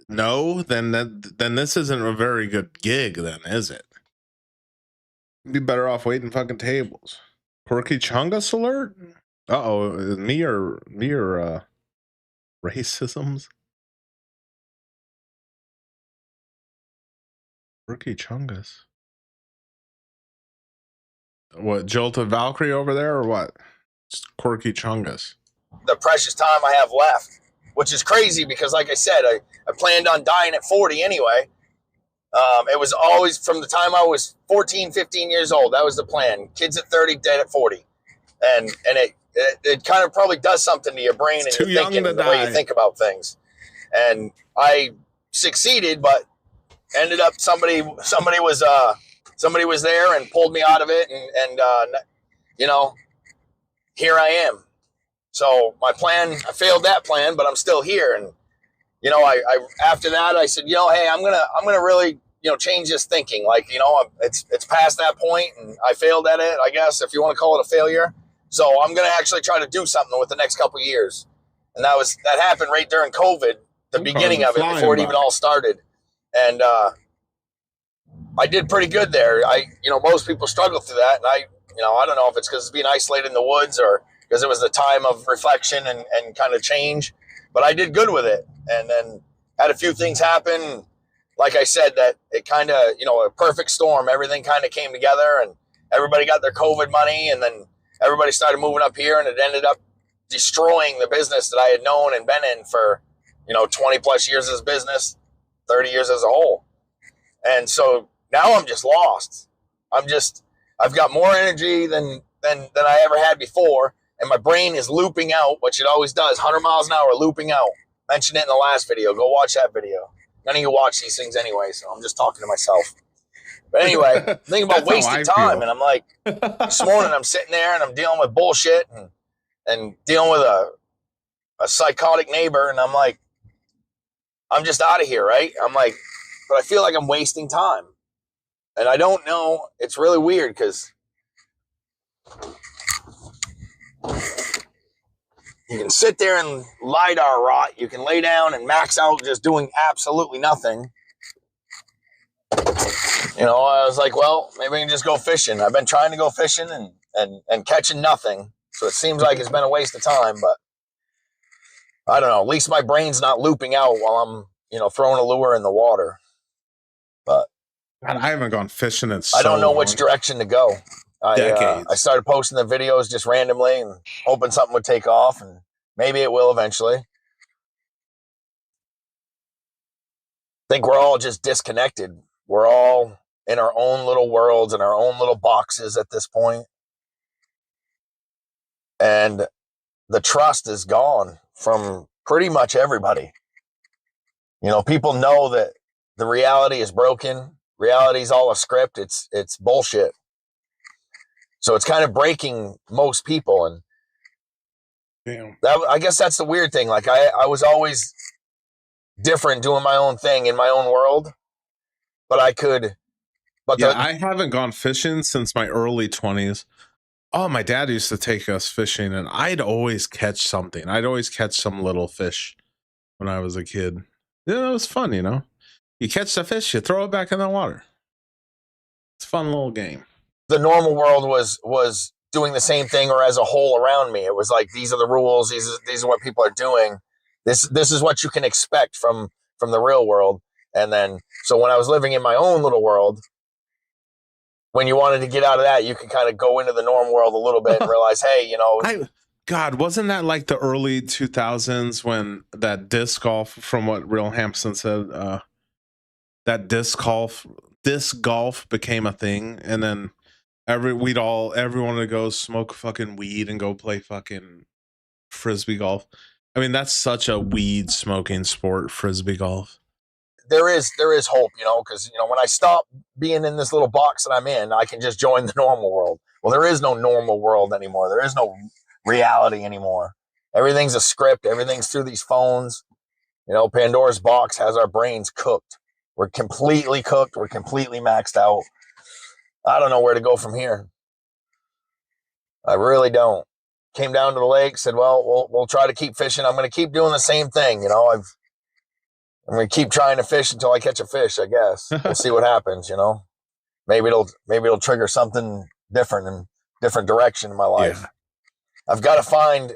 No, then this isn't a very good gig then, is it? You'd be better off waiting fucking tables. Quirky Chungus alert? Uh-oh, me or racisms? Quirky Chungus. What, Jolta Valkyrie over there or what? It's Quirky Chungus.
The precious time I have left, which is crazy because, like I said, I planned on dying at 40 anyway. It was always from the time I was 14, 15 years old. That was the plan. Kids at 30, dead at 40. And it kind of probably does something to your brain and your thinking and the way you think about things. And I succeeded, but ended up somebody was there and pulled me out of it. And you know, here I am. So my plan, I failed that plan, but I'm still here. And, you know, I after that, I said, you know, hey, I'm gonna really, you know, change this thinking. Like, you know, it's past that point and I failed at it, I guess, if you want to call it a failure. So I'm going to actually try to do something with the next couple of years. And that happened right during COVID, the beginning of it, before it even all started. And I did pretty good there. You know, most people struggle through that. And I don't know if it's because it's being isolated in the woods or because it was the time of reflection and kind of change, but I did good with it. And then had a few things happen. Like I said, that it kind of, you know, a perfect storm, everything kind of came together and everybody got their COVID money. And then everybody started moving up here and it ended up destroying the business that I had known and been in for, you know, 20 plus years as business, 30 years as a whole. And so now I'm just lost. I've got more energy than I ever had before. And my brain is looping out, which it always does, 100 miles an hour looping out. Mentioned it in the last video. Go watch that video. None of you watch these things anyway, so I'm just talking to myself. But anyway, thinking about wasting time, and I'm like, this morning I'm sitting there and I'm dealing with bullshit and dealing with a psychotic neighbor, and I'm like, I'm just out of here, right? I'm like, but I feel like I'm wasting time. And I don't know. It's really weird because you can sit there and LiDAR rot. You can lay down and max out just doing absolutely nothing. You know, I was like, well, maybe I can just go fishing. I've been trying to go fishing and catching nothing. So it seems like it's been a waste of time, but I don't know. At least my brain's not looping out while I'm, you know, throwing a lure in the water. But
God, I haven't gone fishing in
I don't know which direction to go. I started posting the videos just randomly and hoping something would take off, and maybe it will eventually. I think we're all just disconnected. We're all in our own little worlds and our own little boxes at this point. And the trust is gone from pretty much everybody. You know, people know that the reality is broken. Reality is all a script. It's bullshit. So it's kind of breaking most people. And I guess that's the weird thing. Like I was always different doing my own thing in my own world, but I could. But
I haven't gone fishing since my early 20s. Oh, my dad used to take us fishing and I'd always catch something. I'd always catch some little fish when I was a kid. Yeah, it was fun, you know. You catch the fish, you throw it back in the water. It's a fun little game.
The normal world was doing the same thing or as a whole around me. It was like, these are the rules. These are what people are doing. This is what you can expect from the real world. And then, so when I was living in my own little world, when you wanted to get out of that, you could kind of go into the norm world a little bit and realize, hey, you know,
God, wasn't that like the early 2000s when that disc golf, from what Real Hampson said, that disc golf became a thing, and then everyone would go smoke fucking weed and go play fucking frisbee golf. I mean, that's such a weed smoking sport, frisbee golf.
There is hope, you know, because, you know, when I stop being in this little box that I'm in, I can just join the normal world. Well, there is no normal world anymore. There is no reality anymore. Everything's a script. Everything's through these phones. You know, Pandora's box has our brains cooked. We're completely cooked. We're completely maxed out. I don't know where to go from here. I really don't. Came down to the lake, said, well, we'll try to keep fishing. I'm going to keep doing the same thing. You know, I'm going to keep trying to fish until I catch a fish, I guess. We'll see what happens, you know. Maybe it'll trigger something different in different direction in my life. Yeah. I've got to find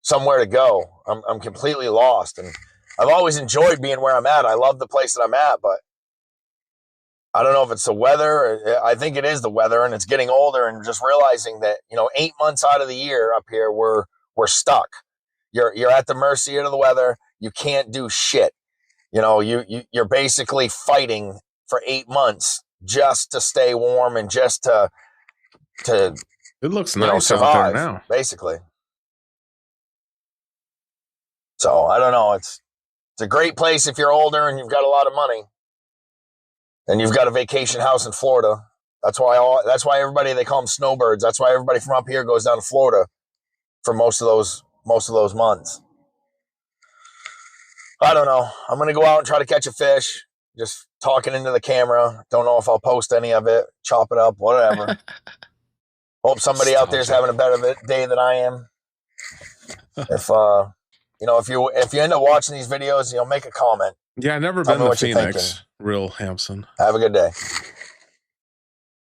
somewhere to go. I'm completely lost, and I've always enjoyed being where I'm at. I love the place that I'm at, but I don't know if it's the weather. I think it is the weather, and it's getting older, and just realizing that, you know, 8 months out of the year up here, we're stuck. You're at the mercy of the weather. You can't do shit. You know, you're basically fighting for 8 months just to stay warm and just to
it looks nice
survive,
out there now,
basically. So I don't know. It's a great place if you're older and you've got a lot of money, and you've got a vacation house in Florida. That's why everybody, they call them snowbirds. That's why everybody from up here goes down to Florida for most of those months. I don't know. I'm going to go out and try to catch a fish, just talking into the camera. Don't know if I'll post any of it, chop it up, whatever. Hope somebody out there is having a better day than I am. If you know, if you end up watching these videos, you know, make a comment.
Yeah, I've never been to Phoenix. Real Hampson.
Have a good day.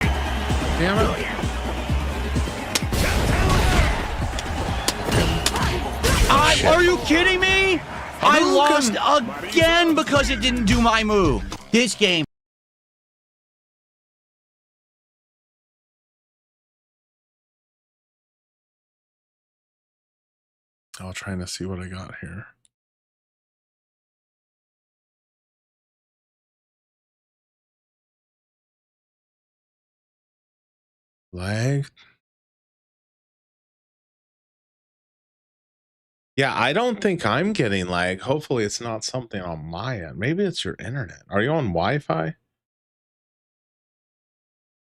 Damn it.
Are you kidding me? I lost again because it didn't do my move. This game.
I'm trying to see what I got here. Lag. Yeah, I don't think I'm getting lag. Hopefully it's not something on my end. Maybe it's your internet. Are you on Wi-Fi?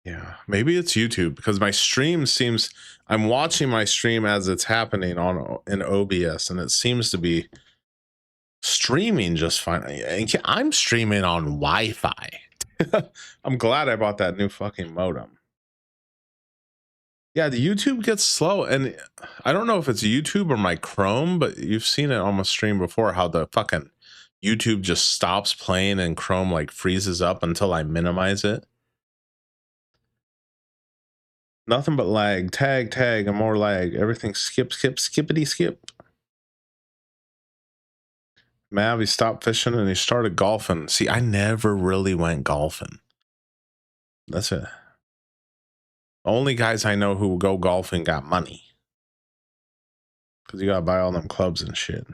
Yeah, maybe it's YouTube, because my stream seems, I'm watching my stream as it's happening in OBS, and it seems to be streaming just fine. I'm streaming on Wi-Fi. I'm glad I bought that new fucking modem. Yeah, the YouTube gets slow, and I don't know if it's YouTube or my Chrome, but you've seen it on my stream before, how the fucking YouTube just stops playing and Chrome like freezes up until I minimize it. Nothing but lag, tag, and more lag. Everything skippity skip. Mav, he stopped fishing and he started golfing. See, I never really went golfing. That's it. Only guys I know who go golfing got money, because you gotta buy all them clubs and shit.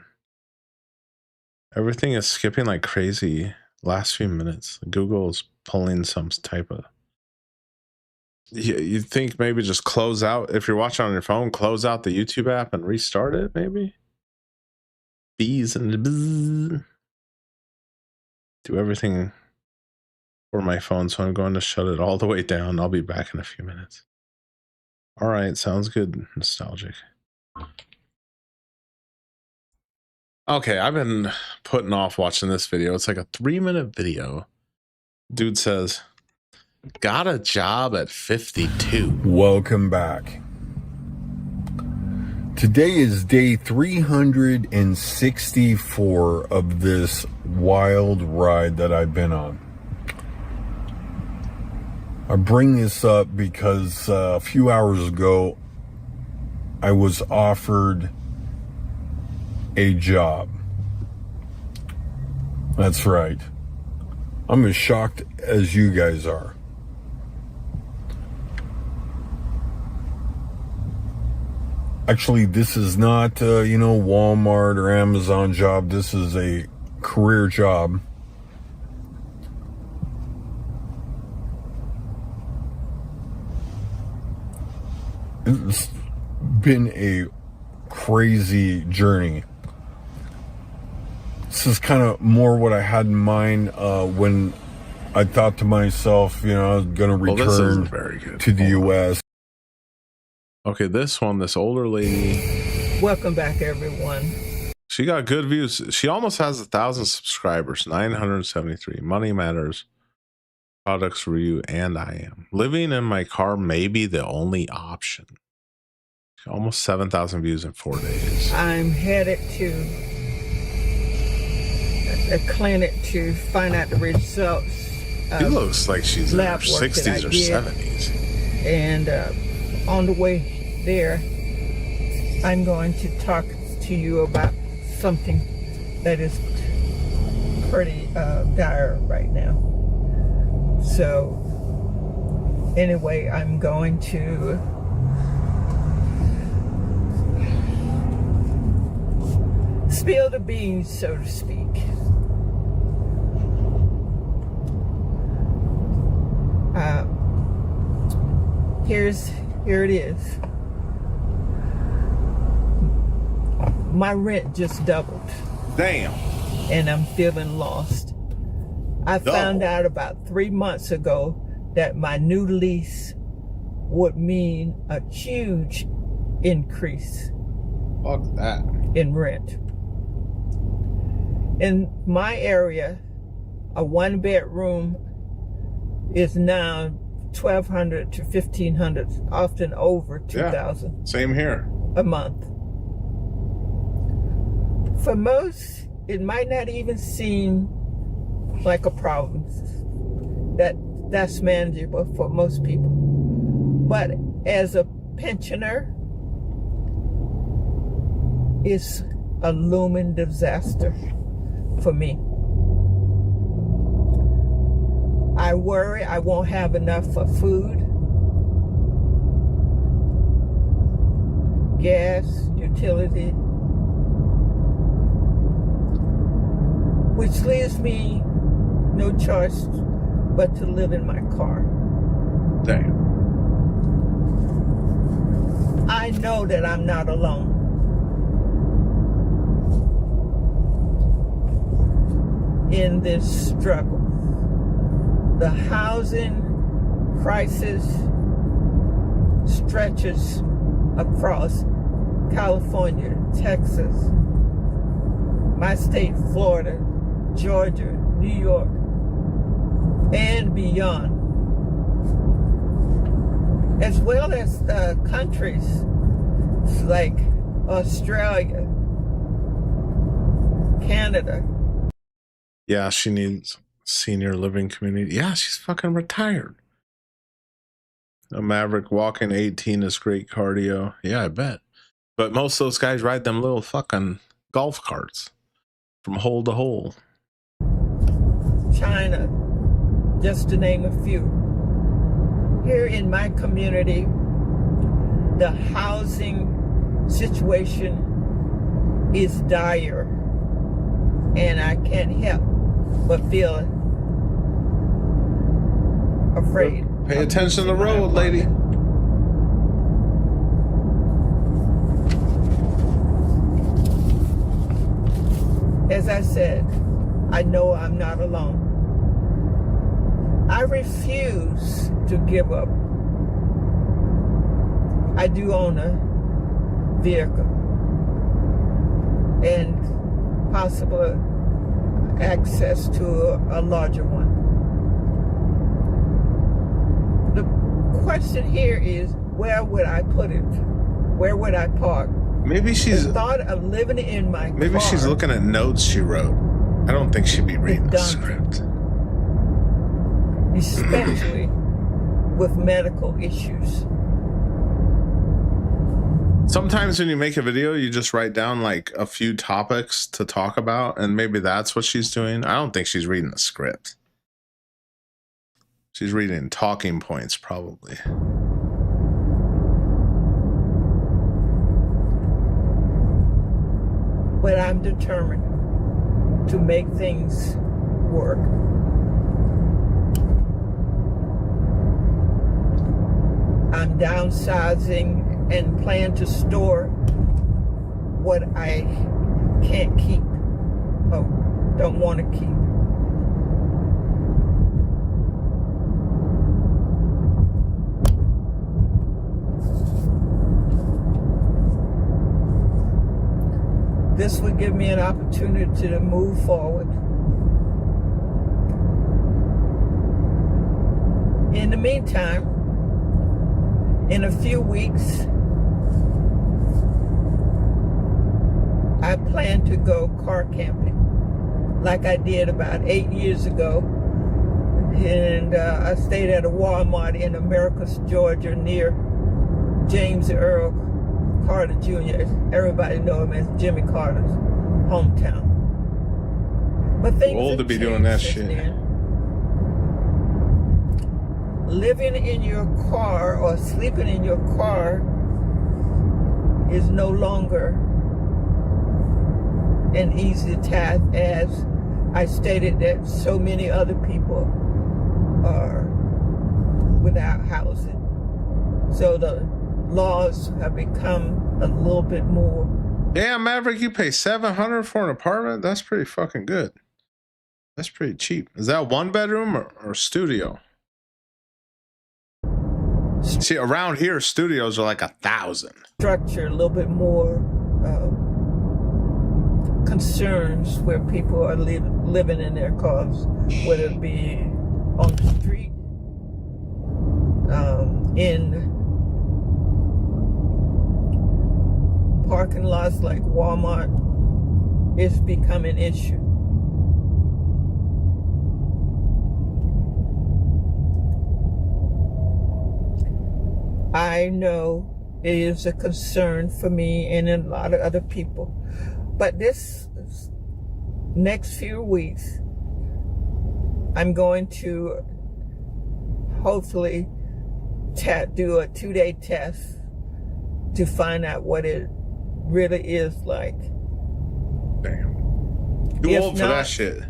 Everything is skipping like crazy last few minutes. Google is pulling some type of... You think maybe just close out, if you're watching on your phone, close out the YouTube app and restart it, maybe? Bees and bzz. Do everything for my phone, so I'm going to shut it all the way down. I'll be back in a few minutes. All right, sounds good. Nostalgic. Okay, I've been putting off watching this video. It's like a 3-minute video. Dude says, got a job at 52.
Welcome back. Today is day 364 of this wild ride that I've been on. I bring this up because a few hours ago I was offered a job. That's right. I'm as shocked as you guys are. Actually, this is not, Walmart or Amazon job. This is a career job. It's been a crazy journey. This is kind of more what I had in mind when I thought to myself, I was going to return to the U.S.
Okay, this older lady.
Welcome back, everyone.
She got good views. She almost has 1,000 subscribers, 973. Money Matters, Products Review, and I Am. Living in my car may be the only option. Almost 7,000 views in 4 days.
I'm headed to a clinic to find out the results.
She looks like she's in her 60s or 70s.
And on the way there, I'm going to talk to you about something that is pretty dire right now. So, anyway, I'm going to spill the beans, so to speak. Here it is. My rent just doubled.
Damn.
And I'm feeling lost. I found out about 3 months ago that my new lease would mean a huge increase in rent. In my area, a 1-bedroom is now $1,200 to $1,500, often over $2,000.
Yeah, same here.
A month. For most, it might not even seem like a problem. That's manageable for most people. But as a pensioner, it's a looming disaster for me. I worry I won't have enough for food, gas, utility, which leaves me no choice but to live in my car.
Damn.
I know that I'm not alone. In this struggle. The housing crisis stretches across California, Texas, my state, Florida, Georgia, New York, and beyond, as well as countries like Australia, Canada.
Yeah, she needs senior living community. Yeah, she's fucking retired. A Maverick walking 18 is great cardio. Yeah, I bet. But most of those guys ride them little fucking golf carts from hole to hole.
China, just to name a few. Here in my community, the housing situation is dire, and I can't help but feel afraid.
Pay attention to the road, lady.
As I said, I know I'm not alone. I refuse to give up. I do own a vehicle and possible access to a larger one. The question here is, where would I put it? Where would I park?
Maybe she's
the thought of living in my car.
Maybe she's looking at notes she wrote. I don't think she'd be reading the script.
Especially with medical issues.
Sometimes when you make a video, you just write down like a few topics to talk about, and maybe that's what she's doing. I don't think she's reading the script. She's reading talking points, probably.
But I'm determined to make things work. I'm downsizing and plan to store what I can't keep or don't want to keep. This would give me an opportunity to move forward. In the meantime, in a few weeks, I plan to go car camping like I did about 8 years ago. And I stayed at a Walmart in Americus, Georgia, near James Earl Carter Jr. Everybody know him as Jimmy Carter's hometown. But things
old to be doing that shit.
Then. Living in your car or sleeping in your car is no longer an easy task, as I stated that so many other people are without housing. So the laws have become a little bit more.
Damn, Maverick, you pay $700 for an apartment? That's pretty fucking good. That's pretty cheap. Is that one bedroom or studio? See, around here, studios are like 1,000.
Structure, a little bit more concerns where people are living in their cars, whether it be on the street, in parking lots like Walmart. It's become an issue. I know it is a concern for me and a lot of other people. But this next few weeks, I'm going to hopefully do a 2-day test to find out what it really is like.
Damn. Too old for that shit.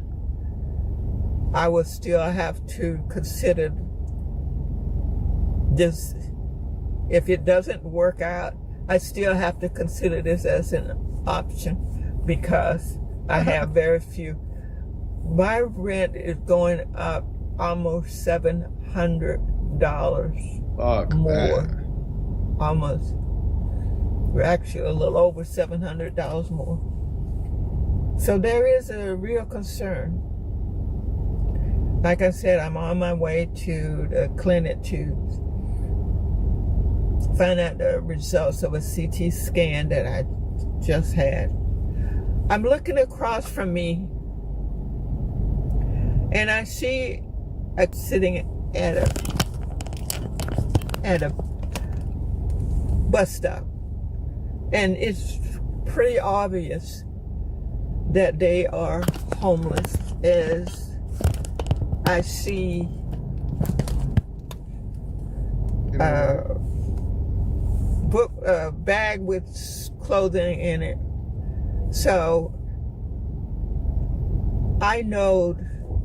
I will still have to consider this. If it doesn't work out, I still have to consider this as an option because I have very few. My rent is going up almost $700 more. Man. Almost. We're actually a little over $700 more. So there is a real concern. Like I said, I'm on my way to the clinic to find out the results of a CT scan that I just had. I'm looking across from me and I see sitting at a bus stop, and it's pretty obvious that they are homeless, as I see a bag with clothing in it. So I know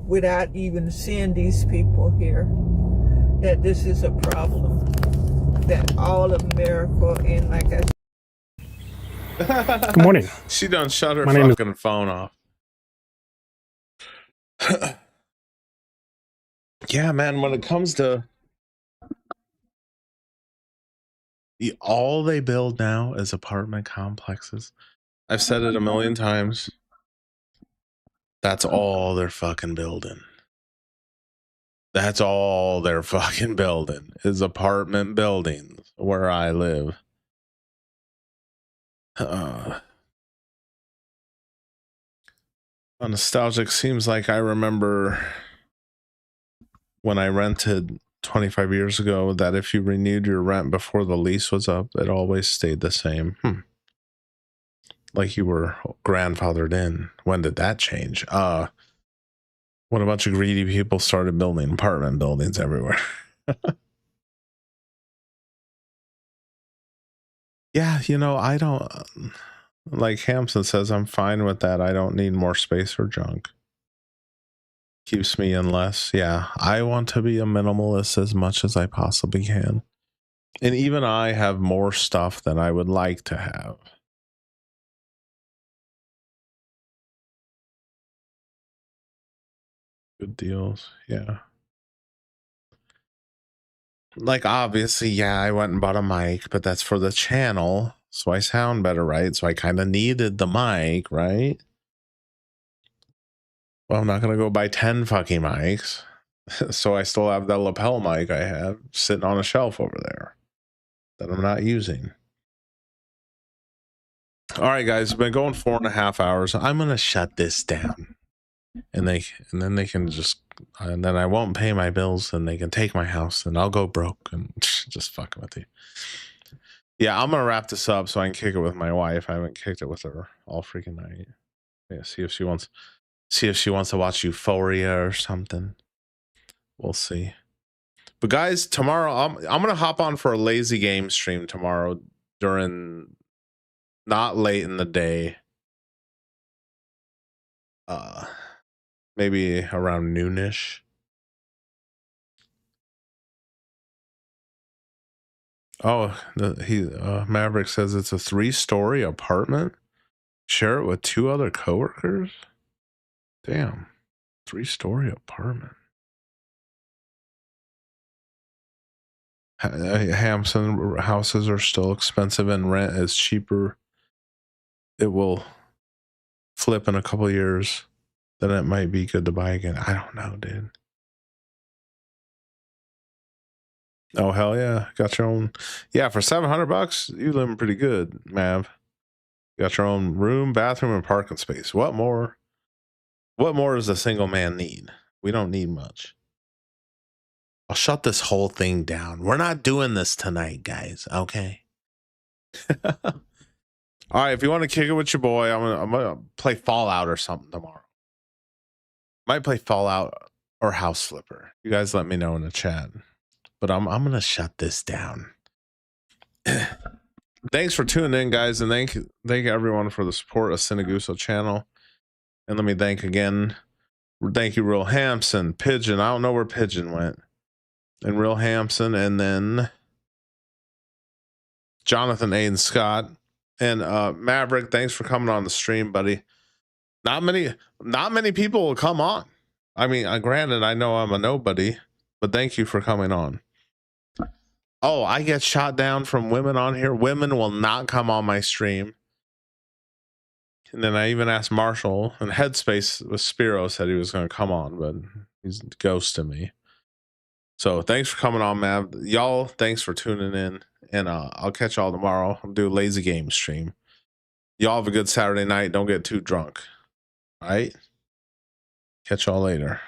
without even seeing these people here that this is a problem that all of America, and like I
Good morning.
She done shut her
My name
fucking phone off. Yeah, man, when it comes to all they build now is apartment complexes. I've said it a million times. That's all they're fucking building. That's all they're fucking building is apartment buildings where I live. Nostalgic seems like I remember when I rented 25 years ago that if you renewed your rent before the lease was up, it always stayed the same. Like you were grandfathered in. When did that change? When a bunch of greedy people started building apartment buildings everywhere. Yeah, you know, I don't, like Hampson says, I'm fine with that. I don't need more space or junk. Keeps me in less. Yeah, I want to be a minimalist as much as I possibly can. And even I have more stuff than I would like to have. Good deals. Yeah. Like, obviously, yeah, I went and bought a mic, but that's for the channel. So I sound better, right? So I kind of needed the mic, right? Well, I'm not going to go buy 10 fucking mics. So I still have that lapel mic I have sitting on a shelf over there that I'm not using. All right, guys, I've been going 4.5 hours. I'm going to shut this down. And then they can just, and then I won't pay my bills and they can take my house and I'll go broke and just fucking with you. Yeah, I'm going to wrap this up so I can kick it with my wife. I haven't kicked it with her all freaking night. Yeah, see if she wants to watch Euphoria or something. We'll see. But guys, tomorrow I'm going to hop on for a lazy game stream tomorrow during, not late in the day. Maybe around noonish. Oh, Maverick says it's a 3-story apartment. Share it with 2 other coworkers. Damn, 3-story apartment. Hampson houses are still expensive and rent is cheaper. It will flip in a couple of years. Then it might be good to buy again. I don't know, dude. Oh, hell yeah. Got your own. Yeah, for $700, you living pretty good, Mav. Got your own room, bathroom, and parking space. What more? What more does a single man need? We don't need much. I'll shut this whole thing down. We're not doing this tonight, guys. Okay. All right. If you want to kick it with your boy, I'm gonna play Fallout or something tomorrow. Might play Fallout or House Flipper. You guys let me know in the chat. But I'm gonna shut this down. Thanks for tuning in, guys, and thank everyone for the support of Sinaguso channel. And let me thank you, Real Hampson, Pigeon. I don't know where Pigeon went. And Real Hampson, and then Jonathan A. and Scott. And Maverick, thanks for coming on the stream, buddy. Not many people will come on. I mean, granted, I know I'm a nobody, but thank you for coming on. Oh, I get shot down from women on here. Women will not come on my stream. And then I even asked Marshall, and Headspace with Spiro said he was going to come on, but he's ghosting me. So thanks for coming on, Mav. Y'all, thanks for tuning in. And I'll catch y'all tomorrow. I'll do a lazy game stream. Y'all have a good Saturday night. Don't get too drunk. All right? Catch y'all later.